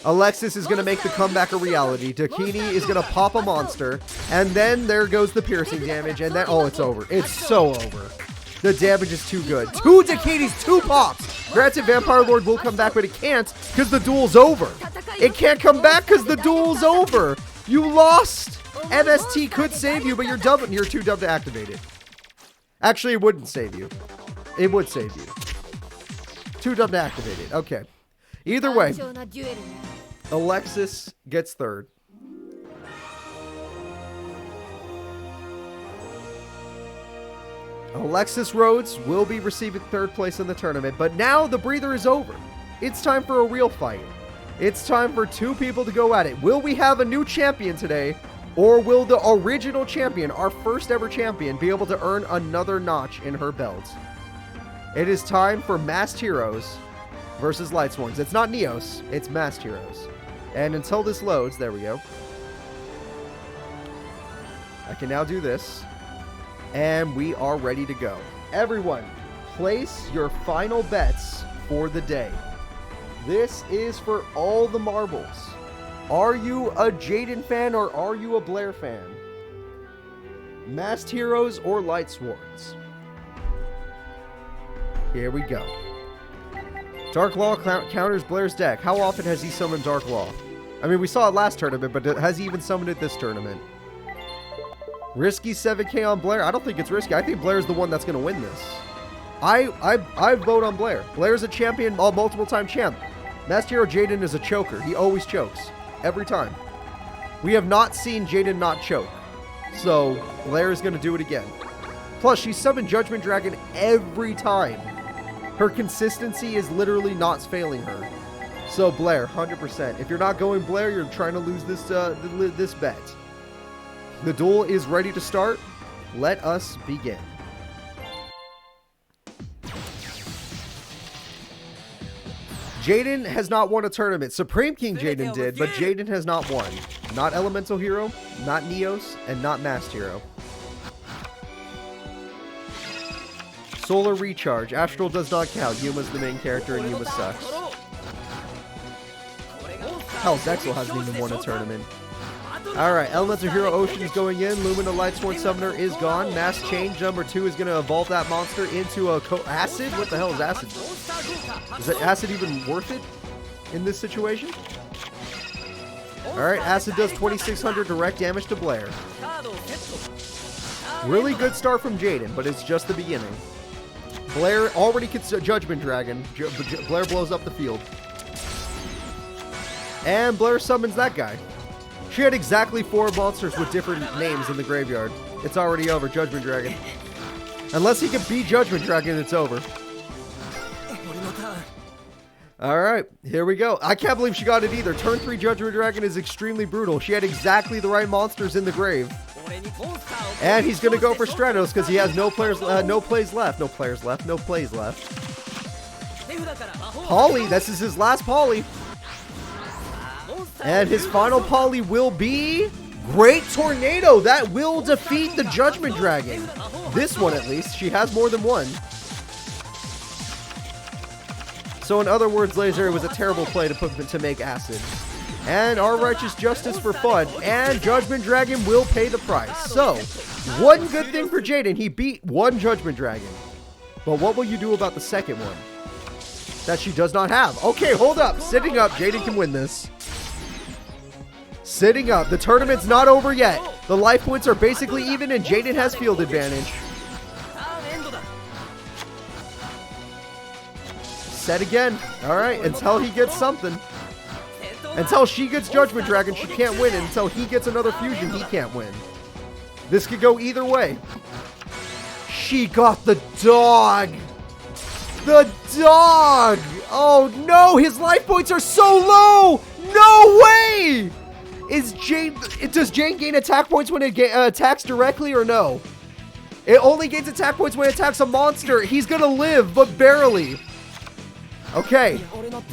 Alexis is going to make the comeback a reality. Dakini is going to pop a monster. And then there goes the piercing damage. And then, oh, it's over. It's so over. The damage is too good. 2 Dakinis, 2 pops. Granted, Vampire Lord will come back, but it can't because the duel's over. It can't come back because the duel's over. You lost. MST could save you, but you're dumb. You're too dumb to activate it. Actually, it wouldn't save you. It would save you. Too dumb to activate it. Okay. Either way, Alexis gets third. Alexis Rhodes will be receiving third place in the tournament, but now the breather is over. It's time for a real fight. It's time for 2 people to go at it. Will we have a new champion today, or will the original champion, our first ever champion, be able to earn another notch in her belt? It is time for Masked Heroes versus Lightsworns. It's not Neos, it's Masked Heroes. And until this loads, there we go. I can now do this. And we are ready to go. Everyone, place your final bets for the day. This is for all the marbles. Are you a Jaden fan or are you a Blair fan? Masked Heroes or Lightsworns? Here we go. Dark Law counters Blair's deck. How often has he summoned Dark Law? I mean, we saw it last tournament, but has he even summoned it this tournament? Risky 7k on Blair? I don't think it's risky. I think Blair's the one that's going to win this. I vote on Blair. Blair's a champion, a multiple-time champ. Masked Hero Jaden is a choker. He always chokes. Every time. We have not seen Jaden not choke. So, Blair is going to do it again. Plus, she summoned Judgment Dragon every time. Her consistency is literally not failing her. So, Blair, 100%. If you're not going Blair, you're trying to lose this bet. The duel is ready to start. Let us begin. Jaden has not won a tournament. Supreme King Jaden did, but Jaden has not won. Not Elemental Hero, not Neos, and not Masked Hero. Solar Recharge. Astral does not count. Yuma's the main character and Yuma sucks. Hell, Zexel hasn't even won a tournament. Alright, Elemental Hero Ocean's going in. Lumina Lightsworn Summoner is gone. Mass Change number 2 is going to evolve that monster into a Acid? What the hell is Acid? Is that Acid even worth it in this situation? Alright, Acid does 2600 direct damage to Blair. Really good start from Jaden, but it's just the beginning. Blair already gets a Judgment Dragon. Blair blows up the field. And Blair summons that guy. She had exactly 4 monsters with different names in the graveyard. It's already over. Judgment Dragon. Unless he can beat Judgment Dragon, it's over. Alright, here we go. I can't believe she got it either. Turn 3 Judgment Dragon is extremely brutal. She had exactly the right monsters in the grave. And he's going to go for Stratos because he has no plays left. Polly, this is his last Polly. And his final Polly will be Great Tornado. That will defeat the Judgment Dragon. This one, at least. She has more than one. So, in other words, Laser, it was a terrible play to make Acid. And our Righteous Justice for fun. And Judgment Dragon will pay the price. So, one good thing for Jaden. He beat one Judgment Dragon. But what will you do about the second one? That she does not have. Okay, hold up. Sitting up. Jaden can win this. Sitting up. The tournament's not over yet. The life points are basically even and Jaden has field advantage. Set again. Alright, until he gets something. Until she gets Judgment Dragon, she can't win. Until he gets another fusion, he can't win. This could go either way. She got the dog. The dog. Oh no, his life points are so low. No way. Does Jane gain attack points when it attacks directly or no? It only gains attack points when it attacks a monster. He's gonna live, but barely. Okay,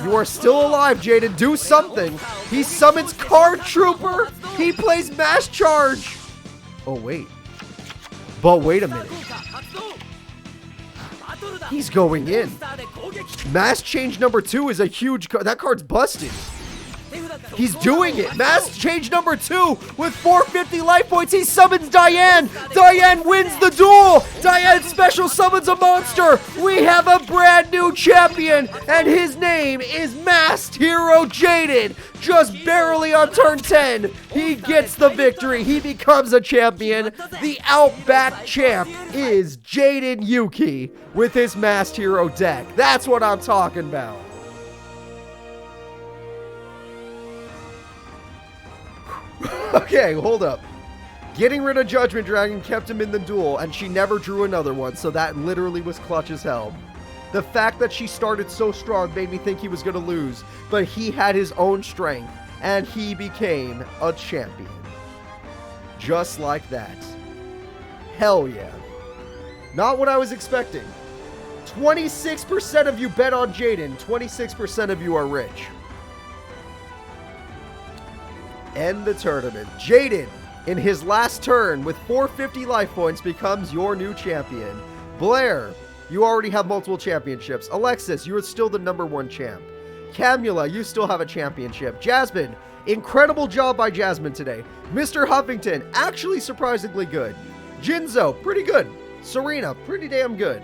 you are still alive, Jaden. Do something. He summons Card Trooper. He plays Mass Charge. Oh, wait. But wait a minute. He's going in. Mass Change number 2 is a huge card. That card's busted. He's doing it. Mass Change number 2 with 450 life points. He summons Diane. Diane wins the duel. Diane special summons a monster. We have a brand new champion, and his name is Masked Hero Jaden. Just barely on turn 10, he gets the victory. He becomes a champion. The Outback champ is Jaden Yuki with his Masked Hero deck. That's what I'm talking about. Okay, hold up. Getting rid of Judgment Dragon kept him in the duel, and she never drew another one, so that literally was clutch as hell. The fact that she started so strong made me think he was going to lose, but he had his own strength, and he became a champion. Just like that. Hell yeah. Not what I was expecting. 26% of you bet on Jaden. 26% of you are rich. End the tournament. Jaden, in his last turn with 450 life points, becomes your new champion. Blair, you already have multiple championships. Alexis, you are still the #1 champ. Camula, you still have a championship. Jasmine, incredible job by Jasmine today. Mr. Huffington, actually surprisingly good. Jinzo, pretty good. Serena, pretty damn good.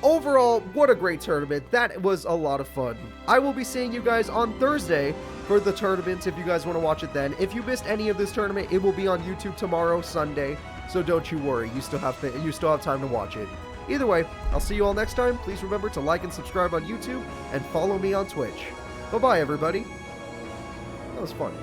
overall, what a great tournament. That was a lot of fun. I will be seeing you guys on Thursday for the tournament if you guys want to watch it then. If you missed any of this tournament, it will be on YouTube tomorrow, Sunday. So don't you worry. You still have time to watch it. Either way, I'll see you all next time. Please remember to like and subscribe on YouTube and follow me on Twitch. Bye-bye, everybody. That was fun.